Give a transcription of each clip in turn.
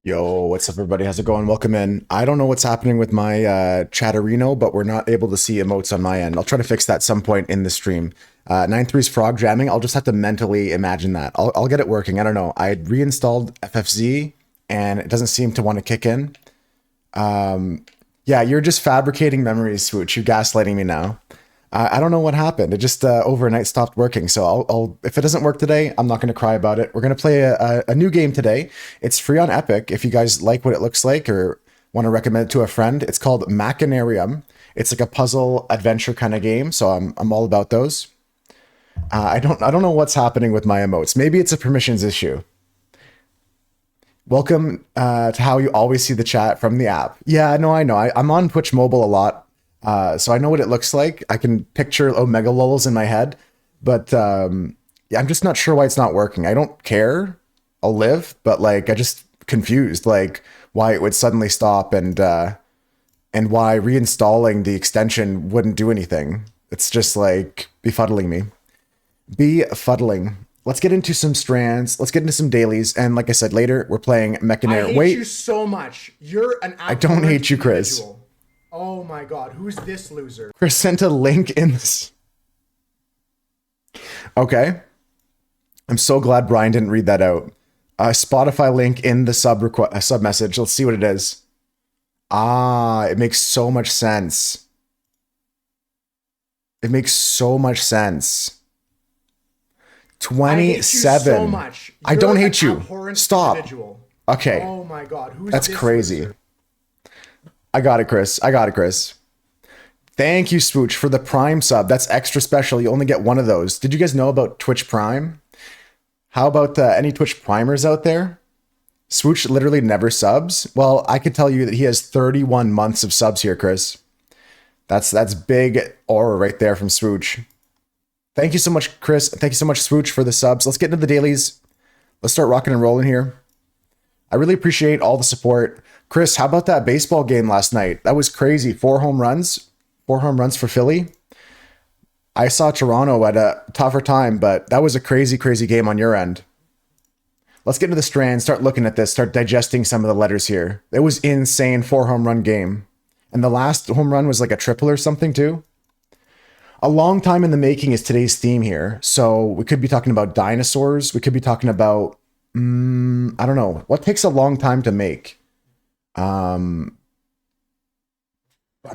Yo, what's up, everybody? How's it going? Welcome in. I don't know what's happening with my Chatterino, but we're not able to see emotes on my end. I'll try to fix that some point in the stream. 9.3's frog jamming. I'll just have to mentally imagine that. I'll get it working. I don't know. I reinstalled FFZ and it doesn't seem to want to kick in. Yeah, you're just fabricating memories, Swooch. You're gaslighting me now. I don't know what happened. It just overnight stopped working. So I'll if it doesn't work today, I'm not going to cry about it. We're going to play a new game today. It's free on Epic. If you guys like what it looks like or want to recommend it to a friend, it's called Machanarium. It's like a puzzle adventure kind of game. So I'm all about those. I don't know what's happening with my emotes. Maybe it's a permissions issue. Welcome to how you always see the chat from the app. Yeah, no, I know. I'm on Twitch Mobile a lot. So I know what it looks like. I can picture Omega lulls in my head, but yeah, I'm just not sure why it's not working. I don't care. I'll live, but like I just confused like why it would suddenly stop and why reinstalling the extension wouldn't do anything. It's just like befuddling me. Befuddling. Let's get into some strands. Let's get into some dailies. And like I said, later we're playing I Machanarium. hate Wait, you so much. You're an I don't hate you, Chris. individual. Oh my god, who's this loser? Chris sent a link in this. Okay. I'm so glad Brian didn't read that out. Spotify link in the sub message. Let's see what it is. Ah, it makes so much sense. It makes so much sense. I hate you 27. so much. I don't You're hate an you. abhorrent Stop. individual. Okay. Oh my god, who's That's this crazy. loser? I got it, Chris. I got it, Chris. Thank you, Swooch, for the Prime sub. That's extra special. You only get one of those. Did you guys know about Twitch Prime? How about any Twitch Primers out there? Swooch literally never subs. Well, I could tell you that he has 31 months of subs here, Chris. That's big aura right there from Swooch. Thank you so much, Chris. Thank you so much, Swooch, for the subs. Let's get into the dailies. Let's start rocking and rolling here. I really appreciate all the support. Chris, how about that baseball game last night? That was crazy. 4 home runs. 4 home runs for Philly. I saw Toronto at a tougher time, but that was a crazy, crazy game on your end. Let's get into the strand, start looking at this, start digesting some of the letters here. It was insane 4 home run game. And the last home run was like a triple or something too. A long time in the making is today's theme here. So we could be talking about dinosaurs. We could be talking about, I don't know. What takes a long time to make? I'm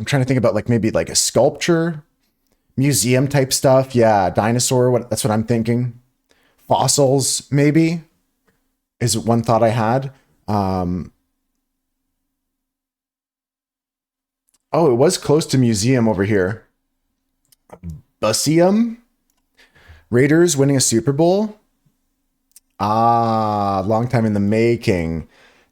trying to think about like maybe like a sculpture, museum type stuff. Yeah, dinosaur. That's what I'm thinking. Fossils, maybe, is one thought I had. Oh, it was close to museum over here. Museum. Raiders winning a Super Bowl. Ah, long time in the making.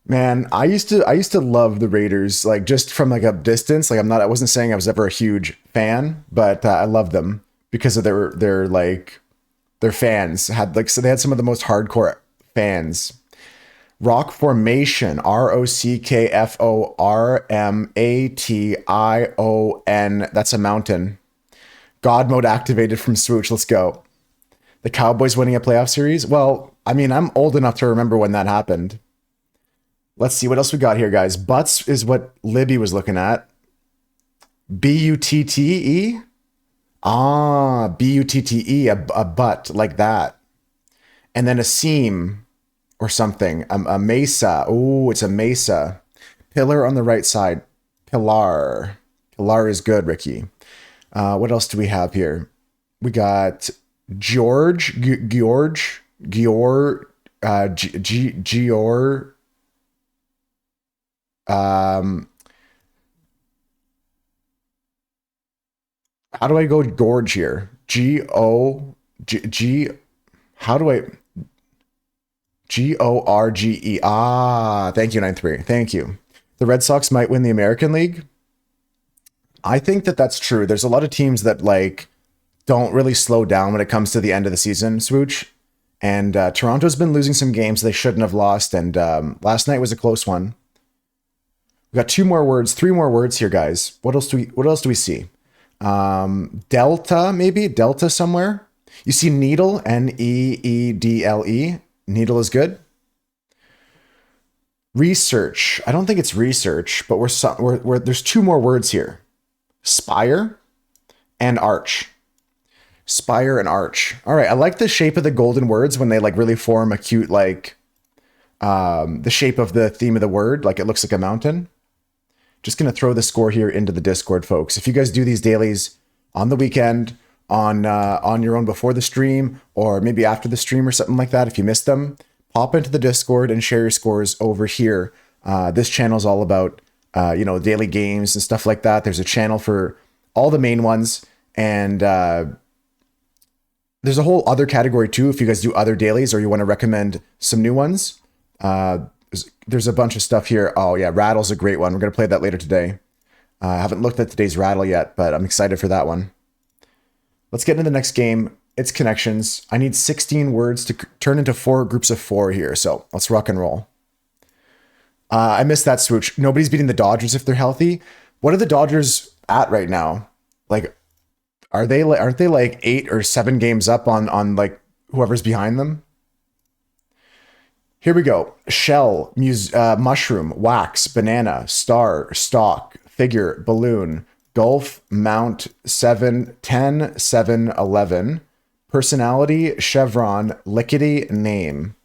Man, I used to love the Raiders, like just from like a distance. Like I wasn't saying I was ever a huge fan, but I loved them because of their fans so they had some of the most hardcore fans. Rock Formation, Rockformation. That's a mountain. God mode activated from Swooch. Let's go. The Cowboys winning a playoff series. Well, I mean, I'm old enough to remember when that happened. Let's see what else we got here, guys. Butts is what Libby was looking at. Butte. Ah, butte, a butt like that. And then a seam or something. A mesa. Oh, it's a mesa. Pillar on the right side. Pillar. Pillar is good, Ricky. What else do we have here? We got George. How do I go gorge here? G. How do I? Gorge. Ah, thank you, 9-3. Thank you. The Red Sox might win the American League. I think that that's true. There's a lot of teams that like don't really slow down when it comes to the end of the season, Swooch. And Toronto's been losing some games they shouldn't have lost. And last night was a close one. We got 3 more words here, guys. What else do we see? Delta, maybe Delta somewhere. You see needle, Needle. Needle is good. Research. I don't think it's research, but we're there's two more words here. Spire and arch. Spire and arch. All right. I like the shape of the golden words when they like really form a cute, like the shape of the theme of the word. Like it looks like a mountain. Just going to throw the score here into the Discord, folks. If you guys do these dailies on the weekend, on your own before the stream, or maybe after the stream or something like that, if you missed them, pop into the Discord and share your scores over here. This channel is all about, daily games and stuff like that. There's a channel for all the main ones. And there's a whole other category too. If you guys do other dailies or you want to recommend some new ones, there's a bunch of stuff here. Oh yeah, Rattle's a great one. We're going to play that later today. I haven't looked at today's Rattle yet, but I'm excited for that one. Let's get into the next game. It's connections. I need 16 words to turn into 4 groups of 4 here. So let's rock and roll. I missed that swoosh. Nobody's beating the Dodgers if they're healthy. What are the Dodgers at right now? Like, aren't they like 8 or 7 games up on like whoever's behind them? Here we go. Shell, mushroom, wax, banana, star, stalk, figure, balloon, golf, mount, 7, 10, 7, 11, personality, chevron, lickety, name.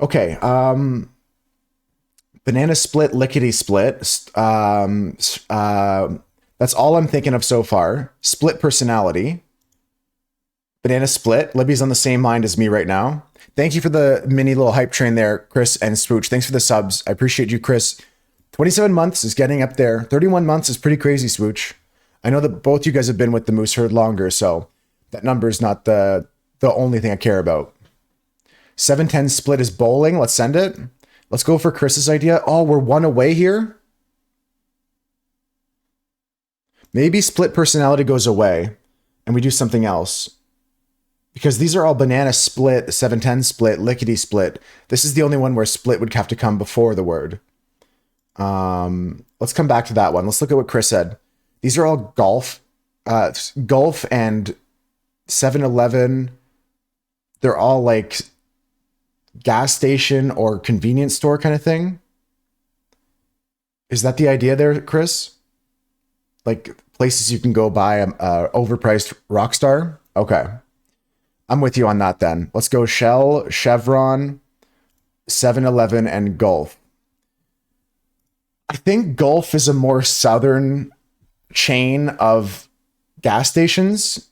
Okay. Banana split, lickety split. That's all I'm thinking of so far. Split personality. Banana split. Libby's on the same mind as me right now. Thank you for the mini little hype train there, Chris and Swooch. Thanks for the subs. I appreciate you, Chris. 27 months is getting up there. 31 months is pretty crazy, Swooch. I know that both you guys have been with the Moose Herd longer, so that number is not the only thing I care about. 7-10 split is bowling. Let's send it. Let's go for Chris's idea. Oh, we're 1 away here. Maybe split personality goes away and we do something else. Because these are all banana split, 7-10 split, lickety split. This is the only one where split would have to come before the word. Let's come back to that one. Let's look at what Chris said. These are all golf and 7-Eleven. They're all like gas station or convenience store kind of thing. Is that the idea there, Chris? Like places you can go buy a overpriced Rockstar? Okay. I'm with you on that then. Let's go Shell, Chevron, 7-Eleven, and Gulf. I think Gulf is a more southern chain of gas stations.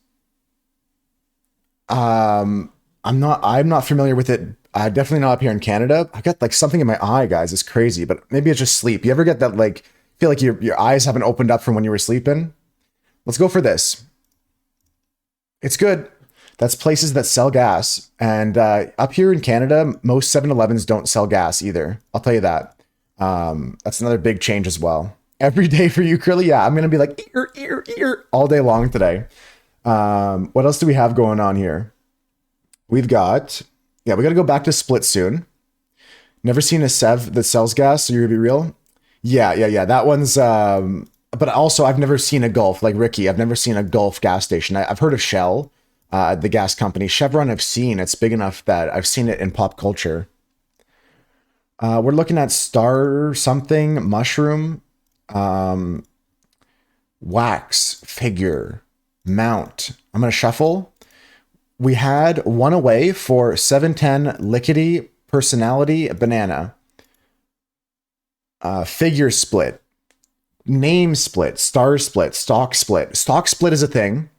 I'm not familiar with it. Definitely not up here in Canada. I got like something in my eye, guys. It's crazy, but maybe it's just sleep. You ever get that like feel like your eyes haven't opened up from when you were sleeping? Let's go for this. It's good. That's places that sell gas. And up here in Canada, most 7-Elevens don't sell gas either. I'll tell you that. That's another big change as well. Every day for you, Curly. Yeah, I'm going to be like, ear, all day long today. What else do we have going on here? We've got, we got to go back to split soon. Never seen a Sev that sells gas, so you're going to be real? Yeah. That one's, but also I've never seen a Gulf, like Ricky. I've never seen a Gulf gas station. I've heard of Shell. The gas company. Chevron I've seen. It's big enough that I've seen it in pop culture. We're looking at star something, mushroom, wax, figure, mount. I'm going to shuffle. We had 1 away for 7-10, lickety, personality, banana. Figure split, name split, star split, stock split. Stock split is a thing.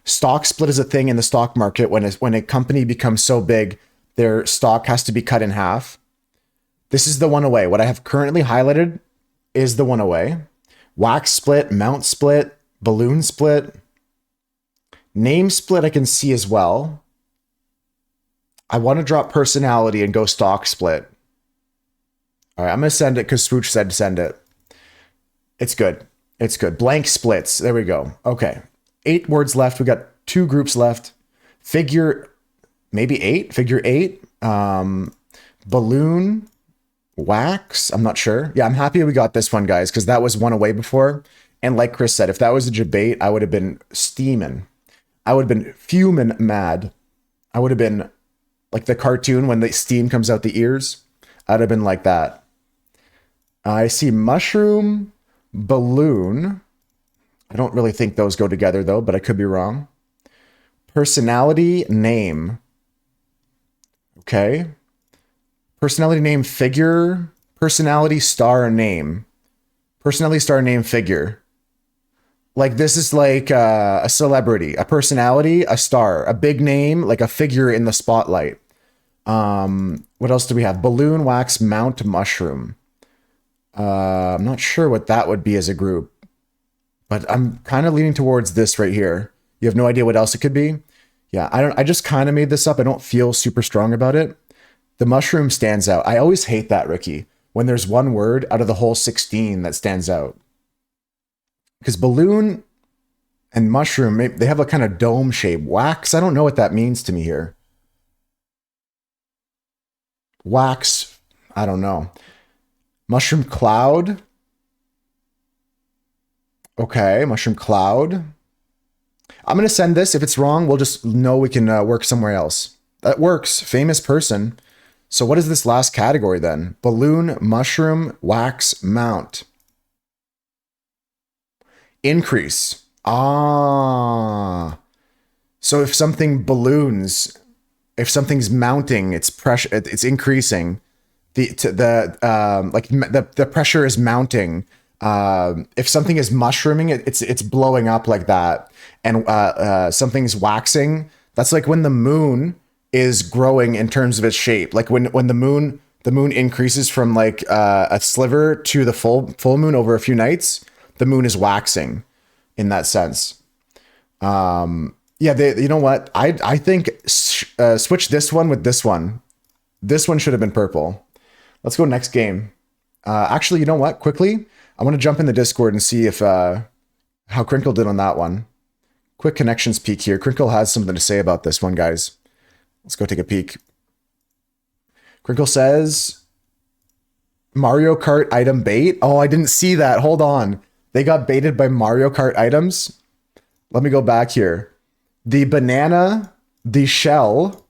Stock split is a thing in the stock market when a company becomes so big, their stock has to be cut in half. This is the 1 away. What I have currently highlighted is the 1 away. Wax split, mount split, balloon split. Name split I can see as well. I want to drop personality and go stock split. All right, I'm going to send it because Swooch said send it. It's good. It's good. Blank splits. There we go. Okay. 8 words left. We got 2 groups left. Figure, maybe 8. Figure 8. Balloon. Wax. I'm not sure. Yeah, I'm happy we got this one, guys, because that was 1 away before. And like Chris said, if that was a debate, I would have been steaming. I would have been fuming mad. I would have been like the cartoon when the steam comes out the ears. I'd have been like that. I see mushroom, balloon. I don't really think those go together though, but I could be wrong. Personality, name. Okay. Personality, name, figure. Personality, star, name. Personality, star, name, figure. Like this is like a celebrity, a personality, a star, a big name, like a figure in the spotlight. What else do we have? Balloon, wax, mount, mushroom. I'm not sure what that would be as a group, but I'm kind of leaning towards this right here. You have no idea what else it could be? Yeah, I just kind of made this up. I don't feel super strong about it. The mushroom stands out. I always hate that, Ricky, when there's one word out of the whole 16 that stands out. Because balloon and mushroom, they have a kind of dome shape. Wax, I don't know what that means to me here. Wax, I don't know. Mushroom cloud. Okay, mushroom cloud. I'm going to send this. If it's wrong, we'll just know we can work somewhere else. That works. Famous person. So what is this last category then? Balloon, mushroom, wax, mount. Increase. Ah. So if something balloons, if something's mounting, it's pressure, it's increasing. The pressure is mounting. If something is mushrooming, it's blowing up like that, and something's waxing. That's like when the moon is growing in terms of its shape. Like when the moon increases from like a sliver to the full moon over a few nights, the moon is waxing in that sense. Yeah, you know what? I think switch this one with this one. This one should have been purple. Let's go next game. Actually, you know what? Quickly, I want to jump in the Discord and see if how Crinkle did on that one. Quick connections peek here. Crinkle has something to say about this one, guys. Let's go take a peek. Crinkle says, Mario Kart item bait. Oh, I didn't see that. Hold on. They got baited by Mario Kart items. Let me go back here. The banana, the shell,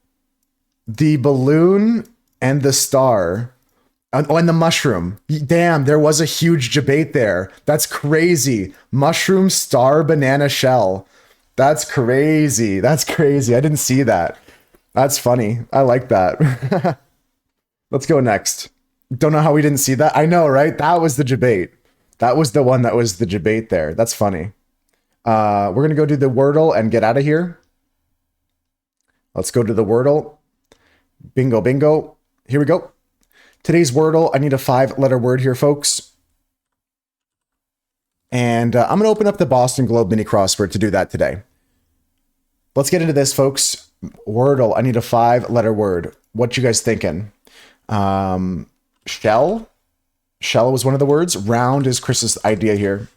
the balloon, and the star. Oh, and the mushroom. Damn, there was a huge debate there. That's crazy. Mushroom, star, banana, shell. That's crazy. That's crazy. I didn't see that. That's funny. I like that. Let's go next. Don't know how we didn't see that. I know, right? That was the debate. That was the one that was the debate there. That's funny. We're going to go do the Wordle and get out of here. Let's go to the Wordle. Bingo, bingo. Here we go. Today's Wordle, I need a 5-letter word here, folks. And I'm going to open up the Boston Globe mini crossword to do that today. Let's get into this, folks. Wordle, I need a 5-letter word. What you guys thinking? Shell? Shell was one of the words. Round is Chris's idea here.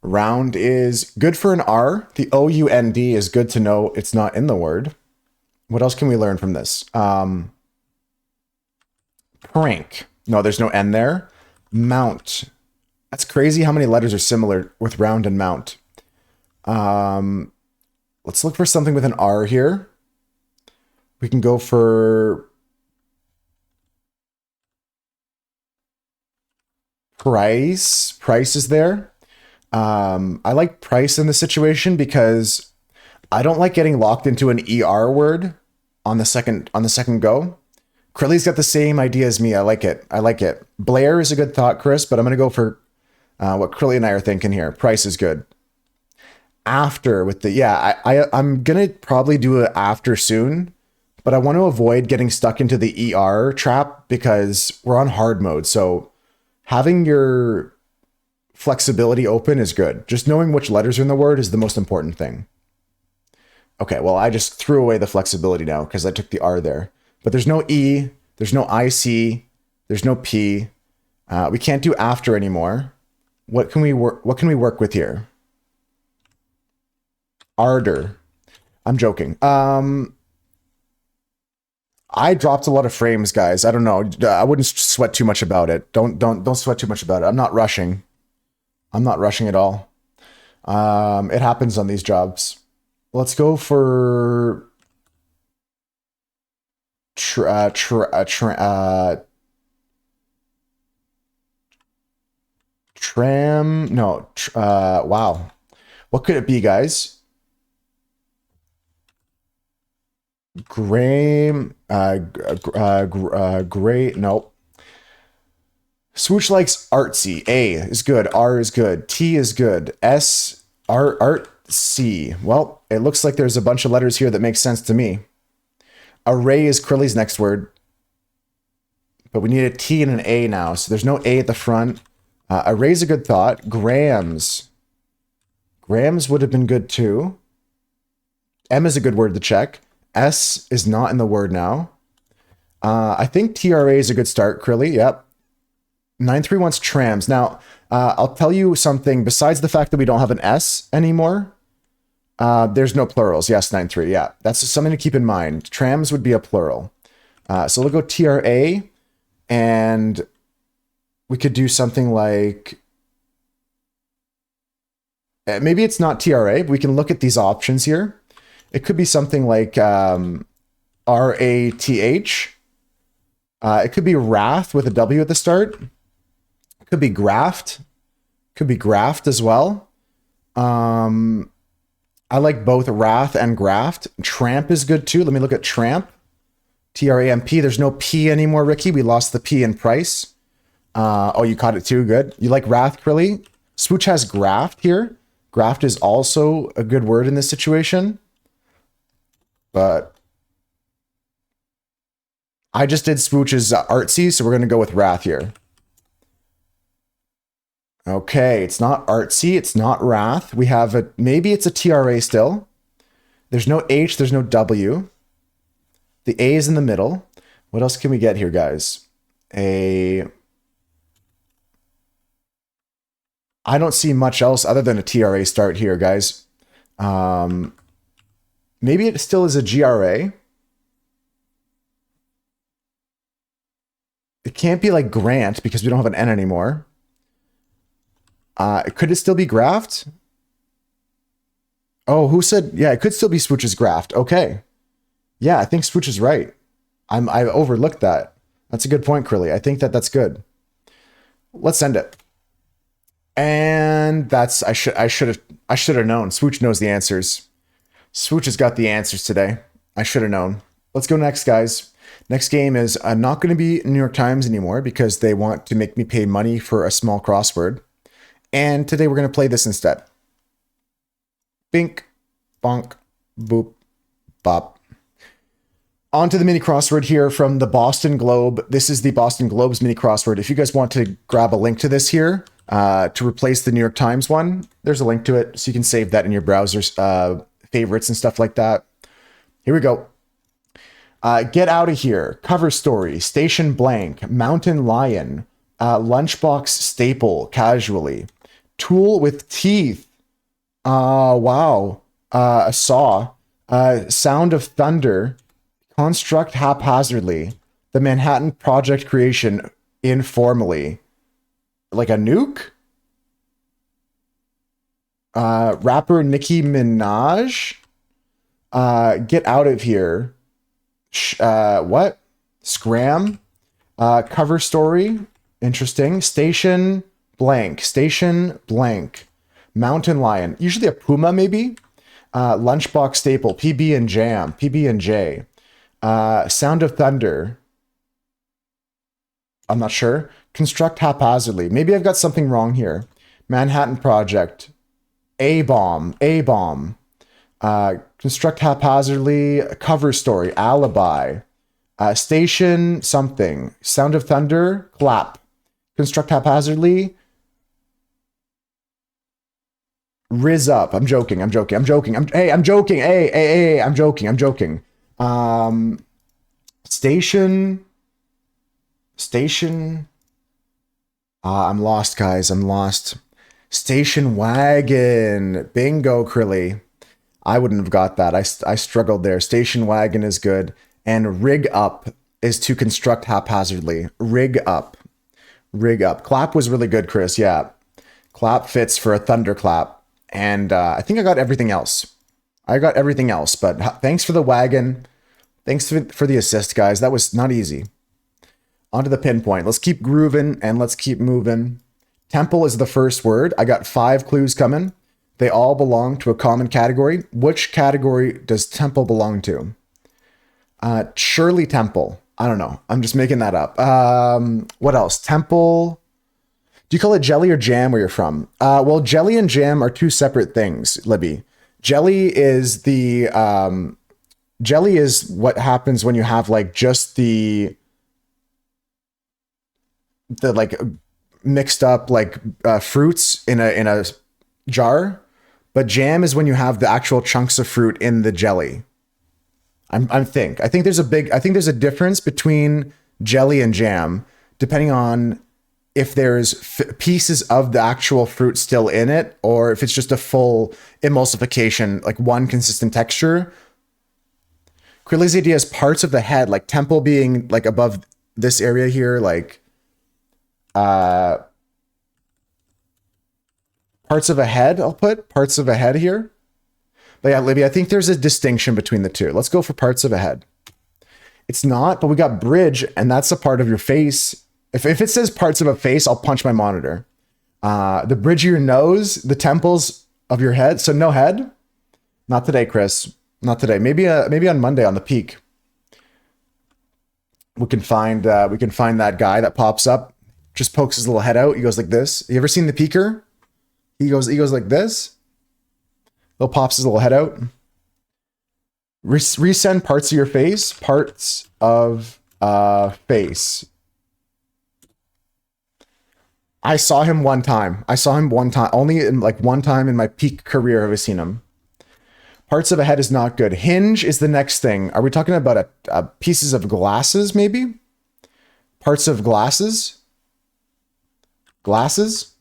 Round is good for an R. The O-U-N-D is good to know it's not in the word. What else can we learn from this? Prank. No, there's no N there. Mount. That's crazy how many letters are similar with round and mount. Let's look for something with an R here. We can go for price. Price is there. I like price in this situation because I don't like getting locked into an ER word on the second go. Crilly's got the same idea as me. I like it. I like it. Blair is a good thought, Chris, but I'm going to go for what Crilly and I are thinking here. Price is good. After with the, yeah, I'm going to probably do it after soon, but I want to avoid getting stuck into the ER trap because we're on hard mode. So having your flexibility open is good. Just knowing which letters are in the word is the most important thing. Okay, well, I just threw away the flexibility now because I took the R there. But there's no E, there's no IC, there's no P. We can't do after anymore. What can we work with here? Ardor. I'm joking. I dropped a lot of frames, guys. I don't know. I wouldn't sweat too much about it. Don't sweat too much about it. I'm not rushing. I'm not rushing at all. It happens on these jobs. Let's go for Tram. No. Wow. What could it be, guys? Graham. Gray. Nope. Swooch likes artsy. A is good. R is good. T is good. S. Art. C. Well, it looks like there's a bunch of letters here that make sense to me. Array is Krilly's next word. But we need a T and an A now. So there's no A at the front. Array's a good thought. Grams. Grams would have been good too. M is a good word to check. S is not in the word now. I think TRA is a good start, Krilly. Yep. 93 wants trams. Now, I'll tell you something. Besides the fact that we don't have an S anymore, there's no plurals. Yes, 93. Yeah, that's something to keep in mind. Trams would be a plural. So we'll go TRA, and we could do something like, maybe it's not TRA, but we can look at these options here. It could be something like RATH. It could be wrath with a W at the start. It could be graft. Could be graft as well. I like both wrath and graft. Tramp is good too. Let me look at tramp. TRAMP. There's no P anymore, Ricky. We lost the P in price. Oh, you caught it too. Good. You like wrath, Krilly? Swooch has graft here. Graft is also a good word in this situation. But I just did Swooch's artsy, so we're going to go with wrath here. Okay, it's not artsy, it's not wrath. We have a, maybe it's a TRA still. There's no H, there's no W. The A is in the middle. What else can we get here, guys? I don't see much else other than a TRA start here, guys. Maybe it still is a GRA. It can't be like Grant because we don't have an N anymore. Could it still be Graft? Oh, who said? Yeah, it could still be Swooch's Graft. Okay. Yeah, I think Swooch is right. I overlooked that. That's a good point, Krilly. I think that's good. Let's send it. And that's I should have known. Swooch knows the answers. Swooch has got the answers today. I should have known. Let's go next, guys. Next game is not going to be New York Times anymore because they want to make me pay money for a small crossword. And today we're going to play this instead. Bink, bonk, boop, bop. On to the mini crossword here from the Boston Globe. This is the Boston Globe's mini crossword. If you guys want to grab a link to this here to replace the New York Times one, there's a link to it. So you can save that in your browser's favorites and stuff like that. Here we go. Get out of here. Cover story. Station blank. Mountain lion. Lunchbox staple. Casually. Tool with teeth. Wow. A saw. Sound of thunder. Construct haphazardly. The Manhattan Project creation informally. Like a nuke? Rapper Nicki Minaj. Get out of here. What? Scram. Cover story. Interesting. Station blank. Station blank. Mountain lion. Usually a puma, maybe. Lunchbox staple. PB and jam. PB and J. Sound of thunder. I'm not sure. Construct haphazardly. Maybe I've got something wrong here. Manhattan Project. A-bomb. A-bomb. Construct haphazardly. Cover story. Alibi. Station something. Sound of thunder. Clap. Construct haphazardly. Riz up. I'm joking. I'm joking. I'm joking. I'm joking. Hey, I'm joking. I'm joking. Station. I'm lost, guys. I'm lost. Station wagon. Bingo, Krilly. I wouldn't have got that. I struggled there. Station wagon is good. And rig up is to construct haphazardly. Rig up. Rig up. Clap was really good, Chris. Yeah. Clap fits for a thunderclap. And I think I got everything else. But thanks for the wagon. Thanks for the assist, guys. That was not easy. On to the pinpoint. Let's keep grooving and let's keep moving. Temple is the first word. I got 5 clues coming. They all belong to a common category. Which category does temple belong to? Shirley Temple. I don't know. I'm just making that up. What else? Temple. Do you call it jelly or jam where you're from? Well, jelly and jam are two separate things, Libby. Jelly is jelly is what happens when you have like just the like mixed up like fruits in a jar, but jam is when you have the actual chunks of fruit in the jelly. I think there's a difference between jelly and jam depending on if there's pieces of the actual fruit still in it or if it's just a full emulsification, like one consistent texture. Quilly's idea is parts of the head, like temple being like above this area here, like parts of a head. I'll put parts of a head here. But yeah, Libby, I think there's a distinction between the two. Let's go for parts of a head. It's not, but we got bridge, and that's a part of your face. If it says parts of a face, I'll punch my monitor. The bridge of your nose, the temples of your head. So no head? Not today, Chris. Not today. Maybe on Monday on the peak. We can find that guy that pops up, just pokes his little head out. He goes like this. You ever seen the peaker? He goes like this. Little pops his little head out. Resend parts of your face. Parts of face. I saw him one time. Only in like one time in my peak career have I seen him. Parts of a head is not good. Hinge is the next thing. Are we talking about pieces of glasses maybe? Parts of glasses? Glasses?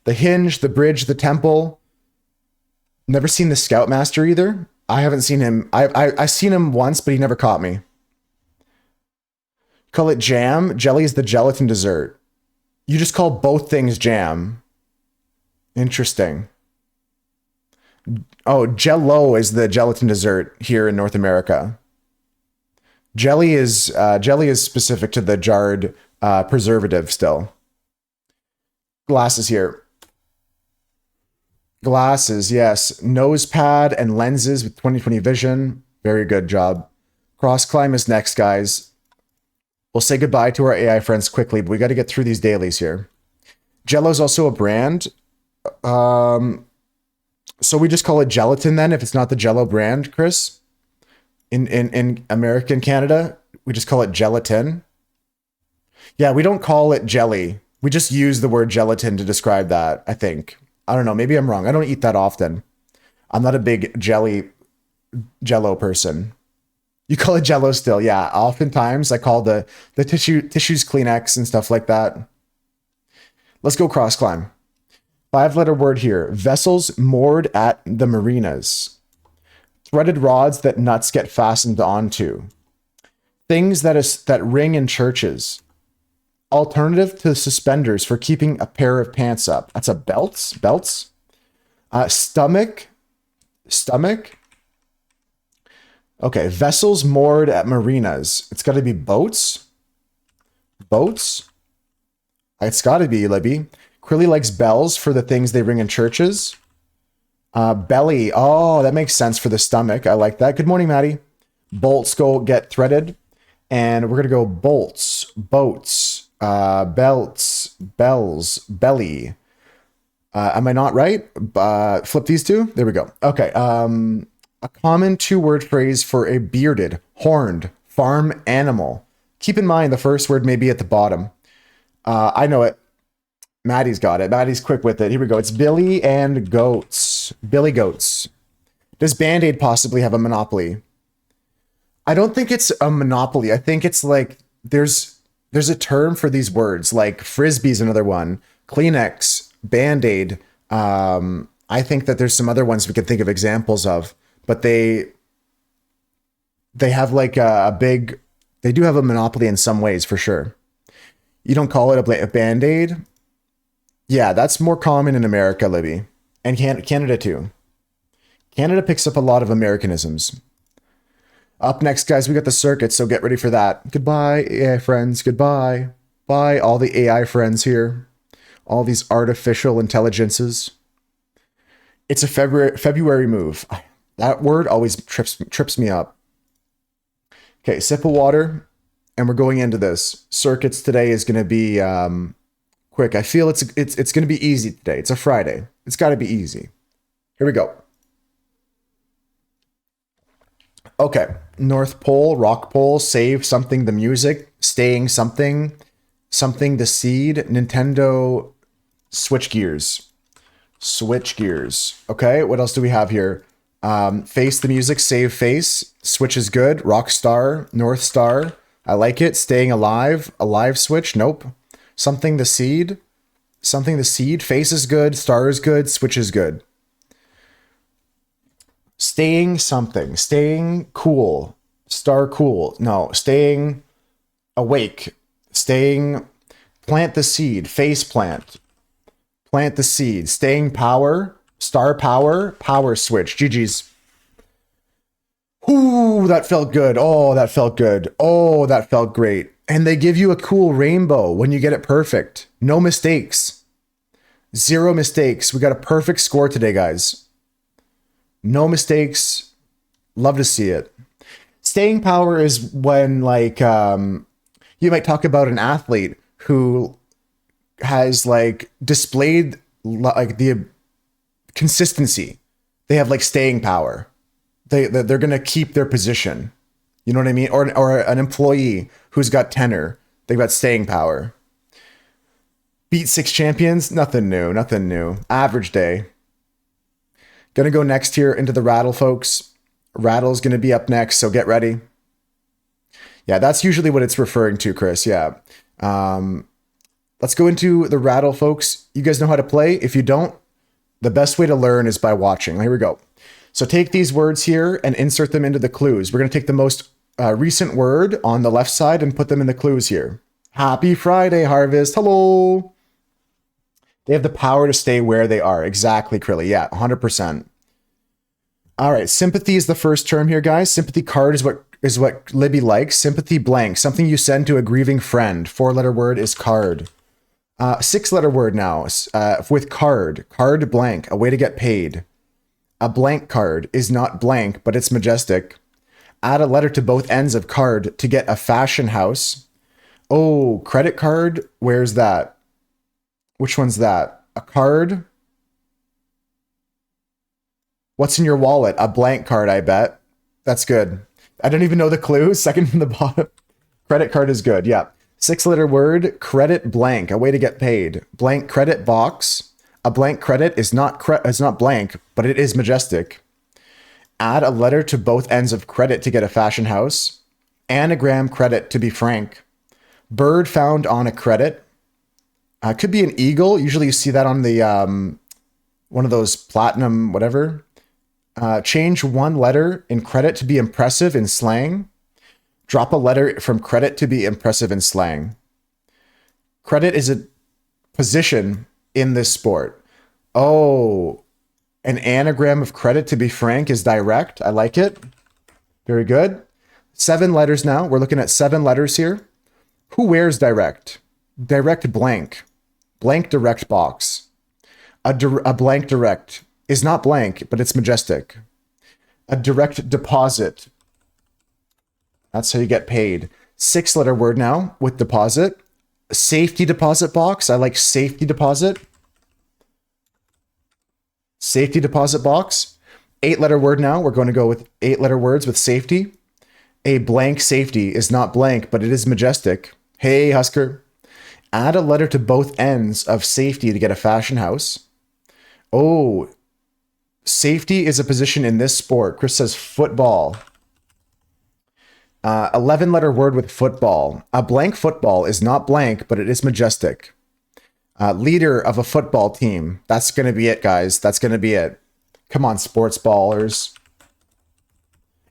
The hinge, the bridge, the temple. Never seen the Scoutmaster either. I haven't seen him. I seen him once, but he never caught me. Call it jam. Jelly is the gelatin dessert. You just call both things jam. Interesting. Oh, Jell-O is the gelatin dessert here in North America. Jelly is specific to the jarred preservative still. Glasses here. Glasses, yes. Nose pad and lenses with 20/20 vision. Very good job. Cross climb is next, guys. We'll say goodbye to our AI friends quickly, but we got to get through these dailies here. Jello is also a brand. So we just call it gelatin then, if it's not the Jello brand, Chris. In American Canada, we just call it gelatin. Yeah, we don't call it jelly. We just use the word gelatin to describe that, I think. I don't know. Maybe I'm wrong. I don't eat that often. I'm not a big Jello person. You call it Jello still. Yeah. Oftentimes I call the tissues Kleenex and stuff like that. Let's go cross climb. 5-letter word here. Vessels moored at the marinas. Threaded rods that nuts get fastened onto. Things that ring in churches. Alternative to suspenders for keeping a pair of pants up. That's a belts. Stomach. Okay, vessels moored at marinas. It's got to be boats. It's got to be, Libby. Quilly likes bells for the things they ring in churches. Belly. Oh, that makes sense for the stomach. I like that. Good morning, Maddie. Bolts get threaded. And we're going to go bolts, boats. Belts, bells, belly. Am I not right? Flip these two. There we go. Okay. A common 2-word phrase for a bearded, horned farm animal. Keep in mind the first word may be at the bottom. I know it. Maddie's got it. Maddie's quick with it. Here we go. It's Billy and Goats. Billy Goats. Does Band-Aid possibly have a monopoly? I don't think it's a monopoly. I think it's like there's a term for these words, like Frisbee's another one, Kleenex, Band-Aid. I think that there's some other ones we could think of examples of, but they have like they do have a monopoly in some ways for sure. You don't call it a Band-Aid? Yeah, that's more common in America, Libby. And Canada too. Canada picks up a lot of Americanisms. Up next, guys, we got the circuit, so get ready for that. Goodbye, AI friends. Goodbye. Bye, all the AI friends here. All these artificial intelligences. It's a February move. That word always trips me up. Okay, sip of water, and we're going into this. Circuits today is going to be quick. I feel it's going to be easy today. It's a Friday. It's got to be easy. Here we go. Okay, North Pole, Rock Pole, save something, the music, staying something, something, the seed, Nintendo, switch gears. Switch gears. Okay, what else do we have here? Face the music, save face. Switch is good. Rock star, North Star. I like it. Staying alive. Alive switch. Nope. Something the seed. Something the seed. Face is good. Star is good. Switch is good. Staying something. Staying cool. Star cool. No. Staying awake. Staying. Plant the seed. Face plant. Plant the seed. Staying power. Star power. Power switch. GG's. Ooh, that felt good. Oh, that felt good. Oh, that felt great. And they give you a cool rainbow when you get it perfect. No mistakes. 0 mistakes. We got a perfect score today, guys. No mistakes. Love to see it. Staying power is when, like, you might talk about an athlete who has, like, displayed, like, the consistency. They have, like, staying power. They're going to keep their position. You know what I mean? Or an employee who's got tenure. They've got staying power. Beat 6 champions. Nothing new. Nothing new. Average day. Going to go next here into the rattle, folks. Rattle's going to be up next, so get ready. Yeah, that's usually what it's referring to, Chris. Yeah. Let's go into the rattle, folks. You guys know how to play. If you don't, the best way to learn is by watching. Here we go. So take these words here and insert them into the clues. We're going to take the most recent word on the left side and put them in the clues here. Happy Friday, Harvest. Hello. They have the power to stay where they are. Exactly, Krilly. Yeah, 100%. All right, sympathy is the first term here, guys. Sympathy card is what Libby likes. Sympathy blank, something you send to a grieving friend. 4-letter word is card. 6-letter word now with card. Card blank, a way to get paid. A blank card is not blank, but it's majestic. Add a letter to both ends of card to get a fashion house. Oh, credit card. Where's that? Which one's that? A card? What's in your wallet? A blank card, I bet. That's good. I don't even know the clue. Second from the bottom. Credit card is good. Yeah. 6-letter word, credit blank, a way to get paid. Blank credit box. A blank credit is not blank, but it is majestic. Add a letter to both ends of credit to get a fashion house. Anagram credit, to be frank. Bird found on a credit. Could be an eagle. Usually you see that on the one of those platinum whatever. Change one letter in credit to be impressive in slang. Drop a letter from credit to be impressive in slang. Credit is a position in this sport. Oh, an anagram of credit, to be frank, is direct. I like it. Very good. 7 letters now. We're looking at 7 letters here. Who wears direct? Direct blank. Blank direct box. A blank direct is not blank, but it's majestic. A direct deposit. That's how you get paid. 6-letter word now with deposit. Safety deposit box. I like safety deposit. Safety deposit box. 8-letter word now. We're going to go with 8-letter words with safety. A blank safety is not blank, but it is majestic. Hey, Husker. Add a letter to both ends of safety to get a fashion house. Oh, safety is a position in this sport. Chris says football. 11-letter word with football. A blank football is not blank, but it is majestic. Leader of a football team. That's going to be it, guys. That's going to be it. Come on, sports ballers.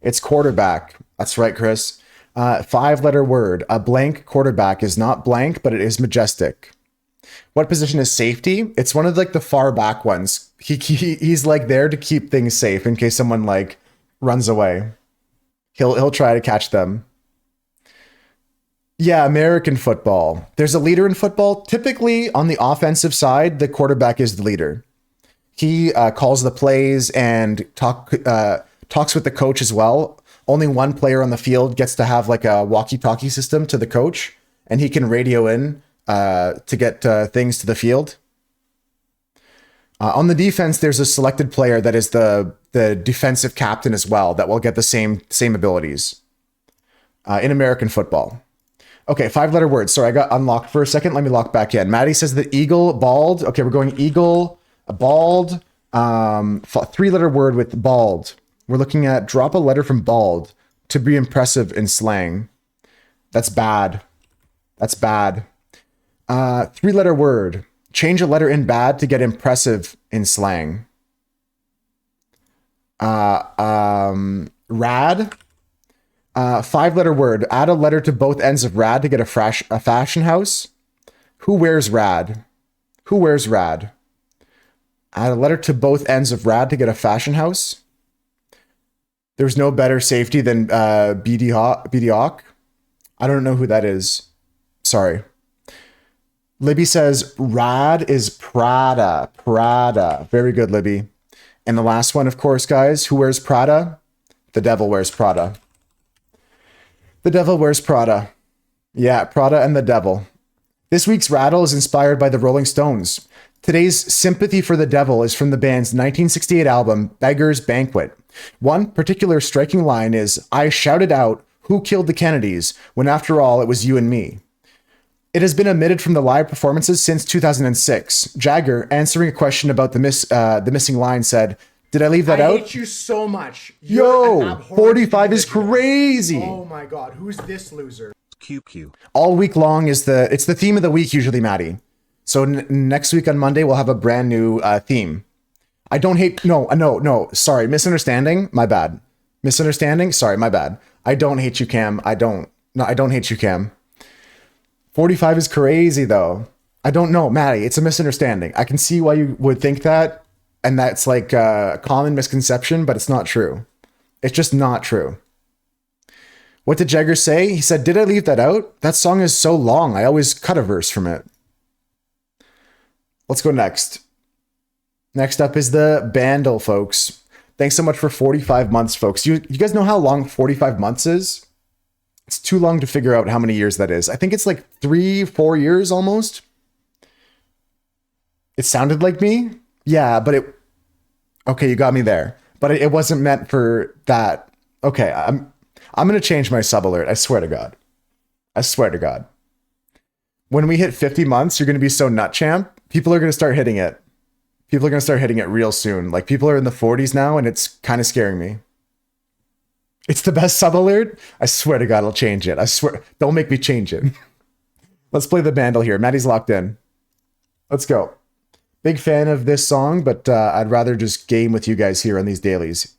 It's quarterback. That's right, Chris. 5-letter word. A blank quarterback is not blank, but it is majestic. What position is safety? It's one of like the far back ones. He's like there to keep things safe in case someone like runs away. He'll try to catch them. Yeah, American football. There's a leader in football. Typically, on the offensive side, the quarterback is the leader. He calls the plays and talks with the coach as well. Only one player on the field gets to have like a walkie-talkie system to the coach, and he can radio in to get things to the field. On the defense, there's a selected player that is the defensive captain as well that will get the same abilities in American football. Okay, 5-letter word. Sorry, I got unlocked for a second. Let me lock back in. Maddie says the eagle, bald. Okay, we're going eagle, bald. 3-letter word with bald. We're looking at drop a letter from bald to be impressive in slang. That's bad. That's bad. 3-letter word. Change a letter in bad to get impressive in slang. Rad. 5-letter word. Add a letter to both ends of rad to get a fashion house. Who wears rad? Who wears rad? Add a letter to both ends of rad to get a fashion house. There's no better safety than BD Hawk. I don't know who that is. Sorry. Libby says rad is Prada. Prada. Very good, Libby. And the last one, of course, guys. Who wears Prada? The devil wears Prada. The devil wears Prada. Yeah, Prada and the devil. This week's rattle is inspired by the Rolling Stones. Today's Sympathy for the Devil is from the band's 1968 album, Beggar's Banquet. One particular striking line is, I shouted out, who killed the Kennedys, when after all, it was you and me. It has been omitted from the live performances since 2006. Jagger, answering a question about the missing line, said, did I leave that out? I hate you so much. Yo, 45 is crazy. Oh my god, who's this loser? QQ. All week long it's the theme of the week usually, Maddie. So next week on Monday we'll have a brand new theme. I don't hate no. Sorry, misunderstanding. My bad. Misunderstanding. Sorry, my bad. I don't hate you, Cam. I don't hate you, Cam. 45 is crazy though. I don't know, Maddie. It's a misunderstanding. I can see why you would think that, and that's like a common misconception, but it's not true. It's just not true. What did Jagger say? He said, did I leave that out? That song is so long. I always cut a verse from it. Let's go next. Next up is the Bandle, folks. Thanks so much for 45 months, folks. You guys know how long 45 months is? It's too long to figure out how many years that is. I think it's like 3-4 years almost. It sounded like me. Yeah, but okay, you got me there. But it wasn't meant for that. Okay, I'm going to change my sub alert. I swear to God. I swear to God. When we hit 50 months, you're going to be so nut champ. People are going to start hitting it. People are going to start hitting it real soon. Like people are in the 40s now and it's kind of scaring me. It's the best sub alert. I swear to God, I'll change it. I swear. Don't make me change it. Let's play the Bandle here. Maddie's locked in. Let's go. Big fan of this song, but I'd rather just game with you guys here on these dailies.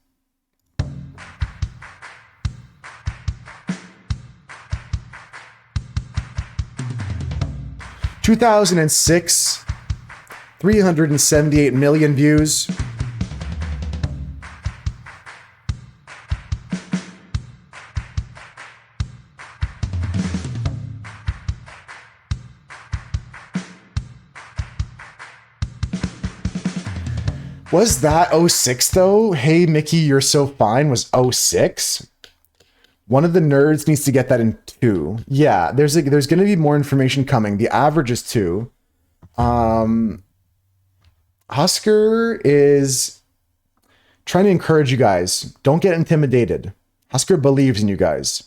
(2006) 378 million views. Was that 06 though? Hey Mickey, You're So Fine was 06? One of the nerds needs to get that in 2. Yeah, there's going to be more information coming. The average is 2. Husker is trying to encourage you guys. Don't get intimidated. Husker believes in you guys.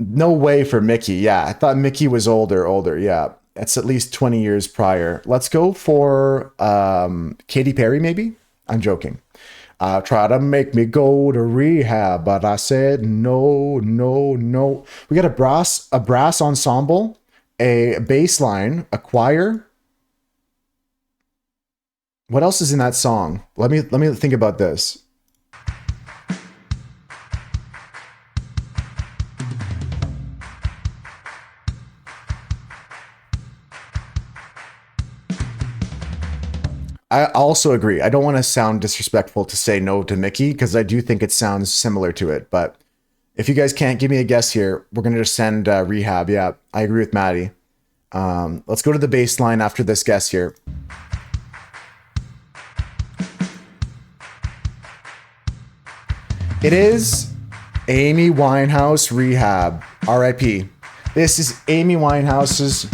No way for Mickey. Yeah, I thought Mickey was older. Yeah, that's at least 20 years prior. Let's go for Katy Perry, maybe? I'm joking. Try to make me go to rehab, but I said no. We got a brass ensemble, a bass line, a choir. What else is in that song? Let me think about this. I also agree. I don't want to sound disrespectful to say no to Mickey because I do think it sounds similar to it, but If you guys can't give me a guess here, we're gonna just send rehab. Yeah, I agree with Maddie. Let's go to the bass line after this guess here. It is Amy Winehouse Rehab. R.I.P. This is Amy Winehouse's.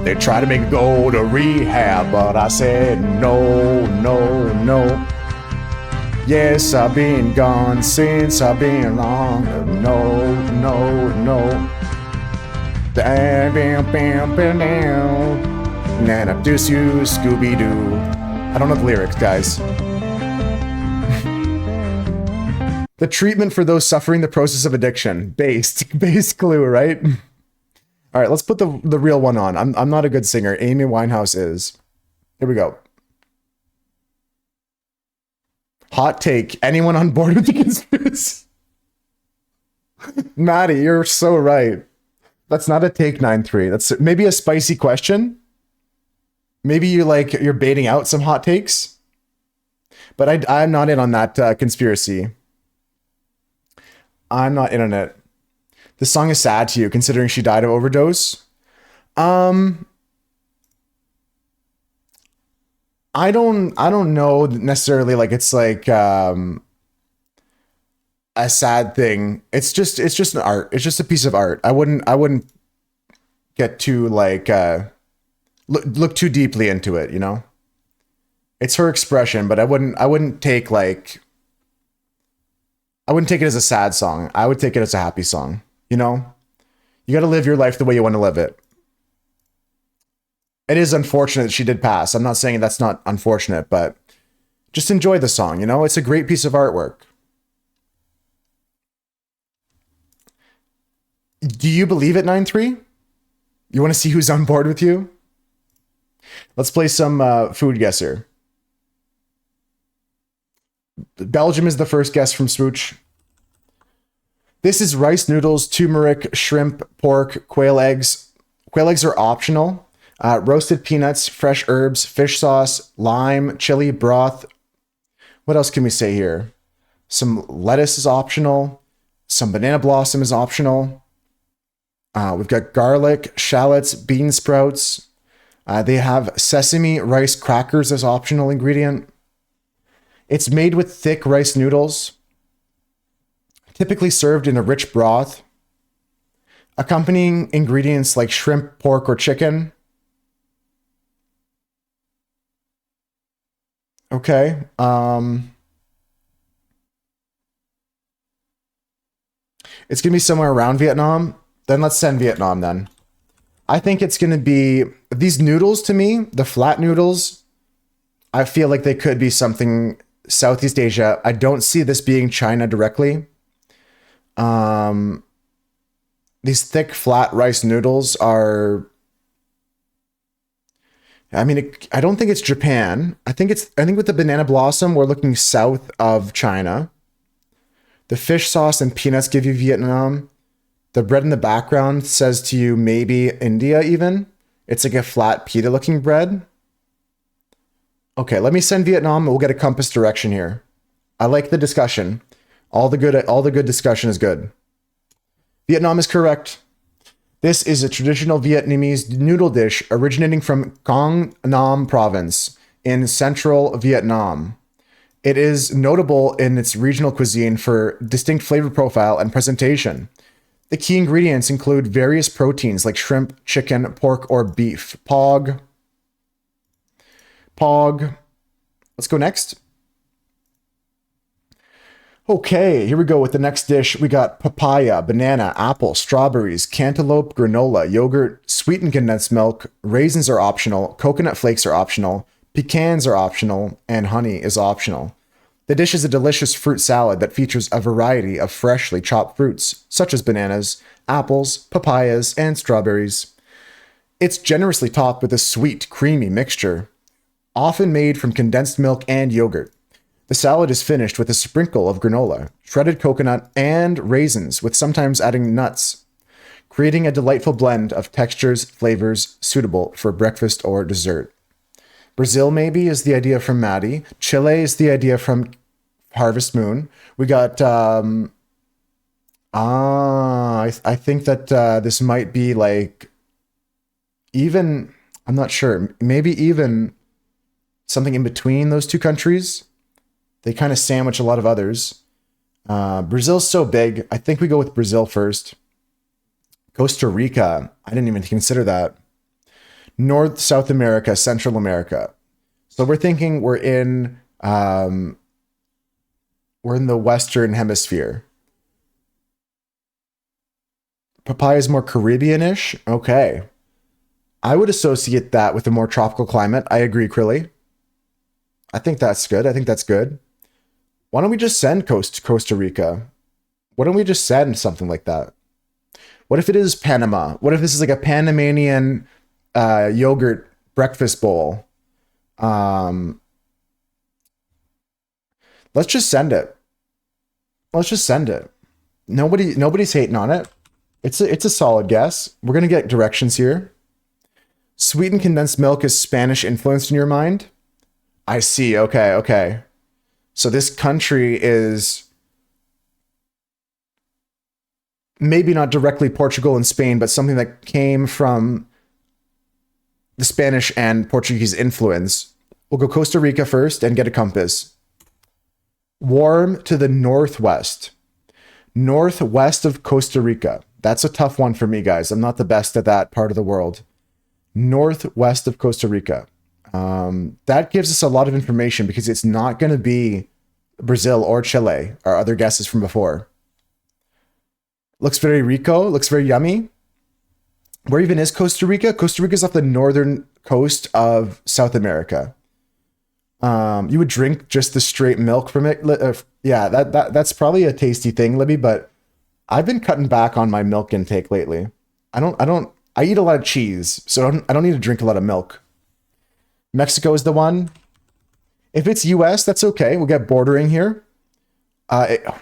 They try to make me go to rehab, but I said no, no, no. Yes, I've been gone since I've been wrong. No, no, no. Bam, bam, bam, down. Nana deuce you, Scooby Doo. I don't know the lyrics, guys. The treatment for those suffering the process of addiction. Base clue, right? All right, let's put the real one on. I'm not a good singer. Amy Winehouse is. Here we go. Hot take. Anyone on board with the conspiracy? Maddie, you're so right. That's not a take 9-3. That's maybe a spicy question. Maybe you're baiting out some hot takes. But I'm not in on that conspiracy. I'm not in on it. This song is sad to you, considering she died of overdose. I don't know necessarily like it's like a sad thing. It's just an art. It's just a piece of art. I wouldn't get too like look too deeply into it, you know? It's her expression, but I wouldn't take it as a sad song. I would take it as a happy song, you know? You got to live your life the way you want to live it. It is unfortunate that she did pass. I'm not saying that's not unfortunate, but just enjoy the song, you know? It's a great piece of artwork. Do you believe it, 9-3? You want to see who's on board with you? Let's play some food guesser. Belgium is the first guess from Smooch. This is rice noodles, turmeric, shrimp, pork, quail eggs. Quail eggs are optional. Roasted peanuts, fresh herbs, fish sauce, lime, chili, broth. What else can we say here? Some lettuce is optional. Some banana blossom is optional. We've got garlic, shallots, bean sprouts. They have sesame rice crackers as optional ingredient. It's made with thick rice noodles, typically served in a rich broth. Accompanying ingredients like shrimp, pork, or chicken. Okay. It's going to be somewhere around Vietnam. Then let's send Vietnam then. I think it's going to be these noodles to me, the flat noodles. I feel like they could be something Southeast Asia. I don't see this being China directly. These thick flat rice noodles are, I mean, I don't think it's Japan. I think with the banana blossom, we're looking south of China. The fish sauce and peanuts give you Vietnam. The bread in the background says to you maybe India even. It's like a flat pita looking bread. Okay, let me send Vietnam. We'll get a compass direction here. I like the discussion. All the good discussion is good. Vietnam is correct. This is a traditional Vietnamese noodle dish originating from Quang Nam province in central Vietnam. It is notable in its regional cuisine for distinct flavor profile and presentation. The key ingredients include various proteins like shrimp, chicken, pork, or beef. Pog. Let's go next. Okay, here we go with the next dish. We got papaya, banana, apple, strawberries, cantaloupe, granola, yogurt, sweetened condensed milk. Raisins are optional. Coconut flakes are optional. Pecans are optional. And honey is optional. The dish is a delicious fruit salad that features a variety of freshly chopped fruits, such as bananas, apples, papayas, and strawberries. It's generously topped with a sweet, creamy mixture, often made from condensed milk and yogurt. The salad is finished with a sprinkle of granola, shredded coconut, and raisins, with sometimes adding nuts, creating a delightful blend of textures, flavors suitable for breakfast or dessert. Brazil, maybe, is the idea from Maddie. Chile is the idea from Harvest Moon. We got I think that this might be like even, I'm not sure, maybe even something in between those two countries. They kind of sandwich a lot of others. Brazil's so big. I think we go with Brazil first. Costa Rica. I didn't even consider that. North, South America, Central America. So we're thinking we're in the Western Hemisphere. Papaya is more Caribbean-ish. Okay. I would associate that with a more tropical climate. I agree, Krilly. I think that's good. I think that's good. Why don't we just send Costa Rica? Why don't we just send something like that? What if it is Panama? What if this is like a Panamanian yogurt breakfast bowl? Um, let's just send it. Let's just send it. Nobody's hating on it. It's a solid guess. We're gonna get directions here. Sweetened condensed milk is Spanish influenced in your mind? I see. Okay, okay. So this country is maybe not directly Portugal and Spain, but something that came from the Spanish and Portuguese influence. We'll go Costa Rica first and get a compass. Warm to the northwest. Northwest of Costa Rica. That's a tough one for me, guys. I'm not the best at that part of the world. Northwest of Costa Rica. That gives us a lot of information because it's not going to be Brazil or Chile, our other guesses from before. Looks very rico, looks very yummy. Where even is Costa Rica? Costa Rica is off the northern coast of South America. You would drink just the straight milk from it. Yeah, that's probably a tasty thing, Libby, but I've been cutting back on my milk intake lately. I eat a lot of cheese, so I don't need to drink a lot of milk. Mexico is the one. If it's US, that's okay. We'll get bordering here.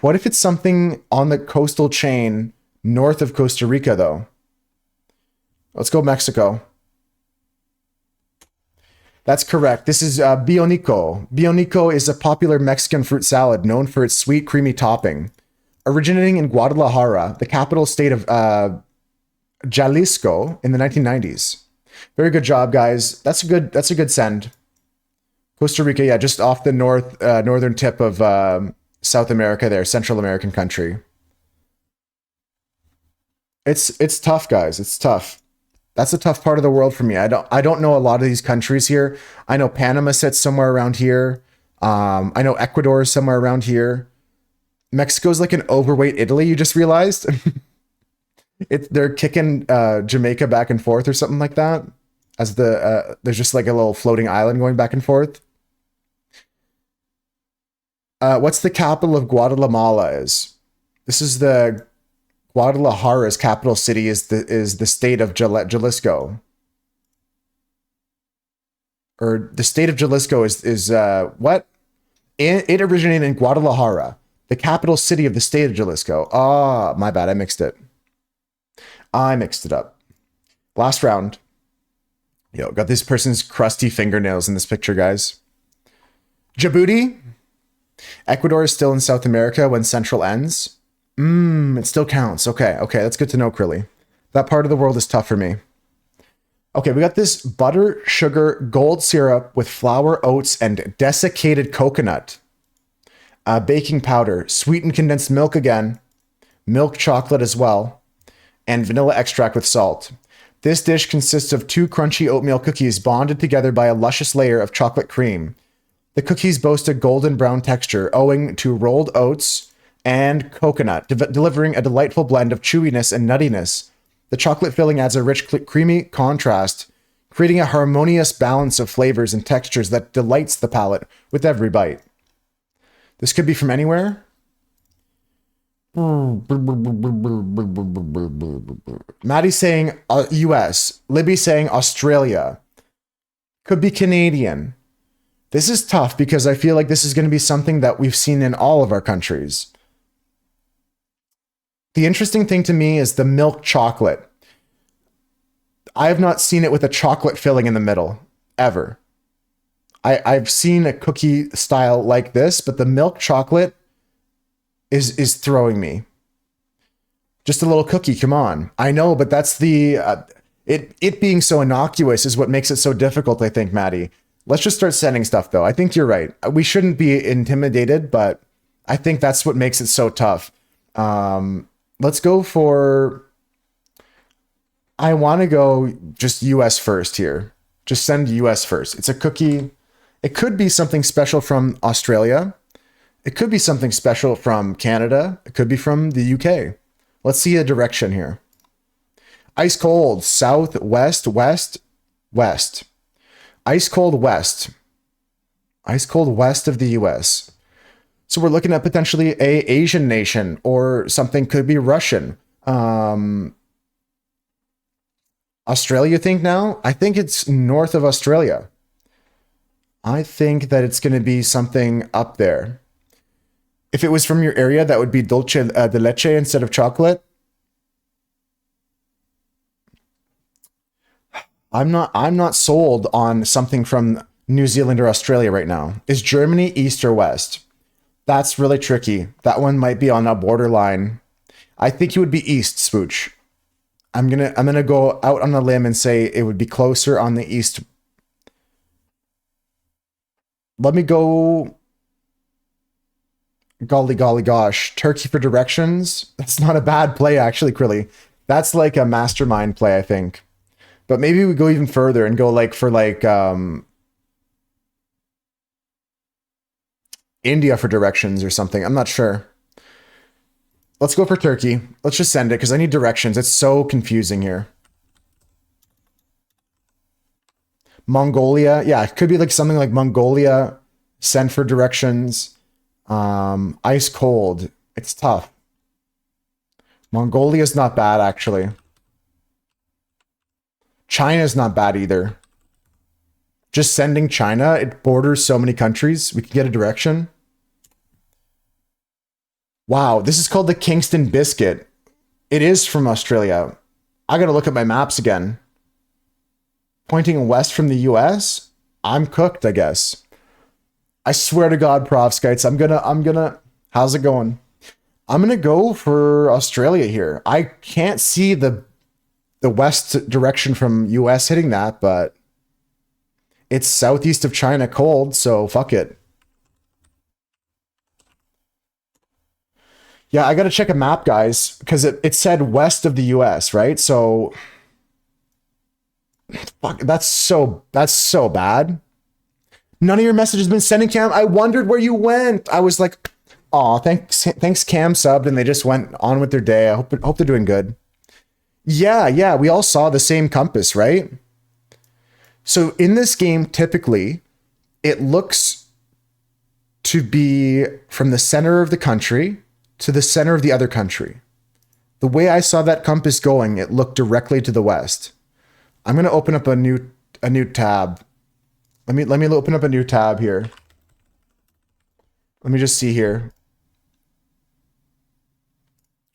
What if it's something on the coastal chain north of Costa Rica, though? Let's go Mexico. That's correct. This is bionico. Bionico is a popular Mexican fruit salad known for its sweet, creamy topping. Originating in Guadalajara, the capital state of Jalisco in the 1990s. Very good job, guys. That's a good send. Costa Rica, yeah, just off the northern tip of South America there, Central American country. It's tough, guys. It's tough. That's a tough part of the world for me. I don't know a lot of these countries here. I know Panama sits somewhere around here. I know Ecuador is somewhere around here. Mexico's like an overweight Italy, you just realized? They're kicking Jamaica back and forth or something like that. As there's just like a little floating island going back and forth. What's the capital of Guatemala is? This is the Guadalajara's capital city is the state of Jalisco. Or the state of Jalisco is what? It originated in Guadalajara, the capital city of the state of Jalisco. Ah, my bad. I mixed it up. Last round. Yo, got this person's crusty fingernails in this picture, guys. Djibouti. Ecuador is still in South America when Central ends. It still counts. Okay, that's good to know, Krilly. That part of the world is tough for me. Okay, we got this butter, sugar, gold syrup with flour, oats, and desiccated coconut. Baking powder, sweetened condensed milk again, milk chocolate as well, and vanilla extract with salt. This dish consists of 2 crunchy oatmeal cookies bonded together by a luscious layer of chocolate cream. The cookies boast a golden brown texture owing to rolled oats and coconut, delivering a delightful blend of chewiness and nuttiness. The chocolate filling adds a rich, creamy contrast, creating a harmonious balance of flavors and textures that delights the palate with every bite. This could be from anywhere. Maddie's saying US. Libby's saying Australia. Could be Canadian. This is tough because I feel like this is going to be something that we've seen in all of our countries. The interesting thing to me is the milk chocolate. I have not seen it with a chocolate filling in the middle, ever. I've seen a cookie style like this, but the milk chocolate is throwing me. Just a little cookie. Come on. I know, but that's the it being so innocuous is what makes it so difficult, I think, Maddie. Let's just start sending stuff though. I think you're right. We shouldn't be intimidated, but I think that's what makes it so tough. Let's go for I want to go just US first here. Just send US first. It's a cookie. It could be something special from Australia. It could be something special from Canada. It could be from the UK. Let's see a direction here. Ice cold, south, west, west, west. Ice cold west. Ice cold west of the US. So we're looking at potentially a Asian nation or something could be Russian. Australia, you think now? I think it's north of Australia. I think that it's going to be something up there. If it was from your area, that would be dulce de leche instead of chocolate. I'm not sold on something from New Zealand or Australia right now. Is Germany east or west? That's really tricky. That one might be on a borderline. I think it would be east, Spooch. I'm gonna go out on a limb and say it would be closer on the east. Let me go. Golly gosh, Turkey for directions. That's not a bad play, actually, Krilly. That's like a mastermind play, I think. But maybe we go even further and go like for like India for directions or something. I'm not sure. Let's go for Turkey. Let's just send it because I need directions. It's so confusing here. Mongolia. Yeah, it could be like something like Mongolia. Send for directions. Ice cold. It's tough. Mongolia is not bad, actually. China's not bad either. Just sending China, it borders so many countries. We can get a direction. Wow, this is called the Kingston Biscuit. It is from Australia. I gotta look at my maps again. Pointing west from the US? I'm cooked, I guess. I swear to God, Profskites, I'm gonna, how's it going? I'm gonna go for Australia here. I can't see the west direction from US hitting that, but it's southeast of China cold, so fuck it. Yeah, I gotta check a map, guys, because it said west of the US, right? So fuck, that's so bad. None of your messages have been sending, Cam. I wondered where you went. I was like, oh, thanks, Cam subbed, and they just went on with their day. I hope they're doing good. Yeah, we all saw the same compass, right? So in this game, typically, it looks to be from the center of the country to the center of the other country. The way I saw that compass going, it looked directly to the west. I'm gonna open up a new tab. Let me open up a new tab here. Let me just see here.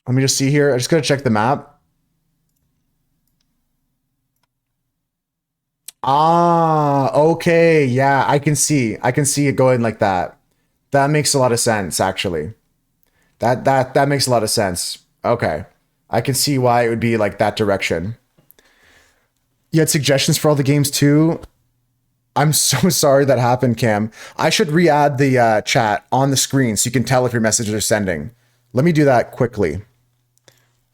I just gotta check the map. Ah, okay. Yeah, I can see it going like that. That makes a lot of sense, actually. That makes a lot of sense. Okay. I can see why it would be like that direction. You had suggestions for all the games too? I'm so sorry that happened, Cam. I should re-add the chat on the screen so you can tell if your messages are sending. Let me do that quickly.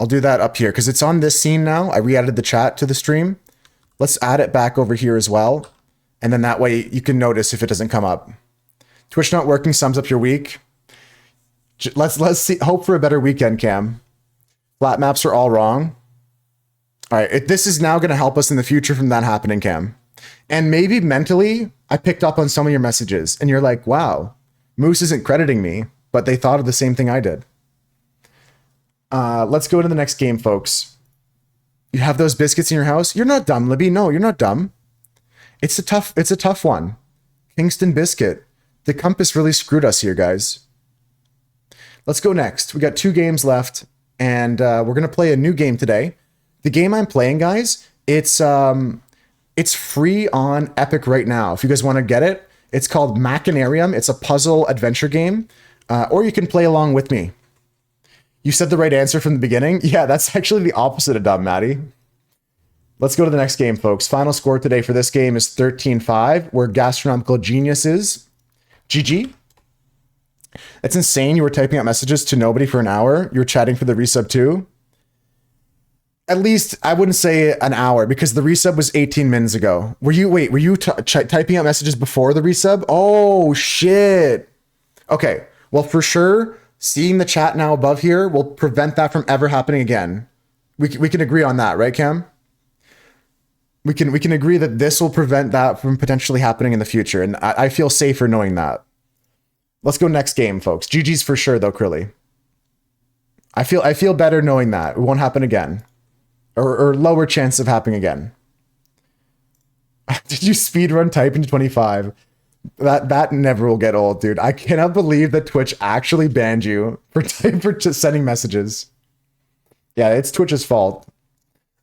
I'll do that up here because it's on this scene now. I re-added the chat to the stream. Let's add it back over here as well. And then that way you can notice if it doesn't come up. Twitch not working sums up your week. Let's see. Hope for a better weekend, Cam. Flat maps are all wrong. All right. This is now going to help us in the future from that happening, Cam. And maybe mentally, I picked up on some of your messages and you're like, wow, Moose isn't crediting me, but they thought of the same thing I did. Let's go to the next game, folks. You have those biscuits in your house? You're not dumb, Libby. No, you're not dumb. It's a tough one. Kingston Biscuit. The compass really screwed us here, guys. Let's go next. We got 2 games left, and we're going to play a new game today. The game I'm playing, guys, it's free on Epic right now. If you guys want to get it, it's called Machanarium. It's a puzzle adventure game, or you can play along with me. You said the right answer from the beginning? Yeah, that's actually the opposite of dumb, Maddie. Let's go to the next game, folks. Final score today for this game is 13-5. We're gastronomical geniuses. GG. That's insane. You were typing out messages to nobody for an hour. You were chatting for the resub too. At least I wouldn't say an hour because the resub was 18 minutes ago. Were you typing out messages before the resub? Oh, shit. Okay. Well, for sure, seeing the chat now above here will prevent that from ever happening again. We can agree on that, right, Cam? We can agree that this will prevent that from potentially happening in the future, and I feel safer knowing that. Let's go next game, folks. GG's for sure, though, Crilly. I feel better knowing that it won't happen again, or lower chance of happening again. Did you speedrun typing to 25? That never will get old, dude. I cannot believe that Twitch actually banned you for just sending messages. Yeah, it's Twitch's fault.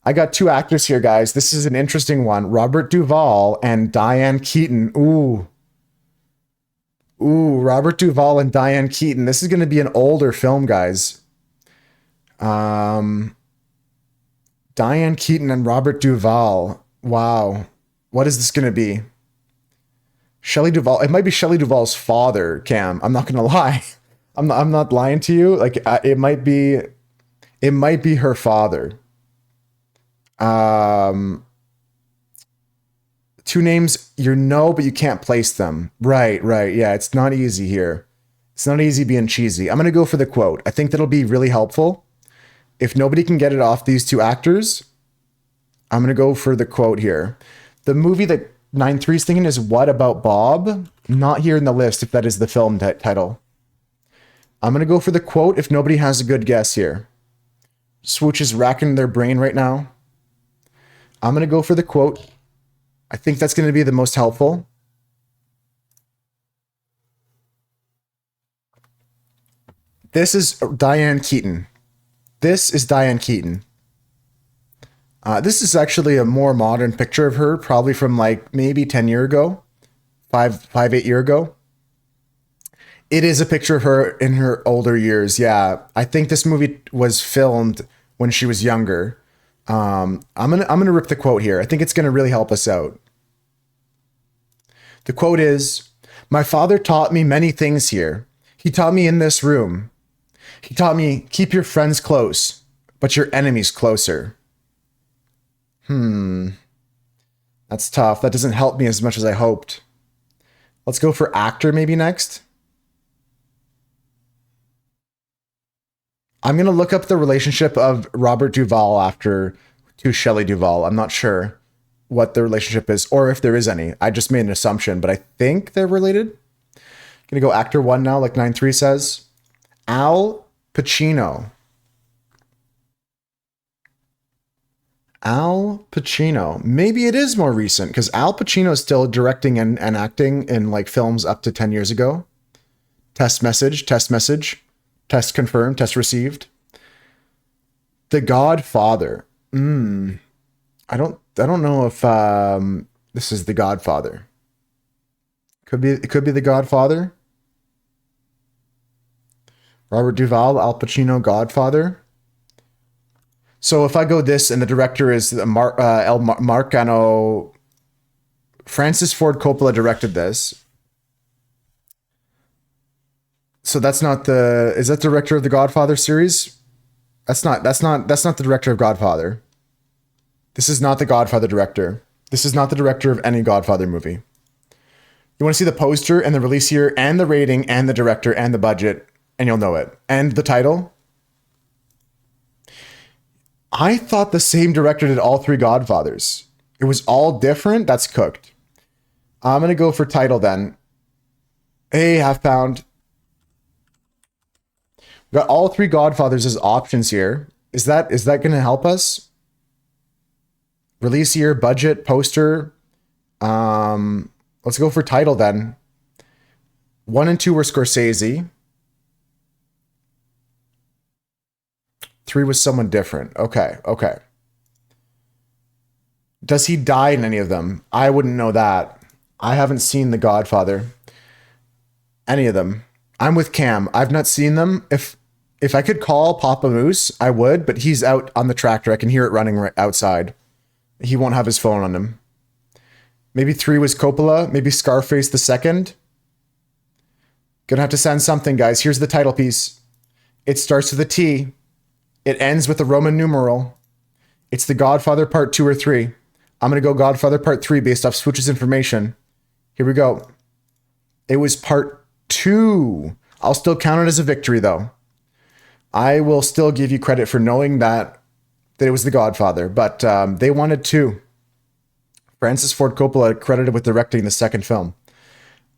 I got two actors here, guys. This is an interesting one. Robert Duvall and Diane Keaton. Ooh, Robert Duvall and Diane Keaton. This is going to be an older film, guys. Diane Keaton and Robert Duvall. Wow. What is this going to be? Shelley Duvall. It might be Shelley Duvall's father, Cam. I'm not going to lie. I'm not lying to you. Like it might be her father. Two names you know, but you can't place them. Right. Yeah, it's not easy here. It's not easy being cheesy. I'm going to go for the quote. I think that'll be really helpful. If nobody can get it off these two actors, I'm going to go for the quote here. The movie that 9-3 is thinking is What About Bob? Not here in the list if that is the film title. I'm going to go for the quote if nobody has a good guess here. Swooch is racking their brain right now. I'm going to go for the quote. I think that's going to be the most helpful. This is Diane Keaton. This is Diane Keaton. This is actually a more modern picture of her, probably from like maybe 10 years ago, 8 years ago. It is a picture of her in her older years. Yeah, I think this movie was filmed when she was younger. I'm gonna rip the quote here. I think it's gonna really help us out. The quote is, "My father taught me many things here. He taught me in this room. He taught me keep your friends close, but your enemies closer." That's tough. That doesn't help me as much as I hoped. Let's go for actor maybe next. I'm going to look up the relationship of Robert Duvall to Shelley Duvall. I'm not sure what the relationship is or if there is any. I just made an assumption, but I think they're related. Going to go actor one now, like 9-3 says. Al Pacino. Al Pacino. Maybe it is more recent because Al Pacino is still directing and acting in like films up to 10 years ago. Test message. Test confirmed, test received. The Godfather. I don't know if this is The Godfather. It could be The Godfather. Robert Duvall, Al Pacino, Godfather. So if I go this and the director is Marcano, Francis Ford Coppola directed this. So that's not is that the director of the Godfather series? That's not the director of Godfather. This is not the Godfather director. This is not the director of any Godfather movie. You want to see the poster and the release year and the rating and the director and the budget and you'll know it. And the title. I thought the same director did all three Godfathers. It was all different. That's cooked. I'm going to go for title then. Hey, half pound. We got all three Godfathers as options here. Is that going to help us? Release year, budget, poster. Let's go for title then. 1 and 2 were Scorsese. 3 was someone different. Okay. Does he die in any of them? I wouldn't know that. I haven't seen The Godfather. Any of them. I'm with Cam. I've not seen them. If If I could call Papa Moose, I would, but he's out on the tractor. I can hear it running right outside. He won't have his phone on him. Maybe 3 was Coppola. Maybe Scarface the second. Gonna have to send something, guys. Here's the title piece. It starts with a T. It ends with a Roman numeral. It's The Godfather Part 2 or 3. I'm gonna go Godfather Part 3 based off Swooch's information. Here we go. It was Part 2. I'll still count it as a victory, though. I will still give you credit for knowing that it was The Godfather, but they wanted 2. Francis Ford Coppola credited with directing the second film.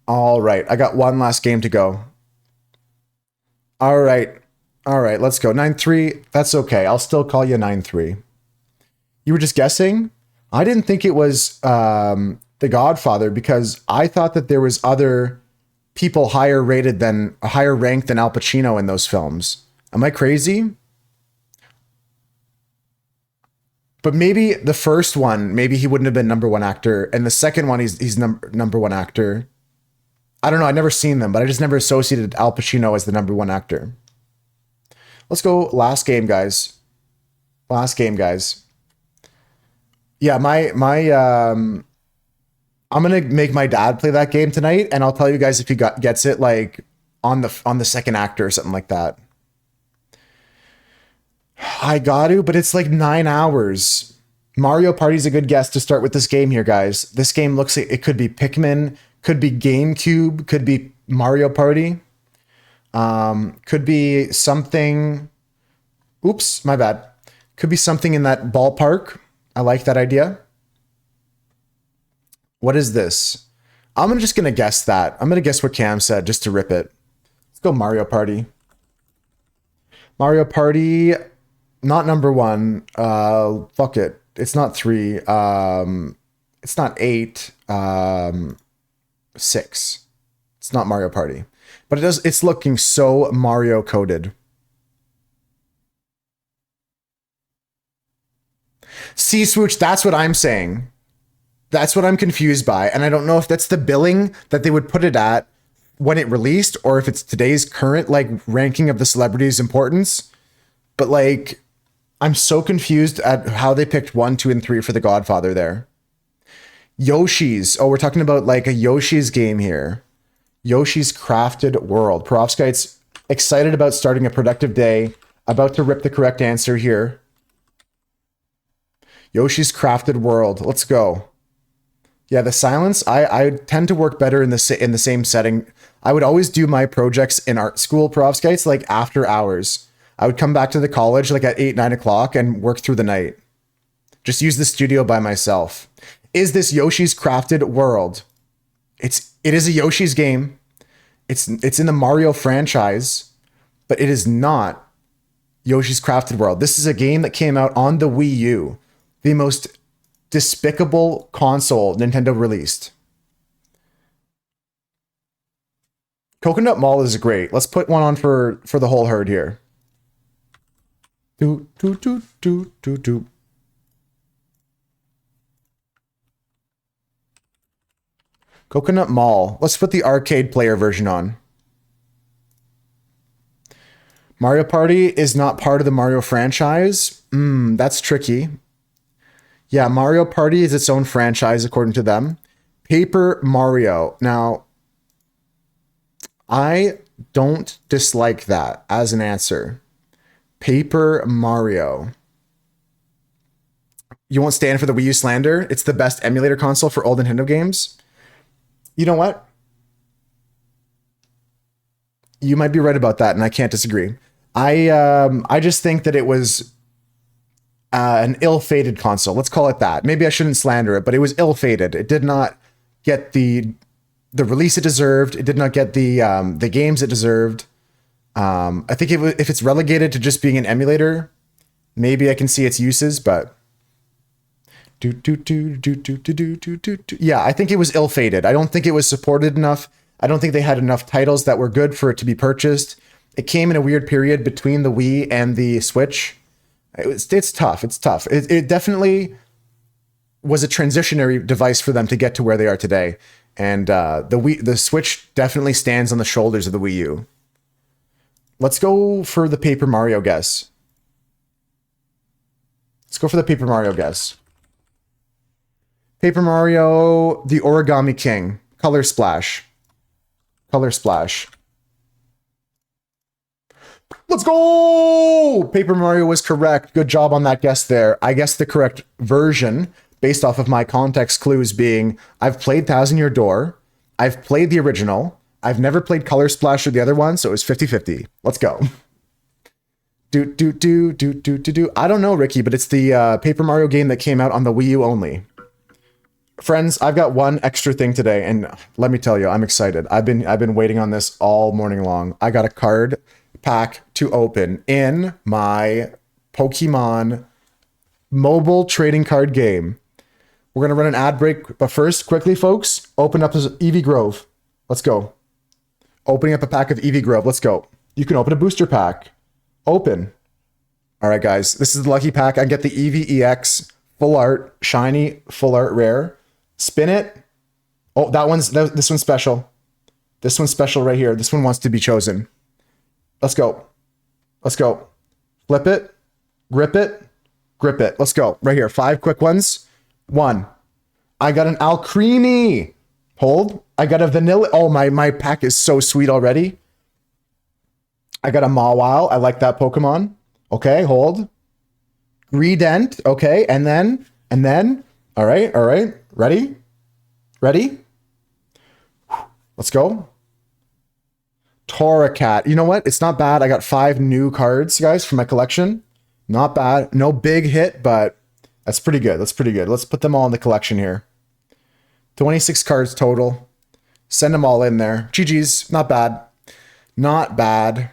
All right, I got one last game to go. All right, let's go. 9-3, that's okay. I'll still call you 9-3. You were just guessing? I didn't think it was The Godfather because I thought that there was other people higher ranked than Al Pacino in those films. Am I crazy? But maybe the first one, maybe he wouldn't have been number 1 actor, and the second one, he's number 1 actor. I don't know. I've never seen them, but I just never associated Al Pacino as the number 1 actor. Let's go last game, guys. Yeah, I'm gonna make my dad play that game tonight, and I'll tell you guys if he gets it like on the second actor or something like that. I got to, but it's like 9 hours. Mario Party's a good guess to start with this game here, guys. This game looks like it could be Pikmin, could be GameCube, could be Mario Party, could be something. Oops, my bad. Could be something in that ballpark. I like that idea. What is this? I'm just going to guess that. I'm going to guess what Cam said just to rip it. Let's go Mario Party. Mario Party, not number 1. Fuck it. It's not 3. It's not 8. 6. It's not Mario Party. But it's looking so Mario coded. See, Swooch, that's what I'm saying. That's what I'm confused by. And I don't know if that's the billing that they would put it at when it released, or if it's today's current like ranking of the celebrity's importance. But like, I'm so confused at how they picked 1, 2, and 3 for The Godfather there. Yoshi's. Oh, we're talking about like a Yoshi's game here. Yoshi's Crafted World. Perovskite's excited about starting a productive day. About to rip the correct answer here. Yoshi's Crafted World. Let's go. Yeah, the silence. I tend to work better in the same setting. I would always do my projects in art school, Perovskites, like after hours. I would come back to the college like at 8, 9 o'clock and work through the night. Just use the studio by myself. Is this Yoshi's Crafted World? It is a Yoshi's game. It's in the Mario franchise, but it is not Yoshi's Crafted World. This is a game that came out on the Wii U, the most despicable console Nintendo released. Coconut Mall is great. Let's put one on for the whole herd here. Do. Coconut Mall. Let's put the arcade player version on. Mario Party is not part of the Mario franchise. That's tricky. Yeah, Mario Party is its own franchise according to them. Paper Mario. Now, I don't dislike that as an answer. Paper Mario. You won't stand for the Wii U slander? It's the best emulator console for old Nintendo games. You know what? You might be right about that, and I can't disagree. I just think that it was an ill-fated console. Let's call it that. Maybe I shouldn't slander it, but it was ill-fated. It did not get the release it deserved. It did not get the games it deserved. I think if it's relegated to just being an emulator, maybe I can see its uses, but yeah, I think it was ill-fated. I don't think it was supported enough. I don't think they had enough titles that were good for it to be purchased. It came in a weird period between the Wii and the Switch. It's tough. It's tough. It definitely was a transitionary device for them to get to where they are today. And the Switch definitely stands on the shoulders of the Wii U. Let's go for the Paper Mario guess. Let's go for the Paper Mario guess. Paper Mario, the Origami King. Color Splash. Color Splash. Let's go! Paper Mario was correct. Good job on that guess there. I guessed the correct version based off of my context clues being I've played Thousand Year Door. I've played the original. I've never played Color Splash or the other one, so it was 50-50. Let's go. I don't know, Ricky, but it's the Paper Mario game that came out on the Wii U only. Friends, I've got one extra thing today, and let me tell you, I'm excited. I've been waiting on this all morning long. I got a card pack to open in my Pokemon mobile trading card game. We're gonna run an ad break, but first, quickly, folks, open up this Eevee Grove. Let's go. Opening up a pack of Eevee Grove. Let's go. You can open a booster pack. Open. All right, guys. This is the lucky pack. I get the Eevee EX full art, shiny, full art rare. Spin it. Oh, this one's special. This one's special right here. This one wants to be chosen. Let's go. Let's go. Flip it. Grip it. Grip it. Let's go. Right here. 5 quick ones. 1. I got an Alcremie. Hold. I got a vanilla. Oh, my pack is so sweet already. I got a Mawile. I like that Pokemon. Okay, hold. Redent. Okay, and then. All right. Ready? Let's go. Torracat. You know what? It's not bad. I got 5 new cards, guys, for my collection. Not bad. No big hit, but that's pretty good. Let's put them all in the collection here. 26 cards total. Send them all in there. GG's. Not bad. Not bad.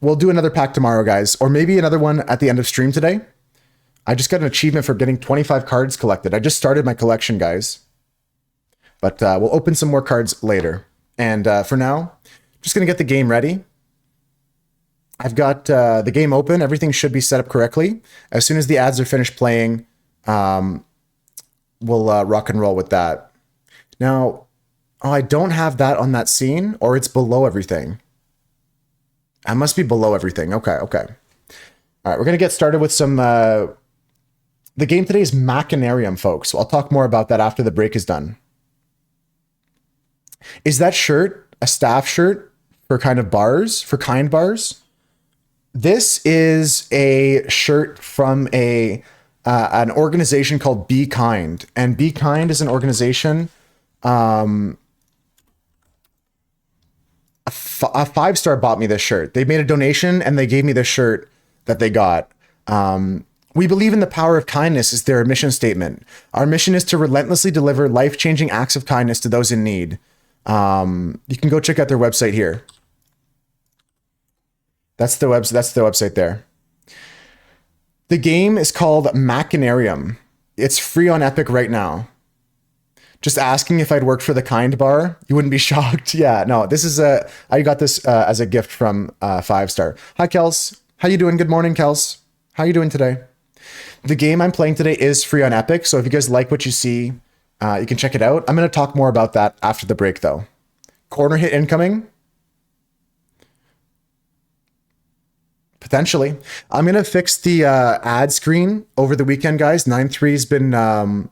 We'll do another pack tomorrow, guys. Or maybe another one at the end of stream today. I just got an achievement for getting 25 cards collected. I just started my collection, guys. But we'll open some more cards later. And for now, just going to get the game ready. I've got the game open. Everything should be set up correctly. As soon as the ads are finished playing, we'll rock and roll with that. Now, I don't have that on that scene, or it's below everything. I must be below everything. Okay. All right, we're going to get started with some... the game today is Machanarium, folks. So I'll talk more about that after the break is done. Is that shirt a staff shirt for kind bars? This is a shirt from an organization called Be Kind. And Be Kind is an organization... A 5-star bought me this shirt. They made a donation and they gave me this shirt that they got. We believe in the power of kindness is their mission statement. Our mission is to relentlessly deliver life-changing acts of kindness to those in need. You can go check out their website here. That's the website there. The game is called Machanarium. It's free on Epic right now. Just asking if I'd worked for the Kind Bar, you wouldn't be shocked. Yeah, no, this is I got this as a gift from 5-star. Hi, Kels. How you doing? Good morning, Kels. How you doing today? The game I'm playing today is free on Epic, so if you guys like what you see, you can check it out. I'm going to talk more about that after the break, though. Corner hit incoming. Potentially. I'm going to fix the ad screen over the weekend, guys. 9-3's been...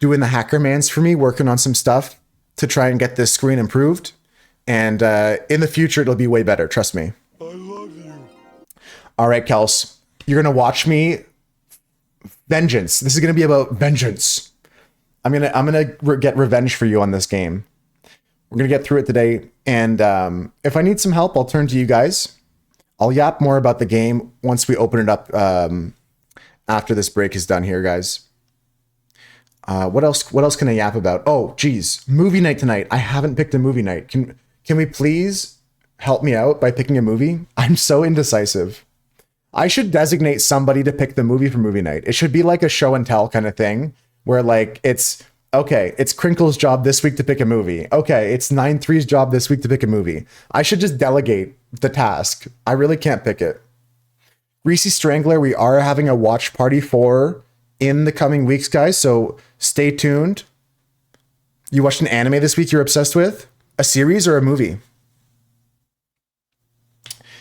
doing the hacker mans for me, working on some stuff to try and get this screen improved. And in the future, it'll be way better. Trust me. I love you. All right, Kels, you're going to watch me. Vengeance. This is going to be about vengeance. I'm going to get revenge for you on this game. We're going to get through it today. And if I need some help, I'll turn to you guys. I'll yap more about the game once we open it up after this break is done here, guys. What else can I yap about? Oh, geez. Movie night tonight. I haven't picked a movie night. Can we please help me out by picking a movie? I'm so indecisive. I should designate somebody to pick the movie for movie night. It should be like a show and tell kind of thing where like it's Crinkle's job this week to pick a movie. Okay, it's 9-3's job this week to pick a movie. I should just delegate the task. I really can't pick it. Reese Strangler, we are having a watch party for in the coming weeks, guys, so stay tuned. You watched an anime this week you're obsessed with? A series or a movie?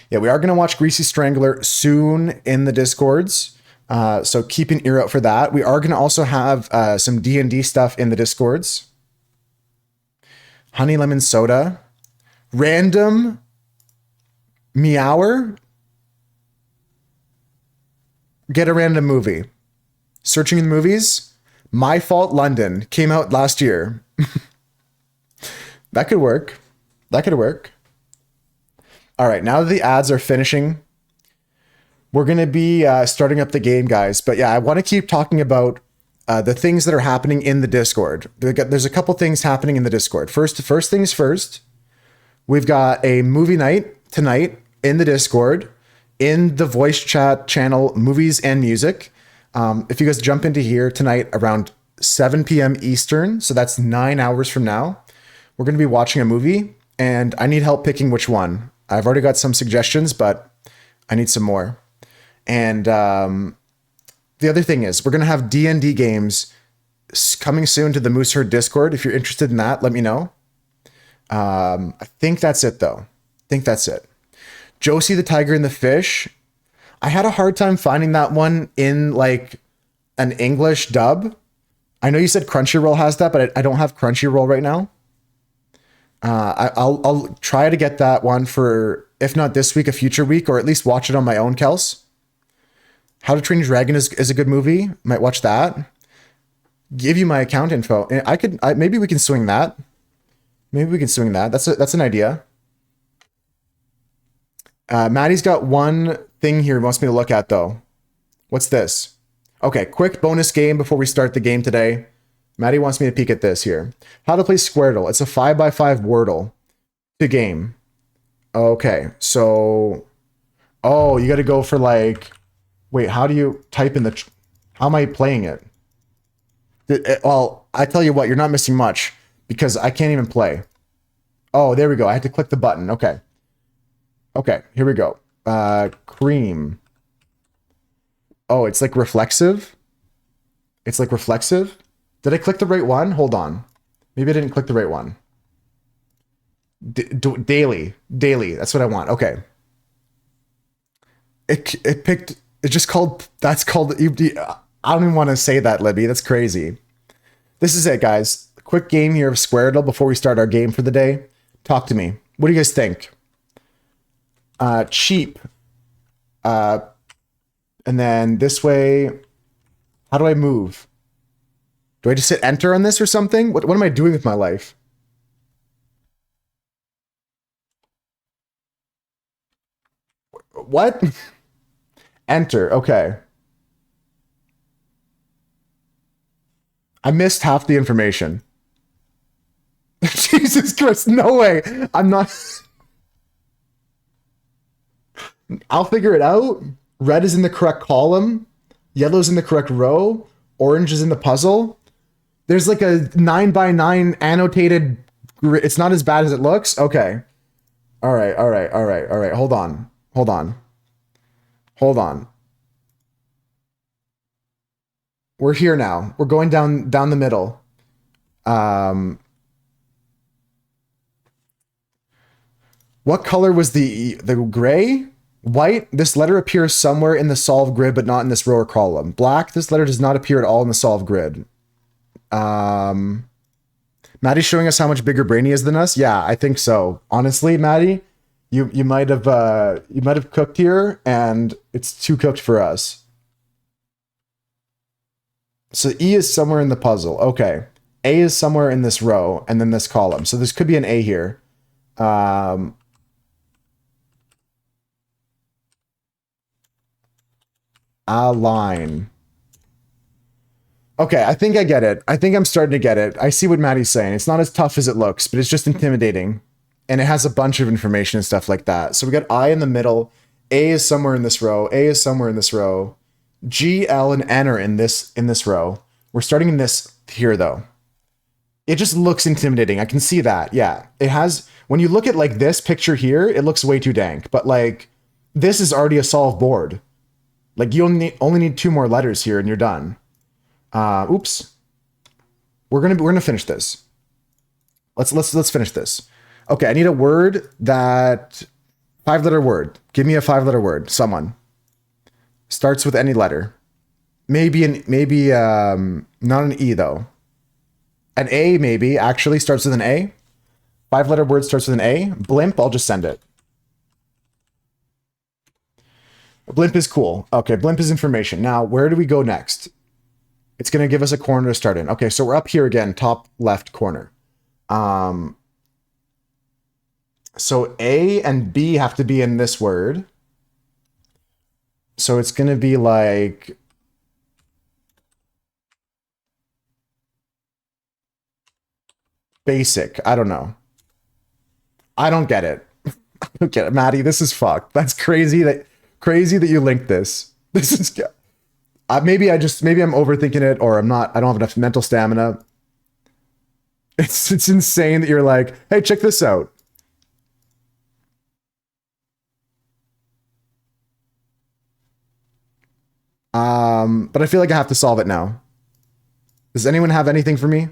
Yeah, we are going to watch Greasy Strangler soon in the Discords. So keep an ear out for that. We are going to also have some D&D stuff in the Discords. Honey Lemon Soda. Random Meower. Get a random movie. Searching the movies. My Fault London came out last year. That could work. That could work. All right, now that the ads are finishing, we're going to be starting up the game, guys. But yeah, I want to keep talking about the things that are happening in the Discord. There's a couple things happening in the Discord. First things first, we've got a movie night tonight in the Discord, in the voice chat channel, Movies and Music. If you guys jump into here tonight around 7 p.m. Eastern, so that's 9 hours from now, we're going to be watching a movie, and I need help picking which one. I've already got some suggestions, but I need some more. And the other thing is, we're going to have D&D games coming soon to the Moose Herd Discord. If you're interested in that, let me know. I think that's it, though. I think that's it. Josie the Tiger and the Fish. I had a hard time finding that one in like an English dub. I know you said Crunchyroll has that, but I don't have Crunchyroll right now. I'll try to get that one for, if not this week, a future week, or at least watch it on my own, Kels. How to Train Your Dragon is a good movie. Might watch that. Give you my account info. Maybe we can swing that. Maybe we can swing that. That's an idea. Maddie's got one thing here he wants me to look at, though. What's this? Okay, quick bonus game before we start the game today. Maddie wants me to peek at this here. How to play Squirtle. It's a 5x5 Wordle to game. Okay, so... Oh, you got to go for like... Wait, how do you type in the... How am I playing it? Well, I tell you what, you're not missing much because I can't even play. Oh, there we go. I had to click the button. Okay. Okay, here we go. Cream. Oh, it's like reflexive? It's like reflexive? Did I click the right one? Hold on. Maybe I didn't click the right one. Daily. Daily. That's what I want. Okay. It picked... It's just called... That's called... I don't even want to say that, Libby. That's crazy. This is it, guys. A quick game here of Squirtle before we start our game for the day. Talk to me. What do you guys think? Cheap. And then this way... How do I move? Do I just hit enter on this or something? What am I doing with my life? What? Enter. Okay. I missed half the information. Jesus Christ, no way. I'm not... I'll figure it out. Red is in the correct column. Yellow's in the correct row. Orange is in the puzzle. There's like a 9x9 annotated... It's not as bad as it looks? Okay. All right. Hold on. We're here now. We're going down the middle. What color was the gray? White, this letter appears somewhere in the solve grid, but not in this row or column. Black, this letter does not appear at all in the solve grid. Maddie's showing us how much bigger brain he is than us. Yeah, I think so. Honestly, Maddie, you might have cooked here, and it's too cooked for us. So E is somewhere in the puzzle. Okay, A is somewhere in this row, and then this column. So this could be an A here. Align. Okay, I think I get it. I think I'm starting to get it. I see what Maddie's saying. It's not as tough as it looks, but it's just intimidating. And it has a bunch of information and stuff like that. So we got I in the middle. A is somewhere in this row. A is somewhere in this row. G, L, and N are in this row. We're starting in this here, though. It just looks intimidating. I can see that. Yeah. It has... When you look at, like, this picture here, it looks way too dank. But, like, this is already a solved board. Like, you only need 2 more letters here, and you're done. Oops. We're gonna finish this. Let's finish this. Okay, I need a word that 5-letter word. Give me a 5-letter word. Someone. Starts with any letter. Maybe not an E though. An A maybe actually starts with an A. 5-letter word starts with an A. Blimp, I'll just send it. Blimp is cool. Okay, blimp is information. Now, where do we go next? It's going to give us a corner to start in. Okay, so we're up here again, top left corner. So A and B have to be in this word. So it's going to be like... basic. I don't know. I don't get it. I don't get it. Maddie, this is fucked. That's crazy that you linked this. This is... maybe I'm overthinking it, or I don't have enough mental stamina. It's insane that you're like, hey, check this out. But I feel like I have to solve it now. Does anyone have anything for me?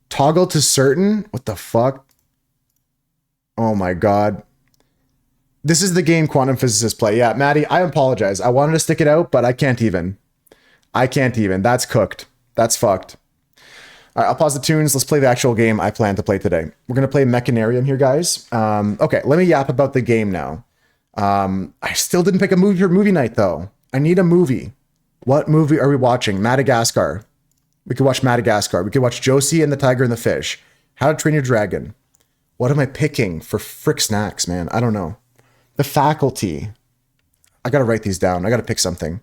Toggle to certain? What the fuck? Oh my god. This is the game quantum physicists play. Yeah, Maddie, I apologize. I wanted to stick it out, but I can't even. That's cooked. That's fucked. All right, I'll pause the tunes. Let's play the actual game I plan to play today. We're going to play Machanarium here, guys. Okay, let me yap about the game now. I still didn't pick a movie for movie night, though. I need a movie. What movie are we watching? Madagascar. We could watch Madagascar. We could watch Josie and the Tiger and the Fish. How to Train Your Dragon. What am I picking for frick snacks, man? I don't know. The Faculty. I got to write these down. I got to pick something.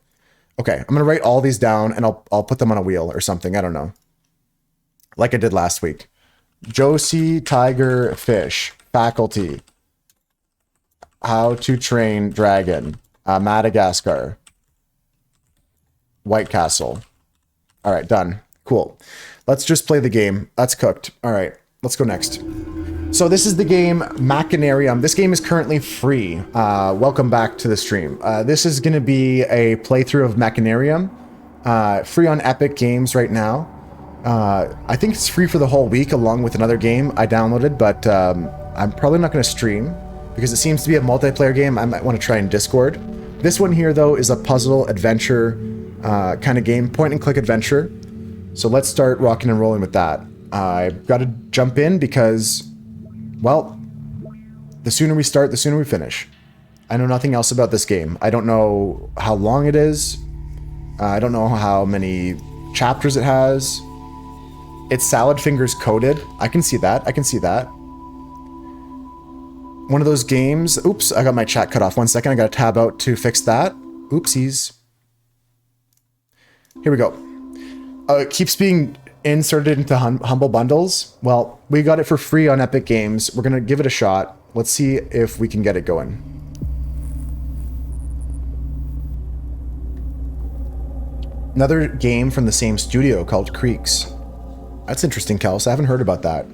Okay, I'm going to write all these down and I'll put them on a wheel or something. I don't know. Like I did last week. Josie, Tiger, Fish. Faculty. How to Train Dragon. Madagascar. White Castle. All right, done. Cool. Let's just play the game. That's cooked. All right, let's go next. So this is the game Machanarium. This game is currently free. Welcome back to the stream. This is going to be a playthrough of Machanarium. Free on Epic Games right now. I think it's free for the whole week along with another game I downloaded, but I'm probably not going to stream because it seems to be a multiplayer game. I might want to try in Discord. This one here, though, is a puzzle adventure kind of game, point and click adventure. So let's start rocking and rolling with that. I've got to jump in because, well, the sooner we start, the sooner we finish. I know nothing else about this game. I don't know how long it is. I don't know how many chapters it has. It's Salad Fingers coded. I can see that. I can see that. One of those games. Oops, I got my chat cut off. 1 second. I got to tab out to fix that. Oopsies. Here we go. It keeps being inserted into Humble Bundles. Well, we got it for free on Epic Games. We're going to give it a shot. Let's see if we can get it going. Another game from the same studio called Creeks. That's interesting, Kels. I haven't heard about that.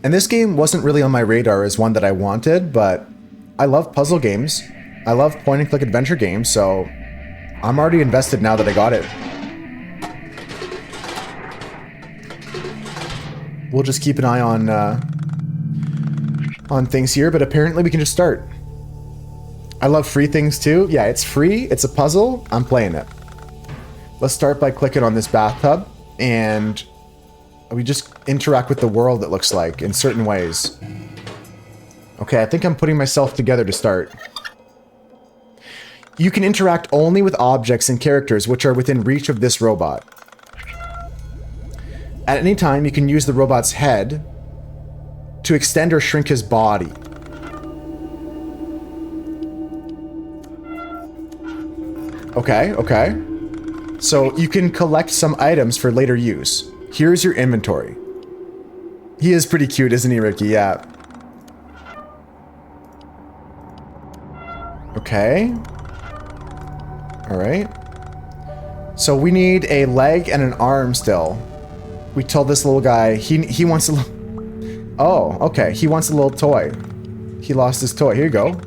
And this game wasn't really on my radar as one that I wanted, but I love puzzle games. I love point-and-click adventure games, so I'm already invested now that I got it. We'll just keep an eye on things here, but apparently we can just start. I love free things too. Yeah, it's free. It's a puzzle. I'm playing it. Let's start by clicking on this bathtub, and we just interact with the world, it looks like, in certain ways. Okay, I think I'm putting myself together to start. You can interact only with objects and characters which are within reach of this robot. At any time, you can use the robot's head to extend or shrink his body. Okay, okay. So you can collect some items for later use. Here's your inventory. He is pretty cute, isn't he, Ricky? Yeah. Okay. All right. So we need a leg and an arm still. We told this little guy he wants a little... Oh, okay. He wants a little toy. He lost his toy. Here you go.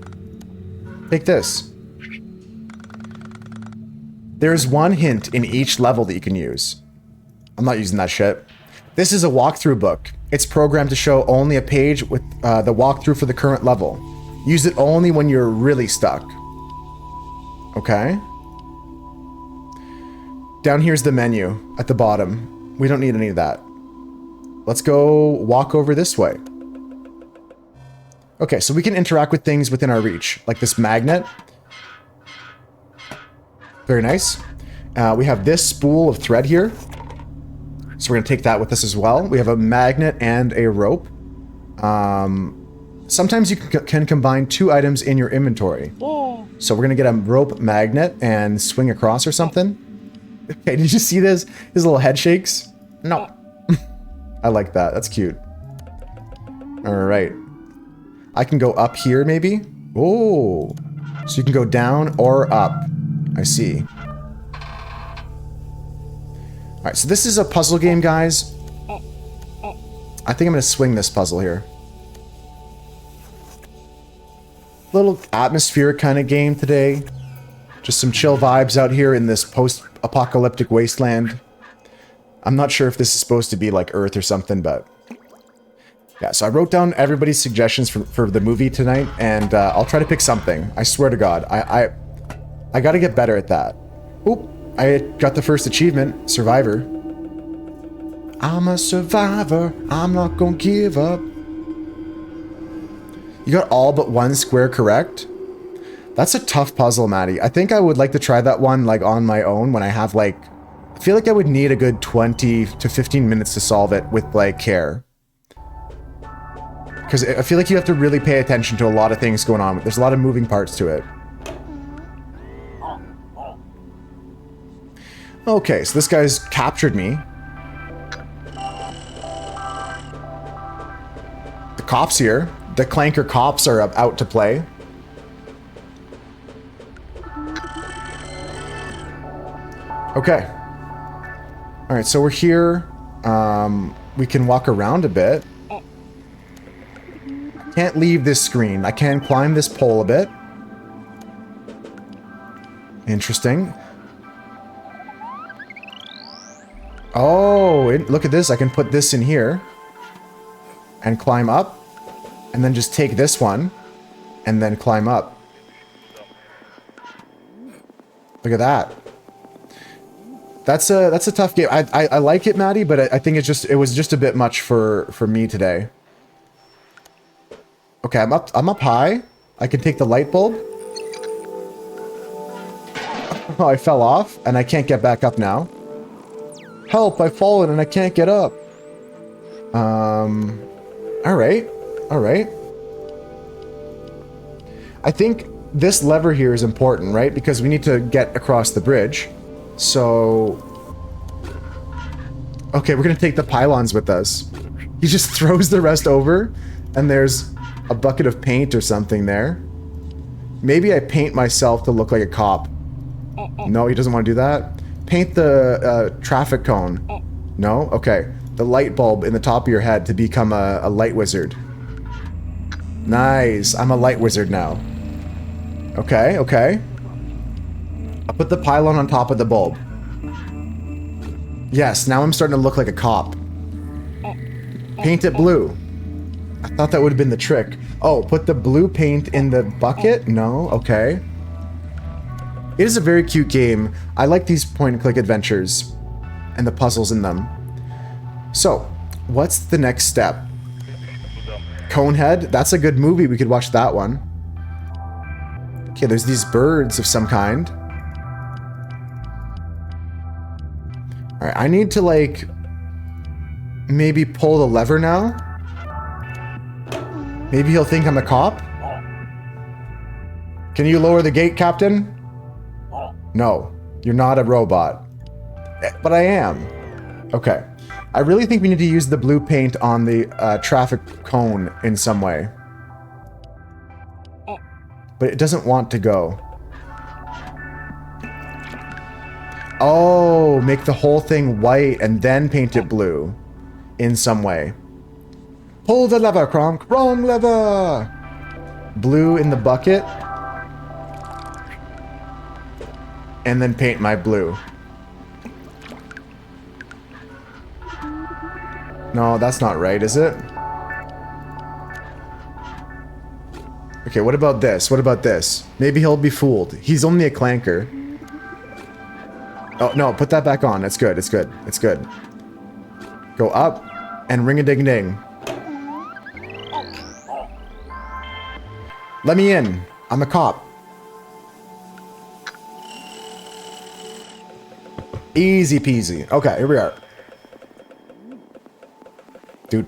Take this. There's one hint in each level that you can use. I'm not using that shit. This is a walkthrough book. It's programmed to show only a page with the walkthrough for the current level. Use it only when you're really stuck. Okay. Down here's the menu at the bottom. We don't need any of that. Let's go walk over this way. Okay, so we can interact with things within our reach, like this magnet. Very nice. We have this spool of thread here. So we're going to take that with us as well. We have a magnet and a rope. Sometimes you can combine 2 items in your inventory. So we're going to get a rope magnet and swing across or something. Okay, did you see this? His little head shakes? No. I like that. That's cute. All right. I can go up here maybe. Oh, so you can go down or up. I see. All right, so this is a puzzle game, guys. I think I'm going to swing this puzzle here. Little atmospheric kind of game today. Just some chill vibes out here in this post-apocalyptic wasteland. I'm not sure if this is supposed to be like Earth or something, but... yeah, so I wrote down everybody's suggestions for the movie tonight, and I'll try to pick something. I swear to God. I got to get better at that. Oop, I got the first achievement, Survivor. I'm a survivor. I'm not gonna give up. You got all but 1 square correct? That's a tough puzzle, Maddie. I think I would like to try that one like on my own when I have like... I feel like I would need a good 20 to 15 minutes to solve it with like care. Because I feel like you have to really pay attention to a lot of things going on. There's a lot of moving parts to it. Okay, so this guy's captured me. The cops here. The Clanker cops are out to play. Okay. Alright, so we're here. We can walk around a bit. Can't leave this screen. I can climb this pole a bit. Interesting. Oh, look at this. I can put this in here. And climb up. And then just take this one. And then climb up. Look at that. That's a tough game. I like it, Maddie, but I think it was just a bit much for me today. Okay, I'm up high. I can take the light bulb. Oh, I fell off and I can't get back up now. Help, I've fallen and I can't get up. Alright. Alright. I think this lever here is important, right? Because we need to get across the bridge. So... okay, we're gonna take the pylons with us. He just throws the rest over, and there's a bucket of paint or something there. Maybe I paint myself to look like a cop. No, he doesn't want to do that. Paint the traffic cone. No? Okay. The light bulb in the top of your head to become a light wizard. Nice. I'm a light wizard now. Okay, okay. I'll put the pylon on top of the bulb. Yes, now I'm starting to look like a cop. Paint it blue. I thought that would have been the trick. Oh, put the blue paint in the bucket? No? Okay. It is a very cute game. I like these point-and-click adventures and the puzzles in them. So, what's the next step? Conehead? That's a good movie. We could watch that one. Okay, there's these birds of some kind. Alright, I need to, like, maybe pull the lever now. Maybe he'll think I'm a cop. Can you lower the gate, Captain? No, you're not a robot. But I am. Okay. I really think we need to use the blue paint on the traffic cone in some way. But it doesn't want to go. Oh, make the whole thing white and then paint it blue. In some way. Pull the lever, Kronk. Wrong lever! Blue in the bucket. And then paint my blue. No, that's not right, is it? Okay, what about this? What about this? Maybe he'll be fooled. He's only a clanker. Oh, no, put that back on. It's good, it's good, it's good. Go up and ring-a-ding-ding. Let me in. I'm a cop. Easy peasy. Okay, here we are. Do.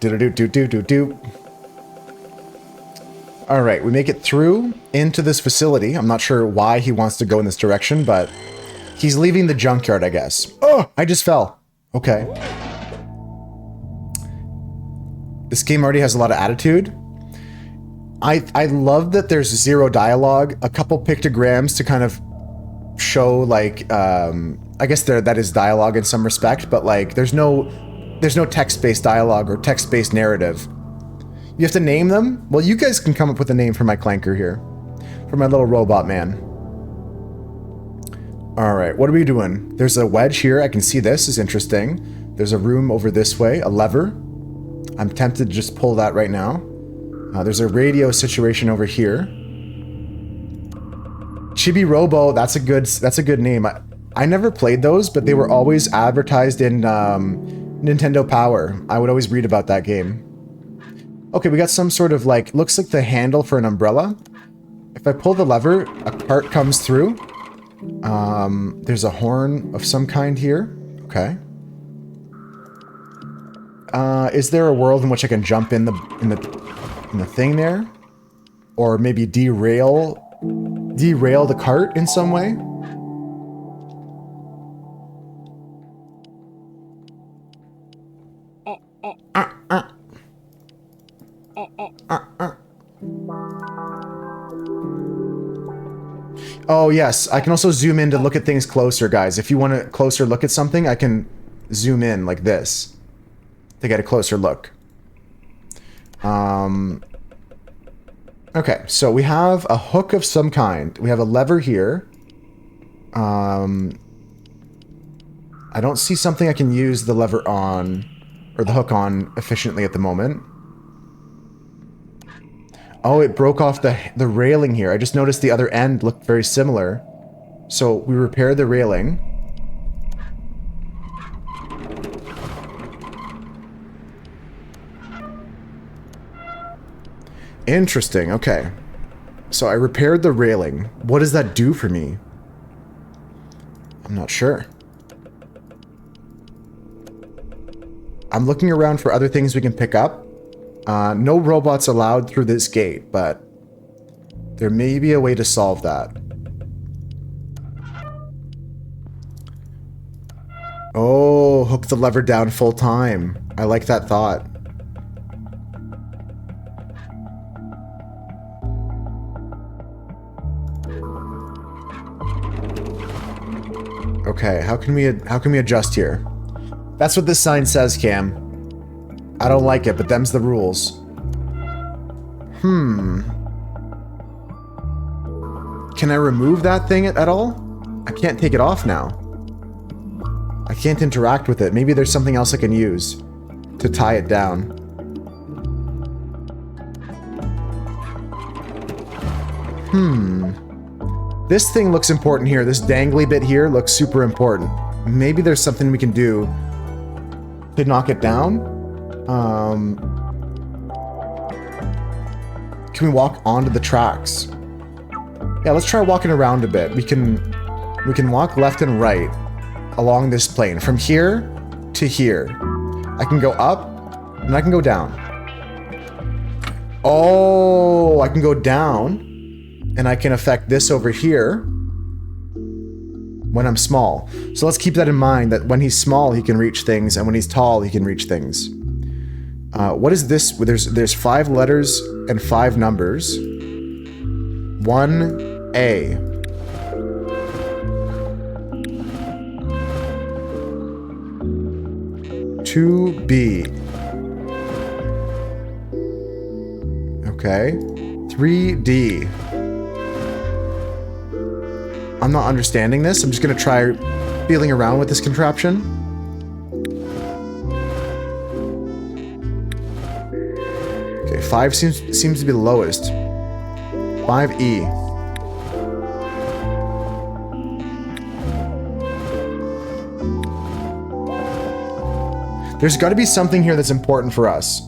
All right, we make it through into this facility. I'm not sure why he wants to go in this direction, but he's leaving the junkyard, I guess. Oh, I just fell. Okay. This game already has a lot of attitude. I love that there's zero dialogue, a couple pictograms to kind of show like, I guess that is dialogue in some respect, but like there's no text-based dialogue or text-based narrative. You have to name them? Well, you guys can come up with a name for my clanker here. For my little robot man. Alright, what are we doing? There's a wedge here. I can see this is interesting. There's a room over this way. A lever. I'm tempted to just pull that right now. There's a radio situation over here. Chibi Robo, that's a good name. I never played those, but they were always advertised in Nintendo Power. I would always read about that game. Okay, we got some sort of like, looks like the handle for an umbrella. If I pull the lever, a cart comes through. There's a horn of some kind here. Okay. Is there a world in which I can jump in the thing there? Or maybe derail the cart in some way? Oh yes, I can also zoom in to look at things closer, guys. If you want a closer look at something, I can zoom in like this to get a closer look. Okay, so we have a hook of some kind. We have a lever here. I don't see something I can use the lever on, or the hook on, efficiently at the moment. Oh, it broke off the railing here. I just noticed the other end looked very similar. So we repaired the railing. Interesting, okay. So I repaired the railing. What does that do for me? I'm not sure. I'm looking around for other things we can pick up. No robots allowed through this gate, but there may be a way to solve that. Oh, hook the lever down full time. I like that thought. Okay, how can we adjust here? That's what this sign says, Cam. I don't like it, but them's the rules. Can I remove that thing at all? I can't take it off now. I can't interact with it. Maybe there's something else I can use to tie it down. This thing looks important here. This dangly bit here looks super important. Maybe there's something we can do to knock it down. Can we walk onto the tracks? Yeah, let's try walking around a bit. We can walk left and right along this plane from here to here. I can go up and I can go down. Oh, I can go down and I can affect this over here when I'm small. So let's keep that in mind, that when he's small, he can reach things, and when he's tall, he can reach things. What is this? There's 5 letters and 5 numbers. 1A. B. Okay. 3D. I'm not understanding this. I'm just gonna try feeling around with this contraption. 5 seems to be the lowest. 5E. There's got to be something here that's important for us.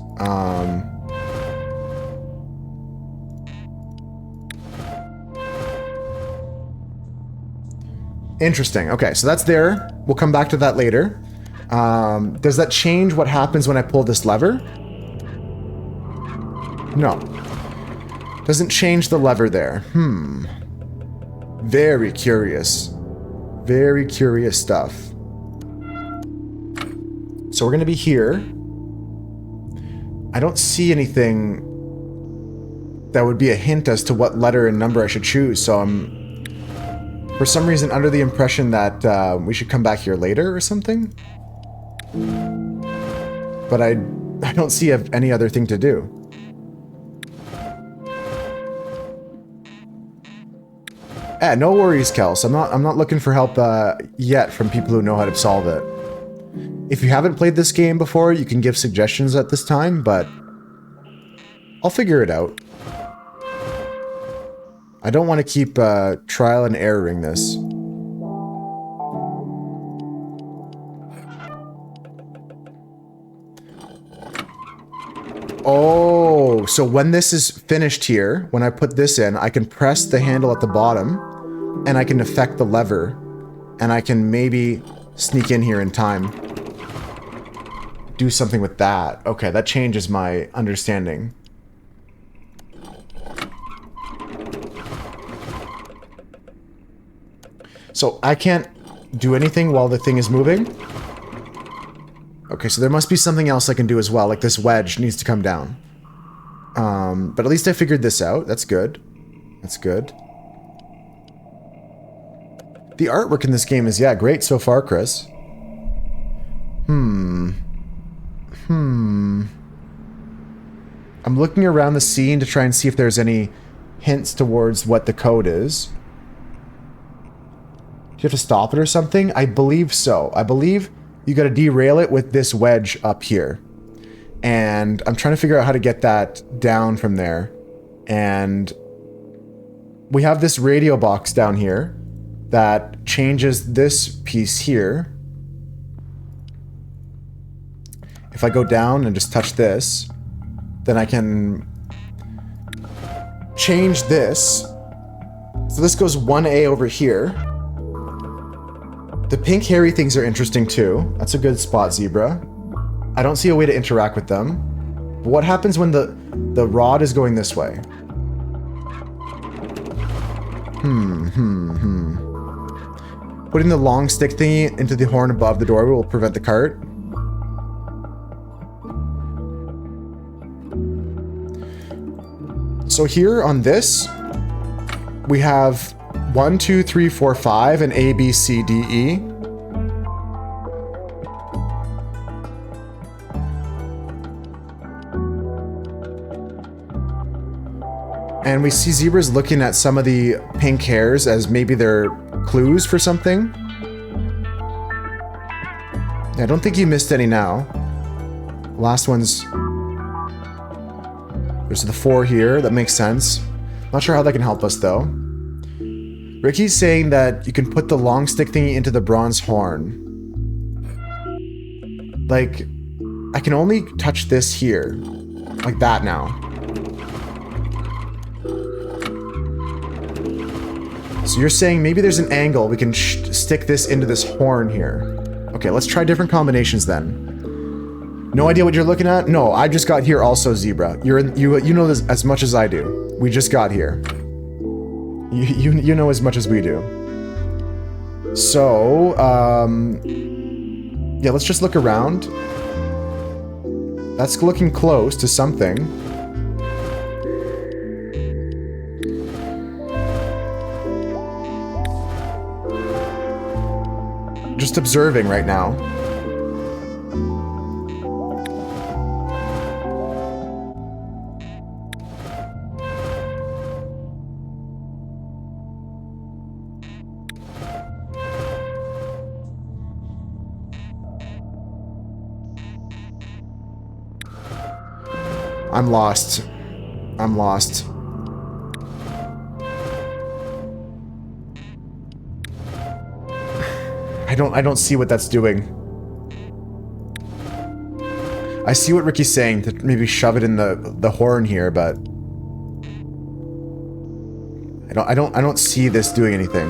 Interesting. Okay, so that's there. We'll come back to that later. Does that change what happens when I pull this lever? No. Doesn't change the lever there. Very curious. Very curious stuff. So we're going to be here. I don't see anything that would be a hint as to what letter and number I should choose, so I'm, for some reason, under the impression that we should come back here later or something. But I don't see any other thing to do. No worries, Kels. I'm not looking for help yet from people who know how to solve it. If you haven't played this game before, you can give suggestions at this time, but I'll figure it out. I don't want to keep trial and erroring this. Oh, so when this is finished here, when I put this in, I can press the handle at the bottom, and I can affect the lever, and I can maybe sneak in here in time. Do something with that. Okay, that changes my understanding. So I can't do anything while the thing is moving? Okay, so there must be something else I can do as well, like this wedge needs to come down. But at least I figured this out. That's good. That's good. The artwork in this game is, yeah, great so far, Chris. I'm looking around the scene to try and see if there's any hints towards what the code is. Do you have to stop it or something? I believe so. I believe you gotta derail it with this wedge up here. And I'm trying to figure out how to get that down from there. And we have this radio box down here that changes this piece here. If I go down and just touch this, then I can change this. So this goes 1A over here. The pink hairy things are interesting too. That's a good spot, Zebra. I don't see a way to interact with them. But what happens when the rod is going this way? Putting the long stick thingy into the horn above the doorway will prevent the cart. So here on this, we have 1, 2, 3, 4, 5, and A, B, C, D, E. And we see Zebra's looking at some of the pink hairs as maybe they're clues for something. I don't think you missed any now. Last one's... There's the 4 here. That makes sense. Not sure how that can help us, though. Ricky's saying that you can put the long stick thingy into the bronze horn. Like, I can only touch this here. Like that now. So you're saying maybe there's an angle we can stick this into this horn here. Okay, let's try different combinations then. No idea what you're looking at? No, I just got here also, Zebra. You know this as much as I do. We just got here. You know as much as we do. So, yeah, let's just look around. That's looking close to something. Just observing right now. I'm lost. I'm lost. I don't see what that's doing. I see what Ricky's saying, to maybe shove it in the horn here, but I don't see this doing anything.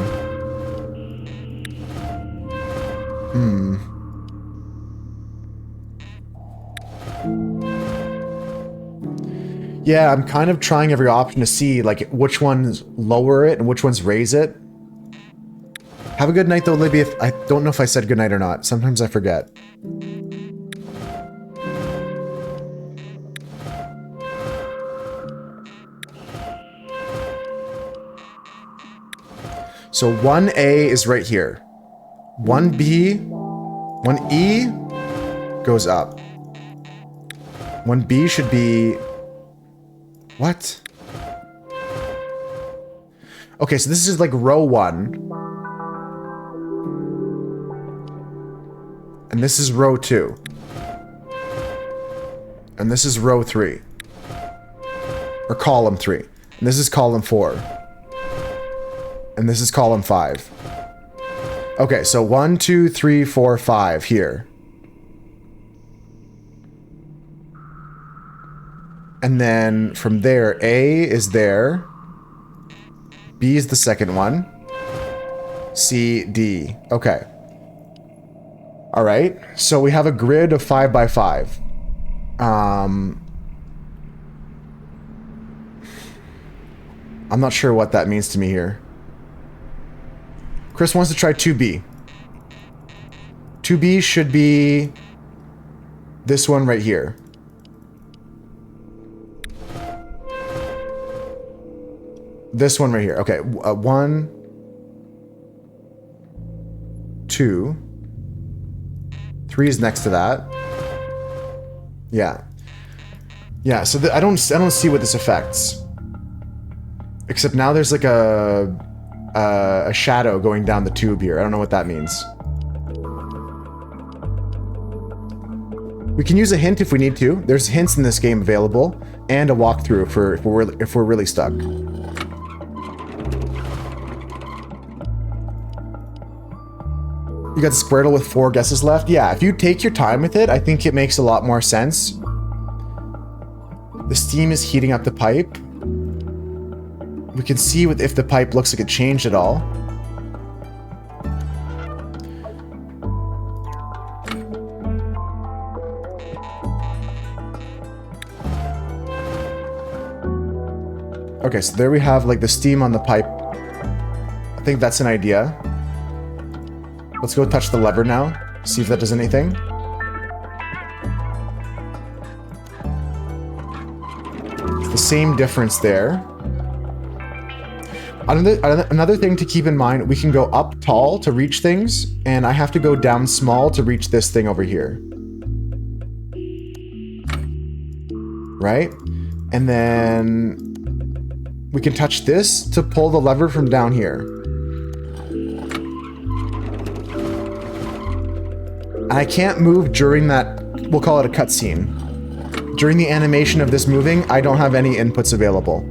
Yeah, I'm kind of trying every option to see like which ones lower it and which ones raise it. Have a good night though, Libby. I don't know if I said good night or not. Sometimes I forget. So 1A is right here. 1B, 1E goes up. 1B should be... What? Okay, so this is like row 1. And this is row 2. And this is row 3. Or column 3. And this is column 4. And this is column 5. Okay, so 1, 2, 3, 4, 5 here. And then from there, A is there. B is the second one. C, D. Okay. All right. So we have a grid of 5 by 5. I'm not sure what that means to me here. Chris wants to try 2B. 2B should be this one right here. This one right here. Okay, 1, 2, 3 is next to that. Yeah. Yeah, so I don't see what this affects. Except now there's like a shadow going down the tube here. I don't know what that means. We can use a hint if we need to. There's hints in this game available, and a walkthrough if we're really stuck. You got the Squirtle with 4 guesses left? Yeah, if you take your time with it, I think it makes a lot more sense. The steam is heating up the pipe. We can see if the pipe looks like it changed at all. Okay, so there we have like the steam on the pipe. I think that's an idea. Let's go touch the lever now, see if that does anything. It's the same difference there. Another thing to keep in mind, we can go up tall to reach things, and I have to go down small to reach this thing over here. Right? And then we can touch this to pull the lever from down here. And I can't move during that, we'll call it a cutscene. During the animation of this moving, I don't have any inputs available.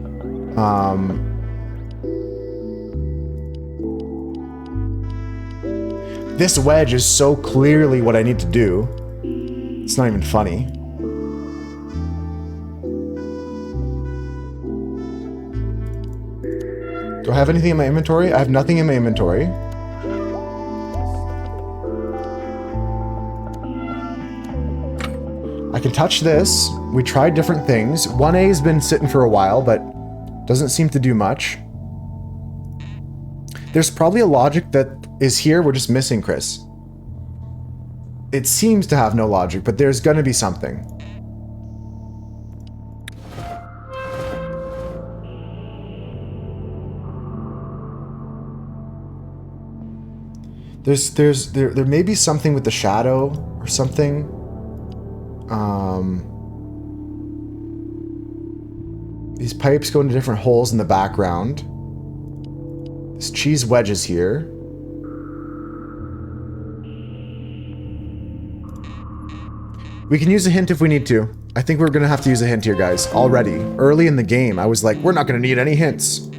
This wedge is so clearly what I need to do. It's not even funny. Do I have anything in my inventory? I have nothing in my inventory. I can touch this. We tried different things. 1A has been sitting for a while, but doesn't seem to do much. There's probably a logic that is here we're just missing, Chris. It seems to have no logic, but there's gonna be something. There may be something with the shadow or something. These pipes go into different holes in the background. This cheese wedge is here. We can use a hint if we need to. I think we're gonna have to use a hint here, guys. Already. Early in the game, I was like, we're not gonna need any hints.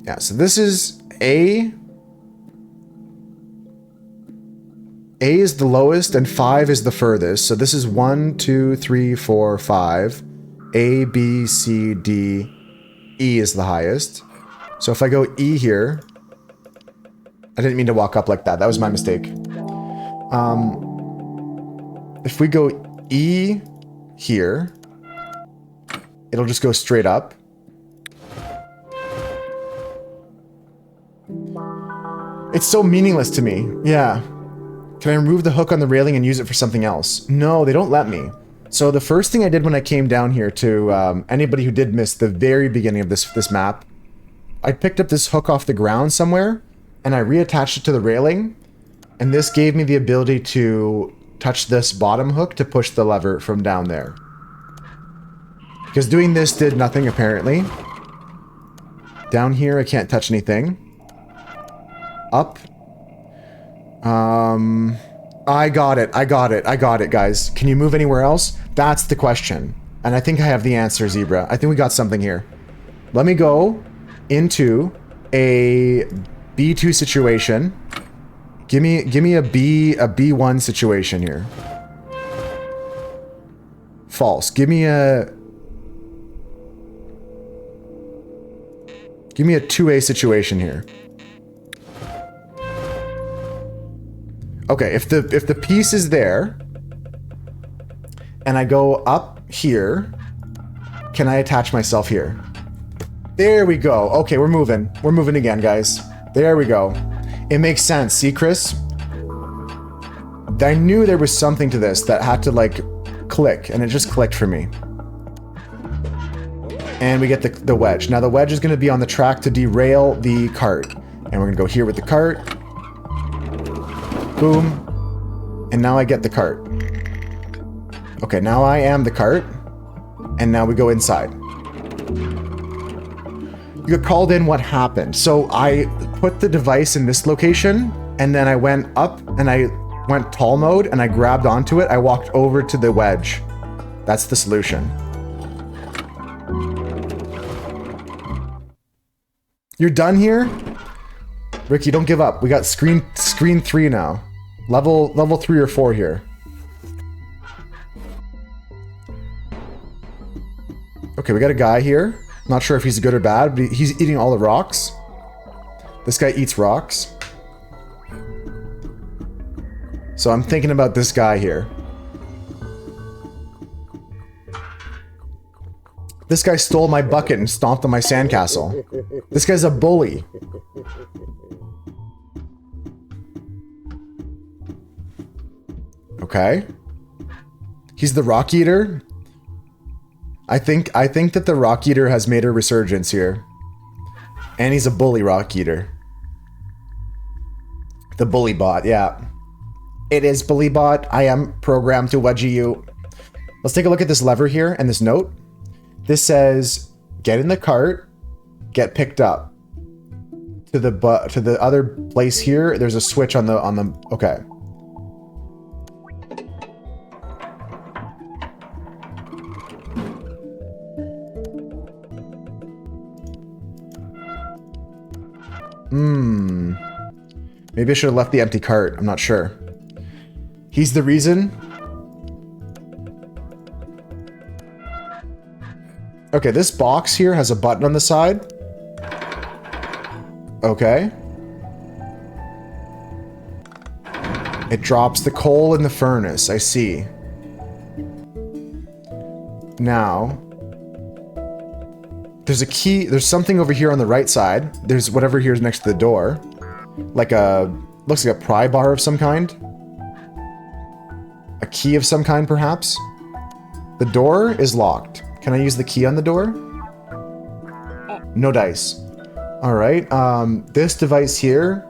Yeah, so this is A. A is the lowest and 5 is the furthest. So this is 1, 2, 3, 4, 5. A, B, C, D, E is the highest. So if I go E here, I didn't mean to walk up like that. That was my mistake. If we go E here, it'll just go straight up. It's so meaningless to me. Yeah. Can I remove the hook on the railing and use it for something else? No, they don't let me. So the first thing I did when I came down here to anybody who did miss the very beginning of this map, I picked up this hook off the ground somewhere and I reattached it to the railing, and this gave me the ability to touch this bottom hook to push the lever from down there. Because doing this did nothing apparently. Down here I can't touch anything. Up. I got it, guys. Can you move anywhere else? That's the question. And I think I have the answer, Zebra. I think we got something here. Let me go into a B2 situation. Give me a B1 situation here. False. Give me a 2A situation here. Okay, if the piece is there and I go up here, can I attach myself here? There we go. Okay, we're moving. We're moving again, guys. There we go. It makes sense. See, Chris? I knew there was something to this that had to, like, click, and it just clicked for me. And we get the wedge. Now, the wedge is going to be on the track to derail the cart. And we're going to go here with the cart. Boom. And now I get the cart. Okay, now I am the cart. And now we go inside. You got called in, what happened? So I put the device in this location, and then I went up and I went tall mode and I grabbed onto it. I walked over to the wedge. That's the solution. You're done here? Ricky, don't give up. We got screen 3 now. Level 3 or 4 here. Okay, we got a guy here. Not sure if he's good or bad, but he's eating all the rocks. This guy eats rocks. So I'm thinking about this guy here. This guy stole my bucket and stomped on my sandcastle. This guy's a bully. Okay. He's the rock eater. I think that the rock eater has made a resurgence here. And he's a bully rock eater. The bully bot, yeah. It is bully bot. I am programmed to wedgie you. Let's take a look at this lever here and this note. This says, get in the cart, get picked up. To the other place here, there's a switch on the okay. Maybe I should have left the empty cart. I'm not sure. He's the reason. Okay, this box here has a button on the side. Okay. It drops the coal in the furnace. I see. Now, there's a key. There's something over here on the right side. There's whatever here is next to the door. Like looks like a pry bar of some kind. A key of some kind, perhaps. The door is locked. Can I use the key on the door? No dice. All right. This device here,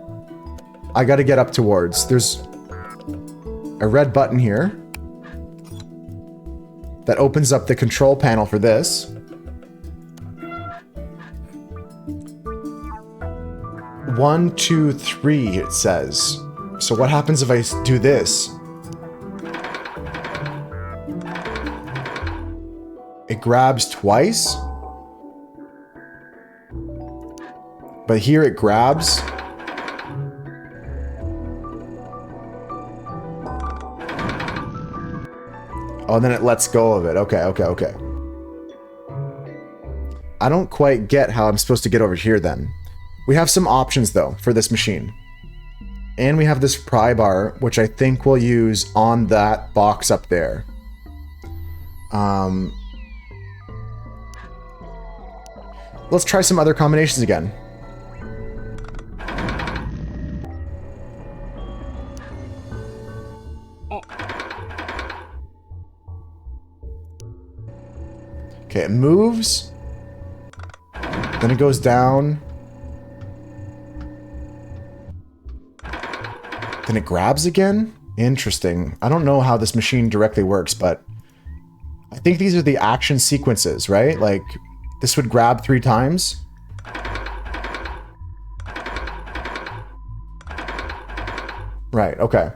I got to get up towards. There's a red button here that opens up the control panel for this. 1, 2, 3, it says. So what happens if I do this? it grabs twice. But here it grabs. Oh, and then it lets go of it. Okay, okay, okay. I don't quite get how I'm supposed to get over here then. We have some options though for this machine. And we have this pry bar, which I think we'll use on that box up there. Let's try some other combinations again. Okay, it moves. Then it goes down. Then it grabs again? Interesting. I don't know how this machine directly works, but I think these are the action sequences, right? Like, this would grab 3 times. Right, okay.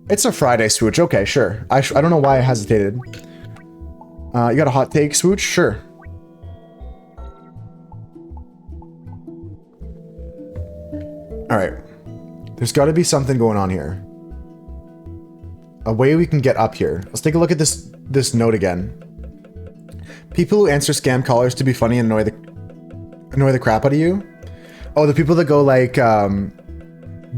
It's a Friday, Swooch. Okay, sure. I don't know why I hesitated. You got a hot take, Swooch? Sure. Alright. There's got to be something going on here. A way we can get up here. Let's take a look at this note again. People who answer scam callers to be funny and annoy the crap out of you. Oh, the people that go like,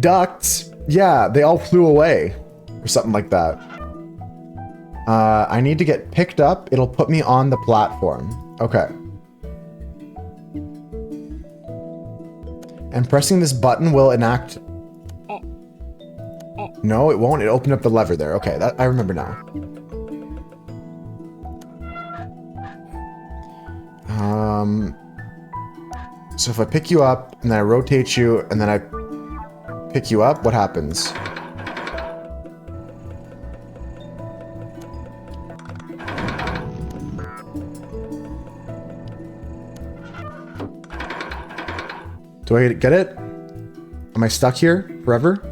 ducks. Yeah, they all flew away. Or something like that. I need to get picked up. It'll put me on the platform. Okay. And pressing this button will enact... No, it won't. It opened up the lever there. Okay, that I remember now. So if I pick you up, and then I rotate you, and then I pick you up, what happens? Do I get it? Am I stuck here forever?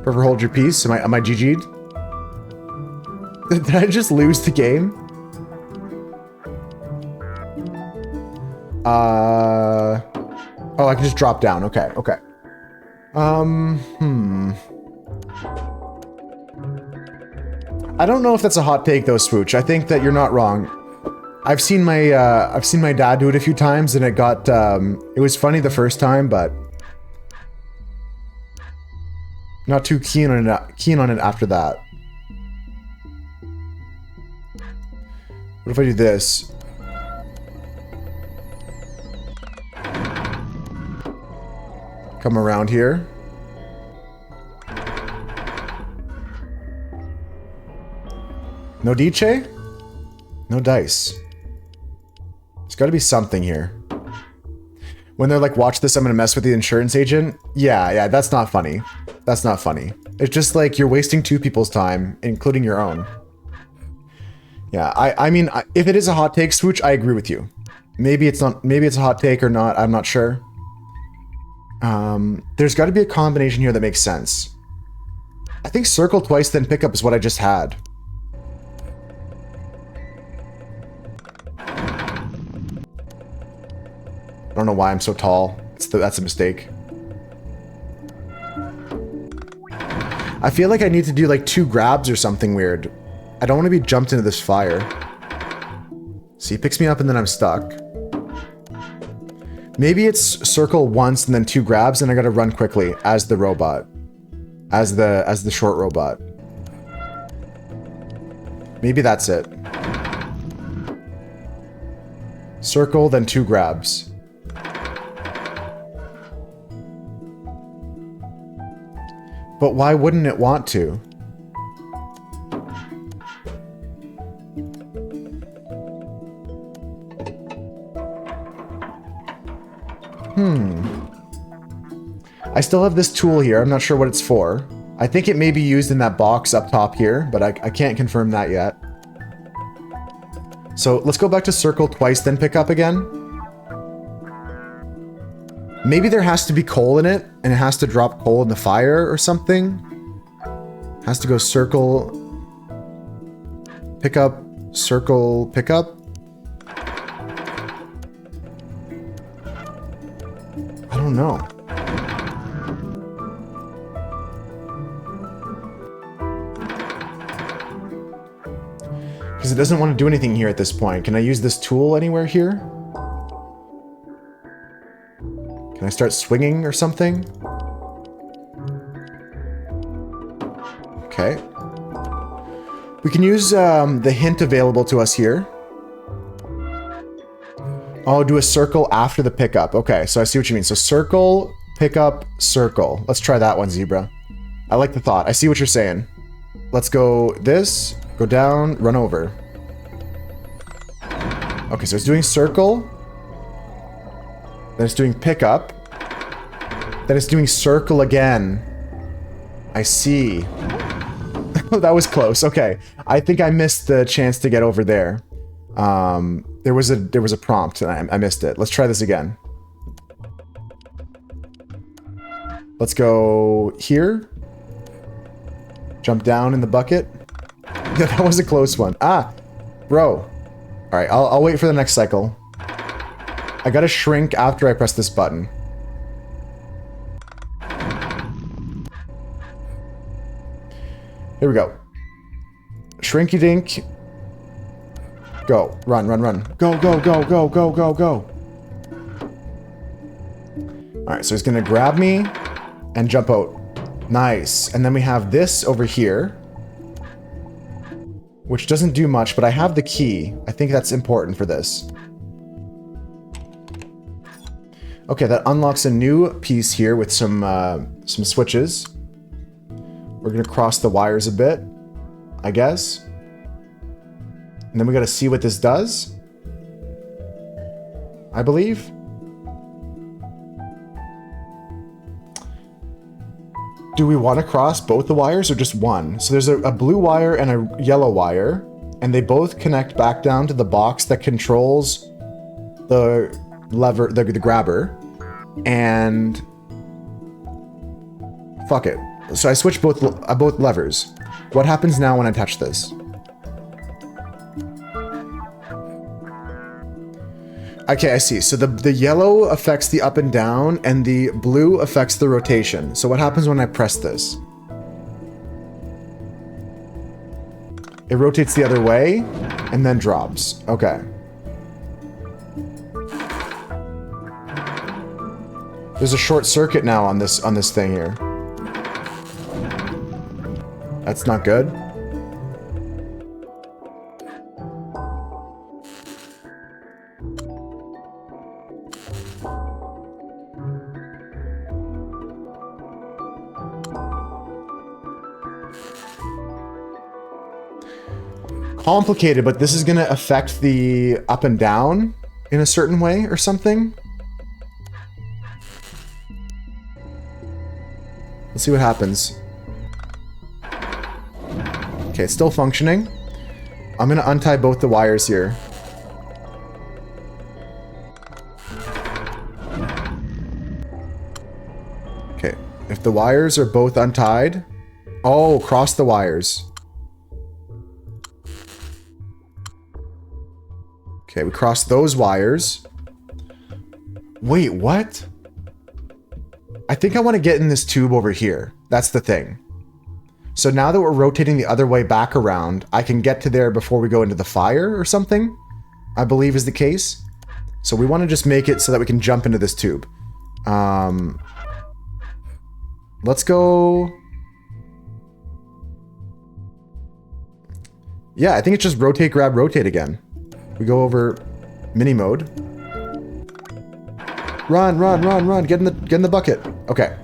Forever hold your peace? Am I GG'd? Did I just lose the game? Oh, I can just drop down. Okay, okay. I don't know if that's a hot take though, Swooch. I think that you're not wrong. I've seen my dad do it a few times, and it got it was funny the first time, but not too keen on it after that. What if I do this? Come around here. No dice? No dice. There's got to be something here. When they're like, watch this, I'm going to mess with the insurance agent. Yeah, that's not funny. That's not funny. It's just like you're wasting 2 people's time, including your own. Yeah, I mean, if it is a hot take, Swooch, I agree with you. Maybe it's not. Maybe it's a hot take or not. I'm not sure. There's got to be a combination here that makes sense. I think circle twice, then pick up is what I just had. I don't know why I'm so tall. That's a mistake. I feel like I need to do like 2 grabs or something weird. I don't want to be jumped into this fire. See, he picks me up and then I'm stuck. Maybe it's circle once and then 2 grabs and I gotta run quickly as the robot. As the short robot. Maybe that's it. Circle, then 2 grabs. But why wouldn't it want to? I still have this tool here. I'm not sure what it's for. I think it may be used in that box up top here, but I can't confirm that yet. So let's go back to circle twice, then pick up again. Maybe there has to be coal in it. and it has to drop coal in the fire or something. Has to go circle, pick up, circle, pick up. I don't know. Because it doesn't want to do anything here at this point. Can I use this tool anywhere here? Can I start swinging or something? Okay. We can use the hint available to us here. Oh, do a circle after the pickup. Okay, so I see what you mean. So circle, pickup, circle. Let's try that one, Zebra. I like the thought. I see what you're saying. Let's go this, go down, run over. Okay, so it's doing circle. Then it's doing pickup. Then it's doing circle again. I see. That was close. Okay. I think I missed the chance to get over there. There was a prompt and I missed it. Let's try this again. Let's go here. Jump down in the bucket. Yeah, that was a close one. Ah, bro. All right, I'll wait for the next cycle. I gotta shrink after I press this button. Here we go. Shrinky dink. Go. Run, run, run. Go, go, go, go, go, go, go. Alright, so he's gonna grab me and jump out. Nice. And then we have this over here, which doesn't do much, but I have the key. I think that's important for this. Okay, that unlocks a new piece here with some switches. We're gonna cross the wires a bit, I guess. And then we gotta see what this does. I believe. Do we want to cross both the wires or just one? So there's a blue wire and a yellow wire, and they both connect back down to the box that controls the lever, the grabber, and fuck it. So I switch both levers. What happens now when I touch this? Okay, I see. So the yellow affects the up and down, and the blue affects the rotation. So what happens when I press this? It rotates the other way, and then drops. Okay. There's a short circuit now on this thing here. That's not good. Complicated, but this is gonna affect the up and down in a certain way or something. Let's see what happens. Okay, it's still functioning. I'm gonna untie both the wires here. Okay, if the wires are both untied... Oh, cross the wires. Okay, we cross those wires. Wait, what? I think I want to get in this tube over here. That's the thing. So now that we're rotating the other way back around, I can get to there before we go into the fire or something, I believe is the case. So we want to just make it so that we can jump into this tube. Let's go... Yeah, I think it's just rotate, grab, rotate again. We go over mini mode. Run, run, run, run. Get in the bucket. Okay.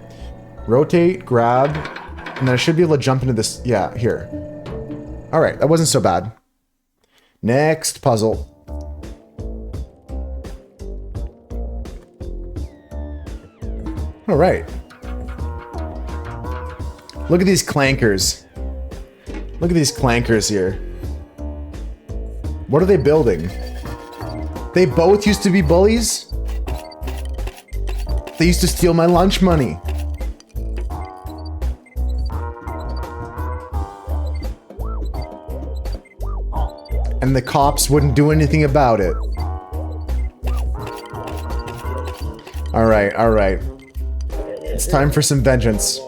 Rotate, grab, and then I should be able to jump into this. Yeah, here. All right, that wasn't so bad. Next puzzle. All right. Look at these clankers. Look at these clankers here. What are they building? They both used to be bullies? They used to steal my lunch money. and the cops wouldn't do anything about it. Alright, alright. It's time for some vengeance.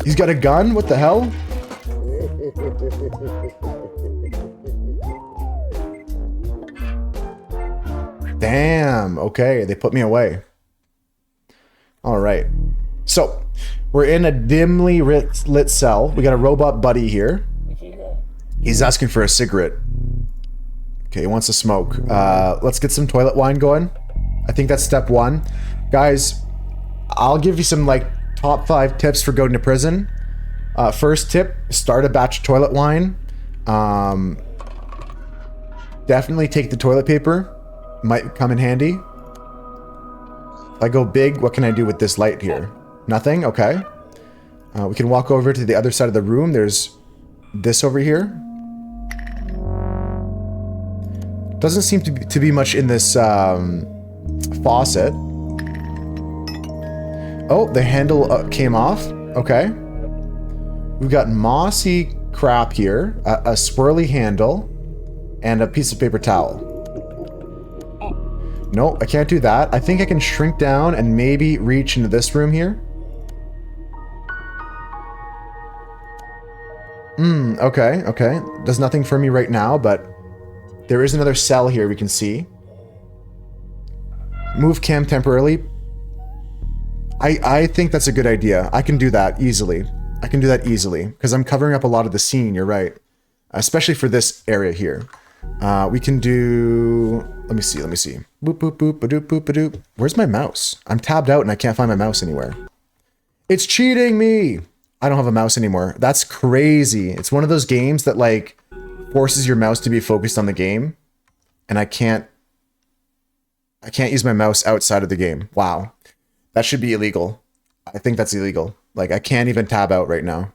He's got a gun? What the hell? Damn, okay, they put me away. Alright. So, we're in a dimly lit cell. We got a robot buddy here. He's asking for a cigarette. Okay, he wants to smoke. Let's get some toilet wine going. I think that's step one. Guys, I'll give you some like top 5 tips for going to prison. First tip, start a batch of toilet wine. Definitely take the toilet paper. Might come in handy. If I go big, what can I do with this light here? Nothing? Okay. We can walk over to the other side of the room. There's this over here. Doesn't seem to be much in this faucet. Oh, the handle came off. Okay. We've got mossy crap here, a swirly handle, and a piece of paper towel. No, I can't do that. I think I can shrink down and maybe reach into this room here. Okay, okay. Does nothing for me right now, but there is another cell here we can see. Move cam temporarily. I think that's a good idea. I can do that easily. I can do that easily, because I'm covering up a lot of the scene, you're right. Especially for this area here. We can do... Let me see. Boop, boop, boop, ba-doop, boop, ba-doop. Where's my mouse? I'm tabbed out and I can't find my mouse anywhere. It's cheating me! I don't have a mouse anymore. That's crazy. It's one of those games that, like, forces your mouse to be focused on the game. And I can't use my mouse outside of the game. Wow. That should be illegal. I think that's illegal. Like, I can't even tab out right now.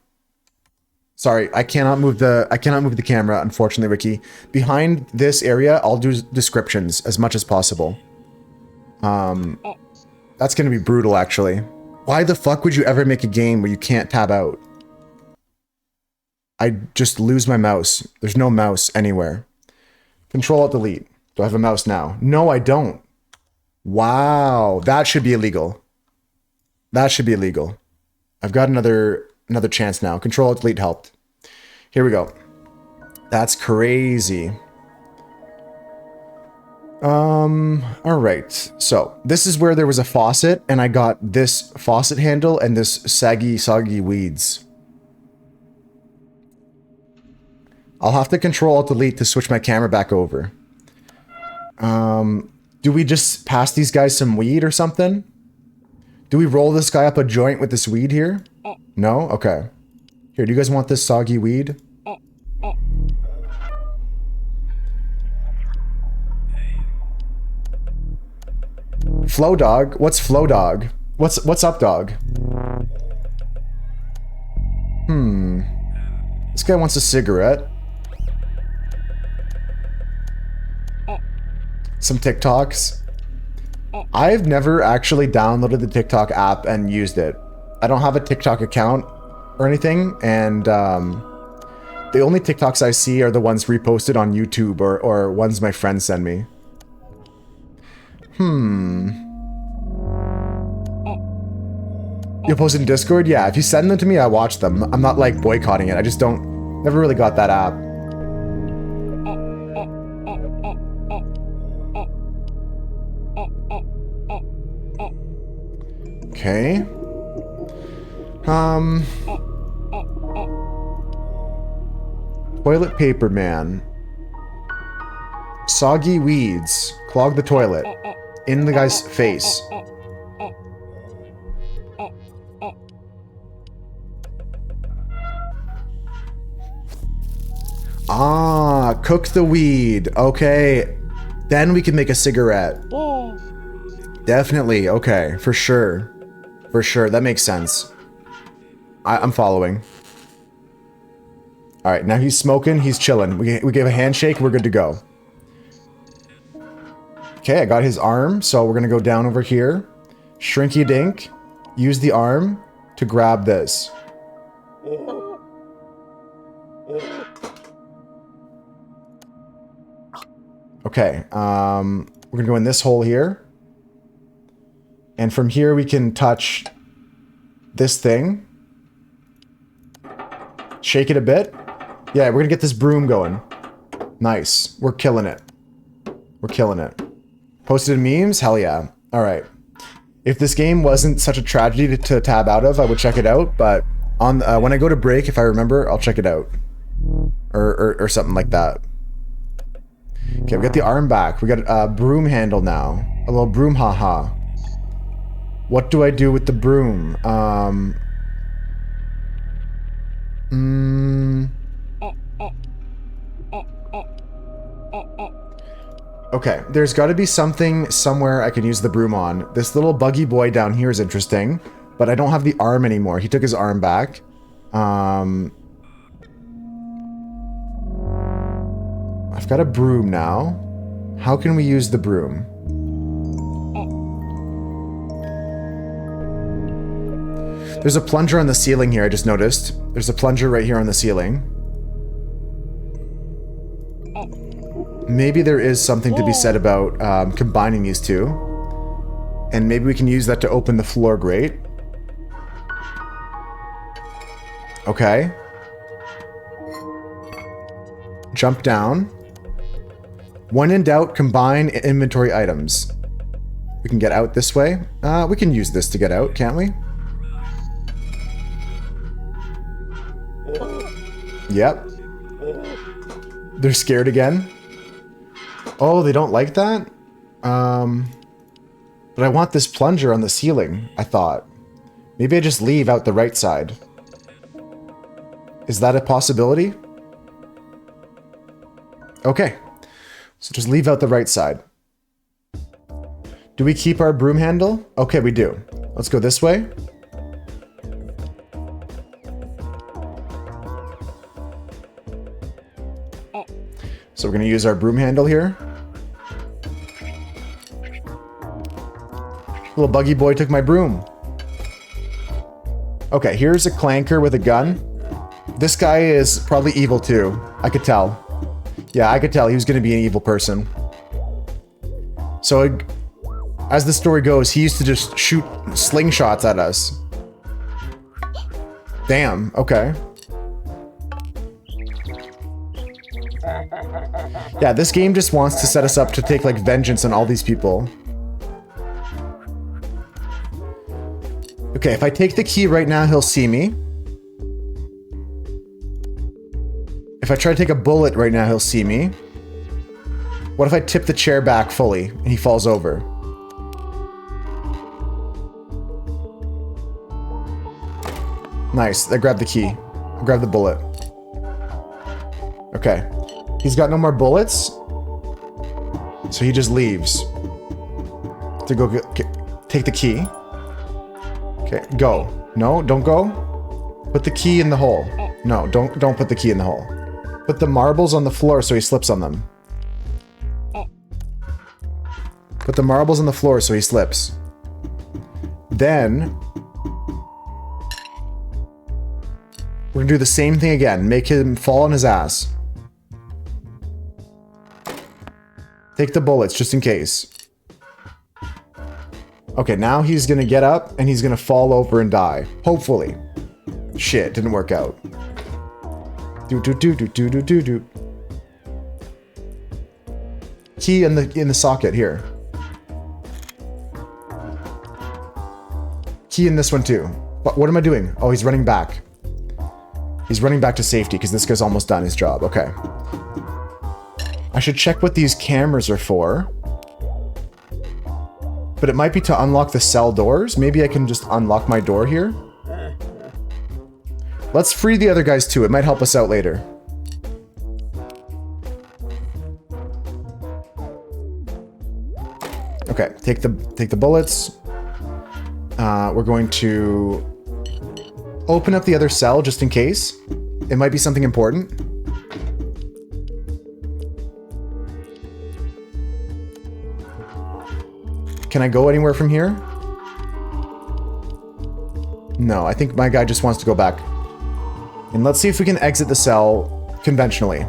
Sorry, I cannot move the camera, unfortunately, Ricky. Behind this area, I'll do descriptions as much as possible. That's gonna be brutal, actually. Why the fuck would you ever make a game where you can't tab out? I just lose my mouse. There's no mouse anywhere. Control-Alt-Delete. Do I have a mouse now? No, I don't. Wow, that should be illegal. That should be illegal. I've got another chance now. Control-Alt-Delete helped. Here we go. That's crazy. Alright. So, this is where there was a faucet, and I got this faucet handle and this soggy weeds. I'll have to Control-Alt-Delete to switch my camera back over. Do we just pass these guys some weed or something? Do we roll this guy up a joint with this weed here? No? Okay. Here, do you guys want this soggy weed? Flow dog? What's flow dog? What's up, dog? This guy wants a cigarette. Some TikToks. I've never actually downloaded the TikTok app and used it. I don't have a TikTok account or anything, and the only TikToks I see are the ones reposted on YouTube or ones my friends send me. You post in Discord? Yeah, if you send them to me, I watch them. I'm not like boycotting it. I just never really got that app. Okay. Toilet paper man. Soggy weeds. Clog the toilet. In the guy's face. Ah, cook the weed. Okay. Then we can make a cigarette. Definitely. Okay. For sure. For sure. That makes sense. I'm following. Alright, now he's smoking. He's chilling. We gave a handshake. We're good to go. Okay, I got his arm. So we're going to go down over here. Shrinky dink. Use the arm to grab this. Okay, we're gonna go in this hole here. And from here we can touch this thing. Shake it a bit. Yeah, we're gonna get this broom going. Nice. We're killing it. We're killing it. Posted in memes? Hell yeah. Alright. If this game wasn't such a tragedy to tab out of, I would check it out, but on when I go to break, if I remember, I'll check it out. Or something like that. Okay, we got the arm back. We got a broom handle now. A little broom haha. What do I do with the broom? Okay, there's got to be something somewhere I can use the broom on. This little buggy boy down here is interesting, but I don't have the arm anymore. He took his arm back. I've got a broom now. How can we use the broom? There's a plunger on the ceiling here, I just noticed. There's a plunger right here on the ceiling. Maybe there is something to be said about combining these two. And maybe we can use that to open the floor grate. Okay. Jump down. When in doubt, combine inventory items. We can get out this way. We can use this to get out, can't we? Yep. They're scared again. Oh, they don't like that? But I want this plunger on the ceiling, I thought. Maybe I just leave out the right side. Is that a possibility? Okay. So just leave out the right side. Do we keep our broom handle? Okay, we do. Let's go this way. So we're going to use our broom handle here. Little buggy boy took my broom. Okay, here's a clanker with a gun. This guy is probably evil too. I could tell. Yeah, I could tell he was going to be an evil person. So, as the story goes, he used to just shoot slingshots at us. Damn, okay. Yeah, this game just wants to set us up to take, like, vengeance on all these people. Okay, if I take the key right now, he'll see me. If I try to take a bullet right now, he'll see me. What if I tip the chair back fully and he falls over? Nice, I grabbed the key. I grabbed the bullet. Okay. He's got no more bullets. So he just leaves. To go take the key. Okay, go. No, don't go. Put the key in the hole. No, don't put the key in the hole. Put the marbles on the floor so he slips on them. Put the marbles on the floor so he slips. Then we're gonna do the same thing again. Make him fall on his ass. Take the bullets just in case. Okay, now he's gonna get up and he's gonna fall over and die. Hopefully. Shit, didn't work out. Do. Key in the socket here. Key in this one too. What am I doing? Oh, he's running back. He's running back to safety because this guy's almost done his job. Okay. I should check what these cameras are for. But it might be to unlock the cell doors. Maybe I can just unlock my door here. Let's free the other guys too. It might help us out later. Okay, take the bullets. We're going to open up the other cell just in case. It might be something important. Can I go anywhere from here? No, I think my guy just wants to go back. And let's see if we can exit the cell conventionally.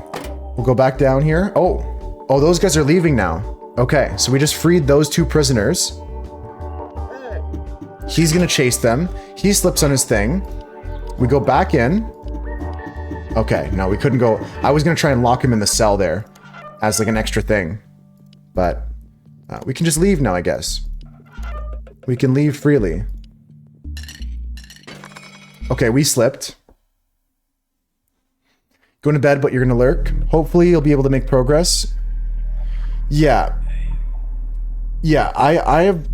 We'll go back down here. Oh, Oh, those guys are leaving now. Okay, so we just freed those 2 prisoners. He's gonna chase them. He slips on his thing. We go back in. Okay, no, we couldn't go. I was gonna try and lock him in the cell there as like an extra thing. But we can just leave now, I guess. We can leave freely. Okay, we slipped. Going to bed, but you're gonna lurk. Hopefully you'll be able to make progress. Yeah. Yeah, I have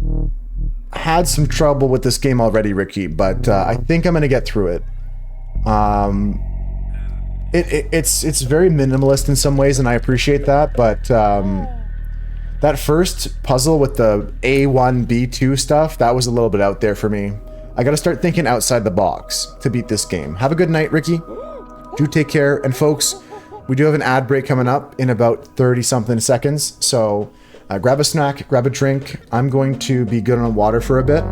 had some trouble with this game already, Ricky, but I think I'm gonna get through it. It's very minimalist in some ways, and I appreciate that, but that first puzzle with the A1, B2 stuff, that was a little bit out there for me. I gotta start thinking outside the box to beat this game. Have a good night, Ricky. Do take care, and folks, we do have an ad break coming up in about 30-something seconds, so grab a snack, grab a drink. I'm going to be good on water for a bit.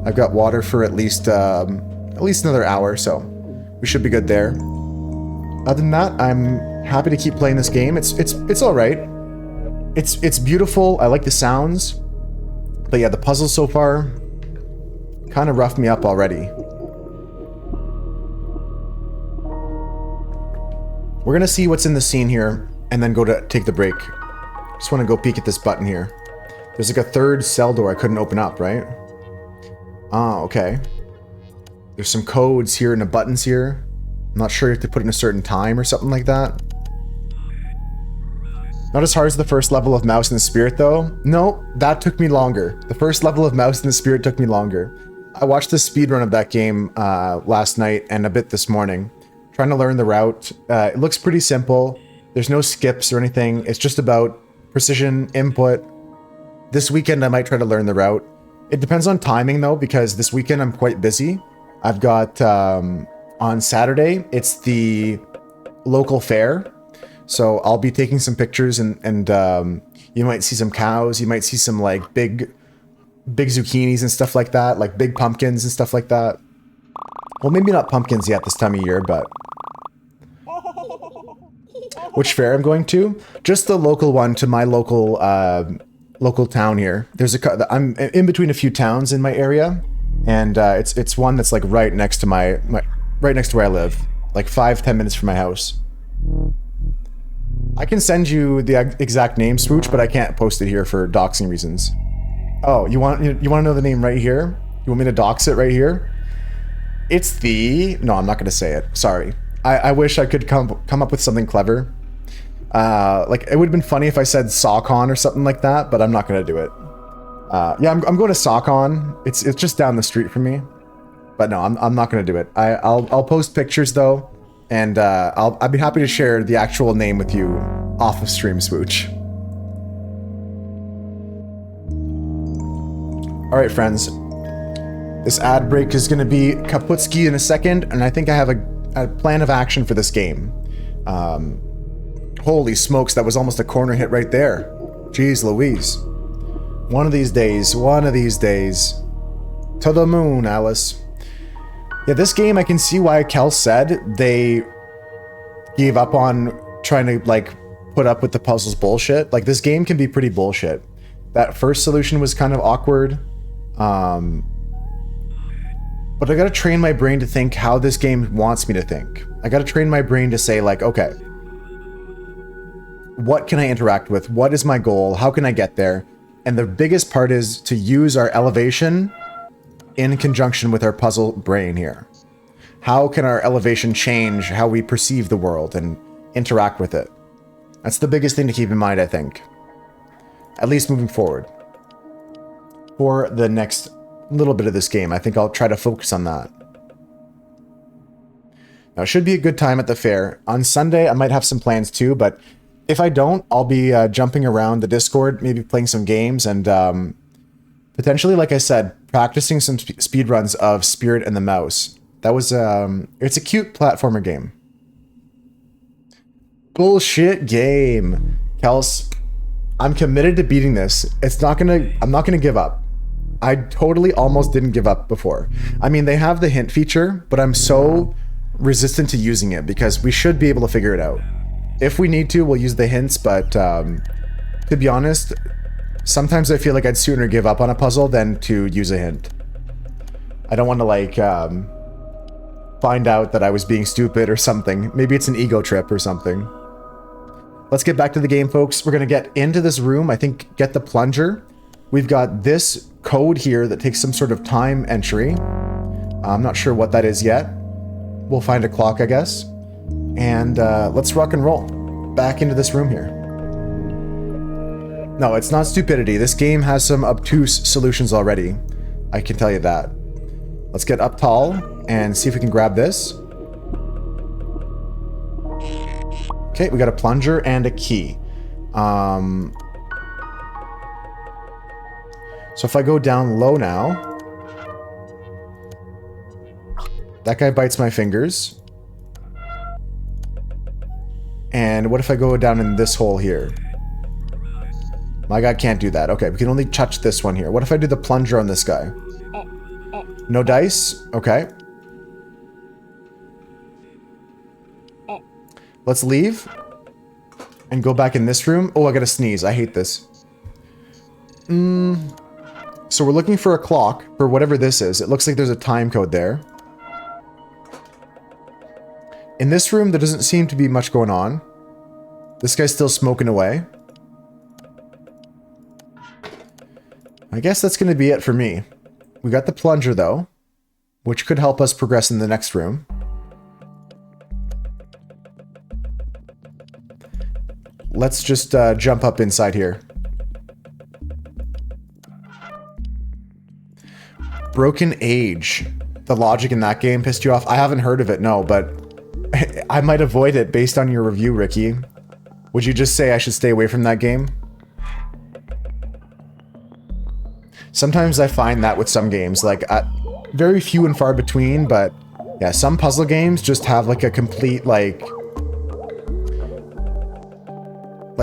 I've got water for at least another hour, so we should be good there. Other than that, I'm happy to keep playing this game. It's all right. It's beautiful. I like the sounds, but yeah, the puzzles so far kind of roughed me up already. We're gonna see what's in the scene here, and then go to take the break. Just want to go peek at this button here. There's like a 3rd cell door I couldn't open up, right? Ah, okay. There's some codes here and the buttons here. I'm not sure if to put in a certain time or something like that. Not as hard as the first level of Mouse in the Spirit, though. No, that took me longer. The first level of Mouse in the Spirit took me longer. I watched the speedrun of that game last night and a bit this morning. Trying to learn the route. It looks pretty simple. There's no skips or anything. It's just about precision, input. This weekend I might try to learn the route. It depends on timing though, because this weekend I'm quite busy. I've got, on Saturday, it's the local fair. So I'll be taking some pictures and you might see some cows. You might see some like big zucchinis and stuff like that, like big pumpkins and stuff like that. Well, maybe not pumpkins yet this time of year, but... Which fair I'm going to? Just the local one to my local local town here. I'm in between a few towns in my area, and it's one that's like right next to right next to where I live, like 5-10 minutes from my house. I can send you the exact name, Swooch, but I can't post it here for doxing reasons. Oh, you want to know the name right here? You want me to dox it right here? It's the... No, I'm not going to say it. Sorry. I wish I could come up with something clever. Like, it would have been funny if I said Sawcon or something like that, but I'm not going to do it. Yeah, I'm going to Sawcon. It's just down the street from me. But no, I'm not going to do it. I'll post pictures, though, and I'll be happy to share the actual name with you off of stream, Swooch. All right, friends. This ad break is going to be Kaputski in a second, and I think I have a plan of action for this game. Holy smokes, that was almost a corner hit right there. Jeez Louise. One of these days. To the moon, Alice. Yeah, this game, I can see why Kel said they gave up on trying to, like, put up with the puzzles bullshit. Like, this game can be pretty bullshit. That first solution was kind of awkward. But I gotta train my brain to think how this game wants me to think. I gotta train my brain to say, like, okay, what can I interact with? What is my goal? How can I get there? And the biggest part is to use our elevation in conjunction with our puzzle brain here. How can our elevation change how we perceive the world and interact with it? That's the biggest thing to keep in mind, I think. At least moving forward. For the next little bit of this game, I think I'll try to focus on that. Now, it should be a good time at the fair. On Sunday, I might have some plans too, but if I don't, I'll be jumping around the Discord, maybe playing some games, and potentially, like I said, practicing some speedruns of Spirit and the Mouse. That was, it's a cute platformer game. Bullshit game. Kels, I'm committed to beating this. I'm not gonna give up. I totally almost didn't give up before. I mean, they have the hint feature, but I'm so resistant to using it because we should be able to figure it out. If we need to, we'll use the hints, but To be honest, sometimes I feel like I'd sooner give up on a puzzle than to use a hint. I don't want to, like, find out that I was being stupid or something. Maybe it's an ego trip or something. Let's get back to the game, folks. We're going to get into this room. I think get the plunger. We've got this code here that takes some sort of time entry. I'm not sure what that is yet. We'll find a clock, I guess. And let's rock and roll. Back into this room here. No, it's not stupidity. This game has some obtuse solutions already. I can tell you that. Let's get up tall and see if we can grab this. Okay, we got a plunger and a key. So if I go down low now, that guy bites my fingers. And what if I go down in this hole here? My guy can't do that. Okay, we can only touch this one here. What if I do the plunger on this guy? No dice? Okay. Let's leave. And go back in this room. Oh, I gotta sneeze. I hate this. So we're looking for a clock for whatever this is. It looks like there's a time code there. In this room, there doesn't seem to be much going on. This guy's still smoking away. I guess that's going to be it for me. We got the plunger, though, which could help us progress in the next room. Let's just jump up inside here. Broken Age. The logic in that game pissed you off? I haven't heard of it, no, but I might avoid it based on your review, Ricky. Would you just say I should stay away from that game? Sometimes I find that with some games, like, very few and far between, but yeah, some puzzle games just have, like, a complete, like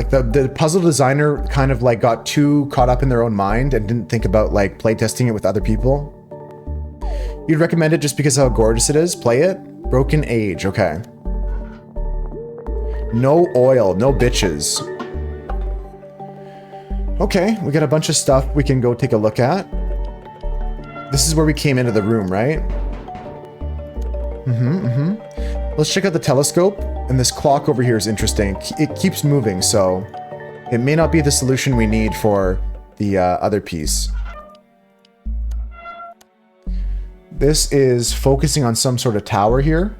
the puzzle designer kind of, like, got too caught up in their own mind and didn't think about, like, playtesting it with other people. You'd recommend it just because of how gorgeous it is? Play it? Broken Age, okay. No oil, no bitches. Okay, we got a bunch of stuff we can go take a look at. This is where we came into the room, right? Let's check out the telescope. And this clock over here is interesting. It keeps moving, so it may not be the solution we need for the other piece. This is focusing on some sort of tower here.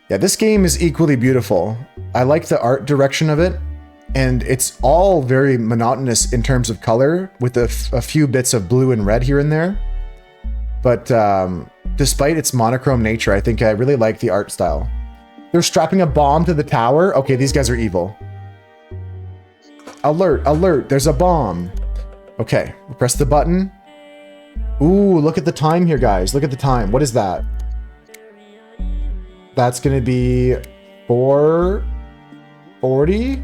Yeah, this game is equally beautiful. I like the art direction of it, and it's all very monotonous in terms of color, with a few bits of blue and red here and there. But despite its monochrome nature, I think I really like the art style. They're strapping a bomb to the tower. Okay, these guys are evil. Alert, alert, there's a bomb. Okay, we'll press the button. Ooh, look at the time here, guys. Look at the time. What is that? That's gonna be 4:40?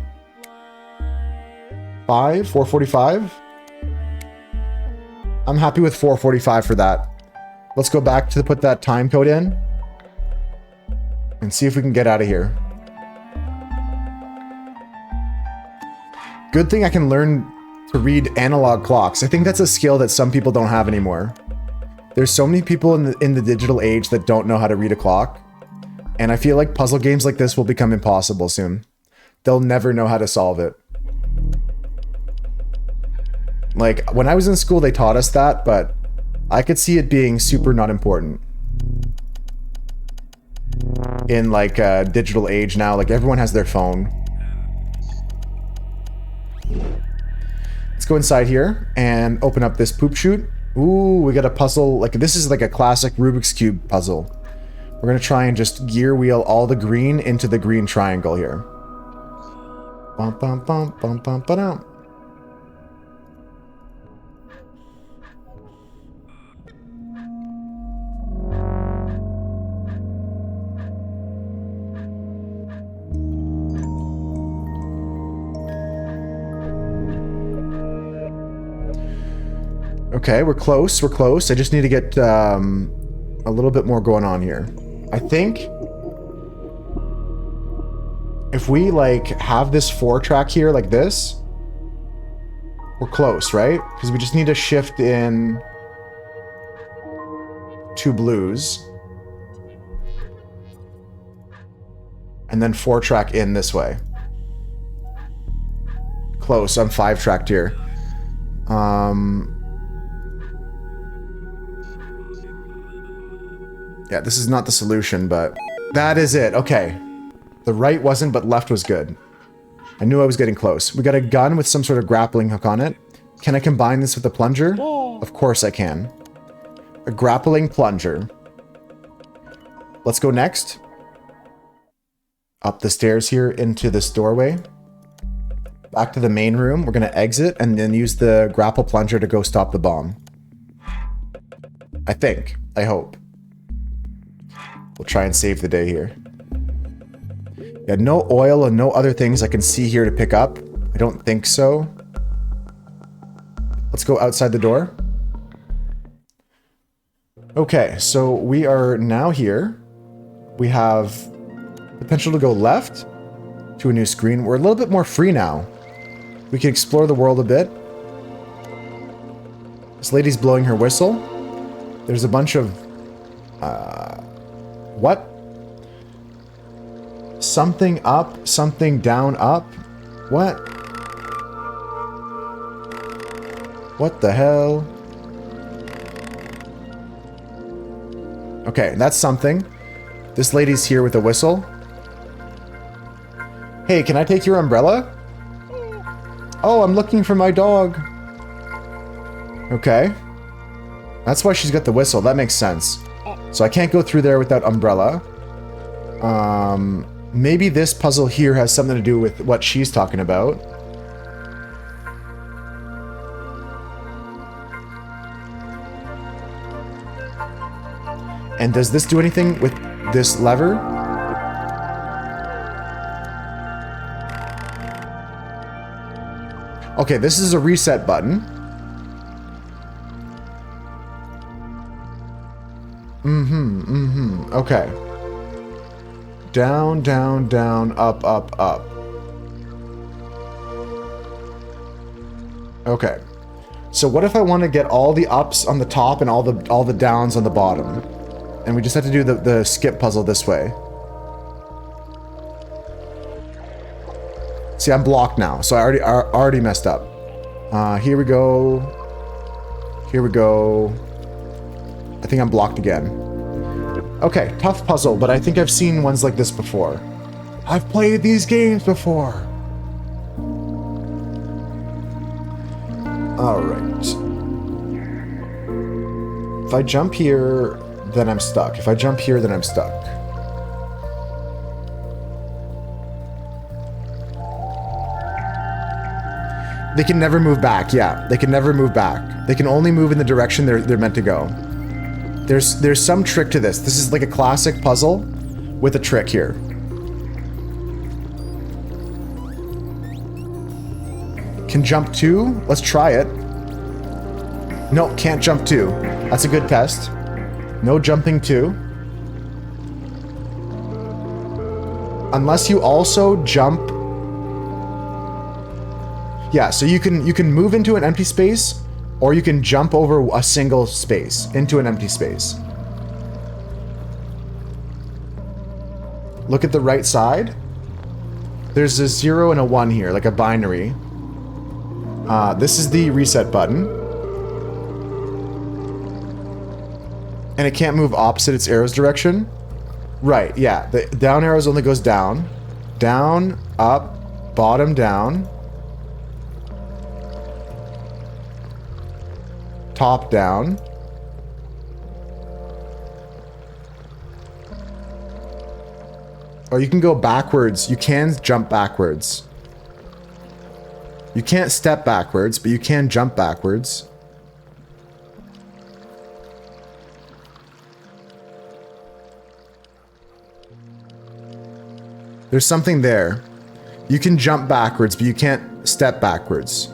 4:45? I'm happy with 4:45 for that. Let's go back to put that time code in and see if we can get out of here. Good thing I can learn to read analog clocks. I think that's a skill that some people don't have anymore. There's so many people in the digital age that don't know how to read a clock. And I feel like puzzle games like this will become impossible soon. They'll never know how to solve it. Like, when I was in school, they taught us that, but I could see it being super not important. In, like, a digital age now, like, everyone has their phone. Let's go inside here and open up this poop chute. Ooh, we got a puzzle. Like, this is like a classic Rubik's Cube puzzle. We're gonna try and just gear wheel all the green into the green triangle here. Bum, bum, bum, bum, bum, ba-dum. Okay, we're close, we're close. I just need to get a little bit more going on here. I think If we like have this 4-track here like this, we're close, right? Because we just need to shift in 2 blues. And then 4-track in this way. Close, I'm 5-tracked here. Yeah, this is not the solution, but that is it. Okay. The right wasn't, but left was good. I knew I was getting close. We got a gun with some sort of grappling hook on it. Can I combine this with a plunger? Of course I can. A grappling plunger. Let's go next. Up the stairs here into this doorway. Back to the main room. We're going to exit and then use the grapple plunger to go stop the bomb. I think. I hope. We'll try and save the day here. Yeah, no oil and no other things I can see here to pick up. I don't think so. Let's go outside the door. Okay, so we are now here. We have potential to go left to a new screen. We're a little bit more free now. We can explore the world a bit. This lady's blowing her whistle. There's a bunch of... what? Something up, something down, up. What? What the hell? Okay, that's something. This lady's here with a whistle. Hey, can I take your umbrella? Oh, I'm looking for my dog. Okay. That's why she's got the whistle. That makes sense. So I can't go through there without umbrella. Maybe this puzzle here has something to do with what she's talking about. And does this do anything with this lever? Okay, this is a reset button. Okay. Down, down, down, up, up, up. Okay. So what if I want to get all the ups on the top and all the downs on the bottom? And we just have to do the skip puzzle this way. See, I'm blocked now, so I already messed up. Here we go. Here we go. I think I'm blocked again. Okay, tough puzzle, but I think I've seen ones like this before. I've played these games before. Alright. If I jump here, then I'm stuck. If I jump here, then I'm stuck. They can never move back, yeah. They can never move back. They can only move in the direction they're meant to go. There's some trick to this. This is like a classic puzzle with a trick here. Can jump 2? Let's try it. No, can't jump 2. That's a good test. No jumping 2. Unless you also jump. Yeah, so you can move into an empty space, or you can jump over a single space into an empty space. Look at the right side. There's a 0 and a 1 here, like a binary. This is the reset button. And it can't move opposite its arrow's direction. Right, yeah. The down arrows only goes down. Down, up, bottom, down. Top, down. Or you can go backwards. You can jump backwards. You can't step backwards, but you can jump backwards. There's something there. You can jump backwards, but you can't step backwards.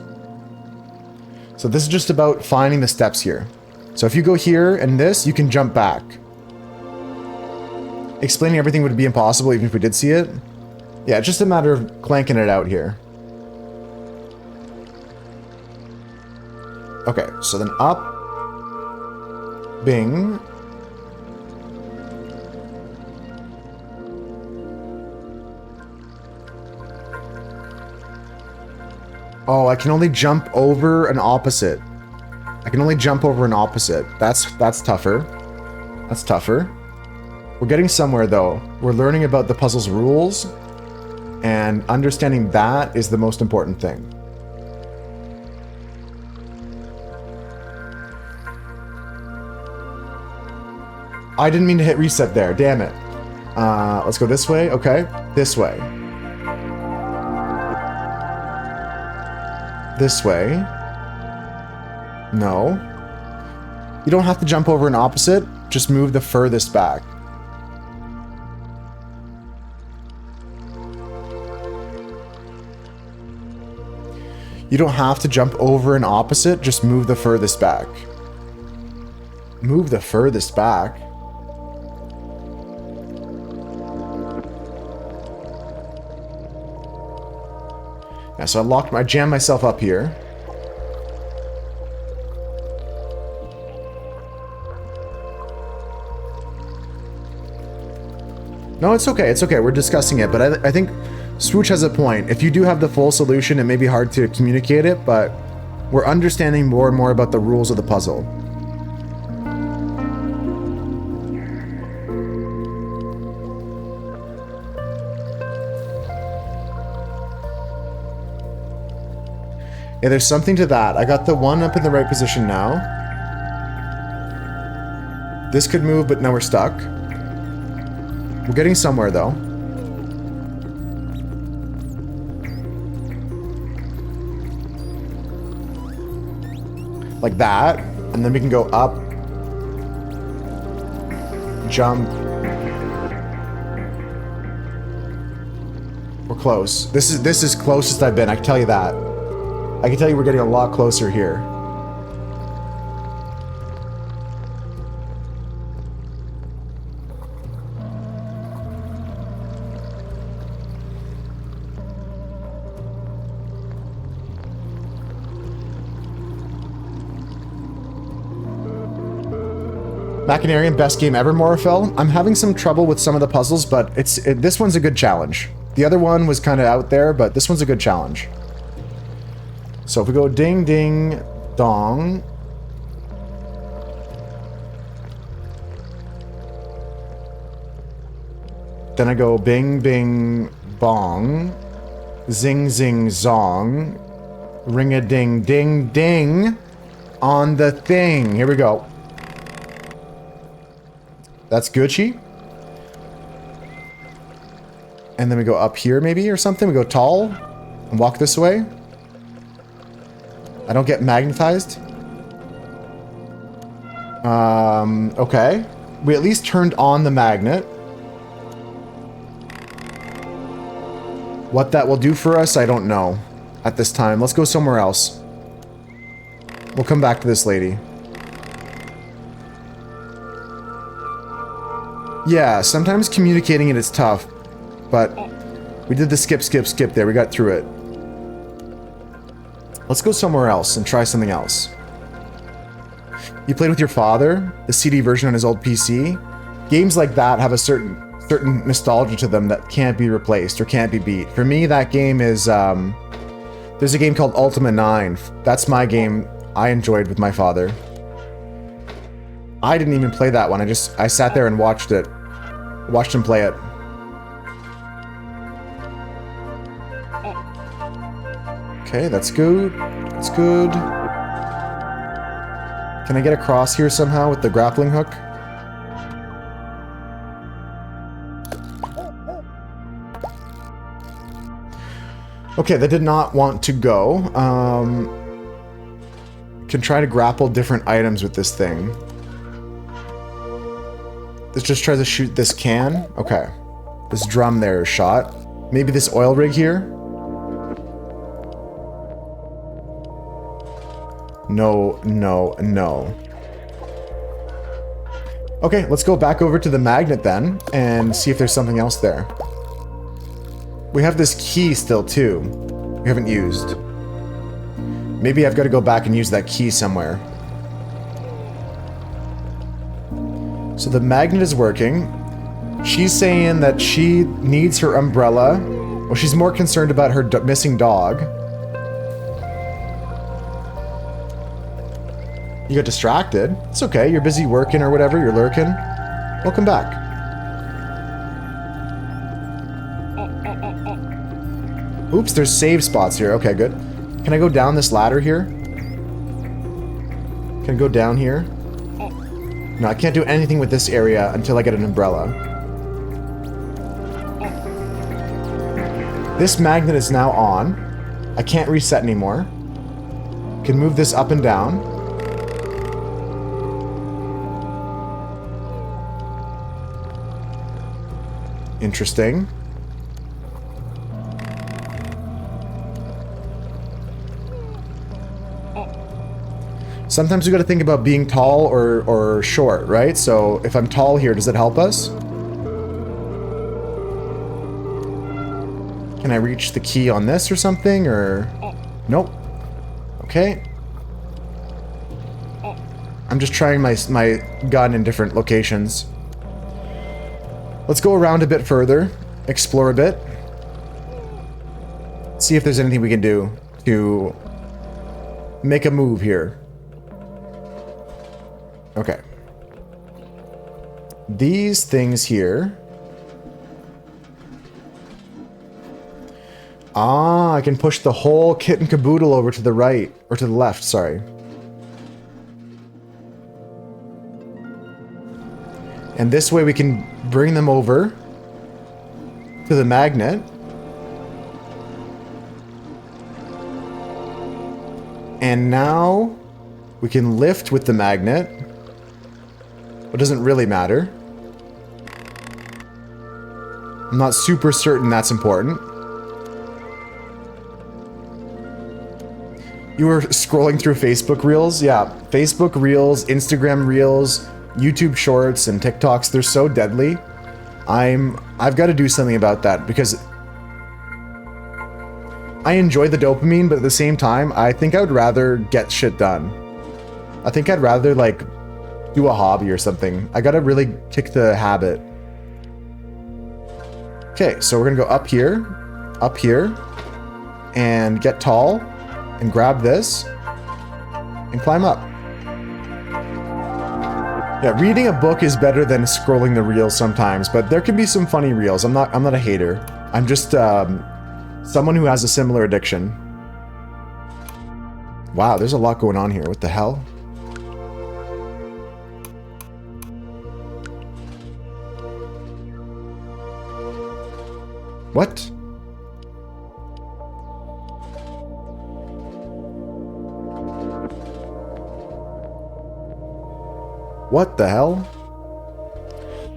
So this is just about finding the steps here. So if you go here and this, you can jump back. Explaining everything would be impossible even if we did see it. Yeah, it's just a matter of clanking it out here. Okay, so then up. Bing. Oh, I can only jump over an opposite. I can only jump over an opposite. That's tougher. That's tougher. We're getting somewhere though. We're learning about the puzzle's rules, and understanding that is the most important thing. I didn't mean to hit reset there. Damn it. Let's go this way. Okay. This way. This way. No. You don't have to jump over an opposite. Just move the furthest back. You don't have to jump over an opposite. Just move the furthest back. Move the furthest back. Yeah, so I jammed myself up here. No, it's okay. It's okay. We're discussing it, but I think Swooch has a point. If you do have the full solution, it may be hard to communicate it, but we're understanding more and more about the rules of the puzzle. Yeah, there's something to that. I got the one up in the right position now. This could move, but now we're stuck. We're getting somewhere, though. Like that. And then we can go up. Jump. We're close. This is closest I've been, I can tell you that. I can tell you we're getting a lot closer here. Machanarium, best game ever, Morifel. I'm having some trouble with some of the puzzles, but this one's a good challenge. The other one was kind of out there, but this one's a good challenge. So if we go ding, ding, dong. Then I go bing, bing, bong. Zing, zing, zong. Ring-a-ding, ding, ding. On the thing. Here we go. That's Gucci. And then we go up here maybe or something. We go tall and walk this way. I don't get magnetized. Okay. We at least turned on the magnet. What that will do for us, I don't know at this time. Let's go somewhere else. We'll come back to this lady. Yeah, sometimes communicating it is tough, but we did the skip, skip, skip there. We got through it. Let's go somewhere else and try something else. You played with your father, the CD version on his old PC. Games like that have a certain nostalgia to them that can't be replaced or can't be beat. For me, that game is, there's a game called Ultima 9. That's my game I enjoyed with my father. I didn't even play that one. I sat there and watched it. Watched him play it. Okay, that's good. That's good. Can I get across here somehow with the grappling hook? Okay, that did not want to go. Can try to grapple different items with this thing. This just tries to shoot this can. Okay. This drum there is shot. Maybe this oil rig here. No, no, no. Okay, let's go back over to the magnet then and see if there's something else there. We have this key still, too. We haven't used. Maybe I've got to go back and use that key somewhere. So the magnet is working. She's saying that she needs her umbrella. Well, she's more concerned about her missing dog. You got distracted. It's okay. You're busy working or whatever. You're lurking. Welcome back. Oops, there's save spots here. Okay, good. Can I go down this ladder here? Can I go down here? No, I can't do anything with this area until I get an umbrella. This magnet is now on. I can't reset anymore. Can move this up and down. Interesting. Sometimes we got to think about being tall or short, right? So if I'm tall here, does it help us? Can I reach the key on this or something, or... Nope. Okay. I'm just trying my gun in different locations. Let's go around a bit further, explore a bit. See if there's anything we can do to make a move here. Okay. These things here. Ah, I can push the whole kit and caboodle over to the right, or to the left, sorry. And this way we can bring them over to the magnet. And now we can lift with the magnet. It doesn't really matter. I'm not super certain that's important. You were scrolling through Facebook Reels? Yeah, Facebook Reels, Instagram Reels, YouTube Shorts, and TikToks, they're so deadly. I've got to do something about that because I enjoy the dopamine, but at the same time, I think I would rather get shit done. I think I'd rather, like, do a hobby or something. I gotta really kick the habit. Okay, so we're gonna go up here, and get tall, and grab this, and climb up. Yeah, reading a book is better than scrolling the reels sometimes, but there can be some funny reels. I'm not a hater. I'm just someone who has a similar addiction. Wow, there's a lot going on here. What the hell? What? What the hell?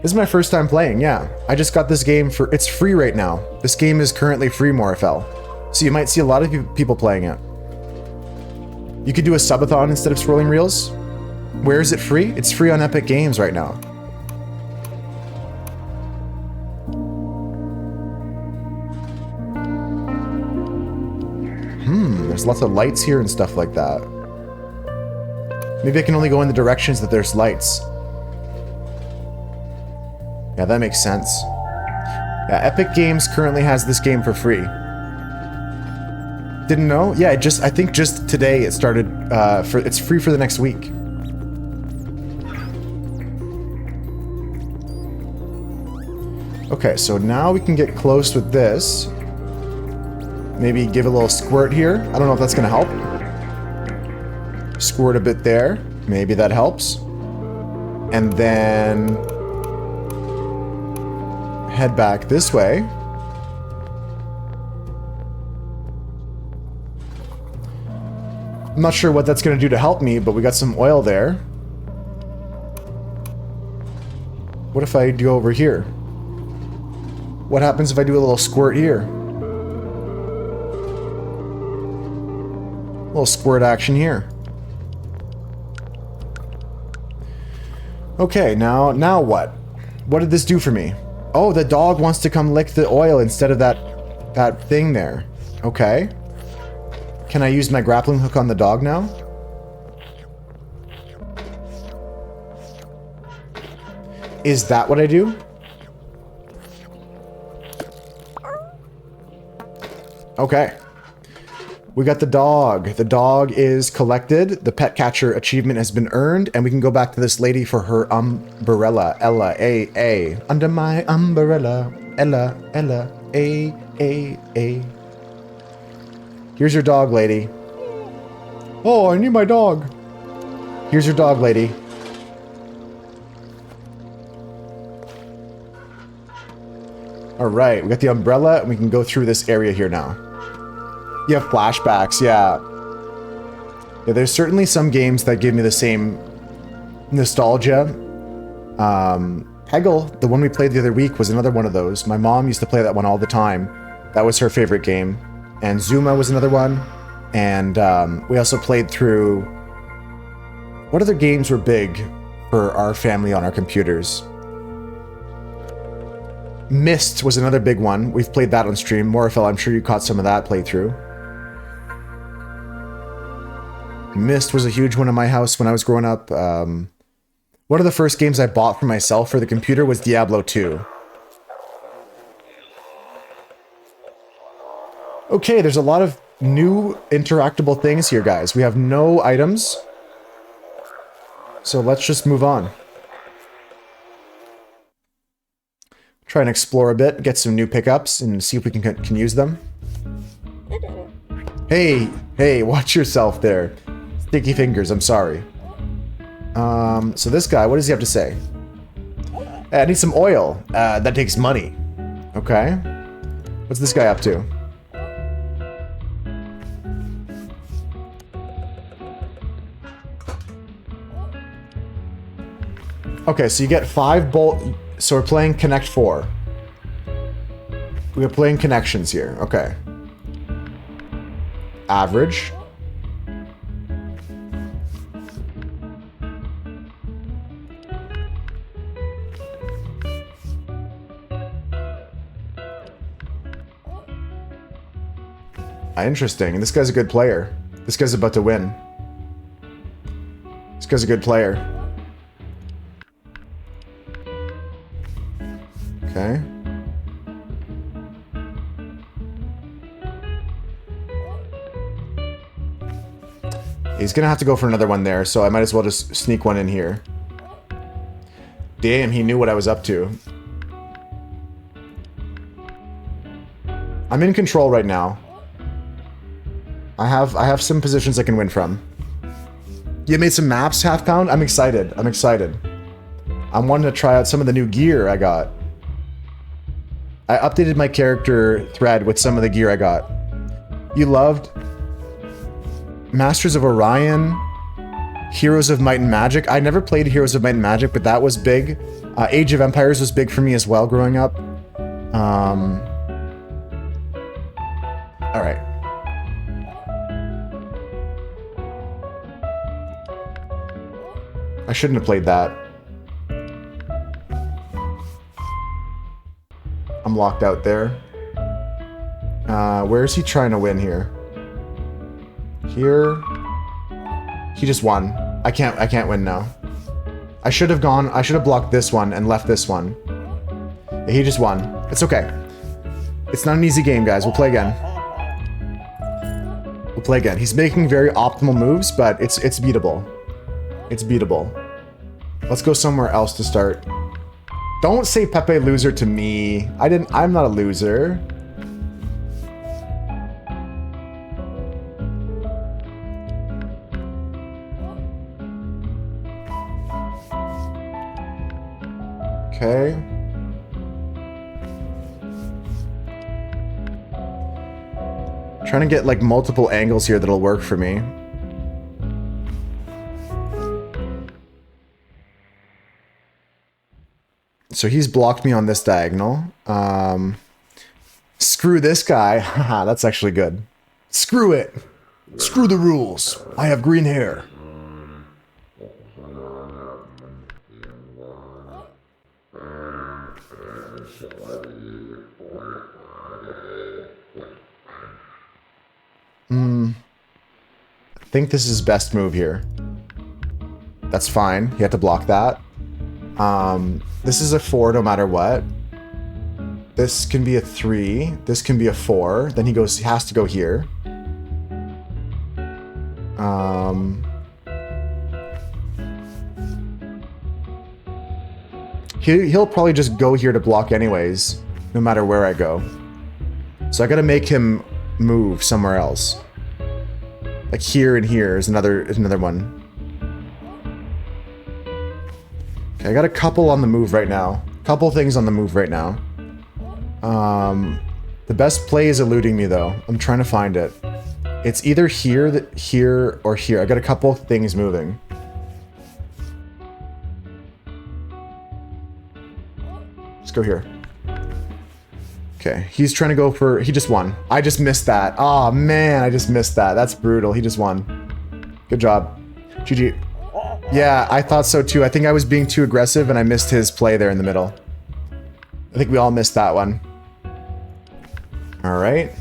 This is my first time playing, yeah. I just got this game for... It's free right now. This game is currently free, Morfell. So you might see a lot of people playing it. You could do a subathon instead of scrolling reels. Where is it free? It's free on Epic Games right now. There's lots of lights here and stuff like that. Maybe I can only go in the directions that there's lights. Yeah, that makes sense. Yeah, Epic Games currently has this game for free. Didn't know? Yeah, I think just today it started, it's free for the next week. Okay, so now we can get close with this. Maybe give a little squirt here. I don't know if that's gonna help. Squirt a bit there. Maybe that helps. And then head back this way. I'm not sure what that's gonna do to help me, but we got some oil there. What if I go over here? What happens if I do a little squirt here? A little squirt action here. Okay, now what? What did this do for me? Oh, the dog wants to come lick the oil instead of that That thing there. Okay. Can I use my grappling hook on the dog now? Is that what I do? Okay. We got the dog. The dog is collected. The pet catcher achievement has been earned, and we can go back to this lady for her umbrella. Ella, A. Under my umbrella. Ella, A. Here's your dog, lady. Oh, I need my dog. Here's your dog, lady. Alright, we got the umbrella, and we can go through this area here now. You have flashbacks, yeah. Yeah, there's certainly some games that give me the same nostalgia. Peggle, the one we played the other week, was another one of those. My mom used to play that one all the time. That was her favorite game. And Zuma was another one. And we also played through... What other games were big for our family on our computers? Myst was another big one. We've played that on stream. Morphel, I'm sure you caught some of that playthrough. Myst was a huge one in my house when I was growing up. One of the first games I bought for myself for the computer was Diablo 2. Okay, there's a lot of new interactable things here, guys. We have no items. So let's just move on. Try and explore a bit, get some new pickups, and see if we can use them. Hey, watch yourself there. Sticky fingers, I'm sorry. So this guy, what does he have to say? Hey, I need some oil. That takes money. Okay. What's this guy up to? Okay, so you get 5 bolt... So we're playing Connect 4. We're playing connections here. Okay. Average. Interesting. And this guy's a good player. This guy's about to win. This guy's a good player. Okay. He's gonna have to go for another one there, so I might as well just sneak one in here. Damn, he knew what I was up to. I'm in control right now. I have some positions I can win from. You made some maps, Half Pound? I'm excited. I'm excited. I'm wanting to try out some of the new gear I got. I updated my character thread with some of the gear I got. You loved Masters of Orion, Heroes of Might and Magic. I never played Heroes of Might and Magic, but that was big. Age of Empires was big for me as well growing up. All right. I shouldn't have played that. I'm locked out there. Where is he trying to win here? Here. He just won. I can't win now. I should have blocked this one and left this one. He just won. It's okay. It's not an easy game, guys. We'll play again. We'll play again. He's making very optimal moves, but it's beatable. It's beatable. Let's go somewhere else to start. Don't say Pepe loser to me. I'm not a loser. Okay. Trying to get like multiple angles here that'll work for me. So he's blocked me on this diagonal. Screw this guy. Haha, that's actually good. Screw it. Screw the rules. I have green hair. I think this is his best move here. That's fine. He had to block that. This is a 4 no matter what. This can be a 3. This can be a 4. Then he has to go here. He'll probably just go here to block anyways, no matter where I go. So I gotta make him move somewhere else. Like here and here is another one. Okay, I got a couple on the move right now. Couple things on the move right now. The best play is eluding me though. I'm trying to find it. It's either here, here, or here. I got a couple things moving. Let's go here. Okay, he's trying to go for... He just won. I just missed that. Oh man, I just missed that. That's brutal. He just won. Good job. GG. Yeah, I thought so too. I think I was being too aggressive and I missed his play there in the middle. I think we all missed that one. Alright.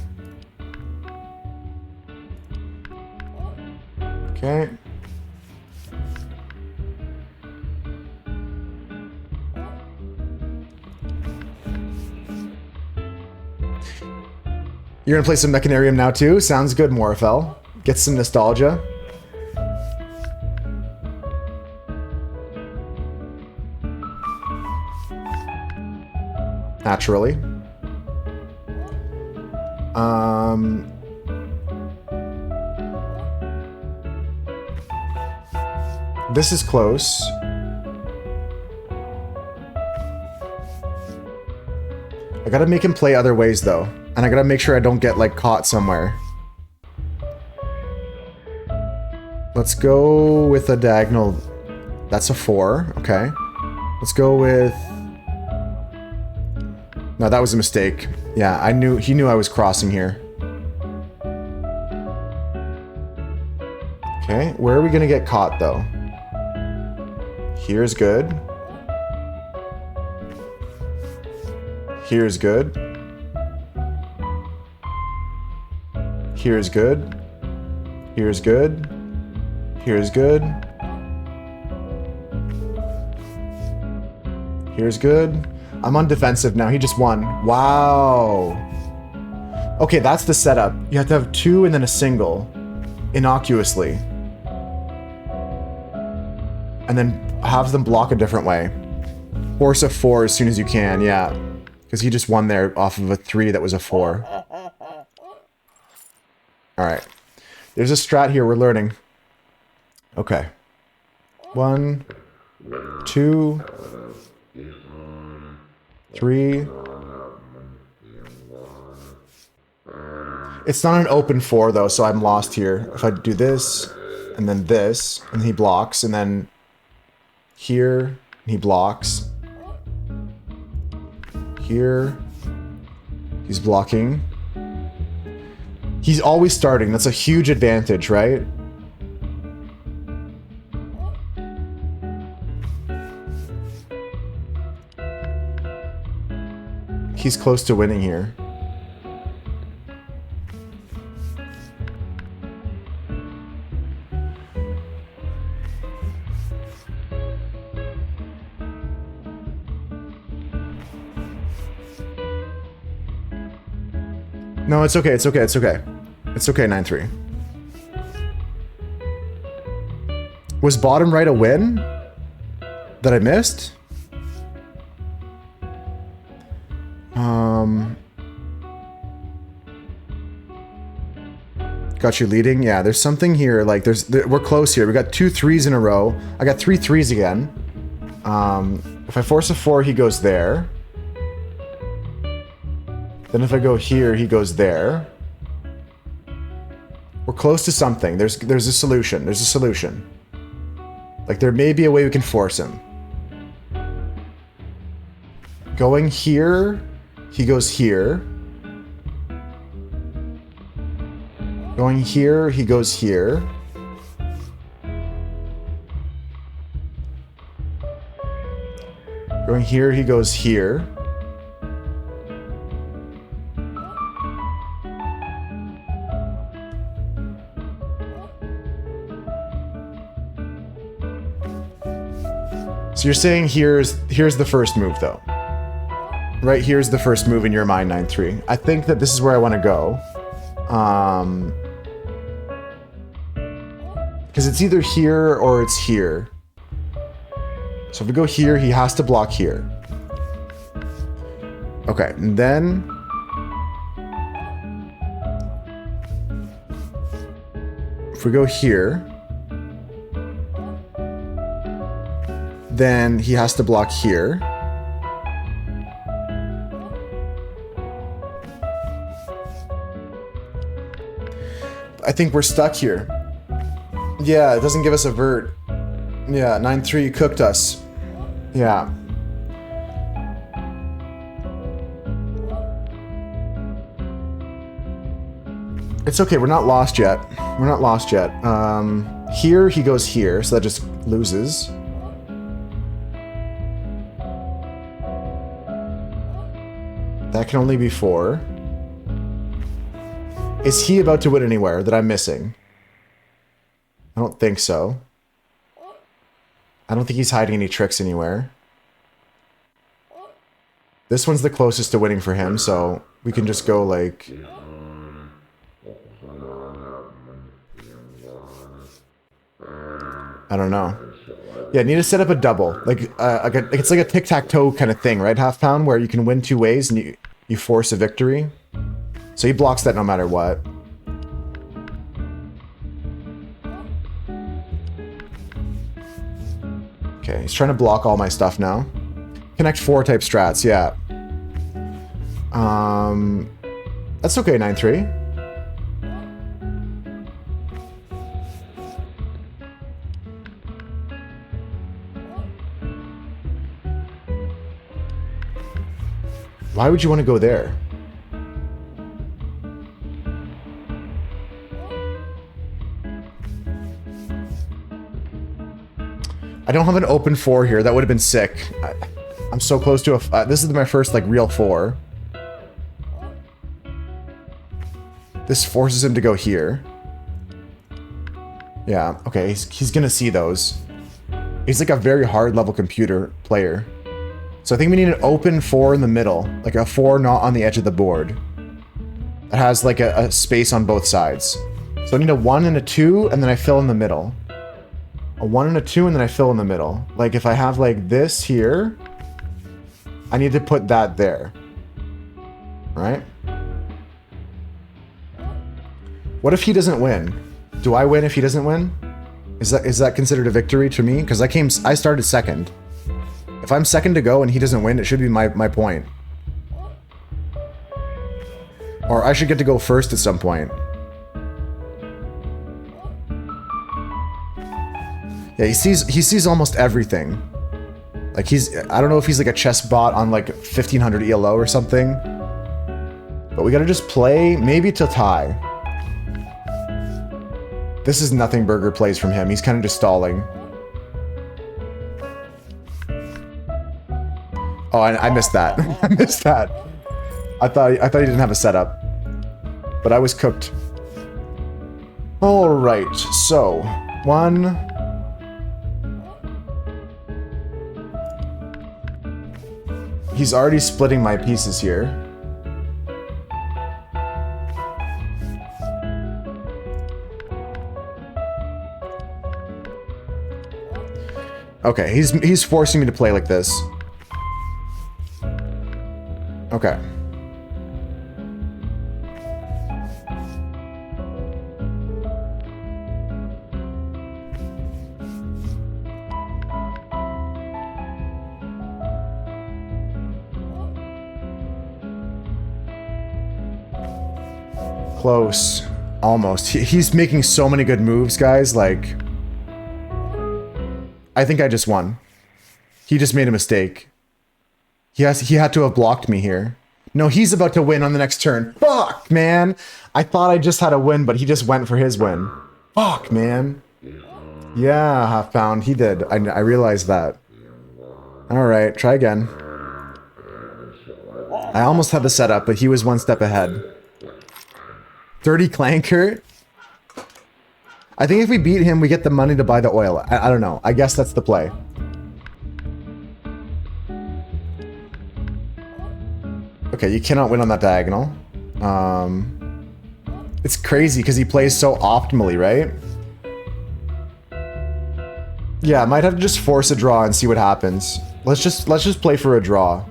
Okay. You're gonna play some Machanarium now too? Sounds good, Morfell. Get some nostalgia. Naturally. This is close. I gotta make him play other ways though. And I gotta make sure I don't get like caught somewhere. Let's go with a diagonal. That's a 4. Okay. Let's go with... No, that was a mistake. Yeah, he knew I was crossing here. Okay, where are we gonna get caught though? Here's good. Here's good. Here's good. Here's good. Here's good. Here's good. I'm on defensive now. He just won. Wow. Okay, that's the setup. You have to have 2 and then a single. Innocuously. And then have them block a different way. Force a 4 as soon as you can, yeah. Because he just won there off of a 3 that was a 4. Alright. There's a strat here we're learning. Okay. 1, 2, 3. It's not an open 4 though, so I'm lost here. If I do this, and then this, and he blocks, and then here, and he blocks. Here, he's blocking. He's always starting. That's a huge advantage, right? He's close to winning here. No, it's okay, it's okay, it's okay. It's okay, 9-3. Was bottom right a win? That I missed? Got you leading? Yeah, there's something here, like, we're close here. We got 2 3s in a row. I got 3 3s again. If I force a 4, he goes there. Then if I go here, he goes there. We're close to something. There's a solution. There's a solution. Like, there may be a way we can force him. Going here, he goes here. Going here, he goes here. Going here, he goes here. So you're saying here's the first move, though. Right here's the first move in your mind, 9-3. I think that this is where I want to go. Because it's either here or it's here. So if we go here, he has to block here. Okay, and then... if we go here... then he has to block here. I think we're stuck here. Yeah, it doesn't give us a vert. Yeah, 9-3 cooked us. Yeah. It's okay, we're not lost yet. We're not lost yet. Here, he goes here, so that just loses. That can only be 4. Is he about to win anywhere that I'm missing? I don't think so. I don't think he's hiding any tricks anywhere. This one's the closest to winning for him, so we can just go like... I don't know. Yeah, need to set up a double. It's like a tic-tac-toe kind of thing, right, Half Pound? Where you can win 2 ways and you force a victory. So he blocks that no matter what. Okay, he's trying to block all my stuff now. Connect 4 type strats, yeah. That's okay, 9-3. Why would you want to go there? I don't have an open 4 here. That would have been sick. I'm so close to a... this is my first, like, real 4. This forces him to go here. Yeah, okay. He's gonna see those. He's like a very hard level computer player. So I think we need an open 4 in the middle. Like a 4 not on the edge of the board. That has like a space on both sides. So I need a 1 and a 2, and then I fill in the middle. A 1 and a 2, and then I fill in the middle. Like if I have like this here, I need to put that there. Right? What if he doesn't win? Do I win if he doesn't win? Is that considered a victory to me? Because I started second. If I'm second to go and he doesn't win, it should be my point. Or I should get to go first at some point. Yeah, he sees almost everything. Like I don't know if he's like a chess bot on like 1500 ELO or something. But we gotta just play maybe till tie. This is nothing burger plays from him. He's kind of just stalling. Oh, I missed that. I missed that. I thought he didn't have a setup. But I was cooked. Alright, so 1. He's already splitting my pieces here. Okay, he's forcing me to play like this. Okay. Close. Almost. He's making so many good moves, guys. Like, I think I just won. He just made a mistake. He had to have blocked me here. No, he's about to win on the next turn. Fuck, man. I thought I just had a win, but he just went for his win. Fuck, man. Yeah, Half Pound. He did. I realized that. Alright, try again. I almost had the setup, but he was one step ahead. 30 Clanker? I think if we beat him, we get the money to buy the oil. I don't know. I guess that's the play. Okay, you cannot win on that diagonal. It's crazy because he plays so optimally, right? Yeah, I might have to just force a draw and see what happens. Let's just play for a draw.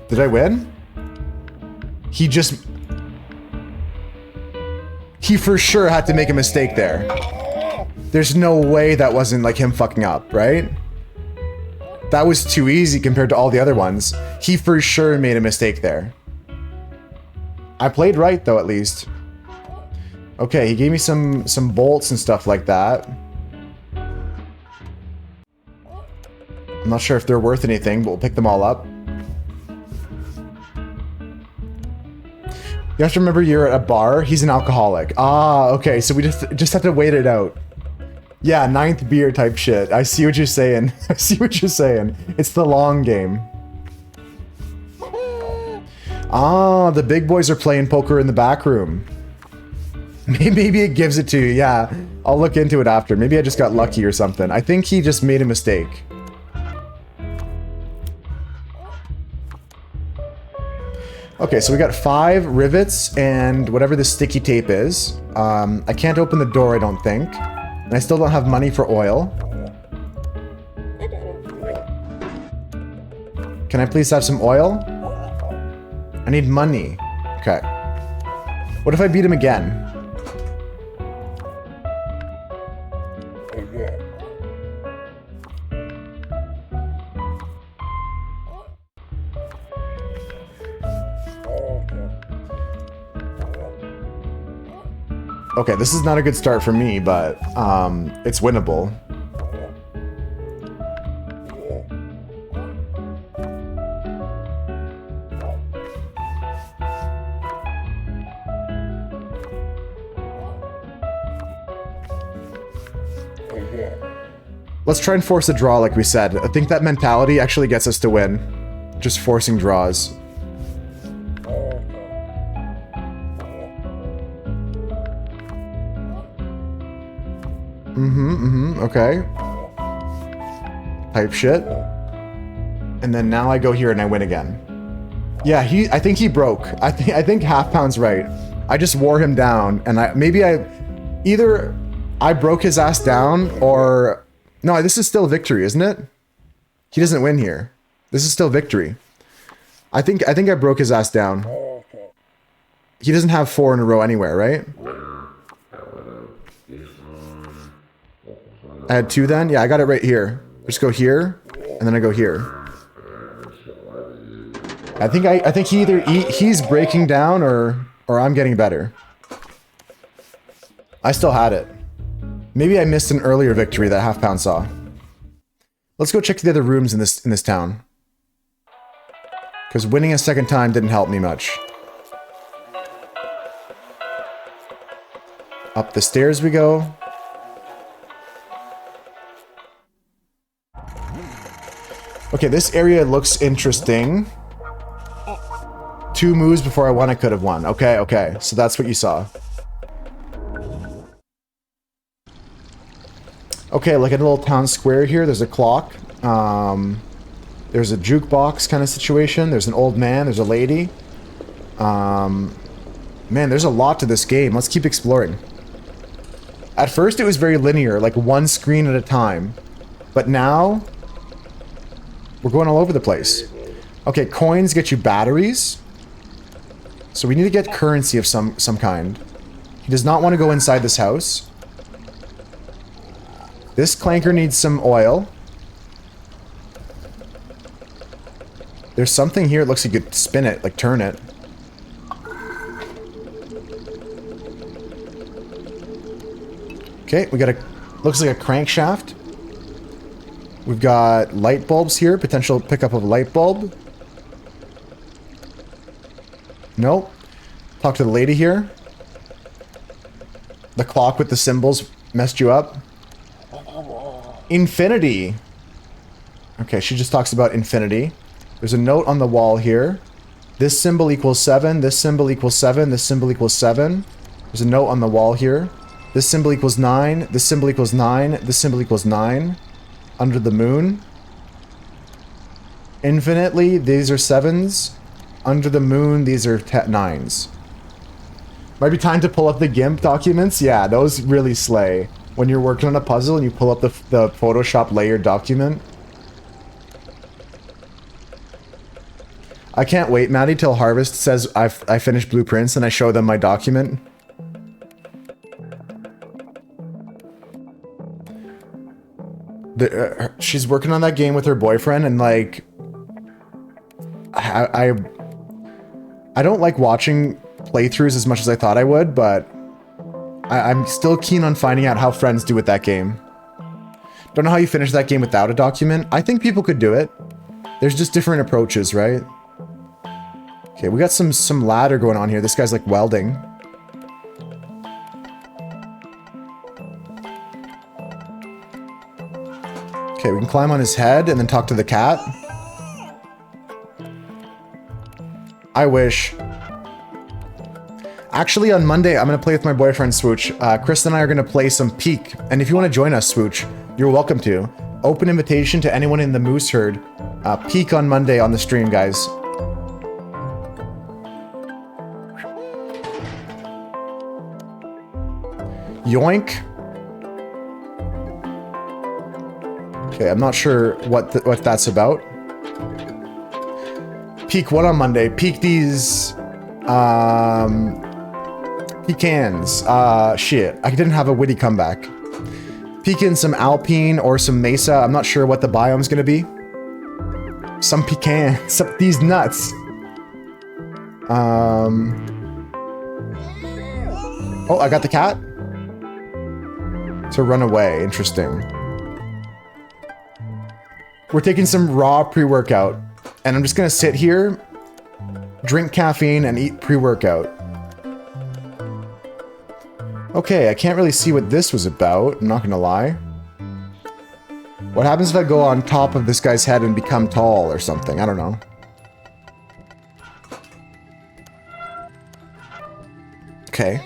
Did I win? He for sure had to make a mistake there. There's no way that wasn't like him fucking up, right? That was too easy compared to all the other ones. He for sure made a mistake there. I played right though, at least. Okay, he gave me some bolts and stuff like that. I'm not sure if they're worth anything, but we'll pick them all up. You have to remember you're at a bar. He's an alcoholic. Ah, okay, so we just have to wait it out. Yeah, 9th beer type shit. I see what you're saying. I see what you're saying. It's the long game. Ah, the big boys are playing poker in the back room. Maybe it gives it to you, yeah. I'll look into it after. Maybe I just got lucky or something. I think he just made a mistake. Okay, so we got 5 rivets and whatever the sticky tape is. I can't open the door, I don't think. And I still don't have money for oil. Can I please have some oil? I need money. Okay. What if I beat him again? Okay, this is not a good start for me, but it's winnable. Let's try and force a draw like we said. I think that mentality actually gets us to win. Just forcing draws. Okay. Type shit. And then now I go here and I win again. Yeah, I think he broke. I think half pound's right. I just wore him down and either I broke his ass down or no, this is still victory, isn't it? He doesn't win here. This is still victory. I think I broke his ass down. He doesn't have 4 in a row anywhere, right? I had 2 then? Yeah, I got it right here. Just go here, and then I go here. I think he's breaking down or I'm getting better. I still had it. Maybe I missed an earlier victory that half pound saw. Let's go check the other rooms in this town. Because winning a second time didn't help me much. Up the stairs we go. Okay, this area looks interesting. 2 moves before I won, I could have won. Okay, so that's what you saw. Okay, like a little town square here, there's a clock. There's a jukebox kind of situation. There's an old man, there's a lady. Man, there's a lot to this game. Let's keep exploring. At first it was very linear, like one screen at a time. But now, we're going all over the place. Okay, coins get you batteries. So we need to get currency of some kind. He does not want to go inside this house. This clanker needs some oil. There's something here, it looks like you could spin it, like turn it. Okay, we got looks like a crankshaft. We've got light bulbs here, potential pickup of a light bulb. Nope. Talk to the lady here. The clock with the symbols messed you up. Infinity. Okay, she just talks about infinity. There's a note on the wall here. This symbol equals 7, this symbol equals 7, this symbol equals 7. There's a note on the wall here. This symbol equals 9. This symbol equals 9. This symbol equals 9. Under the moon. Infinitely, these are 7s. Under the moon, these are 9s. Might be time to pull up the GIMP documents. Yeah, those really slay. When you're working on a puzzle and you pull up the Photoshop layer document. I can't wait, Maddie, till Harvest says I finished blueprints and I show them my document. She's working on that game with her boyfriend, and like, I don't like watching playthroughs as much as I thought I would, but I'm still keen on finding out how friends do with that game. Don't know how you finish that game without a document. I think people could do it. There's just different approaches, right? Okay, we got some ladder going on here. This guy's like welding. Okay, we can climb on his head and then talk to the cat. I wish. Actually, on Monday, I'm going to play with my boyfriend, Swooch. Chris and I are going to play some Peak. And if you want to join us, Swooch, you're welcome to. Open invitation to anyone in the Moose Herd. Peak on Monday on the stream, guys. Yoink. Okay, I'm not sure what that's about. Peak what on Monday? Peak these... pecans. Shit. I didn't have a witty comeback. Peeking some alpine or some mesa. I'm not sure what the biome's gonna be. Some pecan. These nuts. Oh, I got the cat? To run away. Interesting. We're taking some raw pre-workout. And I'm just gonna sit here, drink caffeine, and eat pre-workout. Okay, I can't really see what this was about, I'm not gonna lie. What happens if I go on top of this guy's head and become tall or something? I don't know. Okay.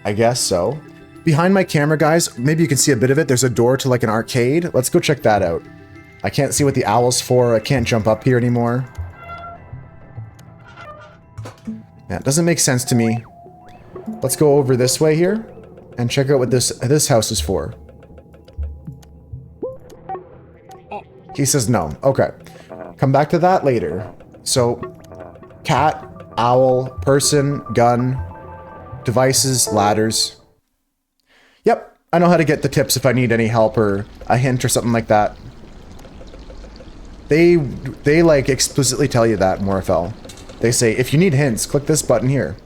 I guess so. Behind my camera, guys, maybe you can see a bit of it. There's a door to like an arcade. Let's go check that out. I can't see what the owl's for. I can't jump up here anymore. Yeah, it doesn't make sense to me. Let's go over this way here and check out what this house is for. He says no. Okay. Come back to that later. So, cat, owl, person, gun, devices, ladders. Yep, I know how to get the tips if I need any help or a hint or something like that. They like explicitly tell you that in Morfell. They say, if you need hints, click this button here.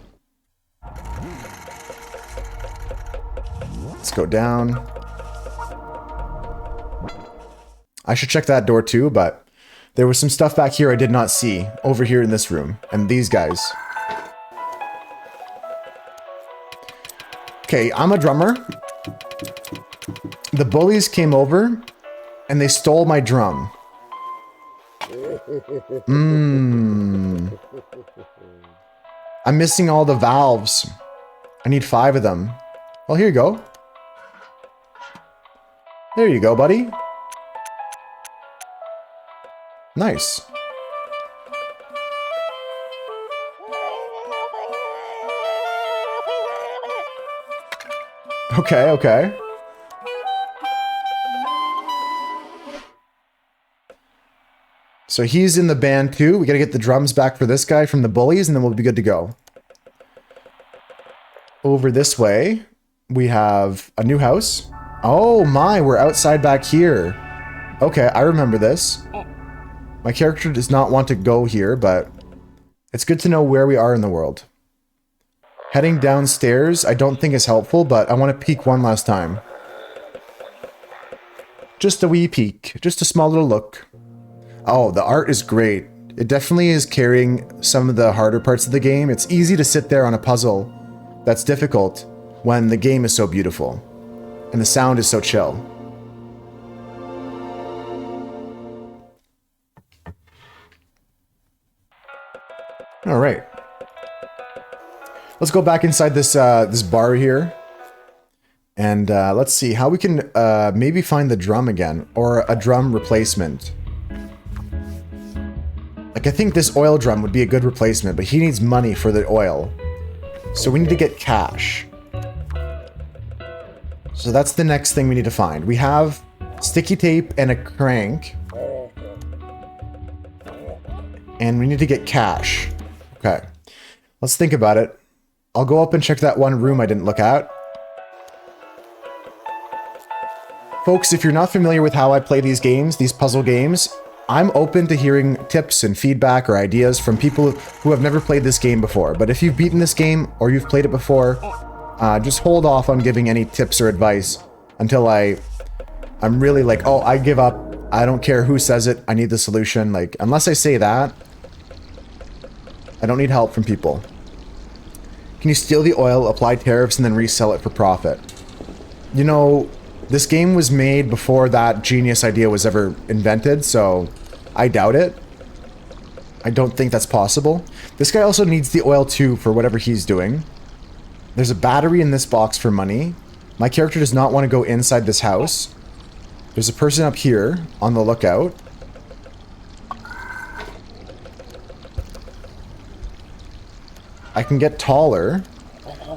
Let's go down. I should check that door too, but there was some stuff back here I did not see over here in this room. And these guys. Okay, I'm a drummer. The bullies came over and they stole my drum. I'm missing all the valves. I need 5 of them. Well, here you go. There you go, buddy. Nice. Okay, okay. So he's in the band too. We gotta get the drums back for this guy from the bullies, and then we'll be good to go. Over this way, we have a new house. Oh my, we're outside back here. Okay, I remember this. My character does not want to go here, but it's good to know where we are in the world. Heading downstairs, I don't think is helpful, but I want to peek one last time. Just a wee peek, just a small little look. Oh, the art is great. It definitely is carrying some of the harder parts of the game. It's easy to sit there on a puzzle that's difficult when the game is so beautiful and the sound is so chill. All right. Let's go back inside this this bar here. And let's see how we can maybe find the drum again, or a drum replacement. Like, I think this oil drum would be a good replacement, but he needs money for the oil. So we need to get cash. So that's the next thing we need to find. We have sticky tape and a crank. And we need to get cash. Okay. Let's think about it. I'll go up and check that one room I didn't look at. Folks, if you're not familiar with how I play these games, these puzzle games, I'm open to hearing tips and feedback or ideas from people who have never played this game before. But if you've beaten this game or you've played it before, just hold off on giving any tips or advice until I'm really like, oh, I give up. I don't care who says it. I need the solution. Like, unless I say that, I don't need help from people. Can you steal the oil, apply tariffs, and then resell it for profit? You know, this game was made before that genius idea was ever invented, so I doubt it. I don't think that's possible. This guy also needs the oil too for whatever he's doing. There's a battery in this box for money. My character does not want to go inside this house. There's a person up here on the lookout. I can get taller.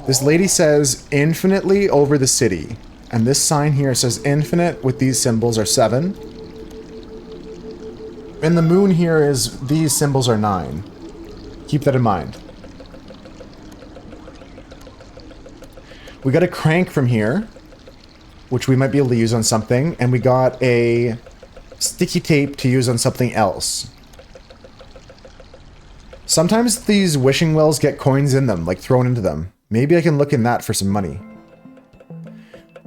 This lady says infinitely over the city. And this sign here says infinite with these symbols are 7. And the moon here is, these symbols are 9. Keep that in mind. We got a crank from here, which we might be able to use on something. And we got a sticky tape to use on something else. Sometimes these wishing wells get coins in them, like thrown into them. Maybe I can look in that for some money.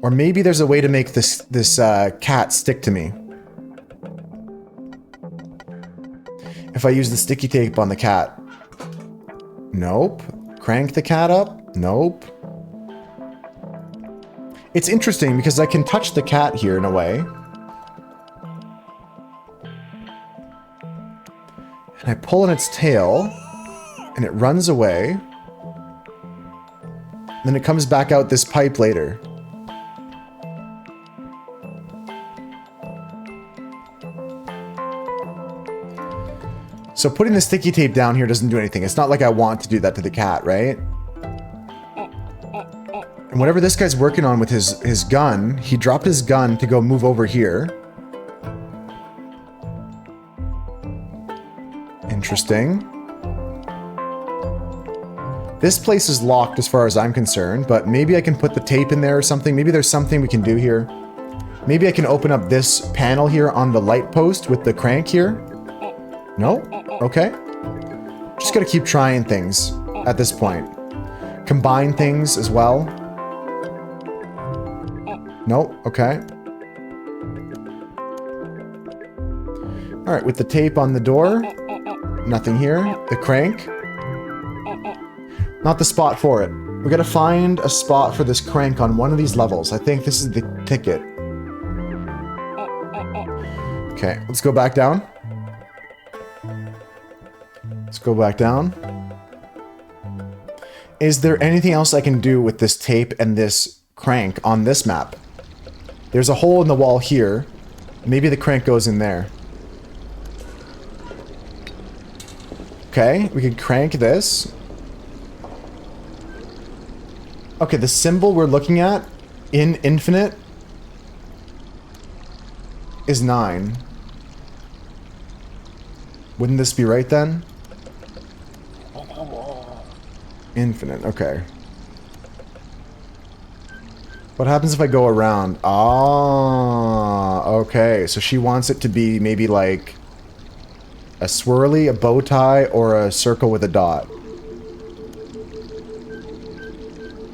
Or maybe there's a way to make this cat stick to me. If I use the sticky tape on the cat. Nope. Crank the cat up? Nope. It's interesting because I can touch the cat here in a way. And I pull on its tail, and it runs away. Then it comes back out this pipe later. So putting the sticky tape down here doesn't do anything. It's not like I want to do that to the cat, right? And whatever this guy's working on with his gun, he dropped his gun to go move over here. Interesting. This place is locked as far as I'm concerned, but maybe I can put the tape in there or something. Maybe there's something we can do here. Maybe I can open up this panel here on the light post with the crank here. No? Okay. Just gotta keep trying things at this point. Combine things as well. Nope. Okay. Alright, with the tape on the door. Nothing here. The crank. Not the spot for it. We gotta find a spot for this crank on one of these levels. I think this is the ticket. Okay, let's go back down. Let's go back down. Is there anything else I can do with this tape and this crank on this map? There's a hole in the wall here. Maybe the crank goes in there. Okay, we can crank this. Okay, the symbol we're looking at in infinite is 9. Wouldn't this be right then? Infinite, okay. What happens if I go around? Ah, okay. So she wants it to be maybe like a swirly, a bow tie, or a circle with a dot.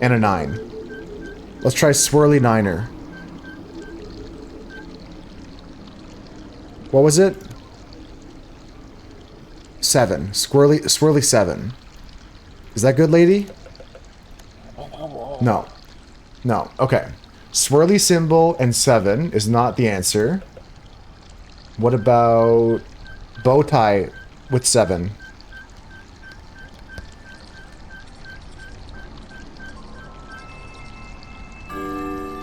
And a 9. Let's try swirly 9er. What was it? 7. Swirly 7. Is that good, lady? No. No. Okay. Swirly symbol and 7 is not the answer. What about bow tie with 7?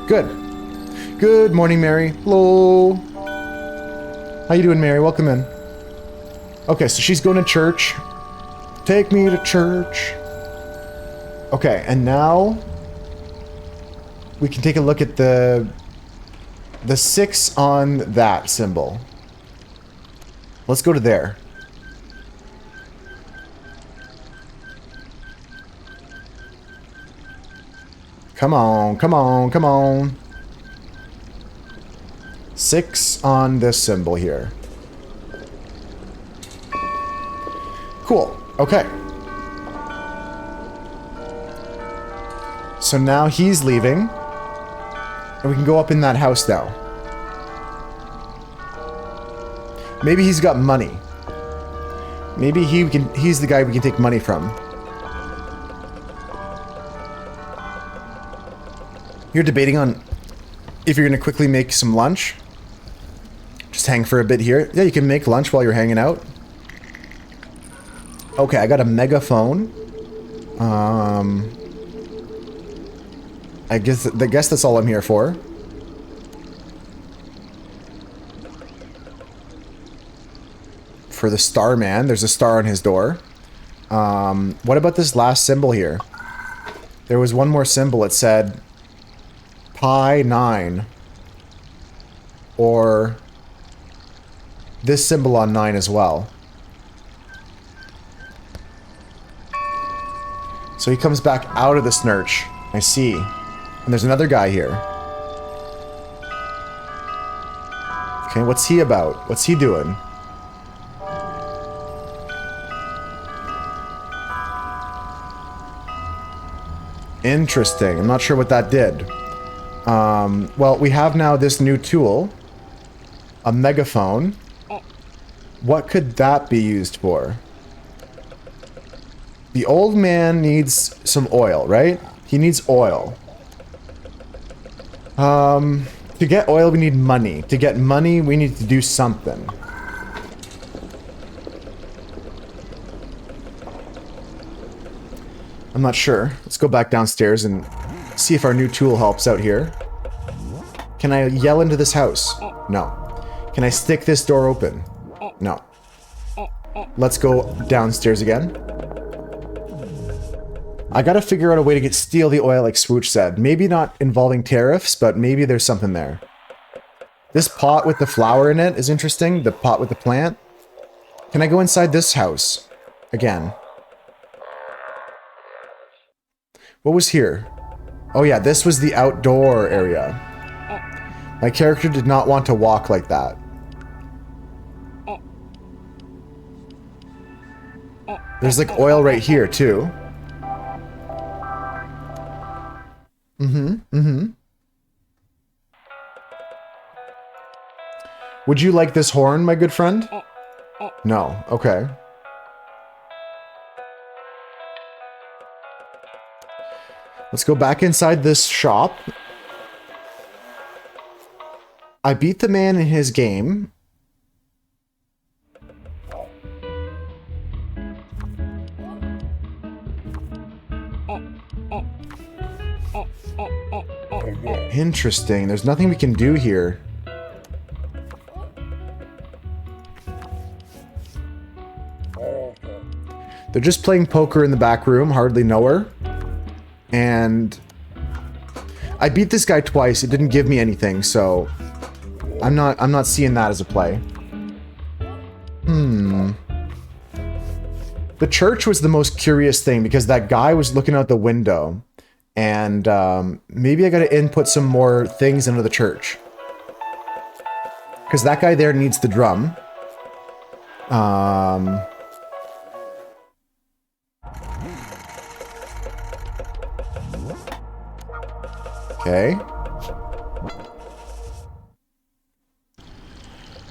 Good. Good morning, Mary. Hello. How you doing, Mary? Welcome in. Okay, so she's going to church. Take me to church. Okay, and now we can take a look at the 6 on that symbol. Let's go to there. Come on, come on, come on. 6 on this symbol here. Cool. Okay. So now he's leaving. And we can go up in that house now. Maybe he's got money. Maybe he's the guy we can take money from. You're debating on if you're going to quickly make some lunch. Just hang for a bit here. Yeah, you can make lunch while you're hanging out. Okay, I got a megaphone. I guess that's all I'm here for. For the Starman, there's a star on his door. What about this last symbol here? There was one more symbol. It said Pi 9. Or this symbol on 9 as well. So he comes back out of the snurch. I see. And there's another guy here. Okay, what's he about? What's he doing? Interesting. I'm not sure what that did. Well, we have now this new tool. A megaphone. What could that be used for? The old man needs some oil, right? He needs oil. To get oil, we need money. To get money, we need to do something. I'm not sure. Let's go back downstairs and see if our new tool helps out here. Can I yell into this house? No. Can I stick this door open? No. Let's go downstairs again. I gotta figure out a way to steal the oil like Swooch said. Maybe not involving tariffs, but maybe there's something there. This pot with the flower in it is interesting. The pot with the plant. Can I go inside this house? Again. What was here? Oh yeah, this was the outdoor area. My character did not want to walk like that. There's like oil right here too. Would you like this horn, my good friend? No. Okay. Let's go back inside this shop. I beat the man in his game. Interesting. There's nothing we can do here. They're just playing poker in the back room, hardly know her. And I beat this guy twice. It didn't give me anything, so I'm not seeing that as a play. The church was the most curious thing because that guy was looking out the window. And maybe I gotta input some more things into the church. Because that guy there needs the drum. Okay.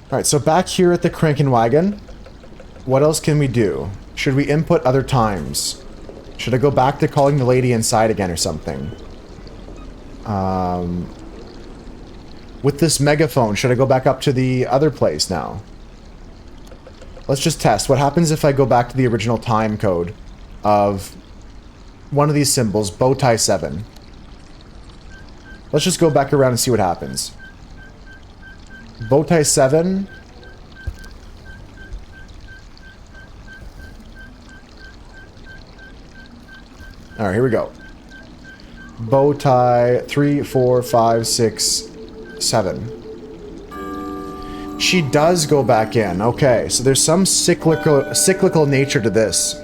Alright, so back here at the Crankin' Wagon, what else can we do? Should we input other times? Should I go back to calling the lady inside again or something? With this megaphone, should I go back up to the other place now? Let's just test. What happens if I go back to the original time code of one of these symbols, bow tie 7? Let's just go back around and see what happens. Bowtie 7. Alright, here we go. Bowtie 3, 4, 5, 6, 7. She does go back in. Okay, so there's some cyclical nature to this,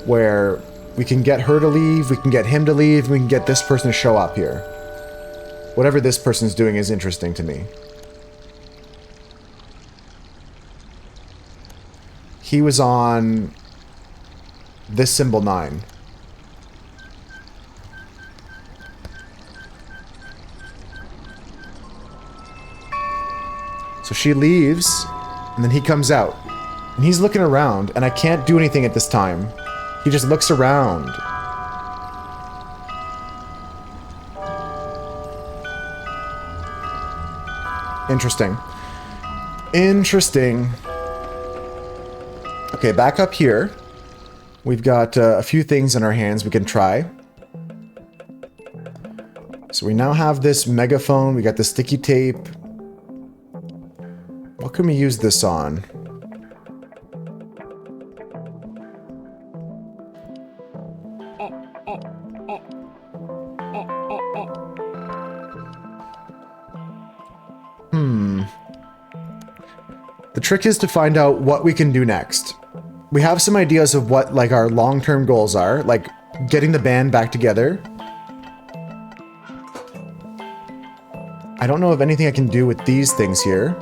where we can get her to leave, we can get him to leave, we can get this person to show up here. Whatever this person's doing is interesting to me. He was on this symbol 9. So she leaves, and then he comes out. And he's looking around, and I can't do anything at this time. He just looks around. Interesting. Interesting. Okay, back up here. We've got a few things in our hands we can try. So we now have this megaphone. We got the sticky tape. What can we use this on? The trick is to find out what we can do next. We have some ideas of what, like, our long-term goals are, like getting the band back together. I don't know of anything I can do with these things here.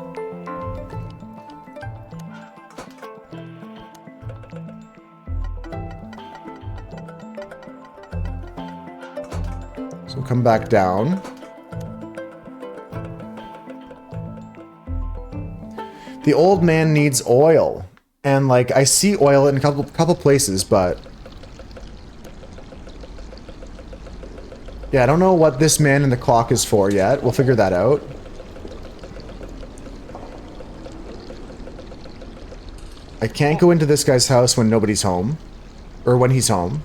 So we'll come back down. The old man needs oil. And, like, I see oil in a couple places, but... yeah, I don't know what this man in the clock is for yet. We'll figure that out. I can't go into this guy's house when nobody's home. Or when he's home.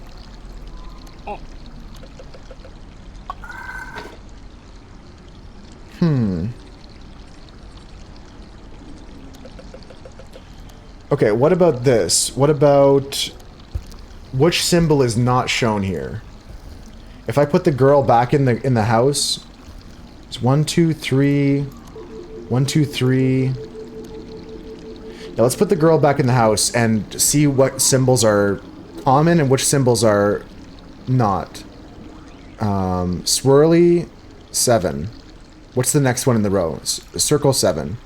Okay, what about this? What about... which symbol is not shown here? If I put the girl back in the house... it's 1, 2, 3... 1, 2, 3... yeah, let's put the girl back in the house and see what symbols are common and which symbols are not. Swirly 7. What's the next one in the row? Circle 7.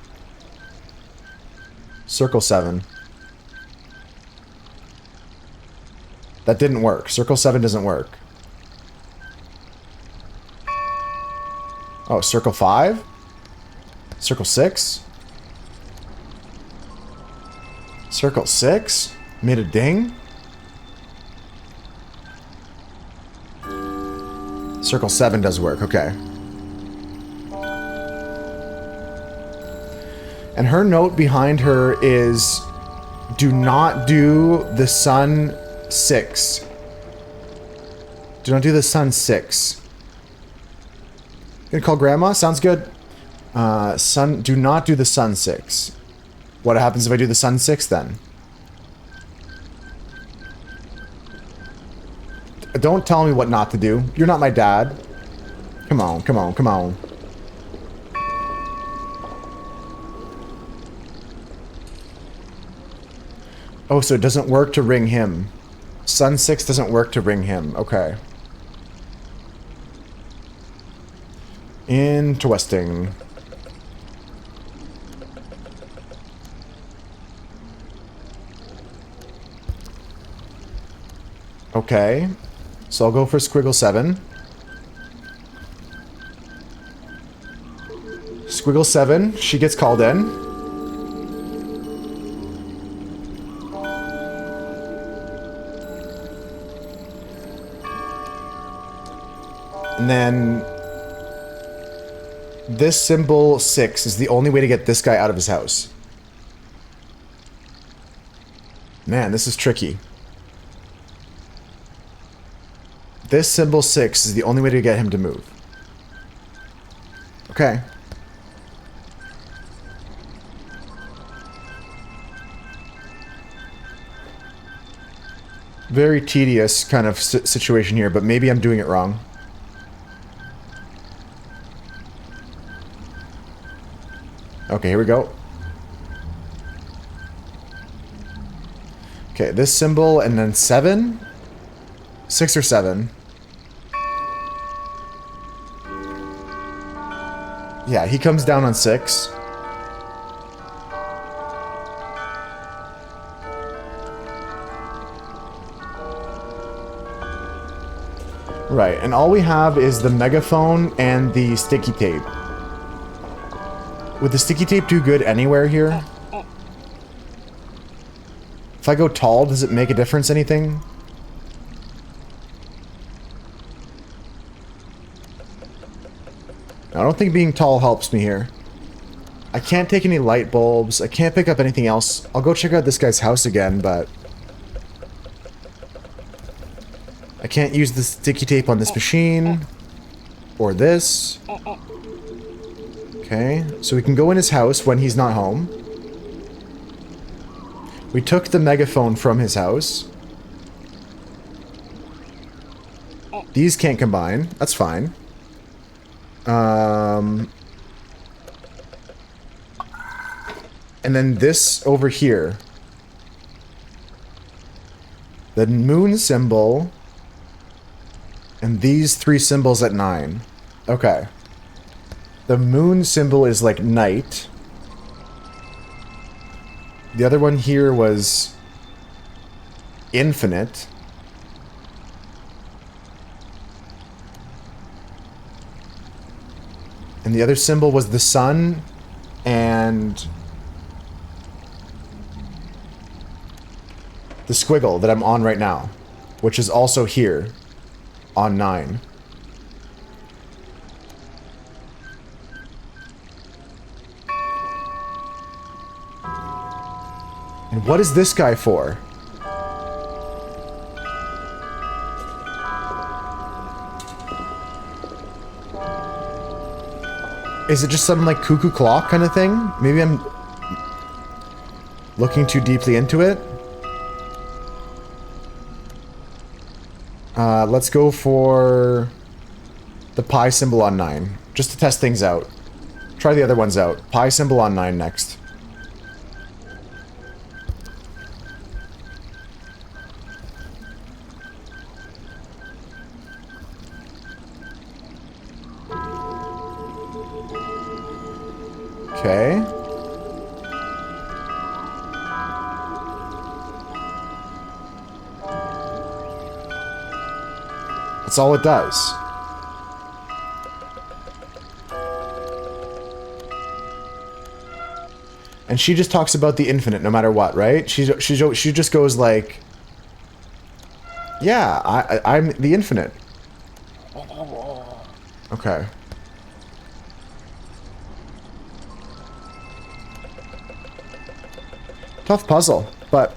Circle 7. That didn't work. Circle 7 doesn't work. Oh, circle 5? Circle 6? Circle 6? Made a ding? Circle 7 does work, okay. And her note behind her is... do not do the sun 6. Do not do the sun 6. Gonna call grandma? Sounds good. Sun, do not do the sun 6. What happens if I do the sun 6 then? Don't tell me what not to do. You're not my dad. Come on, come on, come on. Oh, so it doesn't work to ring him. Sun 6 doesn't work to ring him. Okay. Interesting. Okay. So I'll go for Squiggle 7. Squiggle 7, she gets called in. And then this symbol 6 is the only way to get this guy out of his house. Man, this is tricky. This symbol 6 is the only way to get him to move. Okay. Very tedious kind of situation here, but maybe I'm doing it wrong. Okay, here we go. Okay, this symbol and then 7? 6 or 7. Yeah, he comes down on 6. Right, and all we have is the megaphone and the sticky tape. Would the sticky tape do good anywhere here? If I go tall, does it make a difference anything? I don't think being tall helps me here. I can't take any light bulbs. I can't pick up anything else. I'll go check out this guy's house again, but... I can't use the sticky tape on this machine. Or this. Okay, so we can go in his house when he's not home. We took the megaphone from his house. These can't combine. That's fine. And then this over here. The moon symbol. And these 3 symbols at 9. Okay. The moon symbol is like night. The other one here was infinite. And the other symbol was the sun and the squiggle that I'm on right now, which is also here on 9. And what is this guy for? Is it just some like cuckoo clock kind of thing? Maybe I'm looking too deeply into it. Let's go for the pi symbol on 9, just to test things out. Try the other ones out. Pi symbol on 9 next. Okay. That's all it does. And she just talks about the infinite no matter what, right? She just goes like, yeah, I'm the infinite. Okay. Tough puzzle, but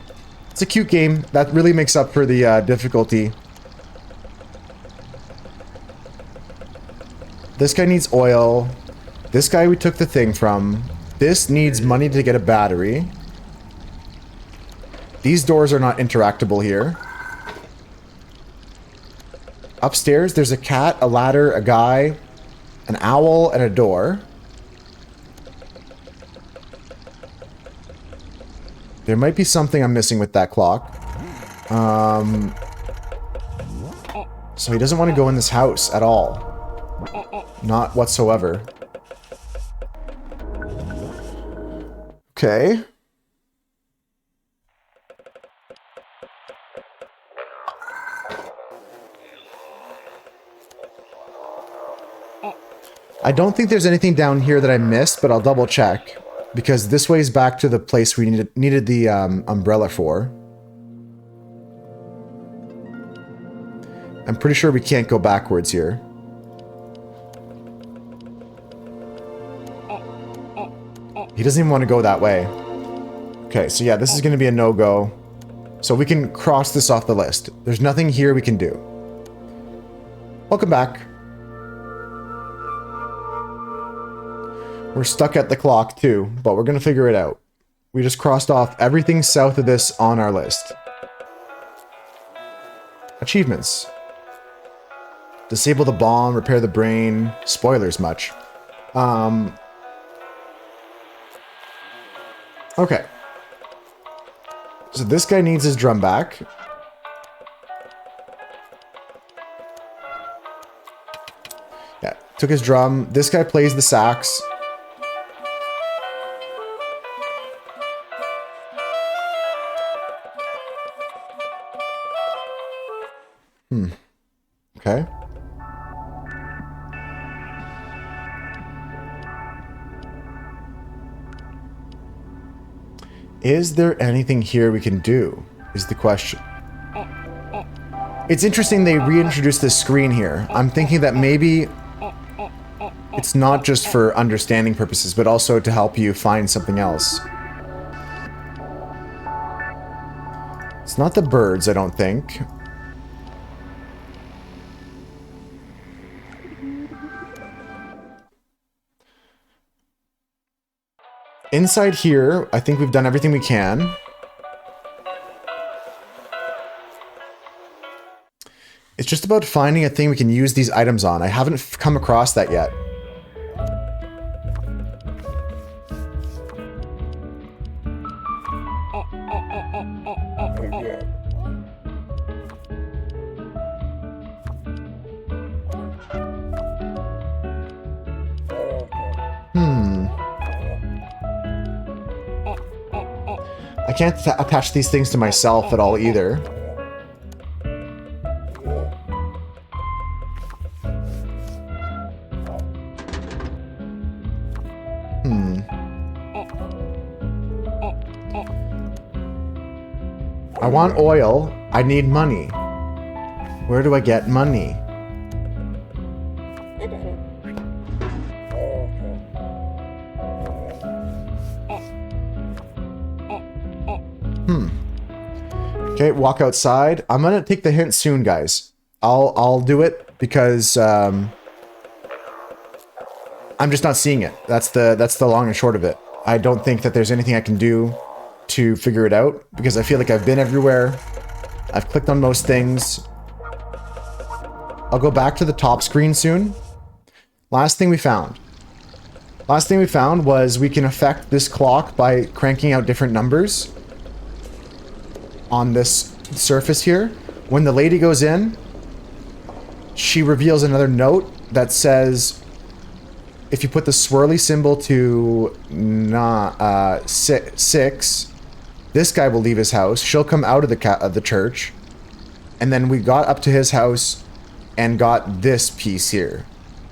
it's a cute game. That really makes up for the difficulty. This guy needs oil. This guy we took the thing from. This needs money to get a battery. These doors are not interactable here. Upstairs, there's a cat, a ladder, a guy, an owl, and a door. There might be something I'm missing with that clock. So he doesn't want to go in this house at all. Not whatsoever. Okay. I don't think there's anything down here that I missed, but I'll double check. Because this way is back to the place we needed the umbrella for. I'm pretty sure we can't go backwards here. He doesn't even want to go that way. Okay, so yeah, this is going to be a no-go. So we can cross this off the list. There's nothing here we can do. Welcome back. We're stuck at the clock too, but we're gonna figure it out. We just crossed off everything south of this on our list. Achievements. Disable the bomb, repair the brain. Spoilers much. Okay. So this guy needs his drum back. Yeah, took his drum. This guy plays the sax. Okay. Is there anything here we can do? Is the question. It's interesting they reintroduced this screen here. I'm thinking that maybe it's not just for understanding purposes, but also to help you find something else. It's not the birds, I don't think. Inside here, I think we've done everything we can. It's just about finding a thing we can use these items on. I haven't come across that yet. I can't attach these things to myself at all either. I want oil. I need money. Where do I get money? Okay, walk outside. I'm gonna take the hint soon, guys. I'll do it because I'm just not seeing it. That's the long and short of it. I don't think that there's anything I can do to figure it out because I feel like I've been everywhere. I've clicked on most things. I'll go back to the top screen soon. Last thing we found. Last thing we found was we can affect this clock by cranking out different numbers on this surface here. When the lady goes in, she reveals another note that says, if you put the swirly symbol to 6, this guy will leave his house. She'll come out of the church. And then we got up to his house and got this piece here.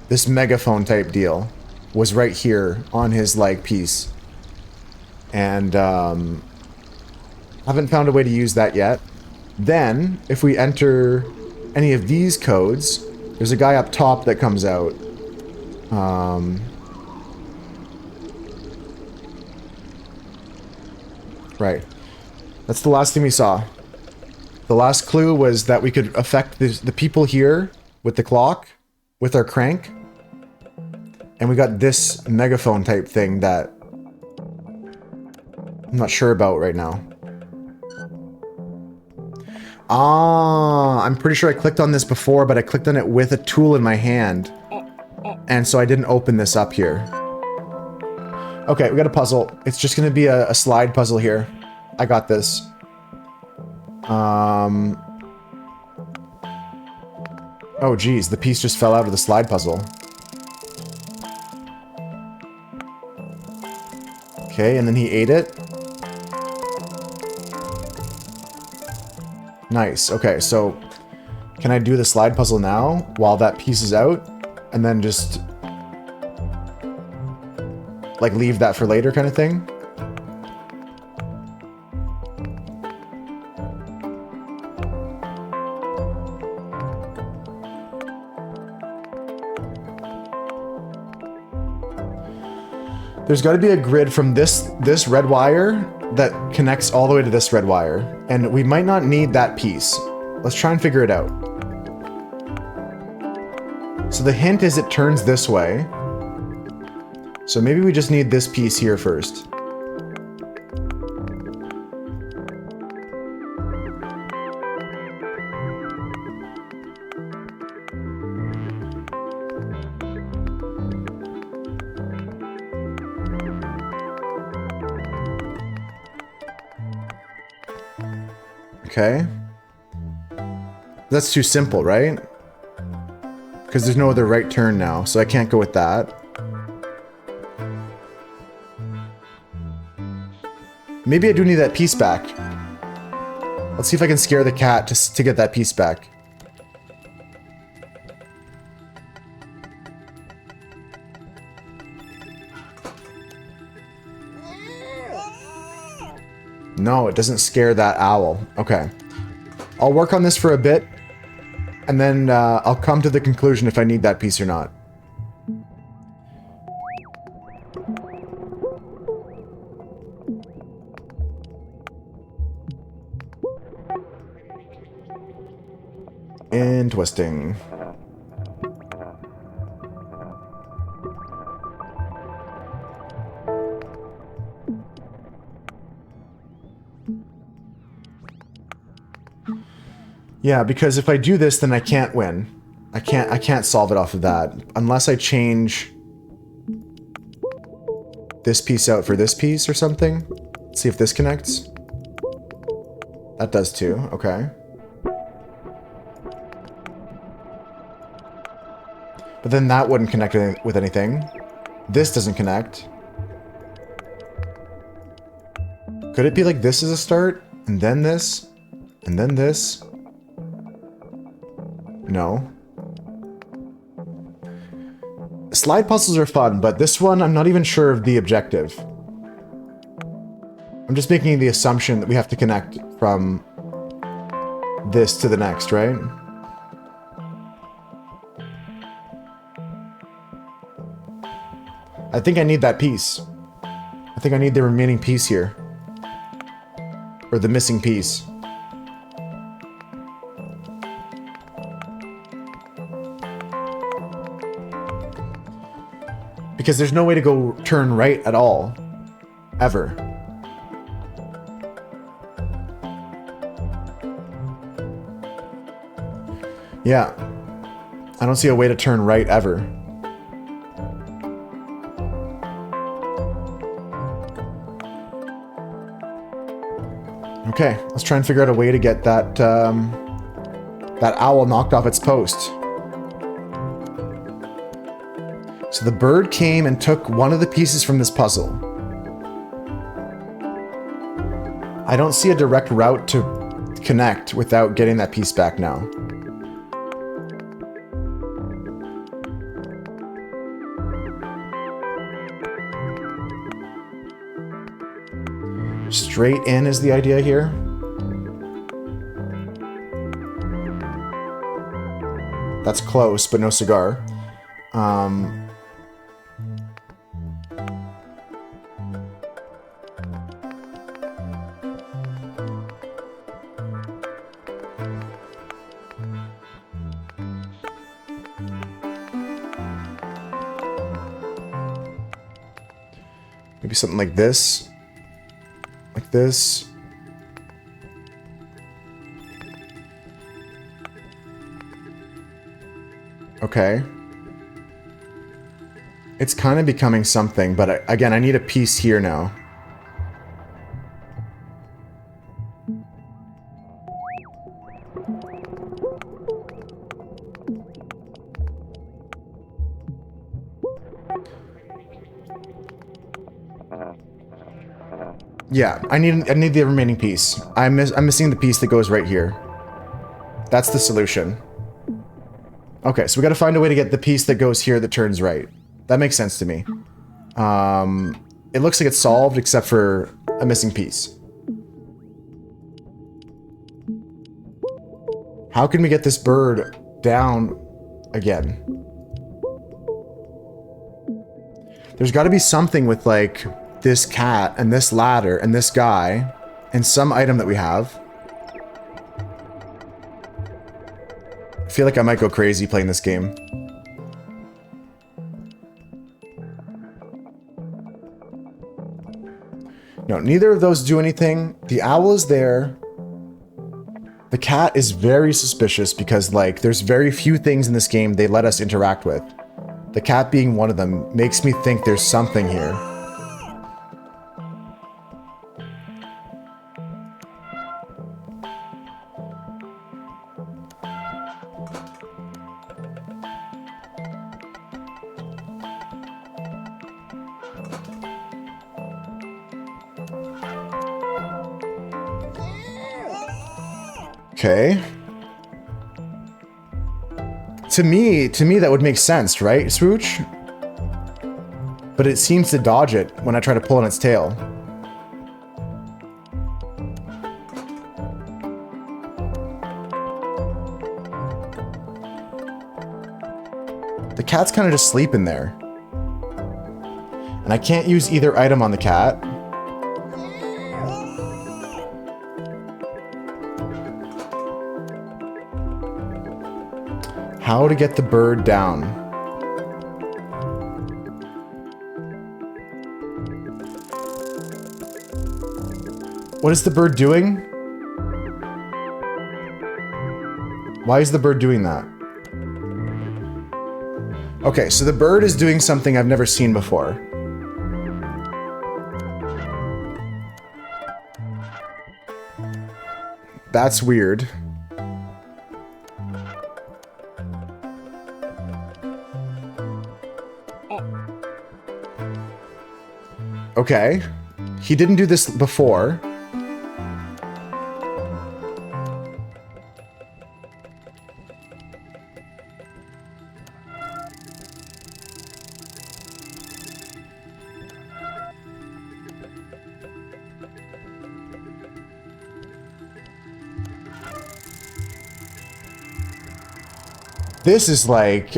This megaphone type deal was right here on his like piece. And haven't found a way to use that yet. Then, if we enter any of these codes, there's a guy up top that comes out. Right. That's the last thing we saw. The last clue was that we could affect the people here with the clock, with our crank. And we got this megaphone type thing that I'm not sure about right now. Ah, I'm pretty sure I clicked on this before, but I clicked on it with a tool in my hand. And so I didn't open this up here. Okay, we got a puzzle. It's just gonna be a slide puzzle here. I got this. Oh geez, the piece just fell out of the slide puzzle. Okay, and then he ate it. Nice. Okay, so can I do the slide puzzle now while that piece is out? And then just like leave that for later kind of thing? There's got to be a grid from this red wire that connects all the way to this red wire. And we might not need that piece. Let's try and figure it out. So the hint is it turns this way. So maybe we just need this piece here first. Okay. That's too simple, right? Because there's no other right turn now, so I can't go with that. Maybe I do need that piece back. Let's see if I can scare the cat to get that piece back. No, it doesn't scare that owl. Okay. I'll work on this for a bit, and then I'll come to the conclusion if I need that piece or not. And twisting. Yeah, because if I do this, then I can't win. I can't solve it off of that. Unless I change this piece out for this piece or something. Let's see if this connects. That does too, okay. But then that wouldn't connect with anything. This doesn't connect. Could it be like this is a start? And then this? And then this? No. Slide puzzles are fun, but this one I'm not even sure of the objective. I'm just making the assumption that we have to connect from this to the next, right? I think I need that piece. I think I need the remaining piece here. Or the missing piece. Because there's no way to go turn right at all. Ever. Yeah. I don't see a way to turn right ever. Okay, let's try and figure out a way to get that, that owl knocked off its post. So the bird came and took one of the pieces from this puzzle. I don't see a direct route to connect without getting that piece back now. Straight in is the idea here. That's close, but no cigar. Maybe something like this. Like this. Okay. It's kind of becoming something, but again, I need a piece here now. Yeah, I need the remaining piece. I'm missing the piece that goes right here. That's the solution. Okay, so we got to find a way to get the piece that goes here that turns right. That makes sense to me. It looks like it's solved except for a missing piece. How can we get this bird down again? There's got to be something with like this cat and this ladder and this guy and some item that we have. I feel like I might go crazy playing this game. No, neither of those do anything. The owl is there. The cat is very suspicious because, like, there's very few things in this game they let us interact with. The cat being one of them makes me think there's something here. Okay. To me, that would make sense, right, Swooch? But it seems to dodge it when I try to pull on its tail. The cat's kind of just sleeping there. And I can't use either item on the cat. How to get the bird down. What is the bird doing? Why is the bird doing that? Okay, so the bird is doing something I've never seen before. That's weird. Okay. He didn't do this before. This is like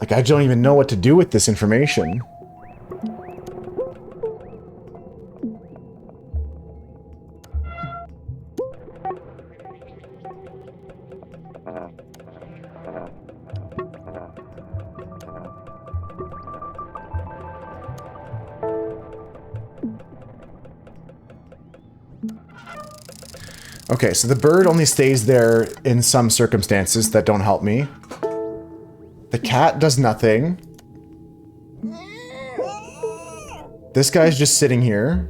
I don't even know what to do with this information. Okay, so the bird only stays there in some circumstances that don't help me. The cat does nothing. This guy's just sitting here.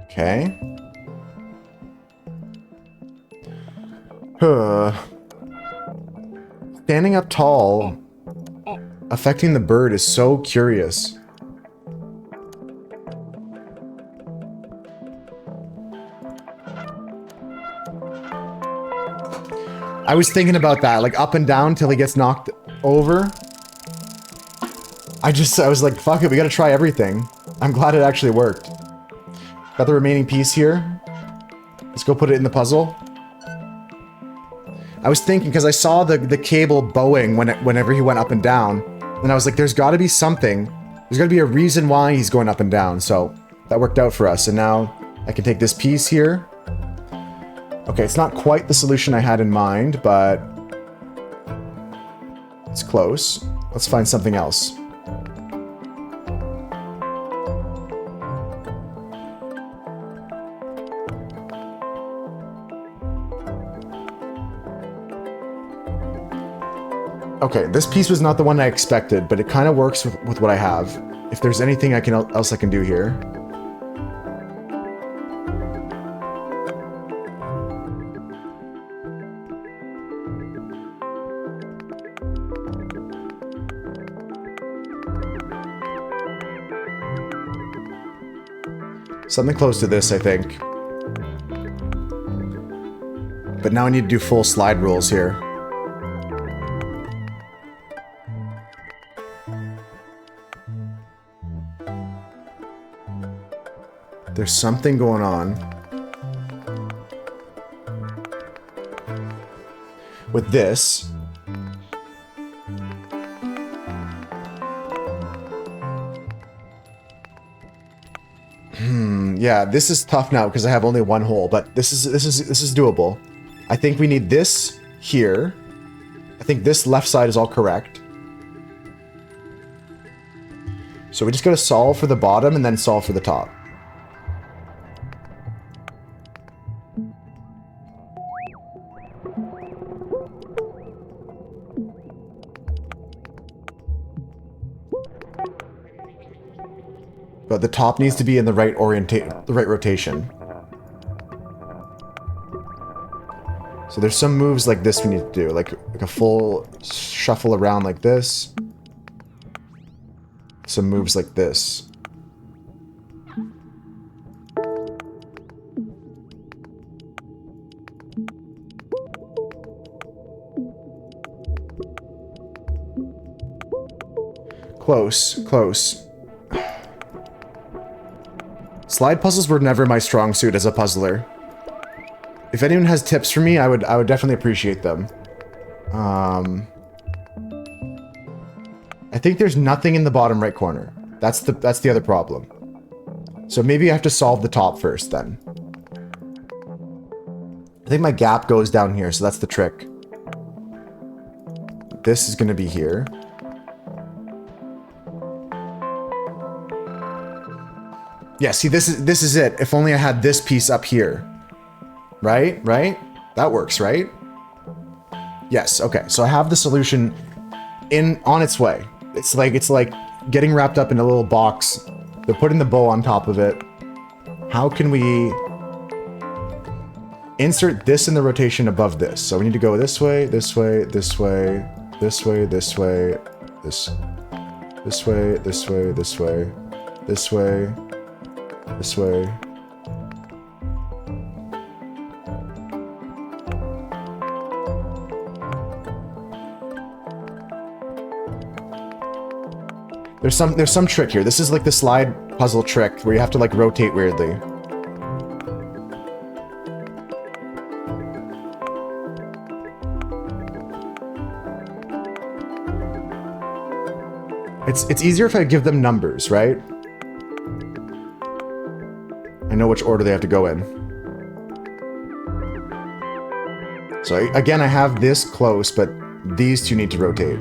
Okay. Standing up tall, affecting the bird is so curious. I was thinking about that, like up and down till he gets knocked over. I was like, fuck it, we gotta try everything. I'm glad it actually worked. Got the remaining piece here. Let's go put it in the puzzle. I was thinking, because I saw the cable bowing whenever he went up and down, and I was like, there's gotta be something. There's gotta be a reason why he's going up and down, so that worked out for us. And now I can take this piece here. Okay, it's not quite the solution I had in mind, but it's close. Let's find something else. Okay, this piece was not the one I expected, but it kind of works with what I have. If there's anything else I can do here. Something close to this, I think. But now I need to do full slide rules here. There's something going on with this. Yeah, this is tough now because I have only one hole, but this is doable. I think we need this here. I think this left side is all correct. So we just gotta solve for the bottom and then solve for the top. But the top needs to be in the right rotation. So there's some moves like this we need to do, like a full shuffle around like this. Some moves like this. Close, close. Slide puzzles were never my strong suit as a puzzler. If anyone has tips for me, I would definitely appreciate them. I think there's nothing in the bottom right corner. That's the other problem. So maybe I have to solve the top first then. I think my gap goes down here, so that's the trick. This is going to be here. Yeah, see, this is it. If only I had this piece up here. Right? Right? That works, right? Yes, okay. So I have the solution on its way. It's like getting wrapped up in a little box. They're putting the bow on top of it. How can we insert this in the rotation above this? So we need to go this way, this way, this way, this way, this way, this way, this way, this way, this way, this way. There's some trick here. This is like the slide puzzle trick where you have to like rotate weirdly. It's easier if I give them numbers, right? I know which order they have to go in. So again, I have this close, but these two need to rotate.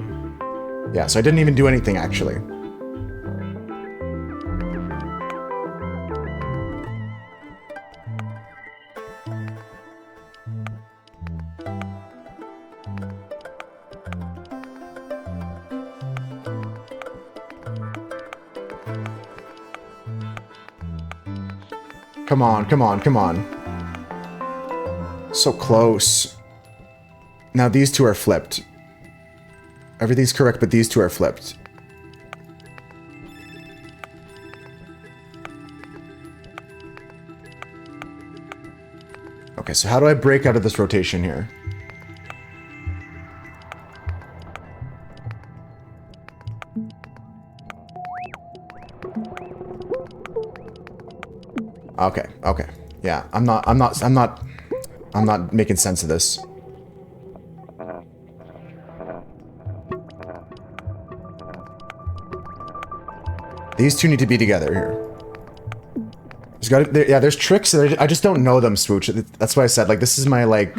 Yeah, so I didn't even do anything actually. Come on, come on, come on. So close. Now these two are flipped. Everything's correct, but these two are flipped. Okay, so how do I break out of this rotation here? Okay, okay. Yeah, I'm not making sense of this. These two need to be together here. There's tricks that I just don't know them, Swooch. That's why I said, like, this is my, like...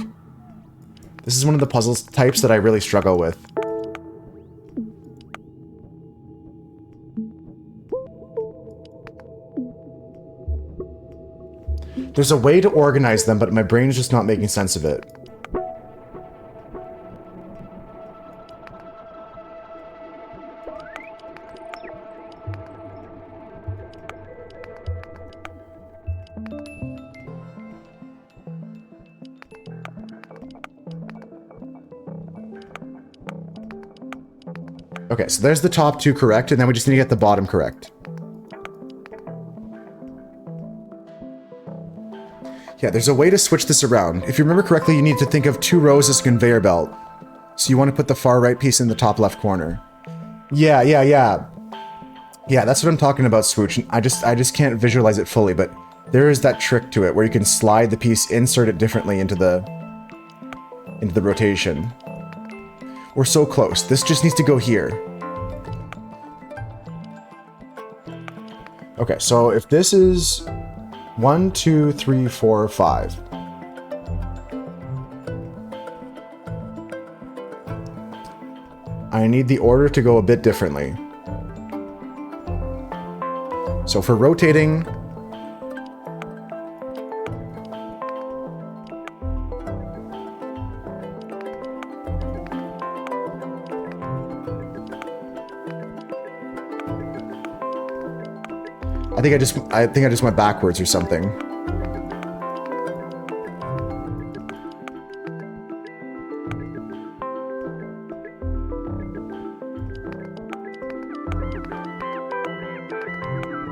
This is one of the puzzle types that I really struggle with. There's a way to organize them, but my brain's just not making sense of it. Okay, so there's the top two correct, and then we just need to get the bottom correct. Yeah, there's a way to switch this around. If you remember correctly, you need to think of 2 rows as a conveyor belt. So you want to put the far right piece in the top left corner. Yeah. Yeah, that's what I'm talking about, Swooch. I just can't visualize it fully, but there is that trick to it where you can slide the piece, insert it differently into the rotation. We're so close. This just needs to go here. Okay, so if this is 1, 2, 3, 4, 5. I need the order to go a bit differently. So for rotating, I think I just went backwards or something.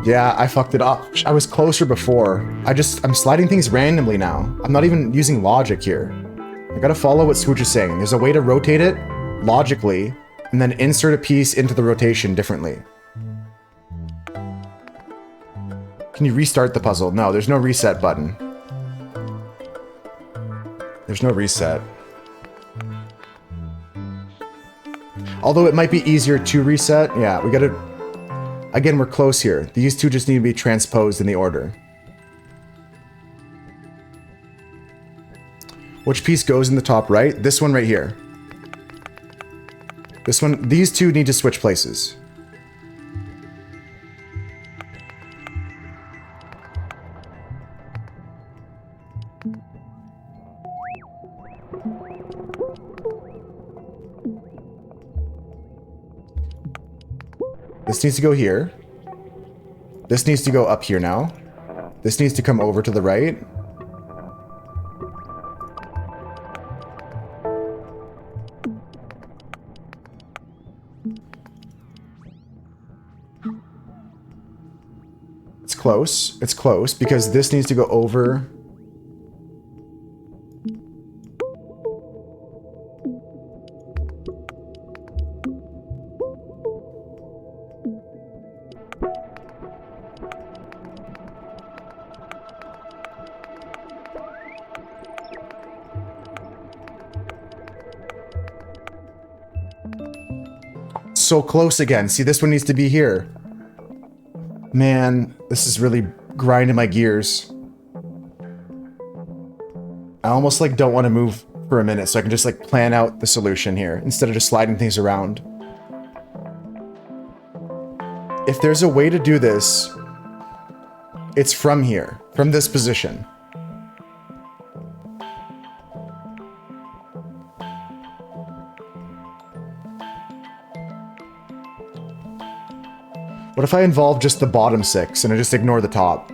Yeah, I fucked it up. I was closer before. I'm sliding things randomly now. I'm not even using logic here. I gotta follow what Swooch is saying. There's a way to rotate it logically and then insert a piece into the rotation differently. Can you restart the puzzle? No, there's no reset button. There's no reset. Although it might be easier to reset. Yeah, we gotta... Again, we're close here. These two just need to be transposed in the order. Which piece goes in the top right? This one right here. This one, these two need to switch places. This needs to go here. This needs to go up here now. This needs to come over to the right. It's close. It's close because this needs to go over. So close again. See, this one needs to be here. Man, this is really grinding my gears. I almost like don't want to move for a minute so I can just like plan out the solution here instead of just sliding things around. If there's a way to do this, it's from here, from this position. What if I involve just the bottom 6 and I just ignore the top?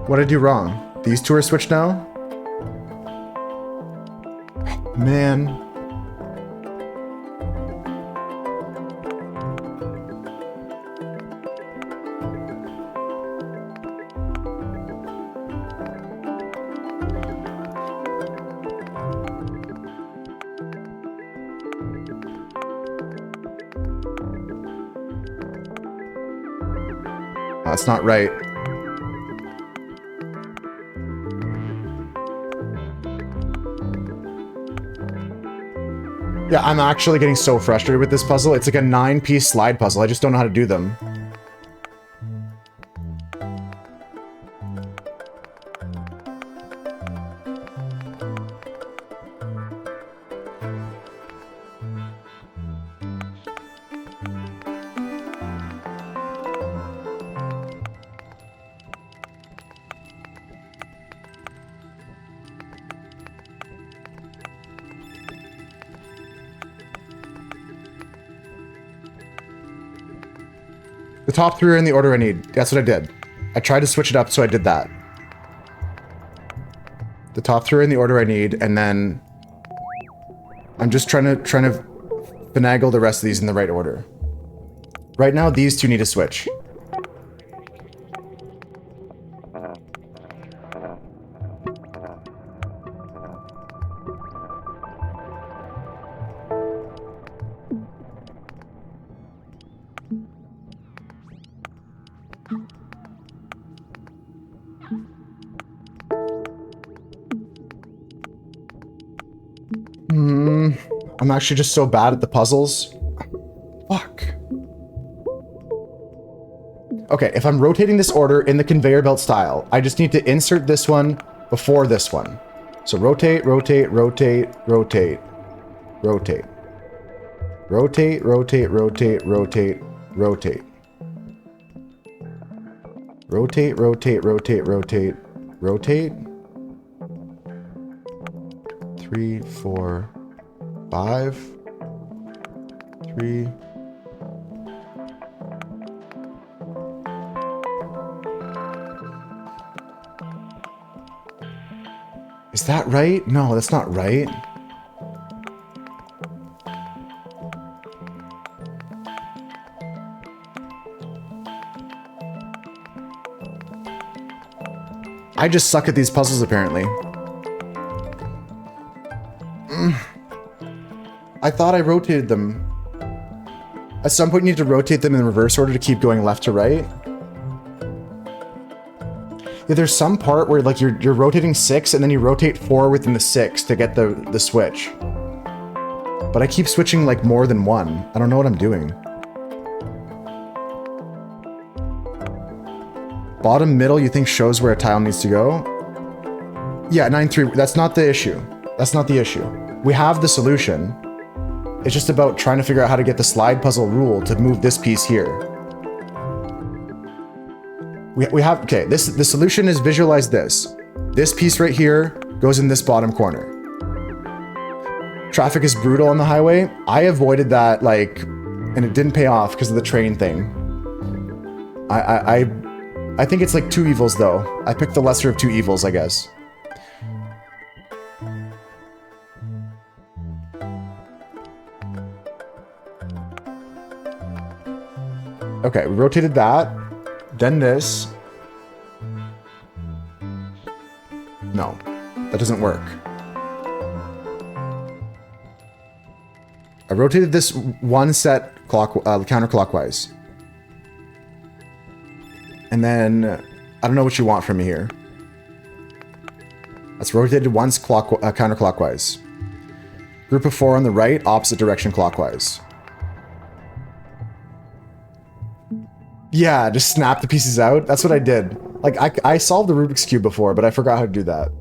What did I do wrong? These two are switched now? Man. That's not right. Yeah, I'm actually getting so frustrated with this puzzle. It's like a 9-piece slide puzzle. I just don't know how to do them. The top 3 are in the order I need. That's what I did. I tried to switch it up, so I did that. The top 3 are in the order I need, and then I'm just trying to finagle the rest of these in the right order. Right now, these two need to switch. I'm actually just so bad at the puzzles. Fuck. Okay, if I'm rotating this order in the conveyor belt style, I just need to insert this one before this one. So rotate, rotate, rotate, rotate, rotate. Rotate, rotate, rotate, rotate, rotate. Rotate, rotate, rotate, rotate, rotate. 3, 4, 5. 3. Is that right? No, that's not right. I just suck at these puzzles, apparently. I thought I rotated them. At some point, you need to rotate them in reverse order to keep going left to right. Yeah, there's some part where like you're rotating 6 and then you rotate 4 within the 6 to get the switch. But I keep switching like more than one. I don't know what I'm doing. Bottom middle, you think shows where a tile needs to go? Yeah, 9-3. That's not the issue. That's not the issue. We have the solution. It's just about trying to figure out how to get the slide puzzle rule to move this piece here. We have, okay, the solution is visualize this. This piece right here goes in this bottom corner. Traffic is brutal on the highway. I avoided that, like, and it didn't pay off because of the train thing. I think it's like 2 evils though. I picked the lesser of 2 evils, I guess. Okay, we rotated that. Then this. No, that doesn't work. I rotated this one set counterclockwise. And then, I don't know what you want from me here. That's rotated once counterclockwise. Group of 4 on the right, opposite direction clockwise. Yeah, just snap the pieces out. That's what I did. Like, I solved the Rubik's Cube before, but I forgot how to do that.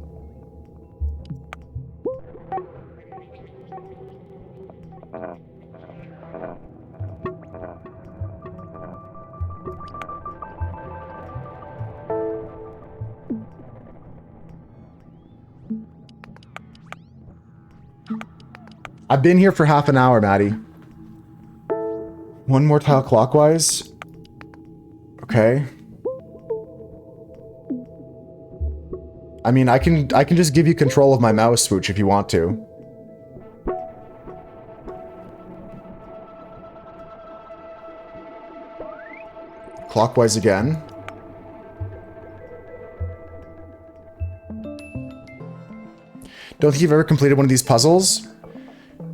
I've been here for half an hour, Maddie. One more tile clockwise. Okay. I mean, I can just give you control of my mouse, Swooch, if you want to. Clockwise again. Don't think you've ever completed one of these puzzles?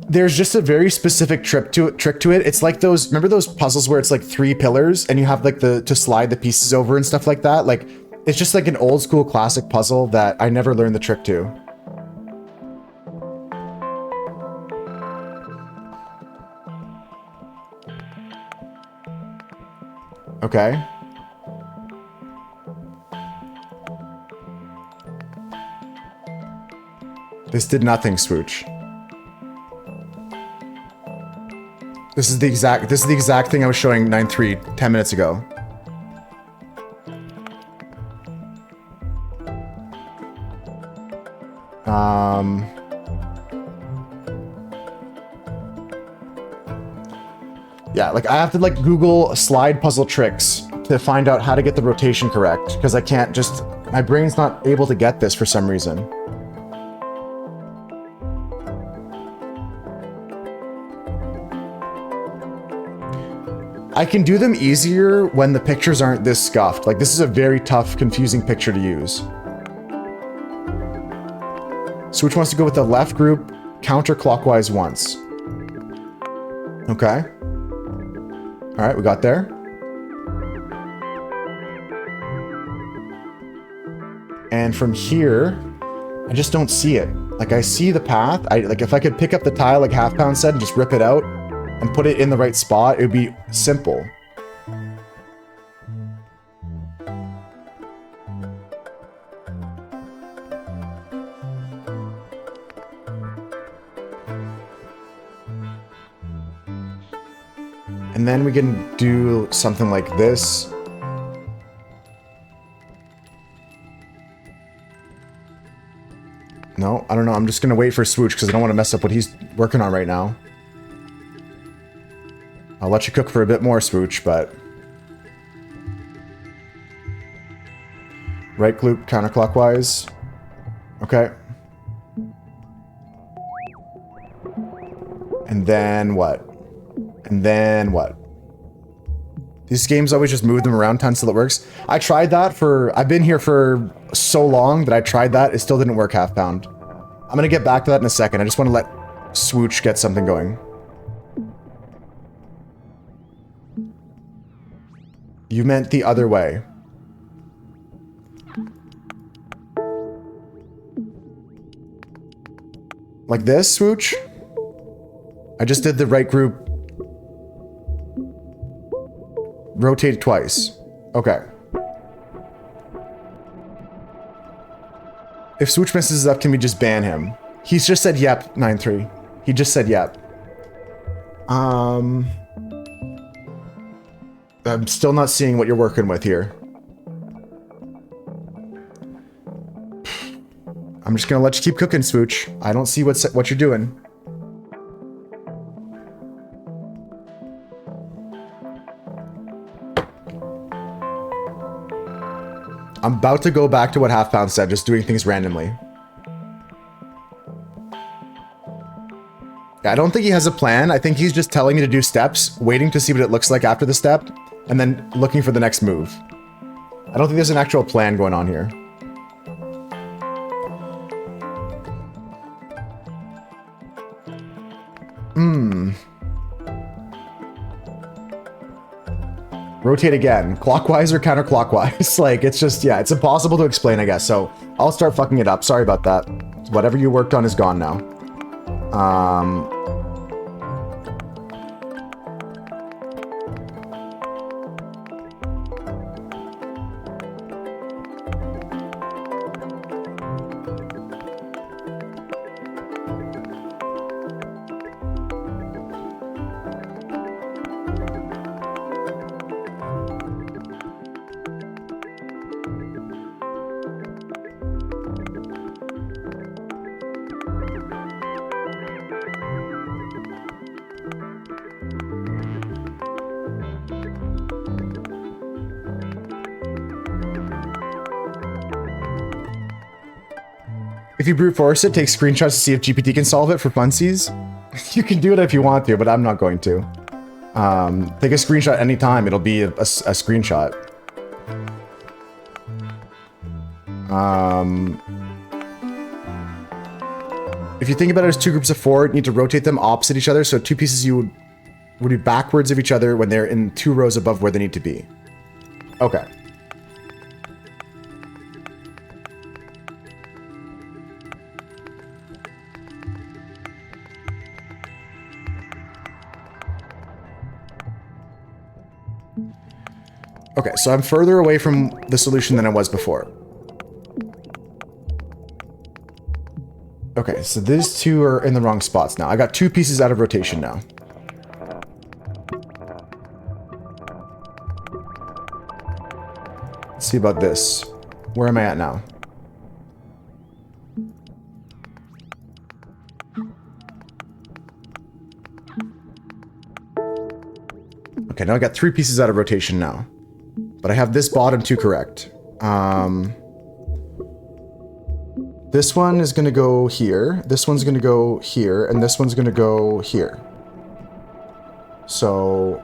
There's just a very specific trick to it. It's like those, remember those puzzles where it's like 3 pillars and you have like to slide the pieces over and stuff like that? Like, it's just like an old school classic puzzle that I never learned the trick to. Okay. This did nothing, Swooch. This is the exact thing I was showing 9-3 10 minutes ago. Yeah, like I have to like Google slide puzzle tricks to find out how to get the rotation correct, because I can't just, my brain's not able to get this for some reason. I can do them easier when the pictures aren't this scuffed. Like this is a very tough, confusing picture to use. Switch wants to go with the left group counterclockwise once. Okay. All right, we got there. And from here, I just don't see it. Like, I see the path. Like, if I could pick up the tile like Half Pound said and just rip it out and put it in the right spot, it would be simple. And then we can do something like this. No, I don't know. I'm just going to wait for Swooch because I don't want to mess up what he's working on right now. I'll let you cook for a bit more, Swooch, but... Right loop counterclockwise. Okay. And then what? And then what? These games always just move them around tons till it works. I tried that for... I've been here for so long that I tried that. It still didn't work, Half Pound. I'm going to get back to that in a second. I just want to let Swooch get something going. You meant the other way. Like this, Swooch? I just did the right group. Rotate twice. Okay. If Swooch messes up, can we just ban him? He's just said yep, 9-3. He just said yep. I'm still not seeing what you're working with here. I'm just gonna let you keep cooking, Swooch. I don't see what you're doing. I'm about to go back to what Half Pound said, just doing things randomly. Yeah, I don't think he has a plan. I think he's just telling me to do steps, waiting to see what it looks like after the step, and then looking for the next move. I don't think there's an actual plan going on here. Rotate again. Clockwise or counterclockwise? Like, it's just, yeah, it's impossible to explain, I guess. So, I'll start fucking it up. Sorry about that. Whatever you worked on is gone now. If you brute force it, take screenshots to see if GPT can solve it for funsies. You can do it if you want to, but I'm not going to. Take a screenshot anytime, it'll be a screenshot. If you think about it as two groups of four, you need to rotate them opposite each other, so two pieces you would be backwards of each other when they're in 2 rows above where they need to be. Okay. Okay, so I'm further away from the solution than I was before. Okay, so these two are in the wrong spots now. I got 2 pieces out of rotation now. Let's see about this. Where am I at now? Okay, now I got 3 pieces out of rotation now. But I have this bottom 2 correct. This one is going to go here, this one's going to go here, and this one's going to go here. So,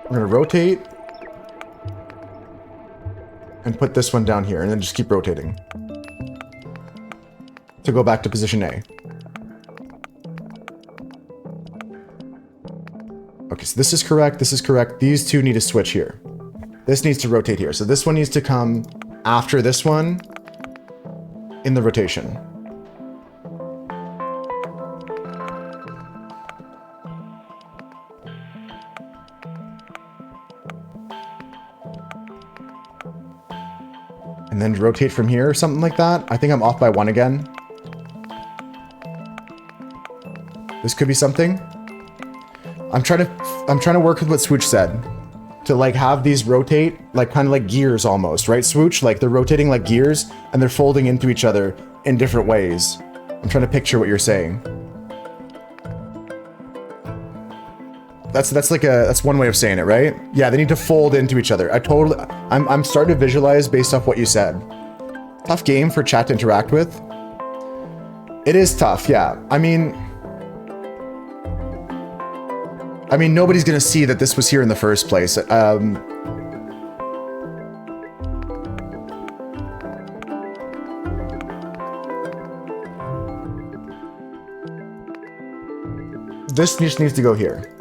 we're going to rotate and put this one down here, and then just keep rotating to go back to position A. Okay, so this is correct, this is correct. These 2 need to switch here. This needs to rotate here. So this one needs to come after this one. in the rotation. And then rotate from here or something like that. I think I'm off by 1 again. This could be something. I'm trying to work with what Swooch said. To like have these rotate like kind of like gears almost, right, Swooch? Like they're rotating like gears and they're folding into each other in different ways. I'm trying to picture what you're saying. That's one way of saying it, right? Yeah, they need to fold into each other. I'm starting to visualize based off what you said. Tough game for chat to interact with. It is tough, yeah. I mean, nobody's gonna see that this was here in the first place. This just needs to go here.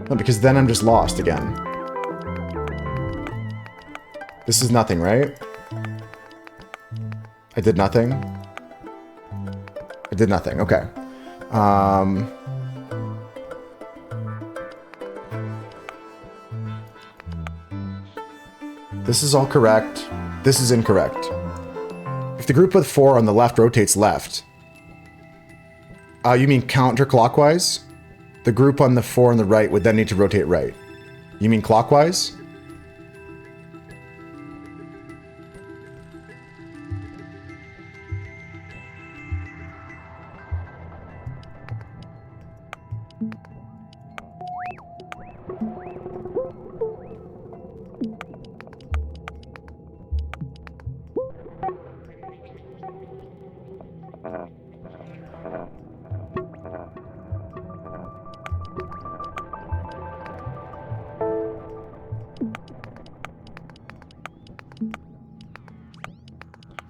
No, because then I'm just lost again. This is nothing, right? I did nothing. I did nothing, okay. This is all correct. This is incorrect. If the group with 4 on the left rotates left, you mean counterclockwise? The group on the 4 on the right would then need to rotate right. You mean clockwise?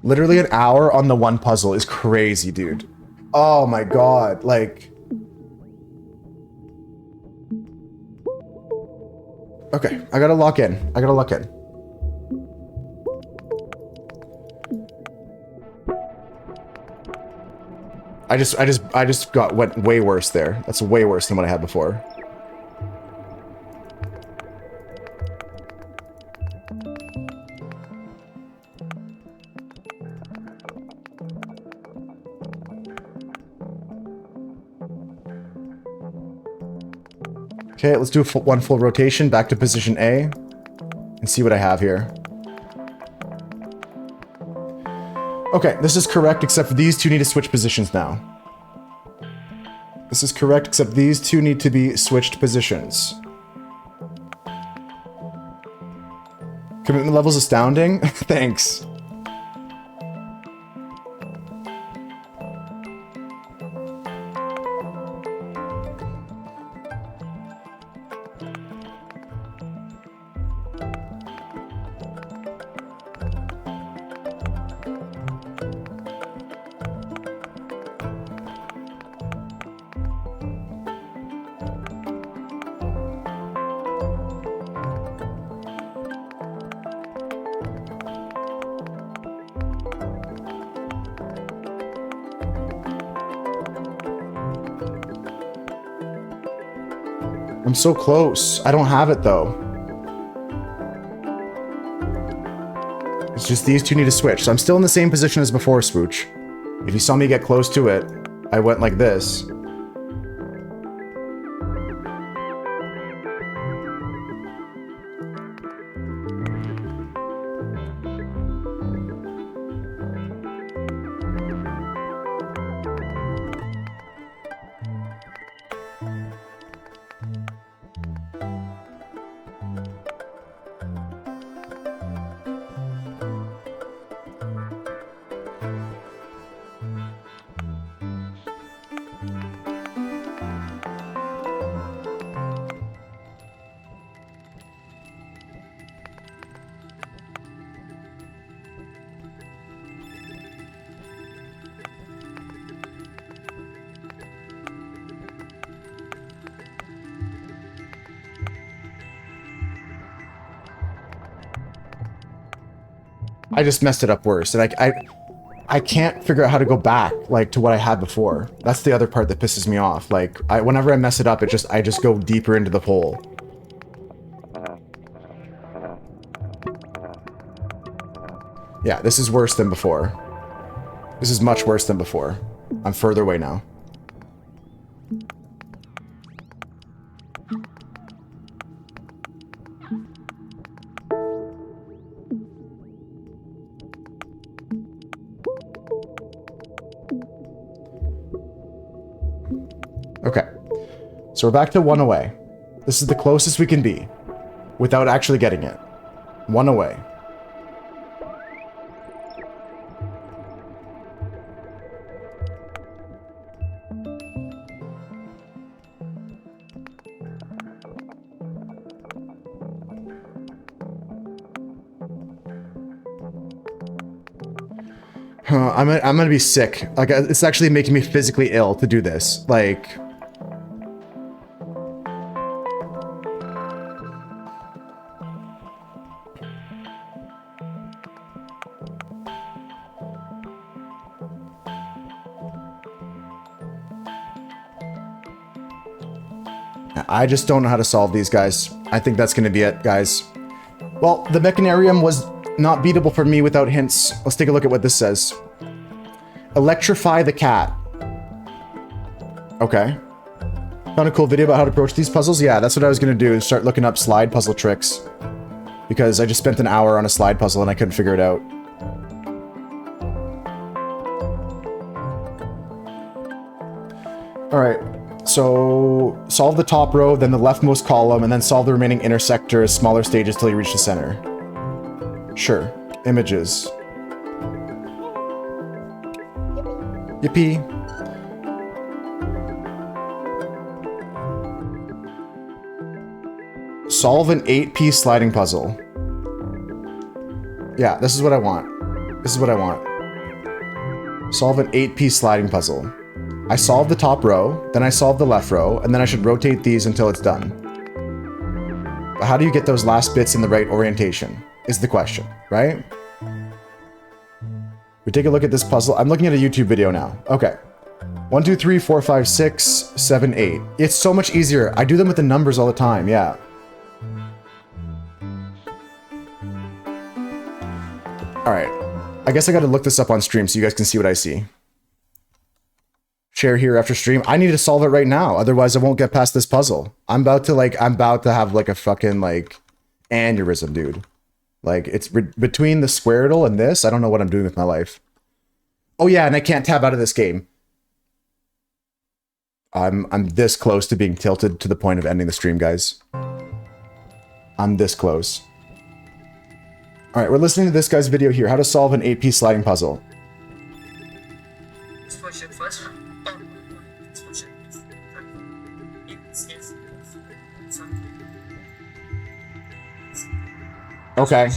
Literally an hour on the one puzzle is crazy, dude. Oh my god, like... Okay, I gotta lock in. I gotta lock in. I just went way worse there. That's way worse than what I had before. Okay, let's do one full rotation back to position A and see what I have here. Okay, this is correct, except for these two need to switch positions now. This is correct, except these two need to be switched positions. Commitment level's astounding. Thanks. I'm so close. I don't have it though. It's just these two need to switch. So I'm still in the same position as before, Swooch. If you saw me get close to it, I went like this. I just messed it up worse. And I can't figure out how to go back, like, to what I had before. That's the other part that pisses me off. Like, whenever I mess it up, I just go deeper into the hole. Yeah, this is worse than before. This is much worse than before. I'm further away now. Okay. So we're back to 1 away. This is the closest we can be without actually getting it. 1 away. I'm gonna be sick. Like, it's actually making me physically ill to do this. Like, I just don't know how to solve these guys. I think that's gonna be it, guys. Well, the Machanarium was not beatable for me without hints. Let's take a look at what this says. Electrify the cat. Okay. Found a cool video about how to approach these puzzles. Yeah, that's what I was gonna do, is start looking up slide puzzle tricks. Because I just spent an hour on a slide puzzle and I couldn't figure it out. Alright, so solve the top row, then the leftmost column, and then solve the remaining intersector as smaller stages till you reach the center. Sure. Images. Yippee. Solve an 8-piece sliding puzzle. Yeah, this is what I want. This is what I want. Solve an 8-piece sliding puzzle. I solve the top row, then I solve the left row, and then I should rotate these until it's done. But how do you get those last bits in the right orientation, is the question, right? We take a look at this puzzle. I'm looking at a YouTube video now. Okay. 1, 2, 3, 4, 5, 6, 7, 8. It's so much easier. I do them with the numbers all the time, yeah. Alright. I guess I gotta look this up on stream so you guys can see what I see. Share here after stream. I need to solve it right now, otherwise I won't get past this puzzle. I'm about to have like a fucking like aneurysm, dude. Like, it's between the Squirtle and this, I don't know what I'm doing with my life. Oh yeah, and I can't tab out of this game. I'm this close to being tilted to the point of ending the stream, guys. I'm this close. Alright, we're listening to this guy's video here, how to solve an 8-piece sliding puzzle. Okay.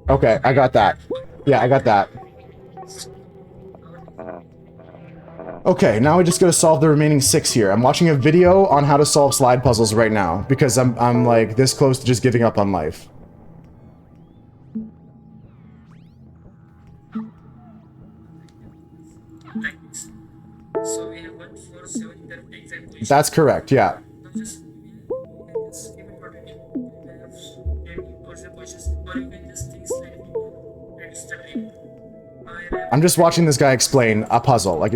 Okay, I got that. Yeah, I got that. Okay, now we just gotta solve the remaining 6 here. I'm watching a video on how to solve slide puzzles right now, because I'm like this close to just giving up on life. That's correct, yeah. I'm just watching this guy explain a puzzle. Like,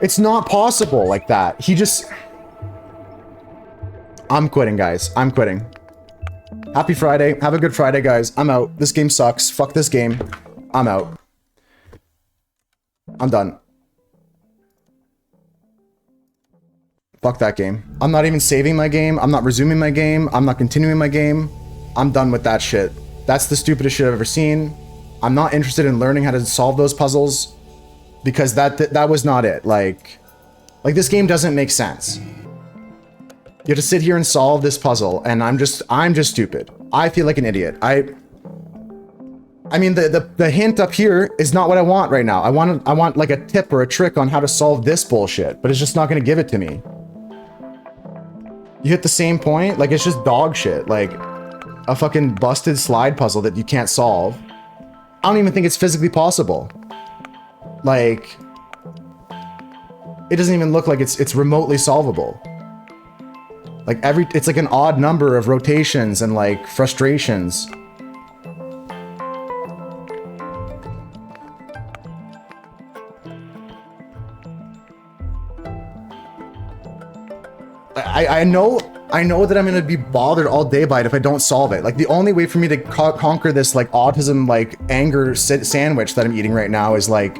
it's not possible like that. He just... I'm quitting, guys. I'm quitting. Happy Friday. Have a good Friday, guys. I'm out. This game sucks. Fuck this game. I'm out. I'm done. Fuck that game. I'm not even saving my game. I'm not resuming my game. I'm not continuing my game. I'm done with that shit. That's the stupidest shit I've ever seen. I'm not interested in learning how to solve those puzzles because that was not it. Like this game doesn't make sense. You have to sit here and solve this puzzle, and I'm just stupid. I feel like an idiot. I mean, the hint up here is not what I want right now. I want like a tip or a trick on how to solve this bullshit, but it's just not gonna give it to me. You hit the same point? Like, it's just dog shit. Like, a fucking busted slide puzzle that you can't solve. I don't even think it's physically possible. Like, it doesn't even look like it's remotely solvable. Like, it's like an odd number of rotations and like frustrations. I know that I'm gonna be bothered all day by it if I don't solve it. Like, the only way for me to conquer this like autism like anger sandwich that I'm eating right now is like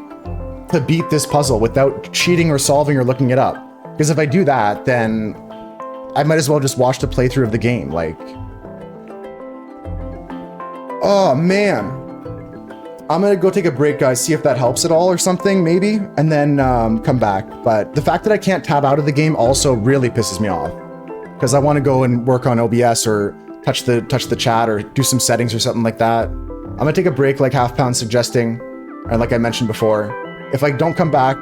to beat this puzzle without cheating or solving or looking it up. Because if I do that, then I might as well just watch the playthrough of the game. Like, oh man. I'm gonna go take a break, guys, see if that helps at all or something, maybe, and then come back. But the fact that I can't tab out of the game also really pisses me off, because I want to go and work on OBS or touch the chat or do some settings or something like that. I'm gonna take a break, like Half Pound suggesting, and like I mentioned before, if I don't come back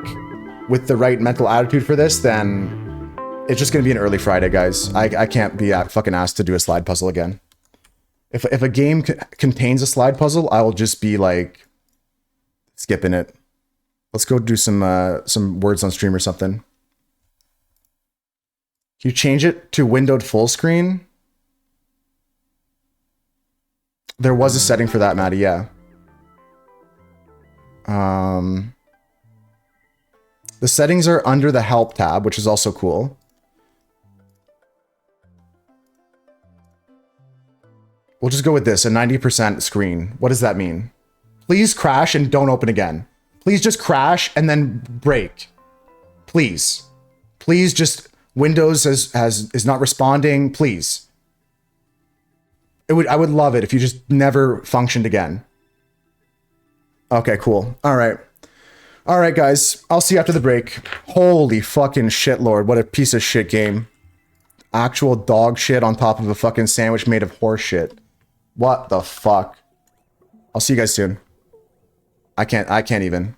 with the right mental attitude for this, then it's just gonna be an early Friday, guys. I can't be fucking asked to do a slide puzzle again. If a game contains a slide puzzle, I will just be like skipping it. Let's go do some words on stream or something. Can you change it to windowed full screen? There was a setting for that, Maddie, yeah. The settings are under the help tab, which is also cool. We'll just go with this, a 90% screen. What does that mean? Please crash and don't open again. Please just crash and then break. Please. Please just, Windows is not responding, please. I would love it if you just never functioned again. Okay, cool. All right. All right, guys. I'll see you after the break. Holy fucking shit, Lord. What a piece of shit game. Actual dog shit on top of a fucking sandwich made of horse shit. What the fuck? I'll see you guys soon. I can't even.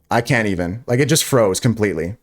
Like, it just froze completely.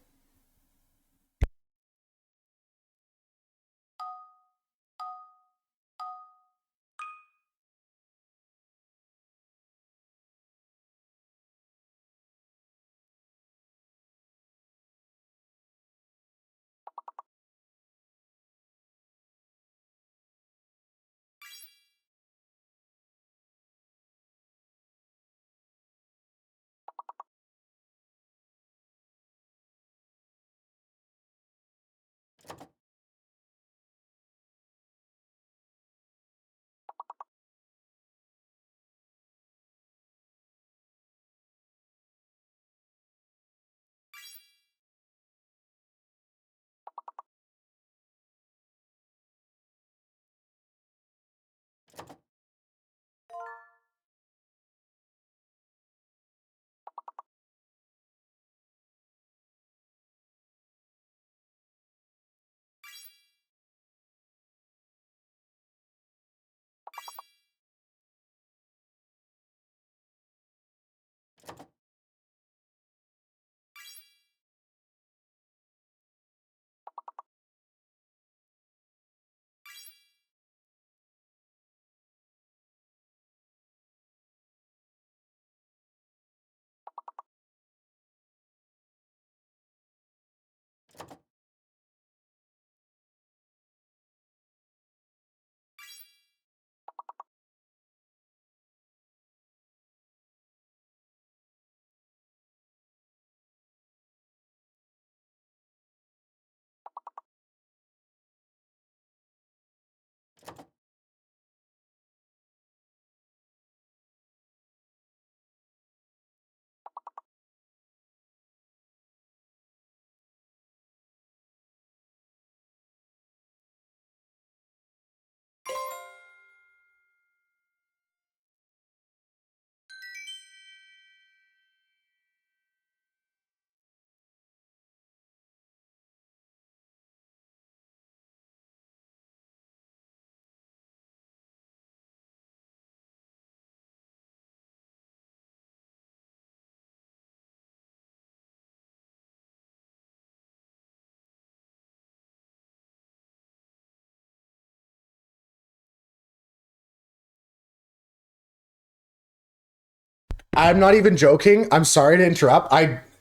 I'm not even joking. I'm sorry to interrupt.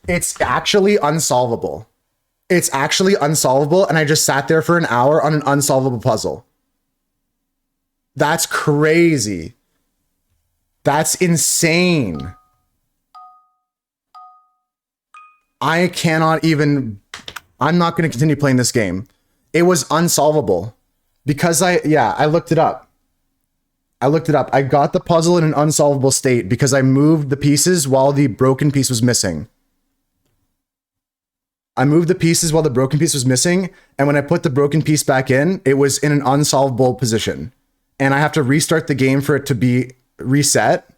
It's actually unsolvable. It's actually unsolvable, and I just sat there for an hour on an unsolvable puzzle. That's crazy. That's insane. I cannot even. I'm not going to continue playing this game. It was unsolvable because I looked it up. I looked it up. I got the puzzle in an unsolvable state because I moved the pieces while the broken piece was missing. I moved the pieces while the broken piece was missing, and when I put the broken piece back in, it was in an unsolvable position. And I have to restart the game for it to be reset.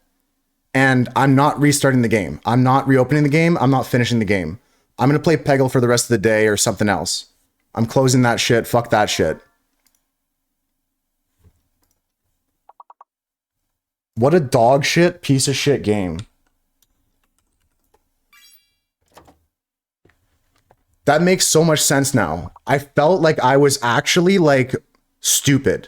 And I'm not restarting the game. I'm not reopening the game. I'm not finishing the game. I'm going to play Peggle for the rest of the day or something else. I'm closing that shit. Fuck that shit. What a dog shit, piece of shit game. That makes so much sense now. I felt like I was actually like stupid.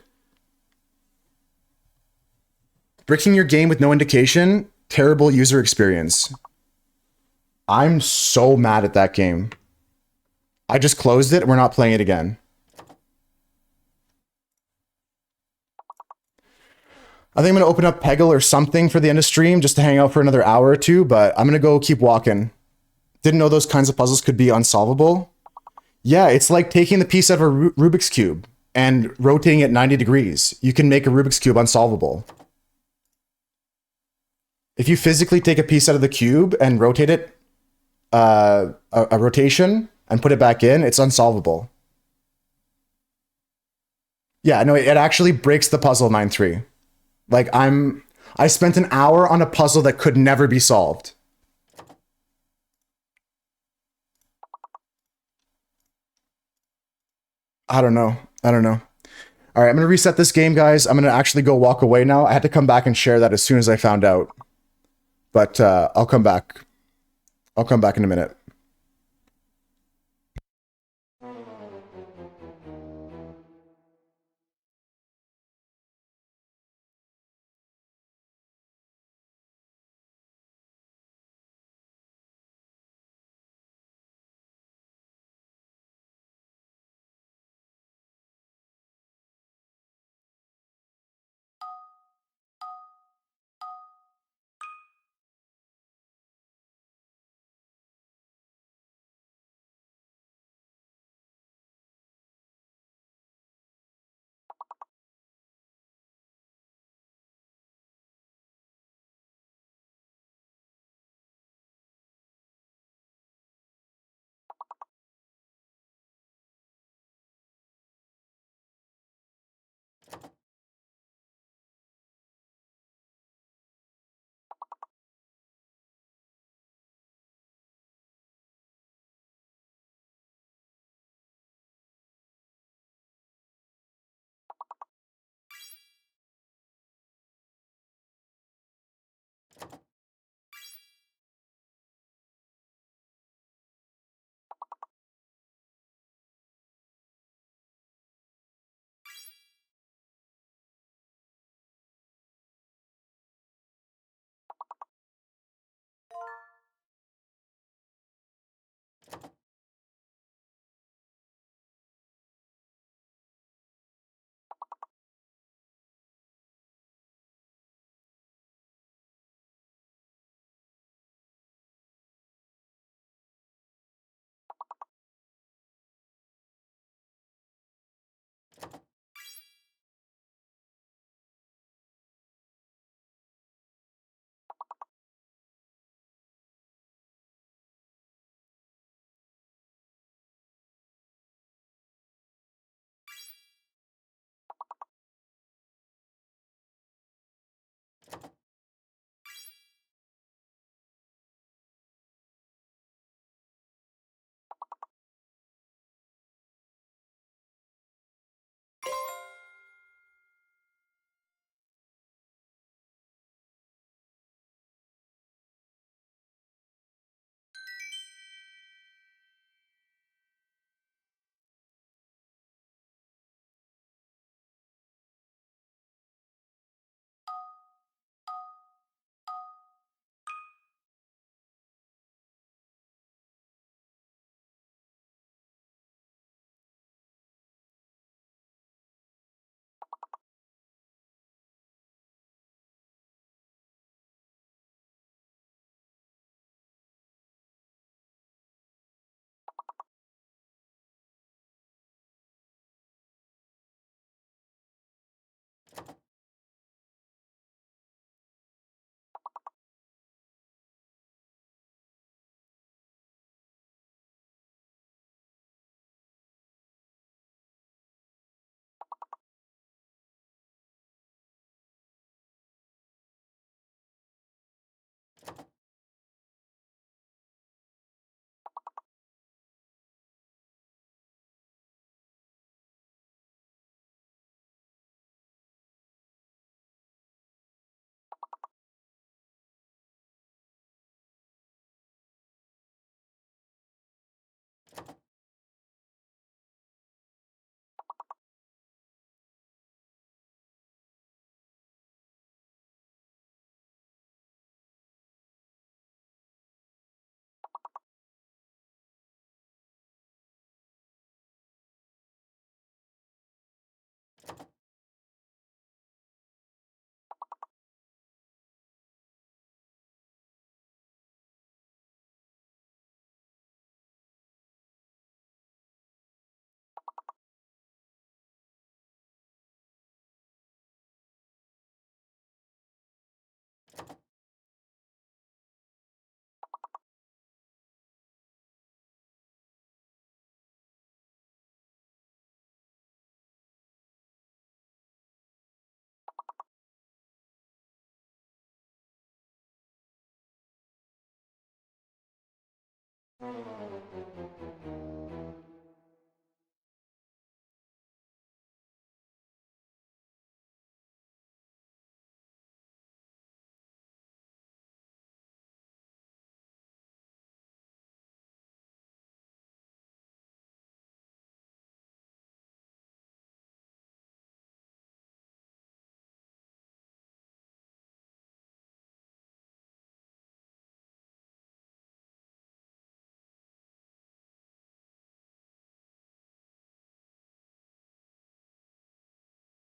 Bricking your game with no indication, terrible user experience. I'm so mad at that game. I just closed it and we're not playing it again. I think I'm going to open up Peggle or something for the end of stream just to hang out for another hour or two, but I'm going to go keep walking. Didn't know those kinds of puzzles could be unsolvable. Yeah, it's like taking the piece out of a Rubik's Cube and rotating it 90 degrees. You can make a Rubik's Cube unsolvable. If you physically take a piece out of the cube and rotate it a rotation and put it back in, it's unsolvable. Yeah, no, it actually breaks the puzzle 9-3. Like I spent an hour on a puzzle that could never be solved. I don't know. I don't know. All right, I'm going to reset this game, guys. I'm going to actually go walk away now. I had to come back and share that as soon as I found out. But I'll come back. I'll come back in a minute.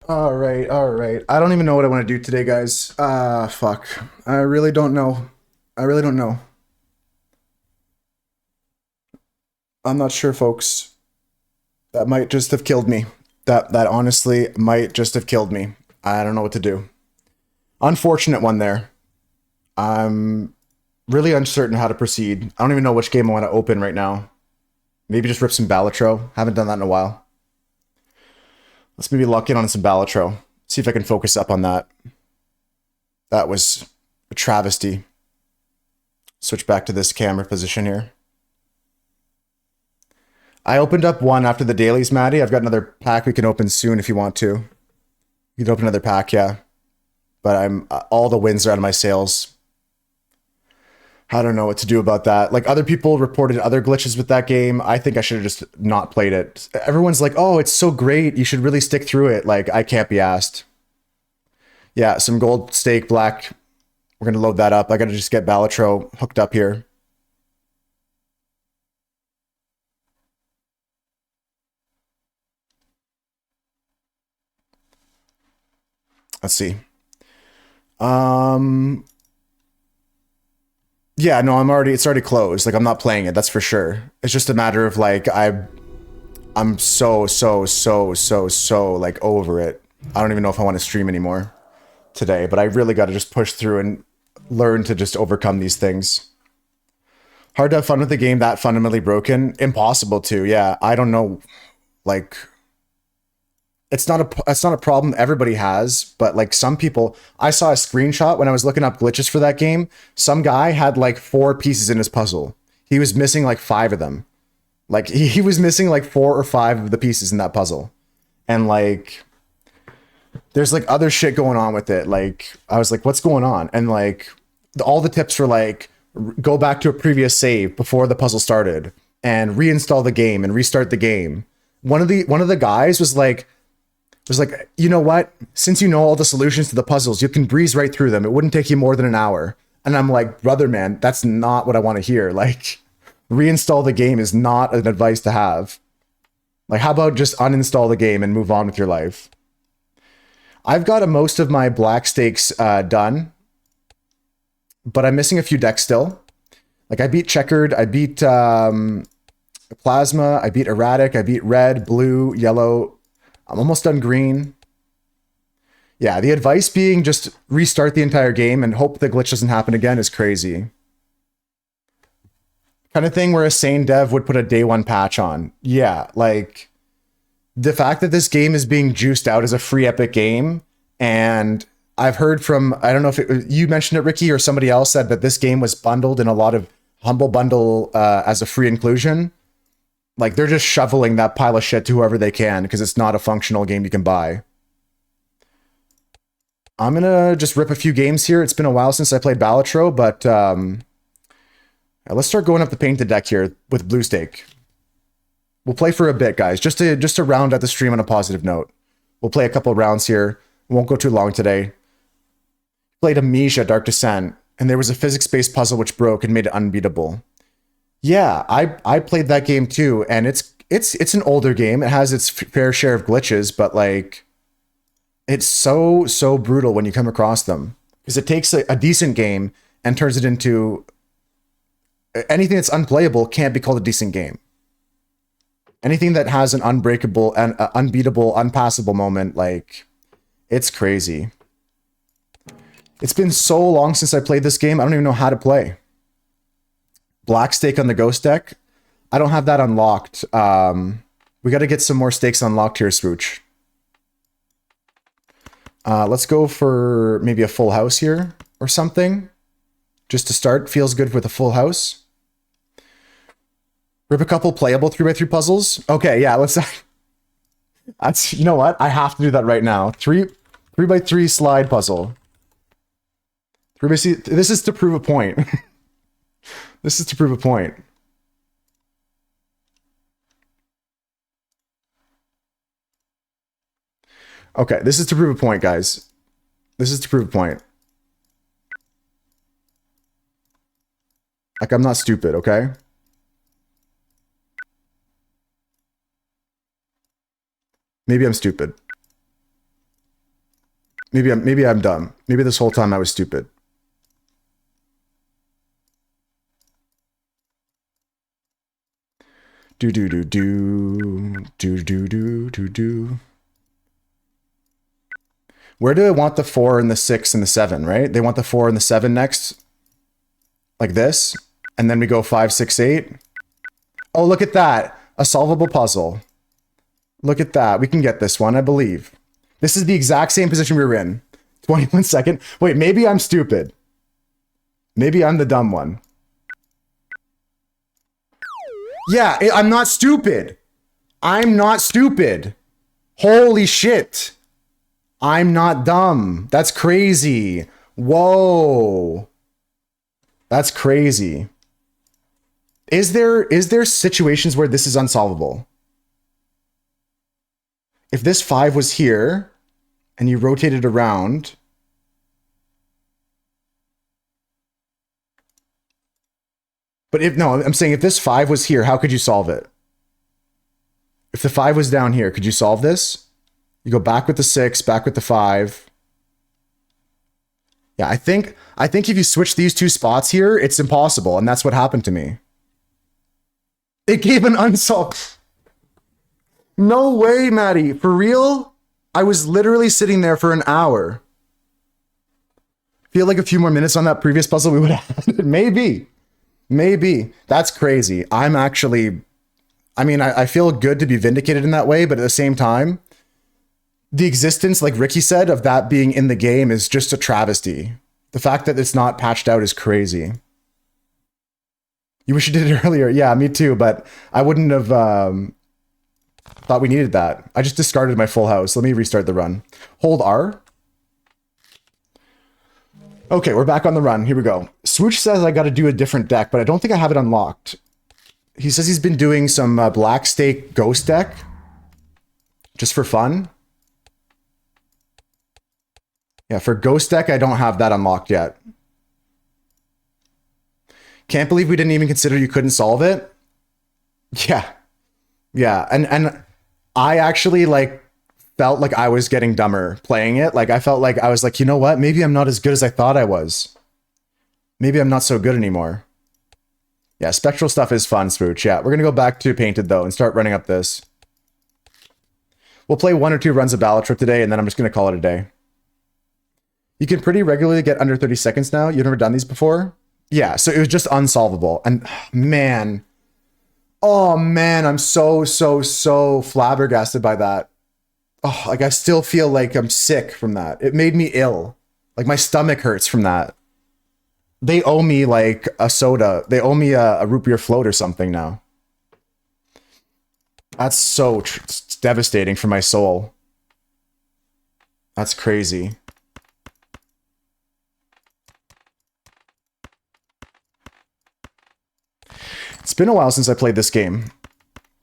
All right, all right. I don't even know what I want to do today, guys. Fuck. I really don't know. I really don't know. I'm not sure, folks. That might just have killed me. That honestly might just have killed me. I don't know what to do. Unfortunate one there. I'm really uncertain how to proceed. I don't even know which game I want to open right now. Maybe just rip some Balatro. Haven't done that in a while. Let's maybe lock in on some Balatro. See if I can focus up on that. That was a travesty. Switch back to this camera position here. I opened up one after the dailies, Maddie. I've got another pack we can open soon if you want to. You can open another pack, yeah. But I'm all the wins are out of my sales. I don't know what to do about that. Like, other people reported other glitches with that game. I think I should have just not played it. Everyone's like, oh, it's so great. You should really stick through it. Like, I can't be asked. Yeah, some gold stake black. We're going to load that up. I got to just get Balatro hooked up here. Let's see. Yeah, no, it's already closed. Like, I'm not playing it, that's for sure. It's just a matter of like I'm so like over it. I don't even know if I want to stream anymore today, but I really got to just push through and learn to just overcome these things. Hard to have fun with the game that fundamentally broken. Impossible to. Yeah, I don't know. Like, it's not a problem everybody has, but like some people, I saw a screenshot when I was looking up glitches for that game. Some guy had like 4 pieces in his puzzle. He was missing like 5 of them. Like he was missing like 4 or 5 of the pieces in that puzzle. And like there's like other shit going on with it. Like I was like, what's going on? And like all the tips were like, go back to a previous save before the puzzle started and reinstall the game and restart the game. One of the guys was like, you know what? Since you know all the solutions to the puzzles, you can breeze right through them. It wouldn't take you more than an hour. And I'm like, brother, man, that's not what I want to hear. Like, reinstall the game is not an advice to have. Like, how about just uninstall the game and move on with your life? I've got most of my black stakes done, but I'm missing a few decks still. Like, I beat Checkered, I beat Plasma, I beat Erratic, I beat Red, Blue, Yellow. I'm almost done green. Yeah, the advice being just restart the entire game and hope the glitch doesn't happen again is crazy. Kind of thing where a sane dev would put a day 1 patch on. Yeah, like the fact that this game is being juiced out as a free Epic game, and I've heard from, I don't know if you mentioned it, Ricky, or somebody else said that this game was bundled in a lot of Humble Bundle as a free inclusion. Like, they're just shoveling that pile of shit to whoever they can because it's not a functional game you can buy. I'm going to just rip a few games here. It's been a while since I played Balatro, but let's start going up the painted deck here with Blue Stake. We'll play for a bit, guys, just to round out the stream on a positive note. We'll play a couple of rounds here. Won't go too long today. Played Amnesia Dark Descent, and there was a physics-based puzzle which broke and made it unbeatable. Yeah, I played that game too, and it's an older game. It has its fair share of glitches, but like it's so brutal when you come across them because it takes a decent game and turns it into anything that's unplayable can't be called a decent game. Anything that has an unbreakable and unbeatable, unpassable moment, like it's crazy. It's been so long since I played this game. I don't even know how to play. Black stake on the ghost deck. I don't have that unlocked. We got to get some more stakes unlocked here, Swooch. Let's go for maybe a full house here or something. Just to start. Feels good with a full house. Rip a couple playable 3x3 puzzles. Okay, yeah, let's. That's, you know what? I have to do that right now. 3x3 slide puzzle. 3x3. This is to prove a point. This is to prove a point. Okay, this is to prove a point, guys. This is to prove a point. Like, I'm not stupid, okay? Maybe I'm stupid. Maybe I'm dumb. Maybe this whole time I was stupid. Do do do do do do do do do. Where do they want the 4 and the 6 and the 7, right? They want the 4 and the 7 next. Like this. And then we go 5, 6, 8. Oh, look at that. A solvable puzzle. Look at that. We can get this one, I believe. This is the exact same position we were in. 21 second. Wait, maybe I'm stupid. Maybe I'm the dumb one. Yeah, I'm not stupid. I'm not stupid. Holy shit. I'm not dumb. That's crazy. Whoa. That's crazy. Is there situations where this is unsolvable? If this 5 was here and you rotate it around, but I'm saying if this 5 was here, how could you solve it? If the 5 was down here, could you solve this? You go back with the 6, back with the 5. Yeah, I think if you switch these two spots here, it's impossible, and that's what happened to me. It gave an unsolved. No way, Maddie. For real? I was literally sitting there for an hour. Feel like a few more minutes on that previous puzzle we would have had it. Maybe. Maybe. That's crazy. I'm actually... I mean, I feel good to be vindicated in that way, but at the same time, the existence, like Ricky said, of that being in the game is just a travesty. The fact that it's not patched out is crazy. You wish you did it earlier. Yeah, me too, but I wouldn't have thought we needed that. I just discarded my full house. Let me restart the run. Hold R. Okay, we're back on the run. Here we go. Swoosh says I got to do a different deck, but I don't think I have it unlocked. He says he's been doing some Black Stake Ghost deck just for fun. Yeah, for Ghost deck, I don't have that unlocked yet. Can't believe we didn't even consider you couldn't solve it. Yeah. Yeah, and I actually like felt like I was getting dumber playing it. Like I felt like I was like, you know what? Maybe I'm not as good as I thought I was. Maybe I'm not so good anymore. Yeah, spectral stuff is fun, Spooch. Yeah, we're going to go back to Painted, though, and start running up this. We'll play 1 or 2 runs of Balatro today, and then I'm just going to call it a day. You can pretty regularly get under 30 seconds now. You've never done these before? Yeah, so it was just unsolvable. And, man. Oh, man, I'm so flabbergasted by that. Oh, like, I still feel like I'm sick from that. It made me ill. Like, my stomach hurts from that. They owe me like a soda. They owe me a root beer float or something now. That's so it's devastating for my soul. That's crazy. It's been a while since I played this game.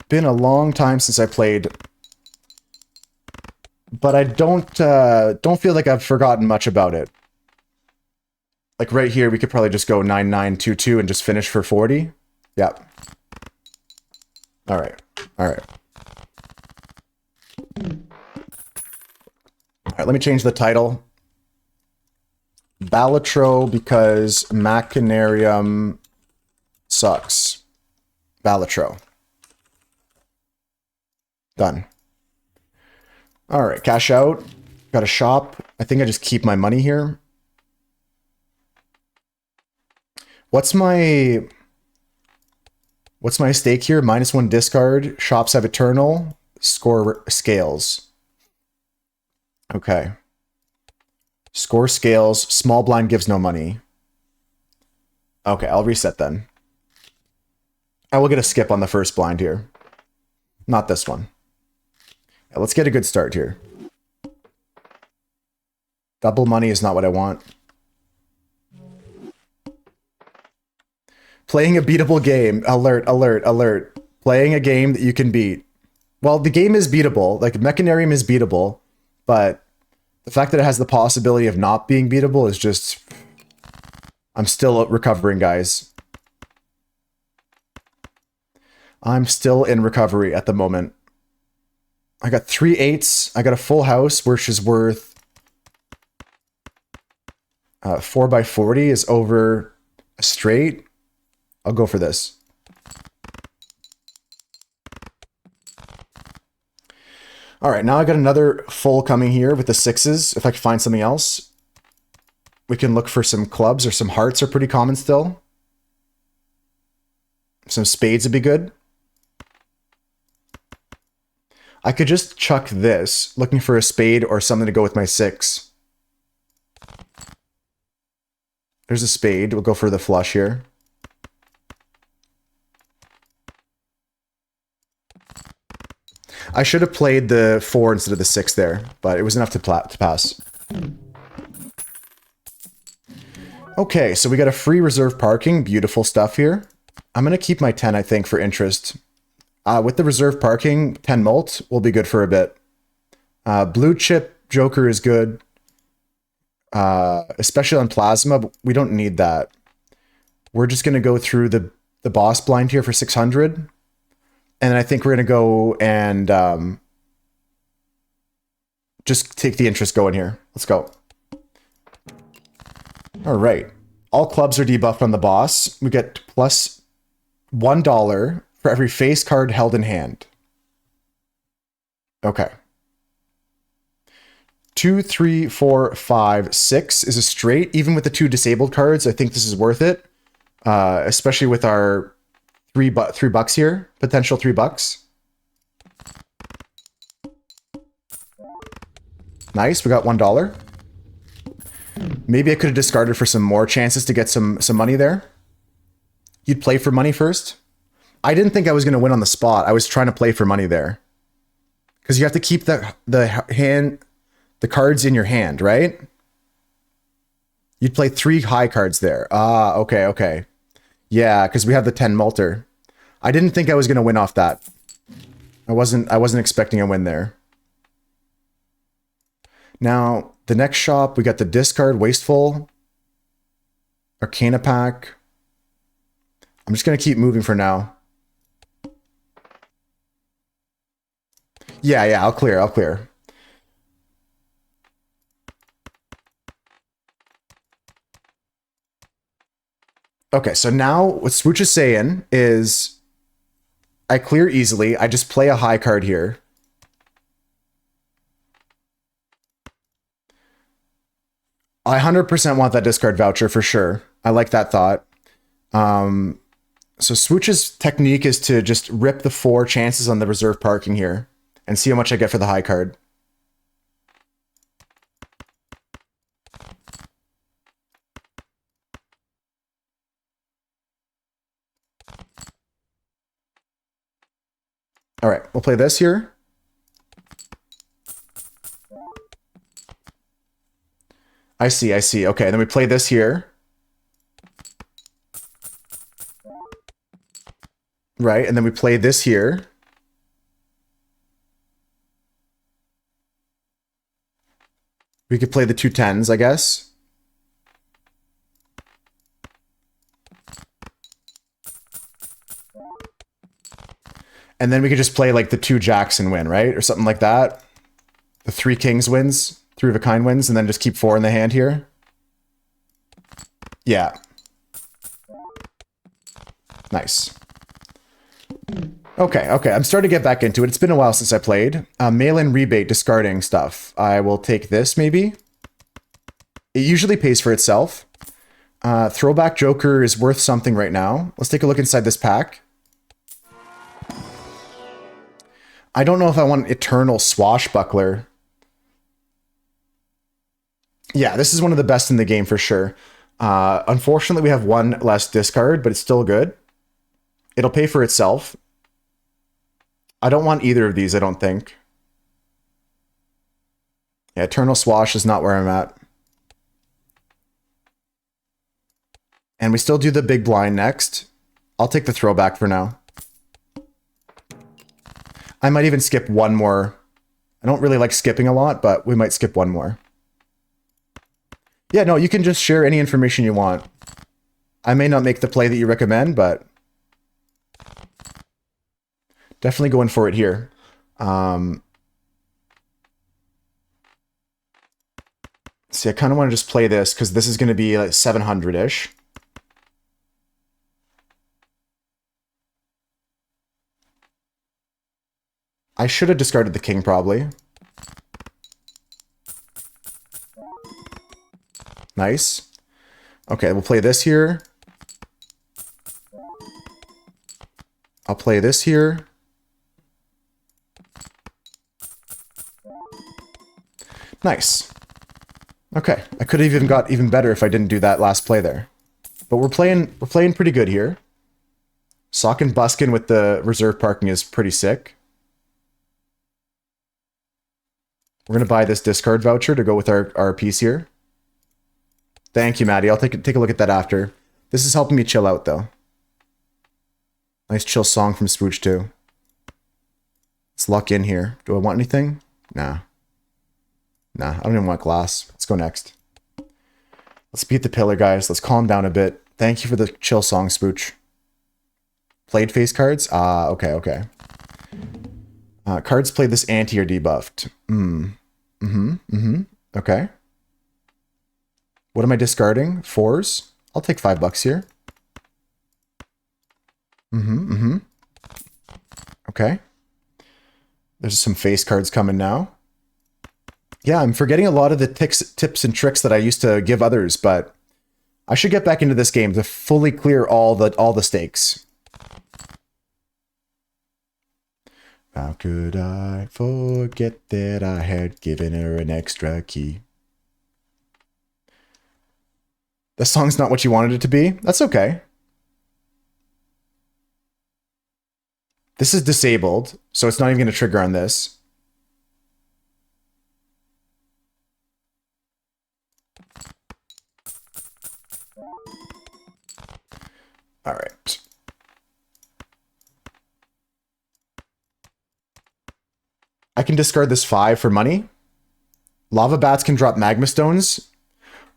Been a long time since I played. But I don't feel like I've forgotten much about it. Like right here, we could probably just go 9922 and just finish for 40. Yep. All right. All right. All right, let me change the title. Balatro because Machanarium sucks. Balatro. Done. All right, cash out. Got a shop. I think I just keep my money here. What's my stake here? -1 discard. Shops have eternal. Score scales. Okay. Score scales. Small blind gives no money. Okay, I'll reset then. I will get a skip on the first blind here. Not this one. Yeah, let's get a good start here. Double money is not what I want. Playing a beatable game. Alert, alert, alert. Playing a game that you can beat. Well, the game is beatable. Like, Machanarium is beatable. But the fact that it has the possibility of not being beatable is just... I'm still recovering, guys. I'm still in recovery at the moment. I got 3 8s. I got a full house, which is worth... 4 by 40 is over a straight. I'll go for this. All right, now I got another full coming here with the 6s. If I can find something else, we can look for some clubs, or some hearts are pretty common still. Some spades would be good. I could just chuck this, looking for a spade or something to go with my 6. There's a spade. We'll go for the flush here. I should have played the 4 instead of the 6 there, but it was enough to pass. Okay, so we got a free reserve parking. Beautiful stuff here. I'm going to keep my 10, I think, for interest. With the reserve parking, 10 mult will be good for a bit. Blue chip joker is good. Especially on plasma, but we don't need that. We're just going to go through the boss blind here for 600. And I think we're going to go and just take the interest going here. Let's go. All right. All clubs are debuffed on the boss. We get plus $1 for every face card held in hand. Okay. 2, 3, 4, 5, 6 is a straight. Even with the 2 disabled cards, I think this is worth it. Especially with our $3 here. Potential $3. Nice, we got $1. Maybe I could have discarded for some more chances to get some money there. You'd play for money first? I didn't think I was going to win on the spot. I was trying to play for money there. Because you have to keep the cards in your hand, right? You'd play 3 high cards there. Ah, okay, okay. Yeah, because we have the 10 multer. I didn't think I was going to win off that. I wasn't expecting a win there. Now, the next shop, we got the discard, Wasteful, Arcana Pack. I'm just going to keep moving for now. Yeah, I'll clear. Okay, so now what Swooch is saying is I clear easily. I just play a high card here. I 100% want that discard voucher for sure. I like that thought. So Swooch's technique is to just rip the 4 chances on the reserve parking here and see how much I get for the high card. All right, we'll play this here. I see. Okay, then we play this here. Right, and then we play this here. We could play the 2 10s, I guess. And then we could just play like the 2 jacks and win, right? Or something like that. The 3 kings wins, 3 of a kind wins, and then just keep 4 in the hand here. Yeah. Nice. Okay. I'm starting to get back into it. It's been a while since I played. Mail-in rebate, discarding stuff. I will take this, maybe. It usually pays for itself. Throwback Joker is worth something right now. Let's take a look inside this pack. I don't know if I want Eternal Swashbuckler. Yeah, this is one of the best in the game for sure. Unfortunately, we have 1 less discard, but it's still good. It'll pay for itself. I don't want either of these, I don't think. Yeah, Eternal Swash is not where I'm at. And we still do the big blind next. I'll take the throwback for now. I might even skip one more. I don't really like skipping a lot, but we might skip one more. Yeah, no, you can just share any information you want. I may not make the play that you recommend, but definitely going for it here. See, I kind of want to just play this because this is going to be like 700-ish. I should have discarded the king, probably. Nice. Okay, we'll play this here. I'll play this here. Nice. Okay, I could have even got even better if I didn't do that last play there. But we're playing pretty good here. Sock and Buskin with the reserve parking is pretty sick. We're gonna buy this discard voucher to go with our piece here. Thank you, Maddie. I'll take a look at that after. This is helping me chill out though. Nice chill song from Spooch too. Let's lock in here. Do I want anything? Nah. Nah, I don't even want glass. Let's go next. Let's beat the pillar, guys. Let's calm down a bit. Thank you for the chill song, Spooch. Played face cards? Ah, okay, okay. Cards played this anti or debuffed. Okay. What am I discarding? 4s? I'll take $5 here. Okay. There's some face cards coming now. Yeah, I'm forgetting a lot of the tips and tricks that I used to give others, but I should get back into this game to fully clear all the stakes. How could I forget that I had given her an extra key? The song's not what you wanted it to be. That's okay. This is disabled, so it's not even going to trigger on this. All right. I can discard this 5 for money. Lava Bats can drop Magma Stones.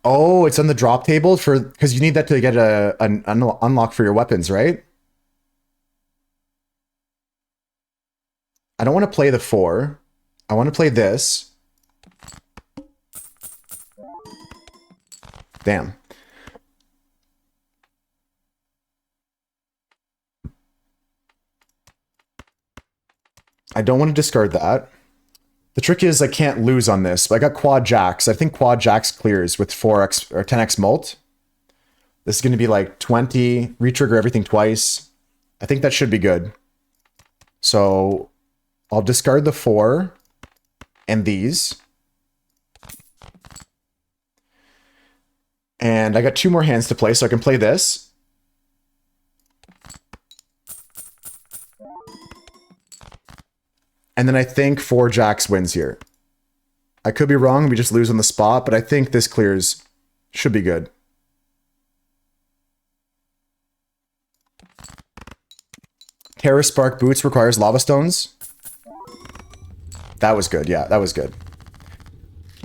Oh, it's on the drop table for because you need that to get an unlock for your weapons, right? I don't want to play the 4. I want to play this. Damn. I don't want to discard that. The trick is I can't lose on this, but I got quad jacks. I think quad jacks clears with 4x or 10x mult. This is going to be like 20, retrigger everything twice. I think that should be good. So I'll discard the 4 and these. And I got 2 more hands to play, so I can play this. And then I think 4 jacks wins here. I could be wrong, we just lose on the spot, but I think this clears. Should be good. Terra Spark Boots requires lava stones. That was good, yeah, that was good.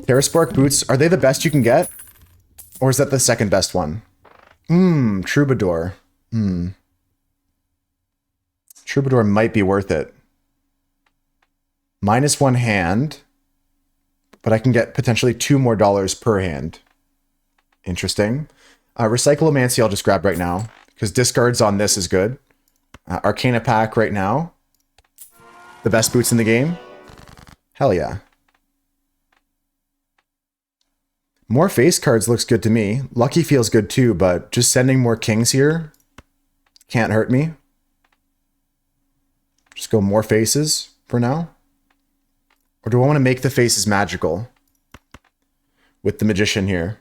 Terra Spark Boots, are they the best you can get? Or is that the second best one? Troubadour. Troubadour might be worth it. -1 hand, but I can get potentially $2 more per hand. Interesting. Recyclomancy I'll just grab right now, because discards on this is good. Arcana Pack right now. The best boots in the game. Hell yeah. More face cards looks good to me. Lucky feels good too, but just sending more kings here can't hurt me. Just go more faces for now. Or do I want to make the faces magical with the magician here?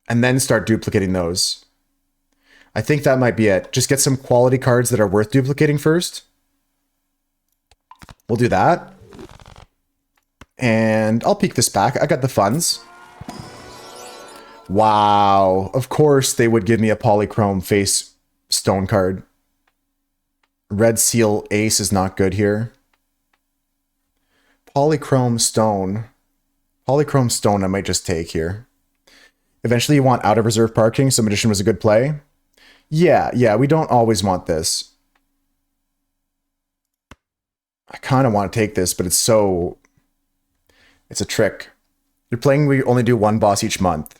And then start duplicating those. I think that might be it. Just get some quality cards that are worth duplicating first. We'll do that. And I'll peek this back. I got the funds. Wow. Of course they would give me a polychrome face stone card. Red seal ace is not good here. Polychrome stone. Polychrome stone I might just take here. Eventually you want out of reserve parking, so magician was a good play. Yeah, we don't always want this. I kind of want to take this, but it's a trick. You're playing, we only do one boss each month.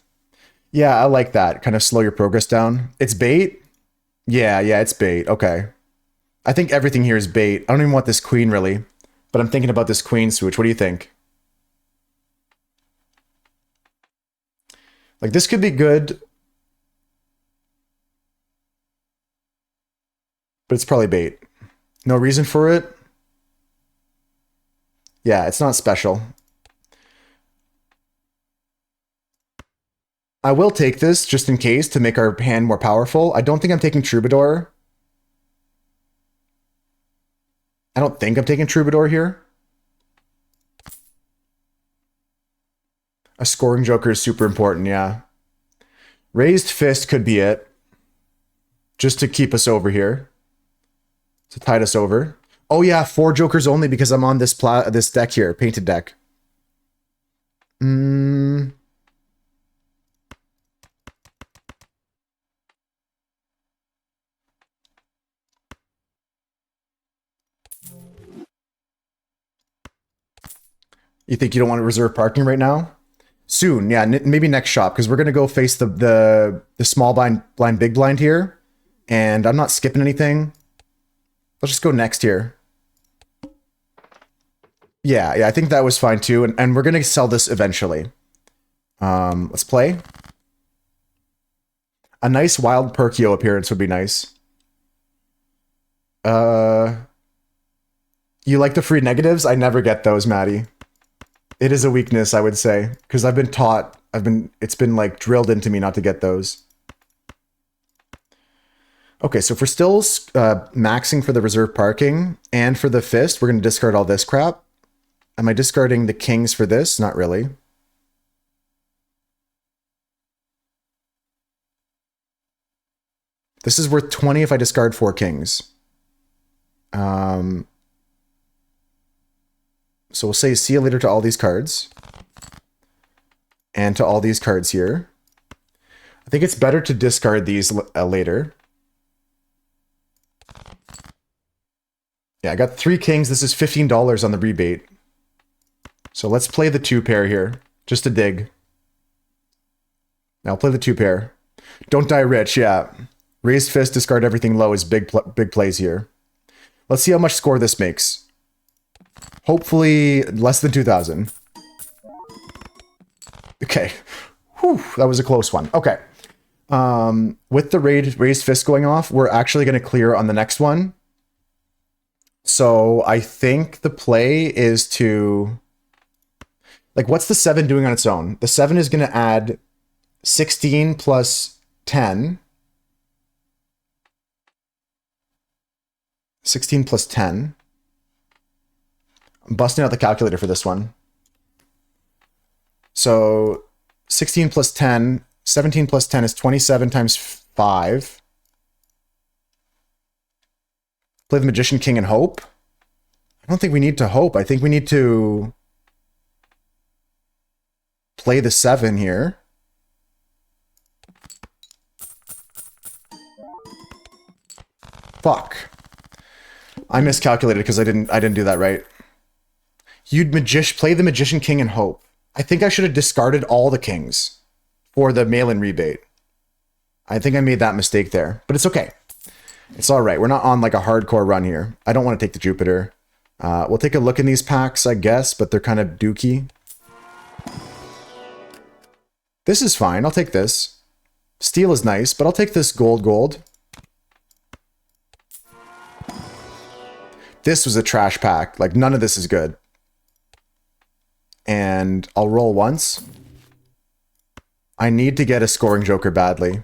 Yeah, I like that. Kind of slow your progress down. It's bait? Yeah, it's bait. Okay. I think everything here is bait. I don't even want this queen, really. But I'm thinking about this queen switch. What do you think? Like, this could be good. But it's probably bait. No reason for it? Yeah, it's not special. I will take this just in case to make our hand more powerful. I don't think I'm taking Troubadour. I don't think I'm taking Troubadour here. A scoring joker is super important, yeah. Raised Fist could be it. Just to keep us over here. To tide us over. Oh yeah, 4 jokers only because I'm on this this deck here, painted deck. You think you don't want to reserve parking right now? Soon, yeah, maybe next shop, because we're going to go face the small blind, big blind here. And I'm not skipping anything. Let's just go next here. Yeah, I think that was fine too. And we're going to sell this eventually. Let's play. A nice wild Perkio appearance would be nice. You like the free negatives? I never get those, Maddie. It is a weakness, I would say, because I've been taught, it's been like drilled into me not to get those. Okay, so if we're still maxing for the reserve parking and for the fist, we're going to discard all this crap. Am I discarding the kings for this? Not really. This is worth 20 if I discard 4 kings. So we'll say see you later to all these cards. And to all these cards here. I think it's better to discard these later. Yeah, I got 3 kings. This is $15 on the rebate. So let's play the 2 pair here, just to dig. Now I'll play the 2 pair. Don't die rich, yeah. Raised fist, discard everything low is big plays here. Let's see how much score this makes. Hopefully less than 2,000. Okay. Whew, that was a close one. Okay. With the raised fist going off, we're actually going to clear on the next one. So I think the play is to... Like, what's the 7 doing on its own? The 7 is going to add 16 plus 10. 16 plus 10. I'm busting out the calculator for this one. So 16 plus 10, 17 plus 10 is 27 times 5. Play the Magician, King, and Hope. I don't think we need to hope. I think we need to play the 7 here. Fuck. I miscalculated because I didn't do that right. You'd play the Magician, King, and Hope. I think I should have discarded all the kings for the mail-in rebate. I think I made that mistake there, but it's okay. It's all right. We're not on like a hardcore run here. I don't want to take the Jupiter. We'll take a look in these packs, I guess, but they're kind of dookie. This is fine. I'll take this. Steel is nice, but I'll take this gold. This was a trash pack. Like, none of this is good. And I'll roll once. I need to get a scoring joker badly.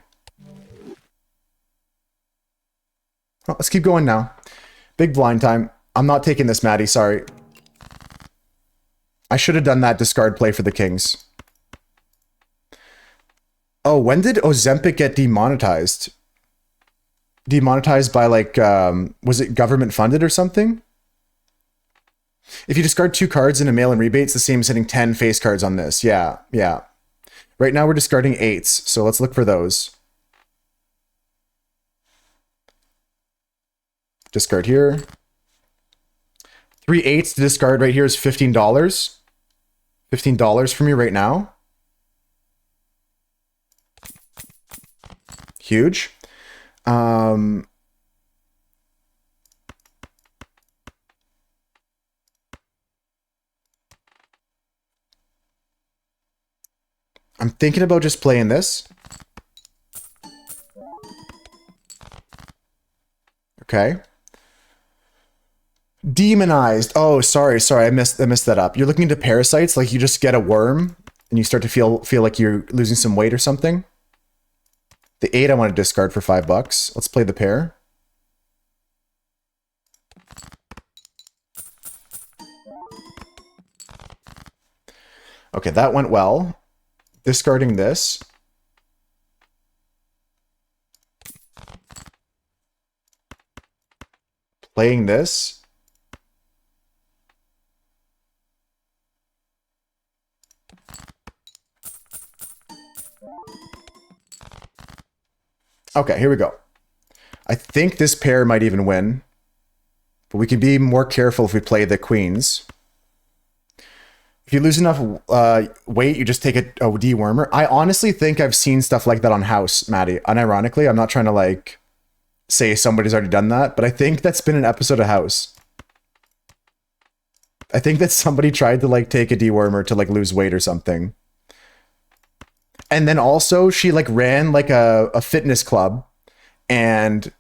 Well, let's keep going now. Big blind time. I'm not taking this, Maddie. Sorry. I should have done that discard play for the kings. Oh, when did Ozempic get demonetized? Demonetized by like, was it government funded or something? If you discard 2 cards in a mail-in rebate, it's the same as hitting 10 face cards on this. Yeah, yeah. Right now we're discarding 8s, so let's look for those. Discard here. 3 8s to discard right here is $15. $15 from you right now. Huge. I'm thinking about just playing this. Okay. Demonized. Oh, sorry. I messed that up. You're looking into parasites, like you just get a worm and you start to feel like you're losing some weight or something. The 8 I want to discard for $5. Let's play the pair. Okay, that went well. Discarding this. Playing this. Okay, here we go. I think this pair might even win, but we can be more careful if we play the queens. If you lose enough weight, you just take a dewormer. I honestly think I've seen stuff like that on House, Maddie. Unironically, I'm not trying to like say somebody's already done that, but I think that's been an episode of House. I think that somebody tried to like take a dewormer to like lose weight or something. And then also she like ran like a fitness club and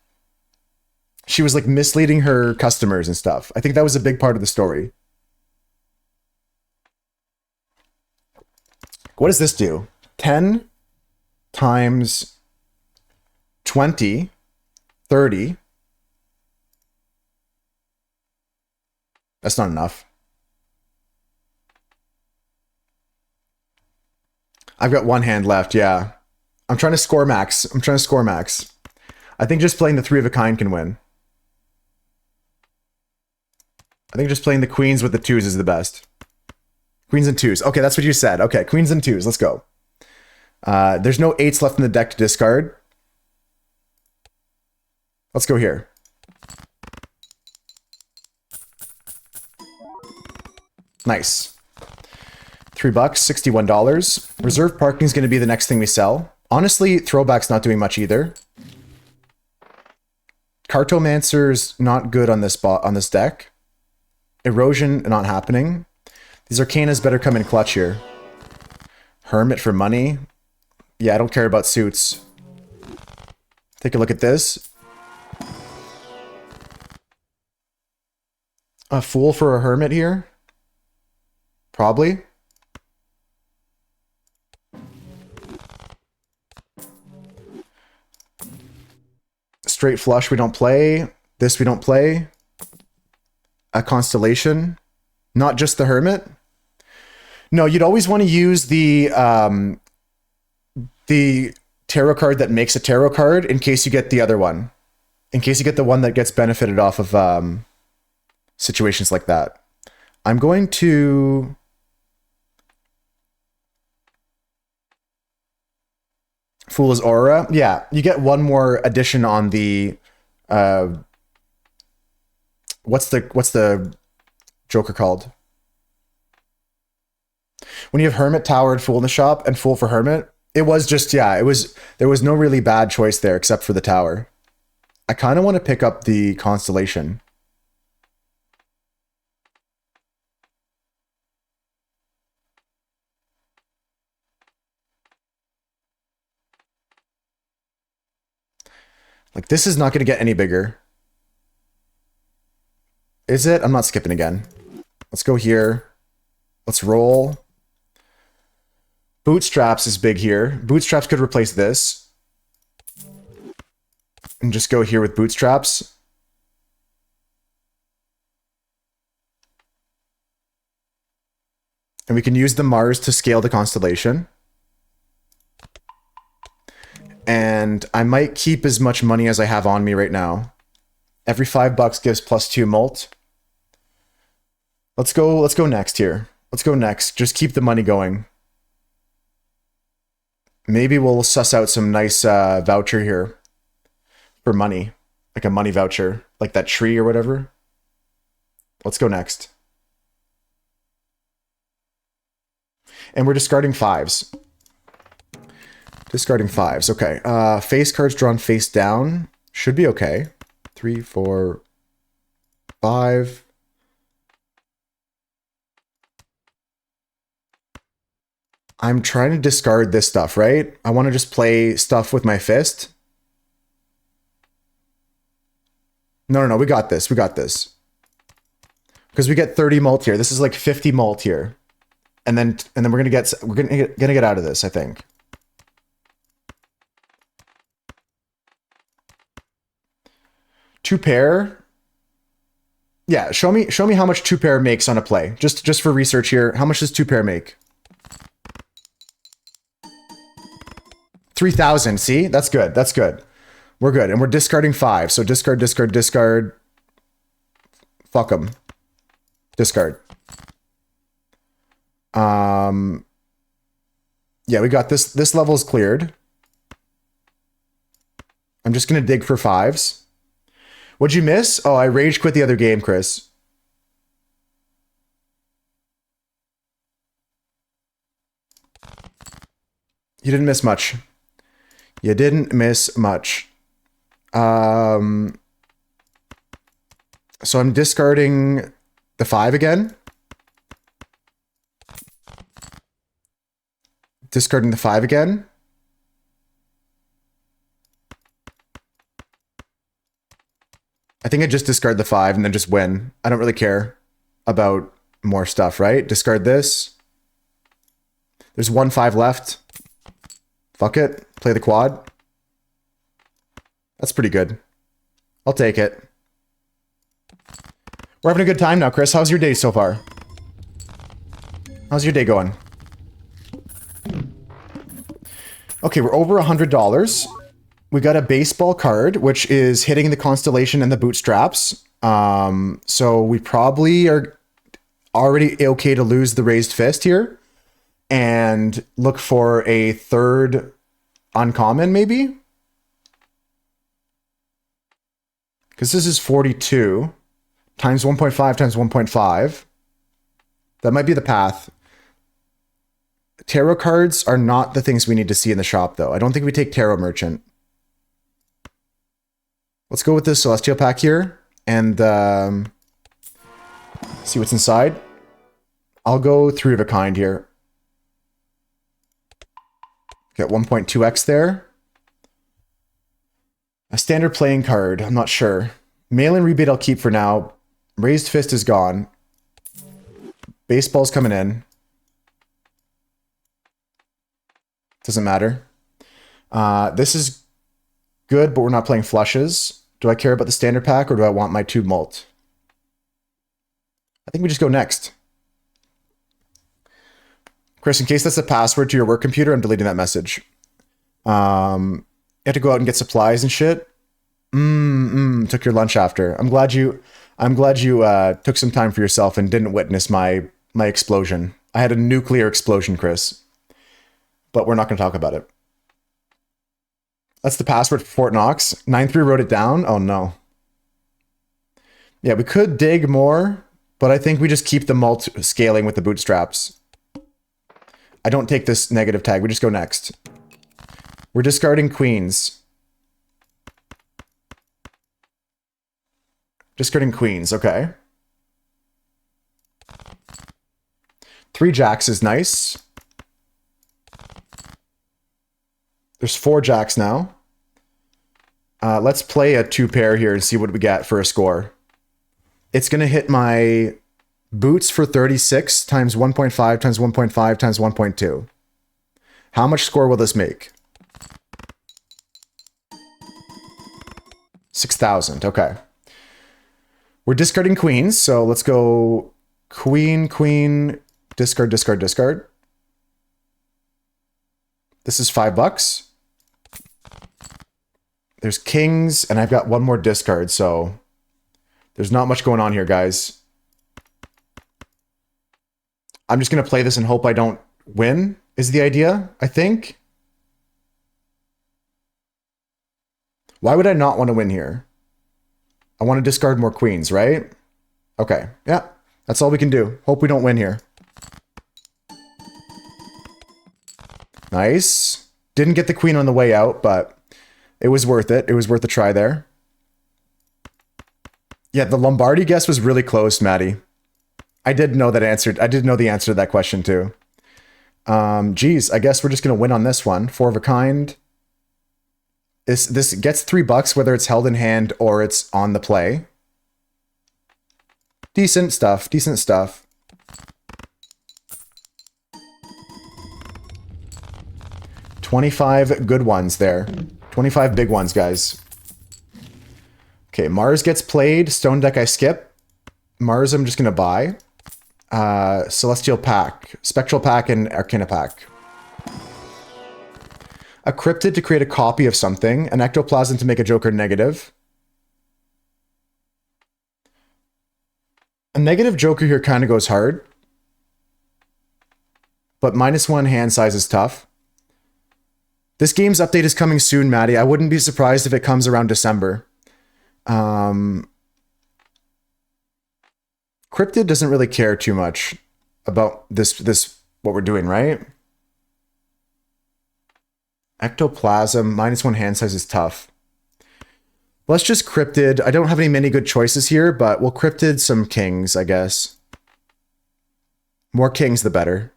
she was like misleading her customers and stuff. I think that was a big part of the story. What does this do? 10 times 20, 30. That's not enough. I've got 1 hand left, yeah. I'm trying to score max. I think just playing the 3 of a kind can win. I think just playing the queens with the 2s is the best. Queens and 2s. Okay, that's what you said. Okay, queens and 2s. Let's go. There's no 8s left in the deck to discard. Let's go here. Nice. $3, $61. Reserve parking is going to be the next thing we sell. Honestly, Throwback's not doing much either. Cartomancer's not good on this deck. Erosion not happening. These Arcanas better come in clutch here. Hermit for money. Yeah, I don't care about suits. Take a look at this. A Fool for a Hermit here? Probably. Straight flush we don't play. This we don't play. A Constellation. Not just the Hermit. No, you'd always want to use the tarot card that makes a tarot card in case you get the other one. In case you get the one that gets benefited off of situations like that. I'm going to... Fool's Aura. Yeah, you get 1 more addition on the... What's the Joker called? When you have Hermit, Tower, and Fool in the shop, and Fool for Hermit, it was just, yeah, there was no really bad choice there except for the Tower. I kind of want to pick up the Constellation. Like, this is not going to get any bigger. Is it? I'm not skipping again. Let's go here. Let's roll. Bootstraps is big here. Bootstraps could replace this. And just go here with bootstraps. And we can use the Mars to scale the constellation. And I might keep as much money as I have on me right now. Every $5 gives +2 molt. Let's go next here. Let's go next. Just keep the money going. Maybe we'll suss out some nice voucher here for money. Like a money voucher. Like that tree or whatever. Let's go next. And we're discarding 5s. Discarding 5s. Okay. Face cards drawn face down. Should be okay. 3, 4, 5. I'm trying to discard this stuff, right? I want to just play stuff with my fist. No. We got this. We got this. Because we get 30 mult here. This is like 50 mult here. And then we're gonna get out of this, I think. Two pair. Yeah, show me how much two pair makes on a play. Just for research here. How much does two pair make? 3,000. See? That's good. That's good. We're good. And we're discarding 5. So discard, discard, discard. Fuck them. Discard. Yeah, we got this. This level is cleared. I'm just going to dig for 5s. What'd you miss? Oh, I rage quit the other game, Chris. You didn't miss much. You didn't miss much. So I'm discarding the 5 again. Discarding the 5 again. I think I just discard the 5 and then just win. I don't really care about more stuff, right? Discard this. There's 1 5 left. Fuck it. Play the quad. That's pretty good. I'll take it. We're having a good time now, Chris. How's your day so far? How's your day going? Okay, we're over $100. We got a baseball card, which is hitting the constellation and the bootstraps. So we probably are already okay to lose the raised fist here and look for a third uncommon, maybe? Because this is 42 times 1.5 times 1.5. That might be the path. Tarot cards are not the things we need to see in the shop, though. I don't think we take Tarot Merchant. Let's go with this Celestial pack here and see what's inside. I'll go 3 of a kind here. Get 1.2x there. A standard playing card. I'm not sure. Mail-in rebate I'll keep for now. Raised fist is gone. Baseball's coming in. Doesn't matter. This is good, but we're not playing flushes. Do I care about the standard pack or do I want my 2 mult? I think we just go next. Chris, in case that's a password to your work computer, I'm deleting that message. You have to go out and get supplies and shit. Took your lunch after. I'm glad you took some time for yourself and didn't witness my explosion. I had a nuclear explosion, Chris. But we're not going to talk about it. That's the password for Fort Knox. 9-3 wrote it down. Oh, no. Yeah, we could dig more, but I think we just keep the mult scaling with the bootstraps. I don't take this negative tag. We just go next. We're discarding queens. Discarding queens. Okay. 3 jacks is nice. There's 4 jacks now. Let's play a 2 pair here and see what we get for a score. It's going to hit my boots for 36 times 1.5 times 1.5 times 1.2. How much score will this make? 6,000. Okay. We're discarding queens, so let's go queen, queen, discard, discard, discard. This is $5. There's kings, and I've got one more discard, so there's not much going on here, guys. I'm just going to play this and hope I don't win, is the idea, I think. Why would I not want to win here? I want to discard more queens, right? Okay, yeah, that's all we can do. Hope we don't win here. Nice. Didn't get the queen on the way out, but it was worth it. It was worth a try there. Yeah, the Lombardi guess was really close, Maddie. I did know that answer. I did know the answer to that question too. Geez, I guess we're just gonna win on this one. 4 of a kind. This gets $3 whether it's held in hand or it's on the play. Decent stuff. Decent stuff. $25 good ones there. 25 big ones, guys. Okay, Mars gets played. Stone deck I skip. Mars I'm just going to buy. Celestial Pack. Spectral Pack and Arcana Pack. A Cryptid to create a copy of something. An Ectoplasm to make a Joker negative. A negative Joker here kind of goes hard. But -1 hand size is tough. This game's update is coming soon, Maddie. I wouldn't be surprised if it comes around December. Cryptid doesn't really care too much about this what we're doing, right? Ectoplasm, -1 hand size is tough. Let's just Cryptid. I don't have many good choices here, but we'll Cryptid some kings, I guess. More kings, the better.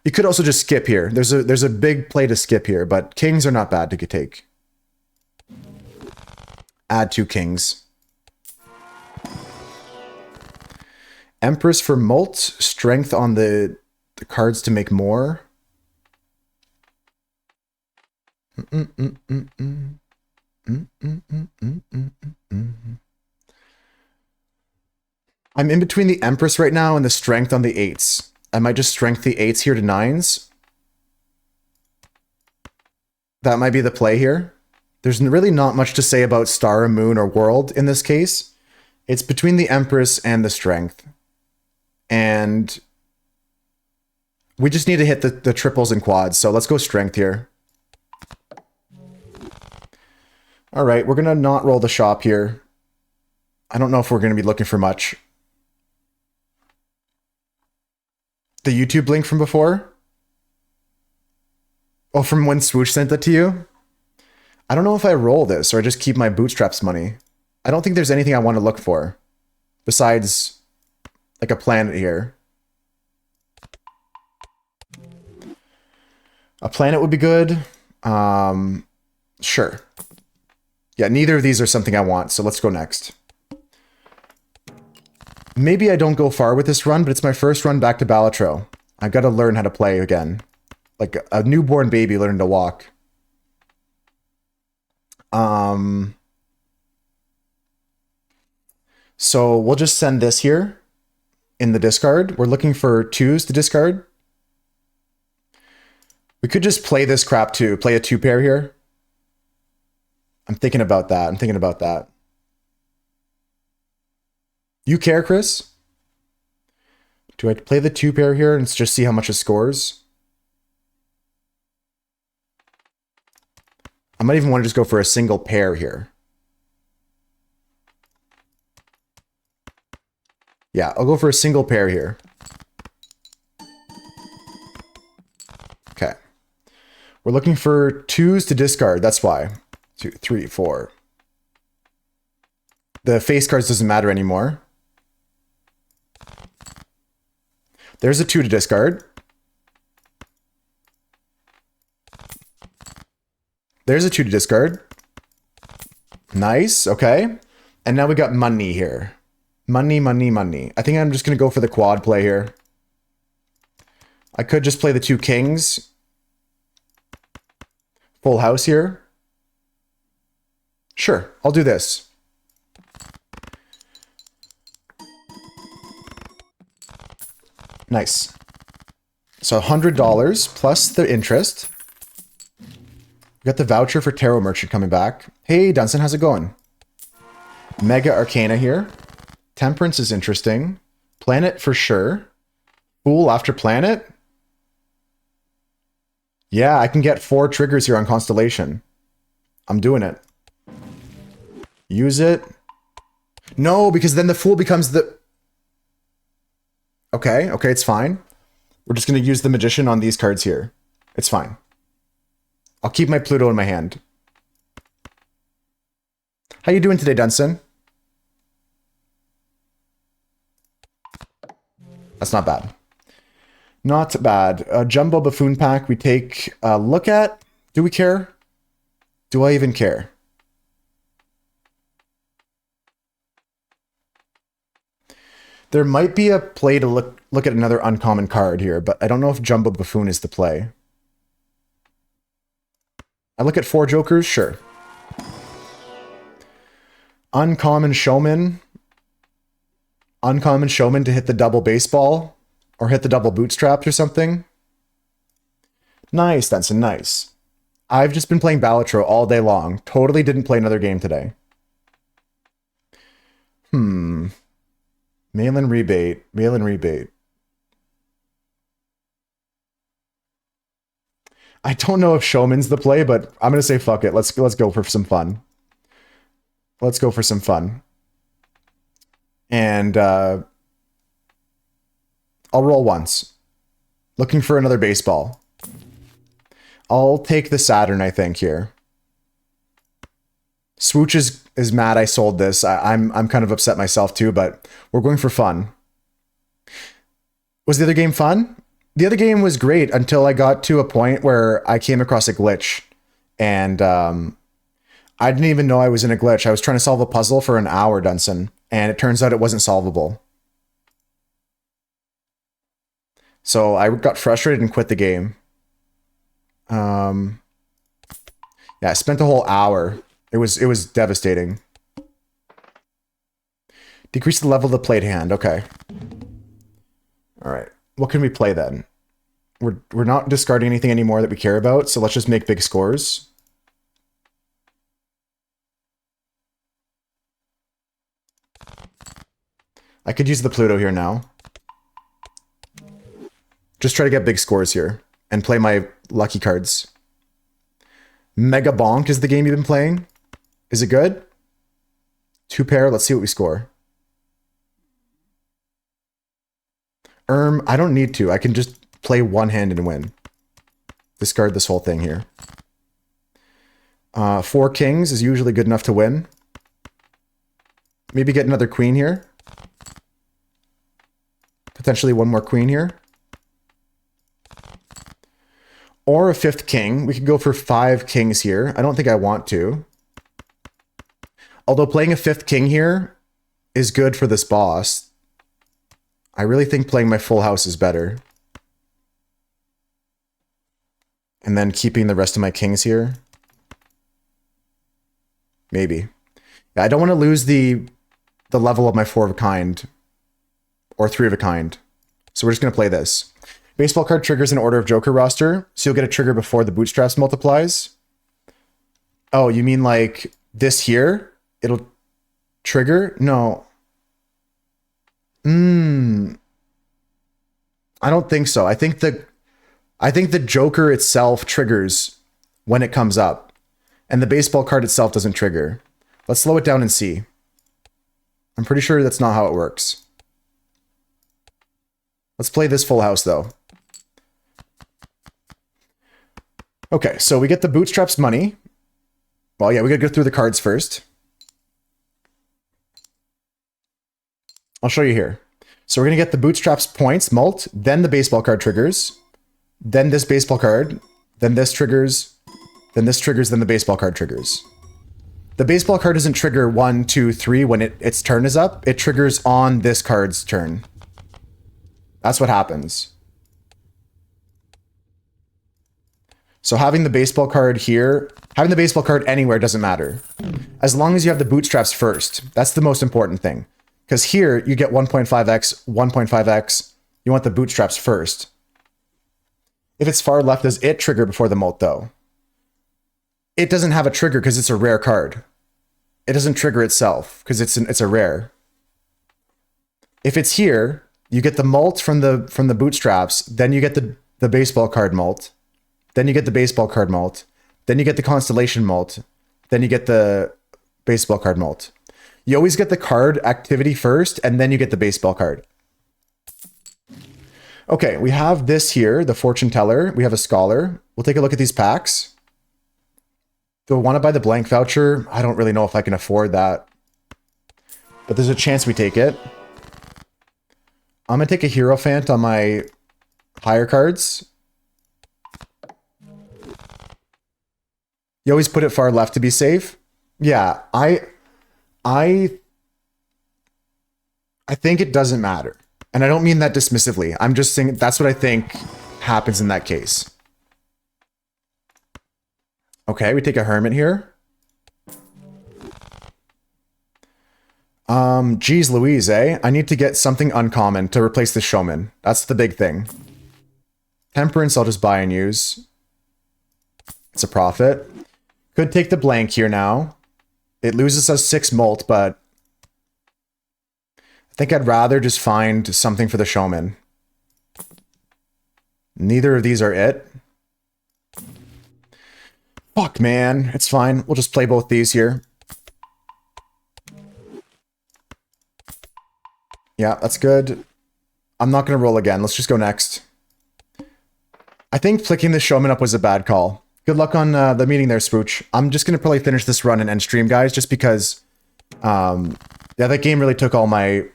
You could also just skip here. There's a big play to skip here, but kings are not bad to take. Add 2 kings. Empress for Molt. Strength on the cards to make more. I'm in between the Empress right now and the strength on the 8s. I might just strength the 8s here to 9s. That might be the play here. There's really not much to say about Star, Moon, or World in this case. It's between the Empress and the strength. And we just need to hit the triples and quads, so let's go strength here. All right, we're going to not roll the shop here. I don't know if we're going to be looking for much. The YouTube link from before? Oh, from when Swoosh sent that to you? I don't know if I roll this or I just keep my bootstraps money. I don't think there's anything I want to look for. Besides, like a planet here. A planet would be good. Sure. Yeah, neither of these are something I want, so let's go next. Maybe I don't go far with this run, but it's my first run back to Balatro. I've got to learn how to play again. Like a newborn baby learning to walk. So we'll just send this here in the discard. We're looking for 2s to discard. We could just play this crap too. Play a 2 pair here. I'm thinking about that. You care, Chris? Do I play the 2 pair here and just see how much it scores? I might even want to just go for a single pair here. Yeah, I'll go for a single pair here. Okay. We're looking for 2s to discard. That's why. 2, 3, 4. The face cards doesn't matter anymore. There's a 2 to discard. There's a 2 to discard. Nice, okay. And now we got money here. Money, money, money. I think I'm just going to go for the quad play here. I could just play the 2 kings. Full house here. Sure, I'll do this. Nice. So $100 plus the interest. We got the voucher for Tarot Merchant coming back. Hey, Dunson, how's it going? Mega Arcana here. Temperance is interesting. Planet for sure. Fool after planet. Yeah, I can get 4 triggers here on Constellation. I'm doing it. Use it. No, because then the Fool becomes the... Okay, it's fine. We're just going to use the Magician on these cards here. It's fine. I'll keep my Pluto in my hand. How you doing today, Dunson? That's not bad. Not bad. Jumbo Buffoon Pack we take a look at. Do we care? Do I even care? There might be a play to look at another uncommon card here, but I don't know if Jumbo Buffoon is the play. I look at 4 jokers? Sure. Uncommon Showman. Uncommon Showman to hit the double baseball. Or hit the double bootstraps or something. Nice, Denson, nice. I've just been playing Balatro all day long. Totally didn't play another game today. Mail-in rebate. Mail-in rebate. I don't know if Showman's the play, but I'm going to say fuck it. Let's go for some fun. Let's go for some fun. And I'll roll once. Looking for another baseball. I'll take the Saturn, I think, here. Swooch is mad I sold this. I'm kind of upset myself too, but we're going for fun. Was the other game fun? The other game was great until I got to a point where I came across a glitch. And I didn't even know I was in a glitch. I was trying to solve a puzzle for an hour, Dunson, and it turns out it wasn't solvable. So I got frustrated and quit the game. Yeah, I spent a whole hour. It was devastating. Decrease the level of the played hand. Okay. All right. What can we play then? We're not discarding anything anymore that we care about, so let's just make big scores. I could use the Pluto here now. Just try to get big scores here and play my lucky cards. Mega Bonk is the game you've been playing. Is it good? 2 pair. Let's see what we score. I don't need to. I can just play one hand and win. Discard this whole thing here. 4 kings is usually good enough to win. Maybe get another queen here. Potentially one more queen here. Or a 5th king. We could go for 5 kings here. I don't think I want to. Although playing a 5th king here is good for this boss. I really think playing my full house is better. And then keeping the rest of my kings here. Maybe. Yeah, I don't want to lose the level of my 4 of a kind. Or 3 of a kind. So we're just going to play this. Baseball card triggers in order of Joker roster. So you'll get a trigger before the bootstraps multiplies. Oh, you mean like this here? It'll trigger? No. I don't think so. I think the Joker itself triggers when it comes up. And the baseball card itself doesn't trigger. Let's slow it down and see. I'm pretty sure that's not how it works. Let's play this full house though. Okay, so we get the bootstraps money. Well, yeah, we gotta go through the cards first. I'll show you here. So we're gonna get the bootstraps points, mult, then the baseball card triggers, then this baseball card, then this triggers, then this triggers, then the baseball card triggers. The baseball card doesn't trigger 1, 2, 3 when its turn is up. It triggers on this card's turn. That's what happens. So having the baseball card here Having the baseball card anywhere doesn't matter. As long as you have the bootstraps first. That's the most important thing. Because here, you get 1.5x, 1.5x. You want the bootstraps first. If it's far left, does it trigger before the molt, though? It doesn't have a trigger because it's a rare card. It doesn't trigger itself because it's a rare. If it's here, you get the molt from the bootstraps, then you get the baseball card molt, then you get the baseball card molt, then you get the constellation molt, then you get the baseball card molt. You always get the card activity first, and then you get the baseball card. Okay, we have this here, the fortune teller. We have a scholar. We'll take a look at these packs. Do I want to buy the blank voucher? I don't really know if I can afford that. But there's a chance we take it. I'm going to take a Hierophant on my higher cards. You always put it far left to be safe. Yeah, I think it doesn't matter. And I don't mean that dismissively. I'm just saying that's what I think happens in that case. Okay, we take a Hermit here. Geez Louise, eh? I need to get something uncommon to replace the Showman. That's the big thing. Temperance, I'll just buy and use. It's a profit. Could take the blank here now. It loses us 6 molt, but I think I'd rather just find something for the Showman. Neither of these are it. Fuck, man. It's fine. We'll just play both these here. Yeah, that's good. I'm not going to roll again. Let's just go next. I think flicking the Showman up was a bad call. Good luck on the meeting there, Spooch. I'm just going to probably finish this run and end stream, guys, just because yeah, that game really took all my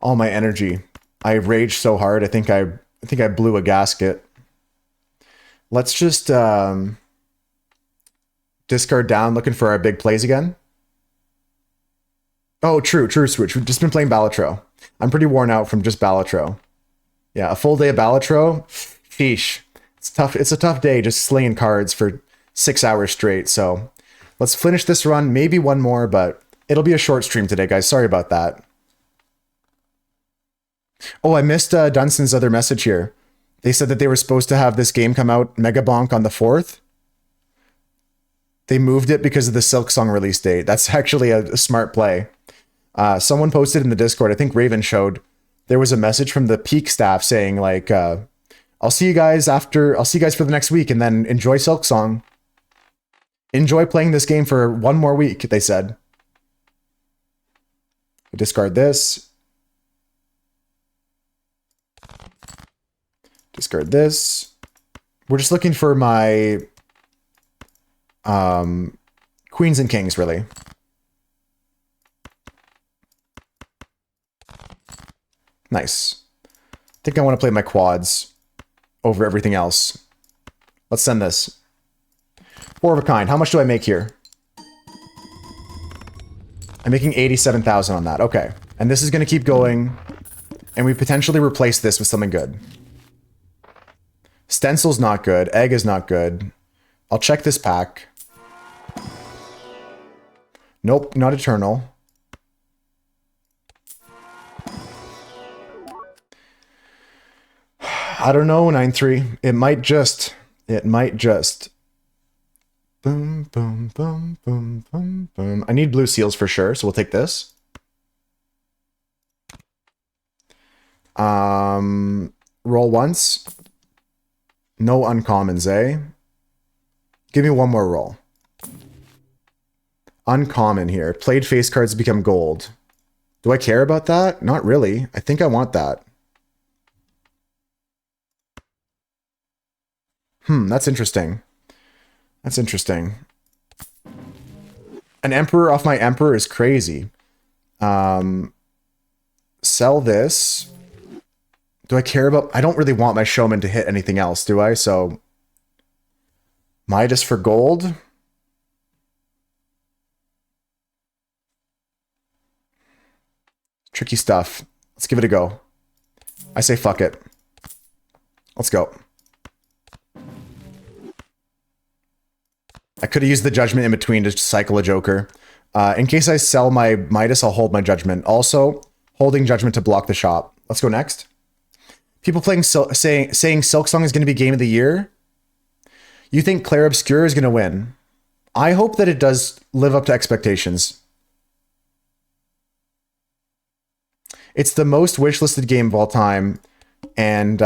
energy. I raged so hard. I think I blew a gasket. Let's just discard down, looking for our big plays again. Oh, true, Switch. We've just been playing Balatro. I'm pretty worn out from just Balatro. Yeah, a full day of Balatro. Sheesh. It's tough. It's a tough day just slinging cards for 6 hours straight. So let's finish this run. Maybe one more, but it'll be a short stream today, guys. Sorry about that. Oh, I missed Dunstan's other message here. They said that they were supposed to have this game come out, Mega Bonk, on the 4th. They moved it because of the Silk Song release date. That's actually a smart play. Someone posted in the Discord, I think Raven showed, there was a message from the Peak staff saying like, I'll see you guys for the next week, and then enjoy Silk Song. Enjoy playing this game for one more week, they said. Discard this. Discard this. We're just looking for my queens and kings, really. Nice. I think I want to play my quads over everything else. Let's send this. 4 of a kind. How much do I make here? I'm making 87,000 on that. Okay. And this is going to keep going. And we potentially replace this with something good. Stencil's not good. Egg is not good. I'll check this pack. Nope, not Eternal. I don't know, 9-3. It might just. Boom, boom, boom, boom, boom, boom. I need blue seals for sure, so we'll take this. Roll once. No uncommons, eh? Give me one more roll. Uncommon here. Played face cards become gold. Do I care about that? Not really. I think I want that. That's interesting. That's interesting. An Emperor off my Emperor is crazy. Sell this. Do I care about... I don't really want my Showman to hit anything else, do I? So... Midas for gold. Tricky stuff. Let's give it a go. I say fuck it. Let's go. I could have used the judgment in between to cycle a joker. In case I sell my Midas, I'll hold my judgment. Also, holding judgment to block the shop. Let's go next. People playing saying Silk Song is going to be game of the year. You think Clair Obscure is going to win? I hope that it does live up to expectations. It's the most wishlisted game of all time, and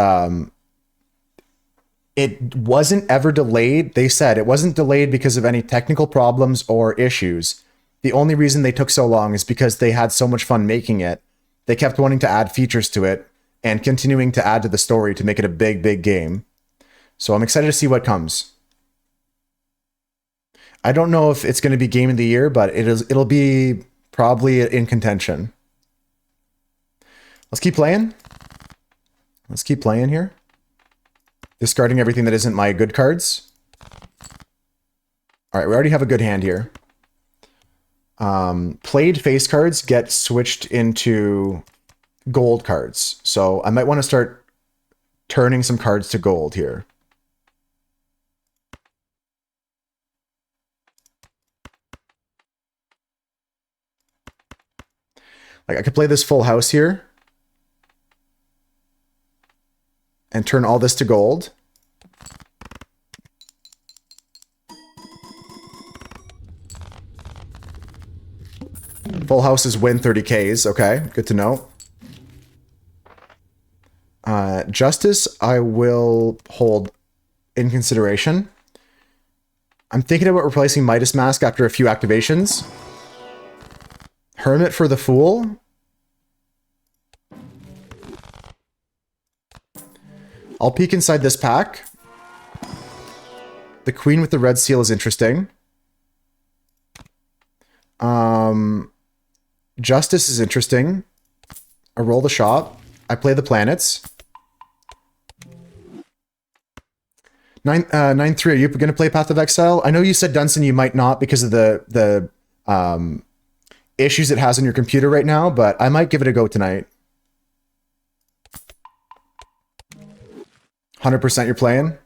it wasn't ever delayed. They said it wasn't delayed because of any technical problems or issues. The only reason they took so long is because they had so much fun making it. They kept wanting to add features to it and continuing to add to the story to make it a big, big game. So I'm excited to see what comes. I don't know if it's going to be game of the year, but it'll be probably in contention. Let's keep playing. Let's keep playing here. Discarding everything that isn't my good cards. All right, we already have a good hand here. Played face cards get switched into gold cards. So I might want to start turning some cards to gold here. Like I could play this full house here and turn all this to gold. Full houses win 30Ks. Okay, good to know. Justice, I will hold in consideration. I'm thinking about replacing Midas Mask after a few activations. Hermit for the Fool. I'll peek inside this pack. The Queen with the Red Seal is interesting. Justice is interesting. I roll the shop. I play the planets. 9-3, are you going to play Path of Exile? I know you said, Dunson, you might not because of the issues it has on your computer right now, but I might give it a go tonight. 100% you're playing?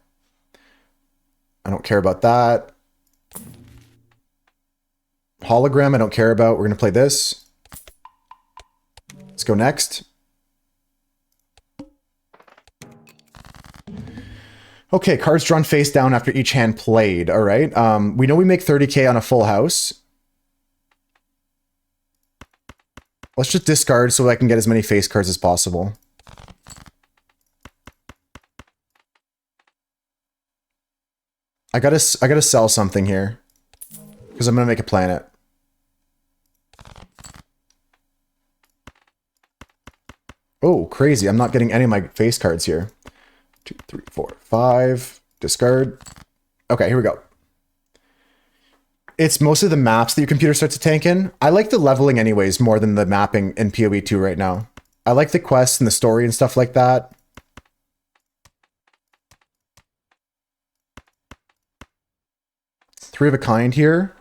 I don't care about that. Hologram, I don't care about. We're going to play this. Let's go next. Okay, cards drawn face down after each hand played. All right. We know we make 30K on a full house. Let's just discard so I can get as many face cards as possible. I gotta sell something here because I'm gonna make a planet. Oh, crazy! I'm not getting any of my face cards here. 2, 3, 4, 5. Discard. Okay, here we go. It's mostly the maps that your computer starts to tank in. I like the leveling anyways more than the mapping in PoE 2 right now. I like the quests and the story and stuff like that. Three of a kind here.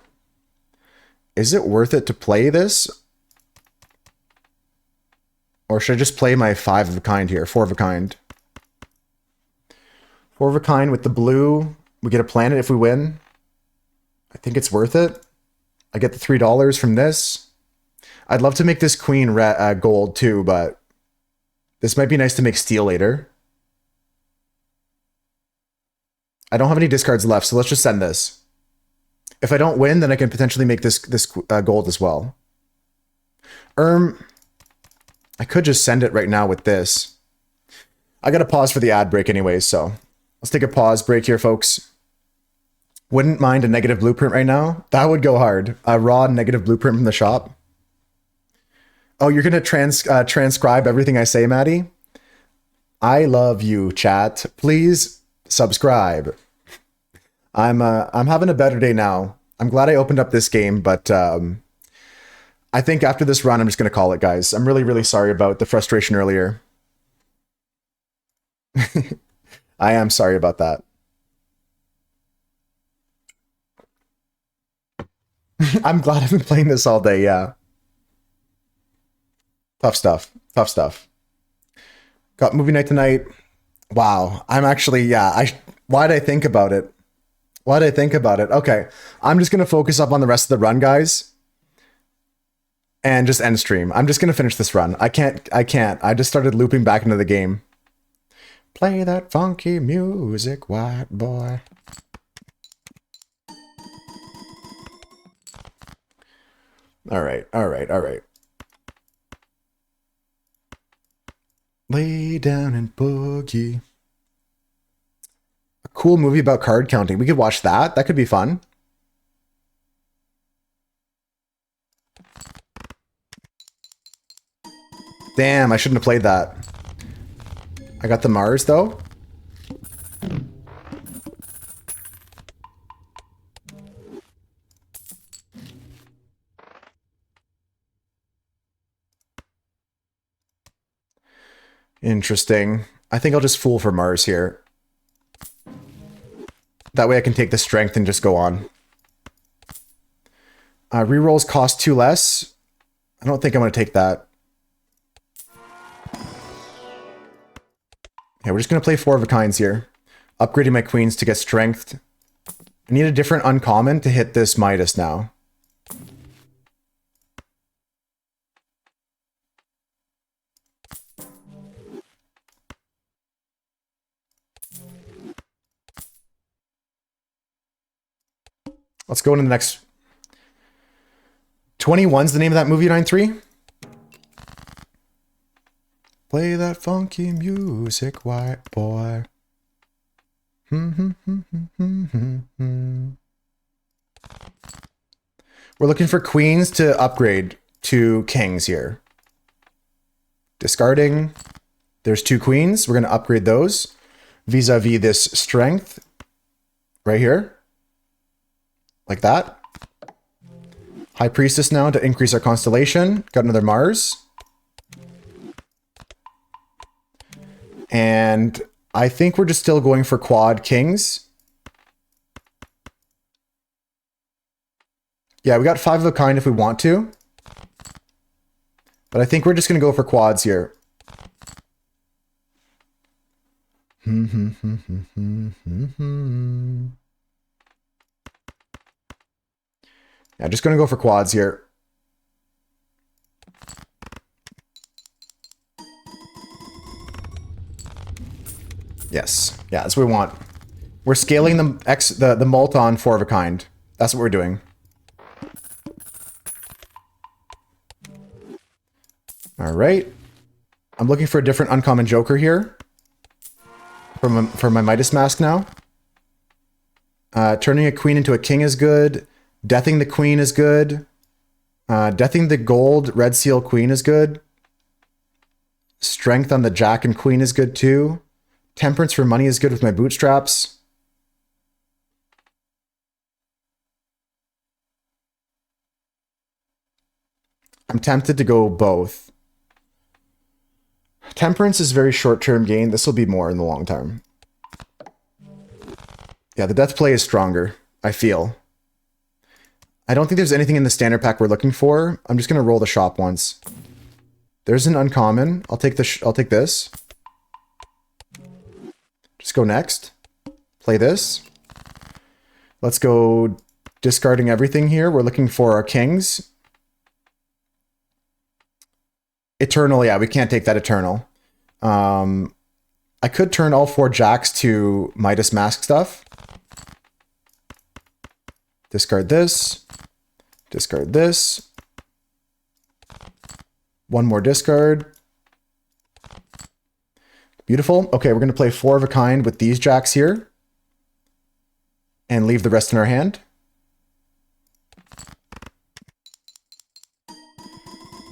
Is it worth it to play this? Or should I just play my 5 of a kind here? 4 of a kind. 4 of a kind with the blue. We get a planet if we win. I think it's worth it. I get the $3 from this. I'd love to make this queen gold too, but this might be nice to make steel later. I don't have any discards left, so let's just send this. If I don't win, then I can potentially make this gold as well. I could just send it right now with this. I gotta pause for the ad break anyways, so let's take a pause break here, folks. Wouldn't mind a negative blueprint right now. That would go hard. A raw negative blueprint from the shop. Oh, you're gonna transcribe everything I say, Maddie? I love you, chat. Please subscribe. I'm having a better day now. I'm glad I opened up this game, but I think after this run, I'm just gonna call it, guys. I'm really, really sorry about the frustration earlier. I am sorry about that. I'm glad I've been playing this all day, yeah. Tough stuff. Tough stuff. Got movie night tonight. Wow. I'm actually, yeah. Why did I think about it? Why did I think about it? Okay, I'm just going to focus up on the rest of the run, guys. And just end stream. I'm just going to finish this run. I can't. I just started looping back into the game. Play that funky music, white boy. All right. Lay down and boogie. A cool movie about card counting. We could watch that. That could be fun. Damn, I shouldn't have played that. I got the Mars, though. Interesting. I think I'll just fool for Mars here. That way I can take the strength and just go on. Rerolls cost 2 less. I don't think I'm going to take that. Yeah, we're just going to play 4 of a kinds here. Upgrading my queens to get strength. I need a different uncommon to hit this Midas now. Let's go into the next. 21's the name of that movie, 9-3. Play that funky music, white boy. We're looking for queens to upgrade to kings here. Discarding. There's 2 queens. We're going to upgrade those vis-a-vis this strength right here. Like that. High Priestess now to increase our constellation. Got another Mars. And I think we're just still going for quad kings. Yeah, we got 5 of a kind if we want to. But I think we're just going to go for quads here. Yeah, just going to go for quads here. Yes. Yeah, that's what we want. We're scaling the mult on 4 of a kind. That's what we're doing. All right. I'm looking for a different uncommon joker here. For my Midas Mask now. Turning a queen into a king is good. Deathing the queen is good. Deathing the gold red seal queen is good. Strength on the jack and queen is good too. Temperance for money is good with my bootstraps. I'm tempted to go both. Temperance is very short-term gain. This will be more in the long term. Yeah, the death play is stronger, I feel. I don't think there's anything in the standard pack we're looking for. I'm just going to roll the shop once. There's an uncommon. I'll take this. Just go next. Play this. Let's go discarding everything here. We're looking for our kings. Eternal, yeah, we can't take that Eternal. I could turn all 4 jacks to Midas Mask stuff. Discard this. Discard this. 1 more discard. Beautiful. Okay, we're going to play 4 of a kind with these jacks here. And leave the rest in our hand.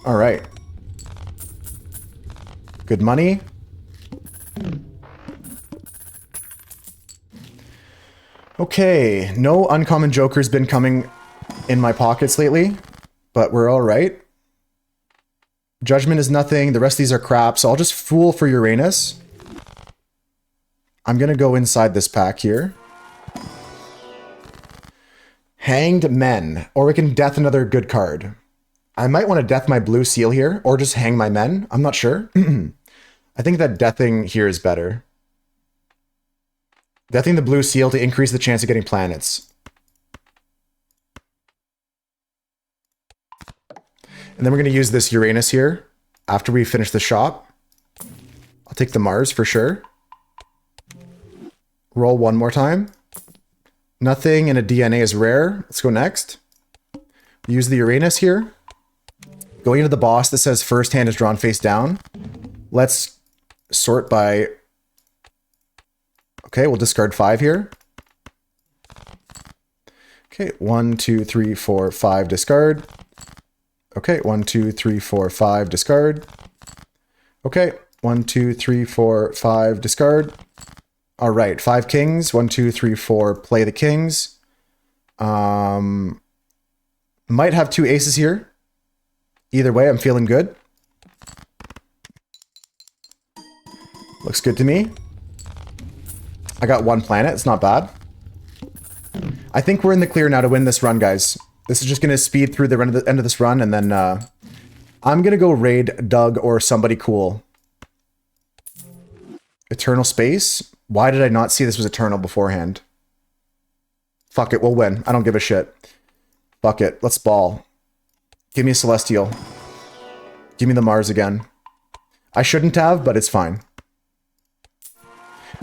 All right. Good money. Okay, no uncommon joker's been coming in my pockets lately, but we're all right. Judgment is nothing. The rest of these are crap, so I'll just fool for Uranus. I'm going to go inside this pack here. Hanged Men, or we can death another good card. I might want to death my blue seal here, or just hang my men. I'm not sure. I think that deathing here is better. Deathing the blue seal to increase the chance of getting planets. And then we're going to use this Uranus here after we finish the shop. I'll take the Mars for sure. Roll one more time. Nothing in a DNA is rare. Let's go next. Use the Uranus here. Going into the boss that says first hand is drawn face down. Let's sort by... Okay, we'll discard 5 here. Okay, 1, 2, 3, 4, 5, discard. Okay, 1, 2, 3, 4, 5, discard. Okay, 1, 2, 3, 4, 5, discard. All right, 5 kings. 1, 2, 3, 4, play the kings. Might have 2 aces here. Either way, I'm feeling good. Looks good to me. I got 1 planet. It's not bad. I think we're in the clear now to win this run, guys. This is just going to speed through the end of this run, and then I'm going to go raid Doug or somebody cool. Eternal Space? Why did I not see this was Eternal beforehand? Fuck it, we'll win. I don't give a shit. Fuck it, let's ball. Give me a Celestial. Give me the Mars again. I shouldn't have, but it's fine.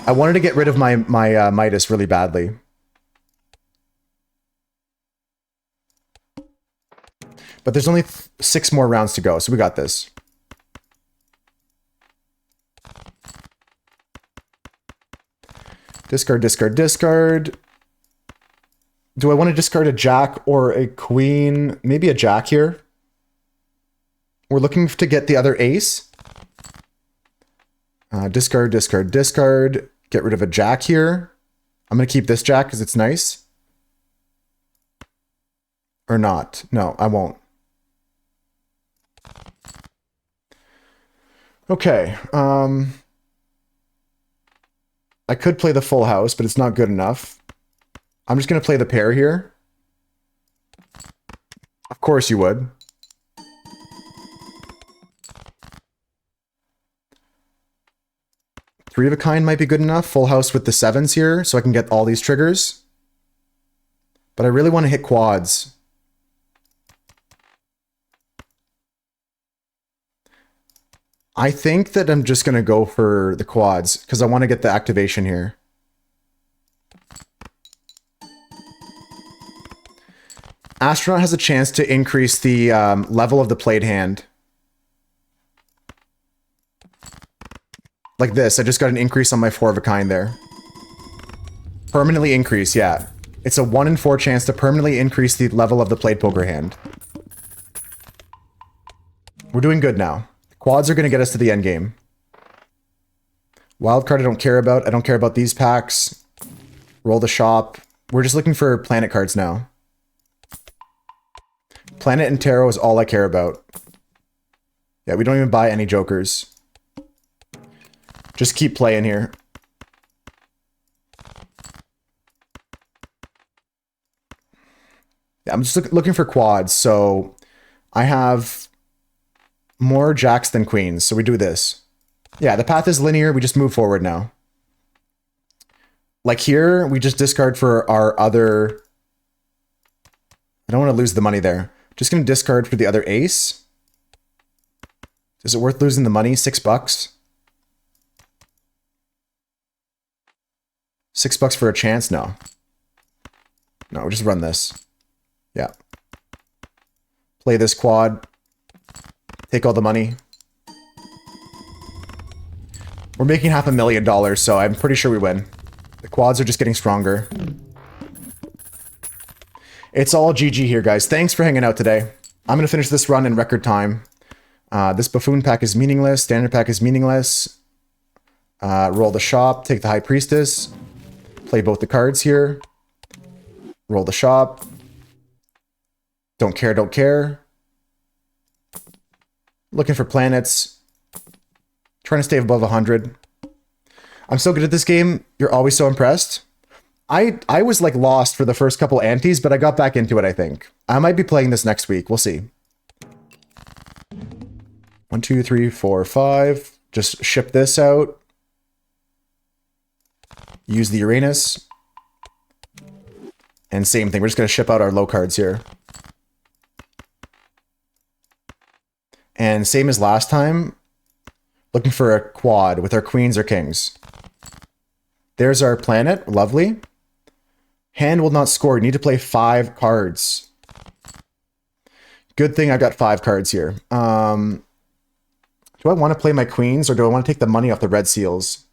I wanted to get rid of my Midas really badly. But there's only 6 more rounds to go, so we got this. Discard, discard, discard. Do I want to discard a jack or a queen? Maybe a jack here. We're looking to get the other ace. Discard, discard, discard. Get rid of a jack here. I'm going to keep this jack because it's nice. Or not. No, I won't. Okay. I could play the full house, but it's not good enough. I'm just going to play the pair here. Of course you would. Three of a kind might be good enough. Full house with the 7s here, so I can get all these triggers. But I really want to hit quads. I think that I'm just going to go for the quads, because I want to get the activation here. Astronaut has a chance to increase the level of the played hand. Like this, I just got an increase on my 4 of a kind there. Permanently increase, yeah. It's a 1 in 4 chance to permanently increase the level of the played poker hand. We're doing good now. Quads are going to get us to the end game. Wildcard I don't care about. I don't care about these packs. Roll the shop. We're just looking for planet cards now. Planet and tarot is all I care about. Yeah, we don't even buy any jokers. Just keep playing here. Yeah, I'm just looking for quads, so I have more jacks than queens, so we do this. Yeah, the path is linear, we just move forward now. Like here, we just discard for our other... I don't want to lose the money there. Just going to discard for the other ace. Is it worth losing the money? $6? $6 for a chance? No. No, we'll just run this. Yeah. Play this quad. Take all the money. We're making $500,000, so I'm pretty sure we win. The quads are just getting stronger. It's all GG here, guys. Thanks for hanging out today. I'm going to finish this run in record time. This buffoon pack is meaningless. Standard pack is meaningless. Roll the shop. Take the High Priestess. Play both the cards here. Roll the shop. Don't care, don't care. Looking for planets. Trying to stay above 100. I'm so good at this game. You're always so impressed. I was like lost for the first couple antes, but I got back into it, I think. I might be playing this next week. We'll see. 1, 2, 3, 4, 5. Just ship this out. Use the Uranus. And same thing. We're just going to ship out our low cards here. And same as last time. Looking for a quad with our queens or kings. There's our planet. Lovely. Hand will not score. You need to play 5 cards. Good thing I've got 5 cards here. Do I want to play my queens or do I want to take the money off the red seals?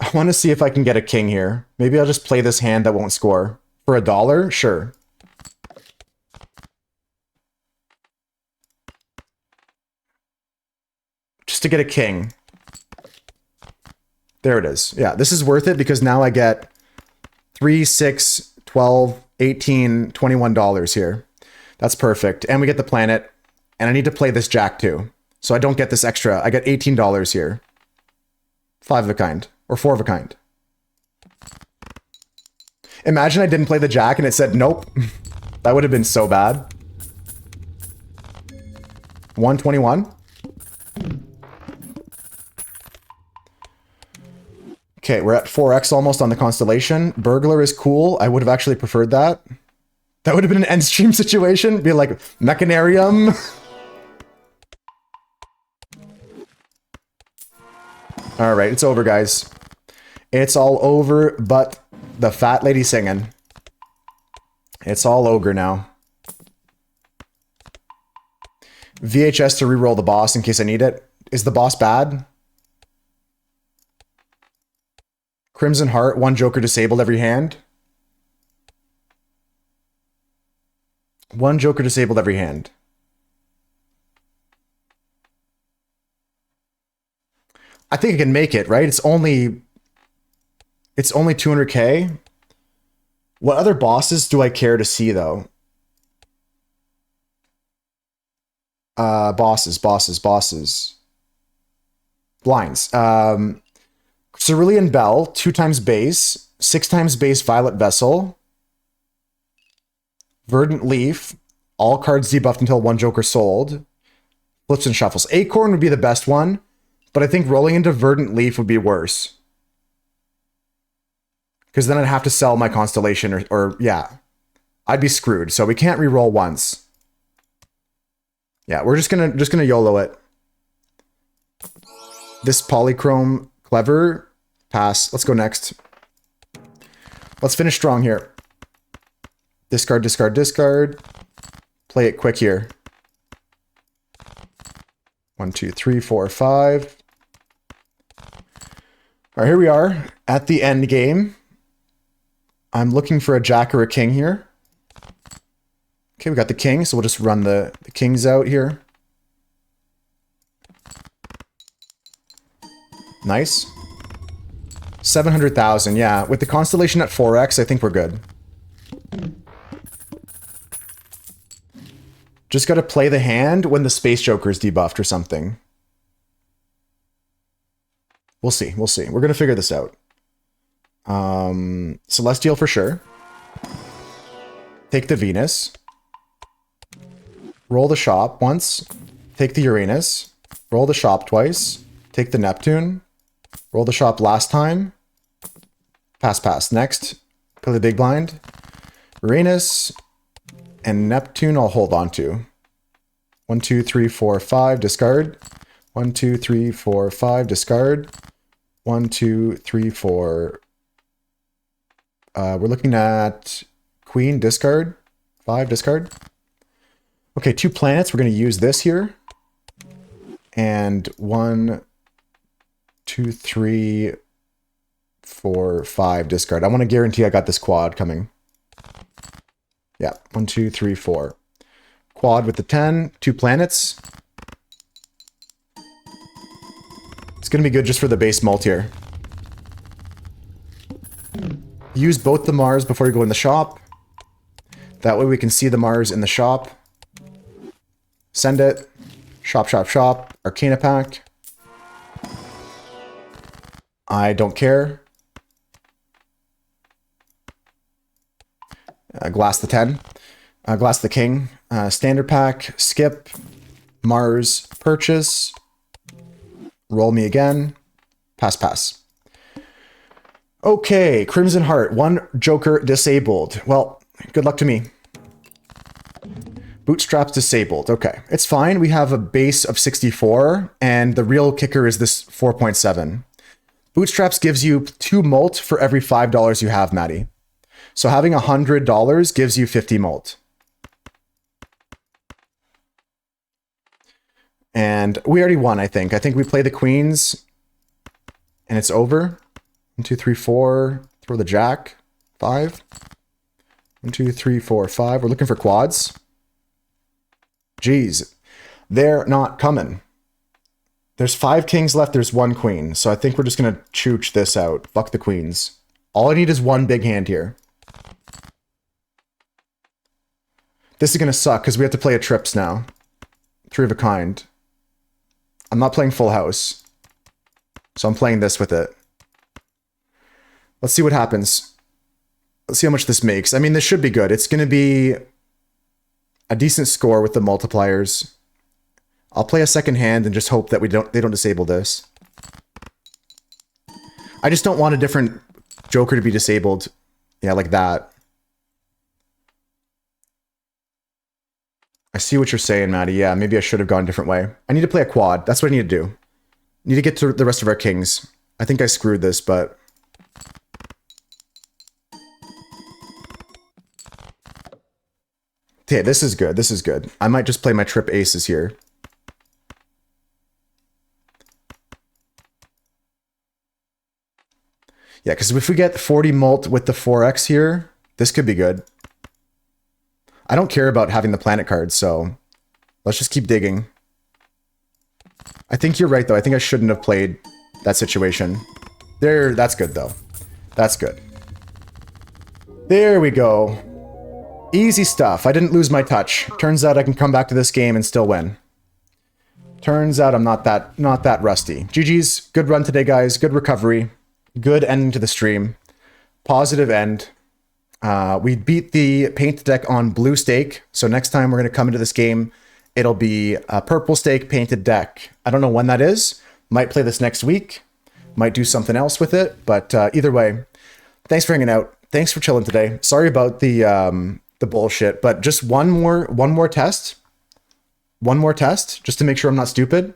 I want to see if I can get a king here. Maybe I'll just play this hand that won't score. For $1? Sure. Just to get a king. There it is. Yeah, this is worth it because now I get 3, 6, 12, 18, $21 here. That's perfect. And we get the planet. And I need to play this jack too. So I don't get this extra. I get $18 here. 5 of a kind. Or 4 of a kind. Imagine I didn't play the jack and it said nope. That would have been so bad. 121. Okay, we're at 4x almost on the constellation. Burglar is cool. I would have actually preferred that. That would have been an end stream situation. Be like, Machanarium. All right, it's over, guys. It's all over, but the fat lady singing. It's all ogre now. VHS to reroll the boss in case I need it. Is the boss bad? Crimson Heart, 1 Joker disabled every hand. 1 Joker disabled every hand. I think I can make it, right? It's only 200k. What other bosses do I care to see though? Bosses. Blinds. Cerulean Bell, 2 times base, 6 times base Violet Vessel. Verdant Leaf, all cards debuffed until 1 Joker sold. Flips and shuffles. Acorn would be the best one, but I think rolling into Verdant Leaf would be worse. Because then I'd have to sell my constellation or yeah. I'd be screwed. So we can't re-roll once. Yeah, we're just gonna YOLO it. This polychrome clever. Pass. Let's go next. Let's finish strong here. Discard, discard, discard. Play it quick here. 1, 2, 3, 4, 5. All right, here we are at the end game. I'm looking for a jack or a king here. Okay, we got the king, so we'll just run the kings out here. Nice. 700,000, yeah. With the constellation at 4x, I think we're good. Just got to play the hand when the Space Joker is debuffed or something. We'll see, we'll see. We're going to figure this out. Celestial for sure. Take the Venus. Roll the shop once. Take the Uranus. Roll the shop twice. Take the Neptune. Roll the shop last time. Pass, pass. Next, play the big blind. Uranus and Neptune I'll hold on to. 1, 2, 3, 4, 5, discard. 1, 2, 3, 4, 5, discard. 1, 2, 3, 4. We're looking at Queen, discard. 5, discard. Okay, 2 planets. We're going to use this here. And 1, 2, 3, 4, 5, discard. I want to guarantee I got this quad coming. Yeah, 1, 2, 3, 4. Quad with the 10, 2 planets. It's going to be good just for the base mult here. Use both the Mars before you go in the shop. That way we can see the Mars in the shop. Send it. Shop, shop, shop. Arcana pack. I don't care. Glass the 10. Glass the king. Standard pack. Skip. Mars. Purchase. Roll me again. Pass, pass. Okay, Crimson Heart. One Joker disabled. Well, good luck to me. Bootstraps disabled. Okay, it's fine. We have a base of 64, and the real kicker is this 4.7. Bootstraps gives you 2 mult for every $5 you have, Maddie. So having $100 gives you 50 mult. And we already won, I think. I think we play the queens, and it's over. 1, 2, 3, 4. Throw the jack. 5. 1, 2, 3, 4, 5. We're looking for quads. Jeez, they're not coming. There's 5 kings left. There's 1 queen. So I think we're just going to chooch this out. Fuck the queens. All I need is 1 big hand here. This is going to suck because we have to play a trips now. 3 of a kind. I'm not playing full house. So I'm playing this with it. Let's see what happens. Let's see how much this makes. I mean, this should be good. It's going to be a decent score with the multipliers. I'll play a second hand and just hope that they don't disable this. I just don't want a different Joker to be disabled. Yeah, like that. I see what you're saying, Maddie. Yeah, maybe I should have gone a different way. I need to play a quad. That's what I need to do. I need to get to the rest of our kings. I think I screwed this, but... Okay, this is good. This is good. I might just play my trip aces here. Yeah, because if we get 40 mult with the 4x here, this could be good. I don't care about having the planet cards, so let's just keep digging. I think you're right, though. I think I shouldn't have played that situation. There, that's good, though. That's good. There we go. Easy stuff. I didn't lose my touch. Turns out I can come back to this game and still win. Turns out I'm not that rusty. GG's. Good run today, guys. Good recovery. Good ending to the stream. Positive end. We beat the paint deck on blue stake. So next time we're going to come into this game, it'll be a purple stake painted deck. I don't know when that is. Might play this next week. Might do something else with it. But either way, thanks for hanging out. Thanks for chilling today. Sorry about the bullshit, but just one more test. One more test, just to make sure I'm not stupid.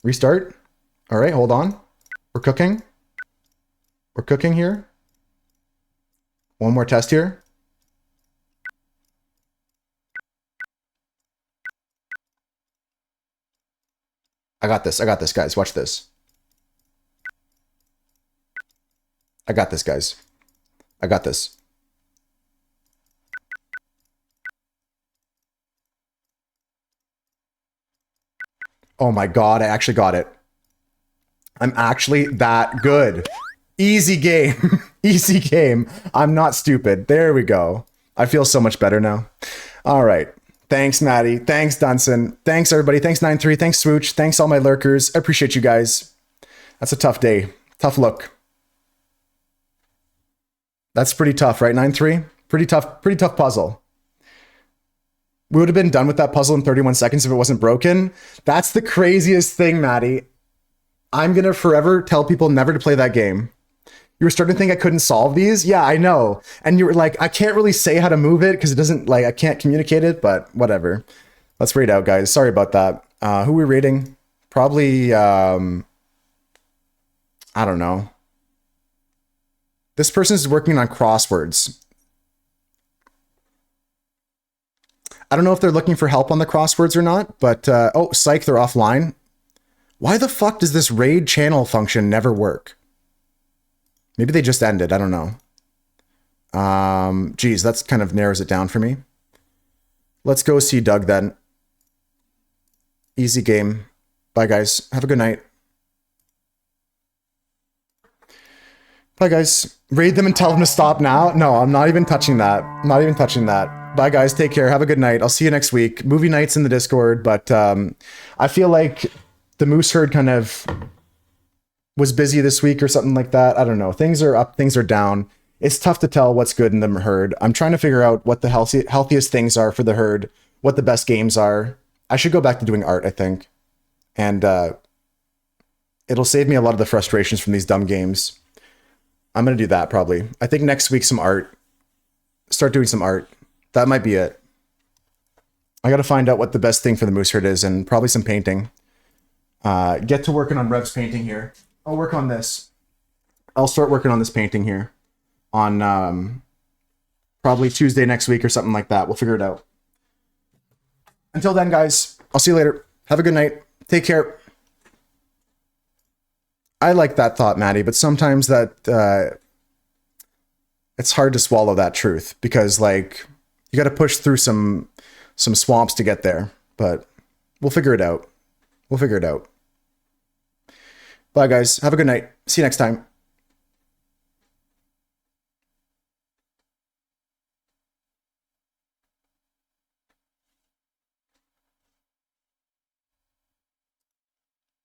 Restart. All right, hold on. We're cooking. We're cooking here. One more test here. I got this, guys. Watch this. I got this, guys. I got this. Oh my god, I actually got it. I'm actually that good. Easy game. Easy game. I'm not stupid. There we go. I feel so much better now. All right. Thanks, Maddie. Thanks, Dunson. Thanks, everybody. Thanks, 9-3. Thanks, Swooch. Thanks, all my lurkers. I appreciate you guys. That's a tough day. Tough look. That's pretty tough, right, 9-3? Pretty tough puzzle. We would have been done with that puzzle in 31 seconds if it wasn't broken. That's the craziest thing, Maddie. I'm going to forever tell people never to play that game. You were starting to think I couldn't solve these? Yeah, I know. And you were like, I can't really say how to move it because it doesn't, like, I can't communicate it, but whatever. Let's rate out, guys. Sorry about that. Who are we rating? Probably, I don't know. This person is working on crosswords. I don't know if they're looking for help on the crosswords or not, but, oh, psych, they're offline. Why the fuck does this raid channel function never work? Maybe they just ended. I don't know. Geez, that's kind of narrows it down for me. Let's go see Doug then. Easy game. Bye, guys. Have a good night. Bye, guys. Raid them and tell them to stop now? No, I'm not even touching that. I'm not even touching that. Bye, guys. Take care. Have a good night. I'll see you next week. Movie nights in the Discord, but I feel like the Moose Herd kind of was busy this week or something like that. I don't know. Things are up, things are down. It's tough to tell what's good in the herd. I'm trying to figure out what the healthiest things are for the herd, what the best games are. I should go back to doing art, I think. And It'll save me a lot of the frustrations from these dumb games. I'm going to do that probably. I think next week some art. Start doing some art. That might be it. I got to find out what the best thing for the moose herd is, and probably some painting. Get to working on Rev's painting here. I'll work on this. I'll start working on this painting here on probably Tuesday next week or something like that. We'll figure it out. Until then, guys, I'll see you later. Have a good night. Take care. I like that thought, Maddie, but sometimes that it's hard to swallow that truth because, like, you got to push through some swamps to get there. But we'll figure it out. We'll figure it out. Bye, guys. Have a good night. See you next time.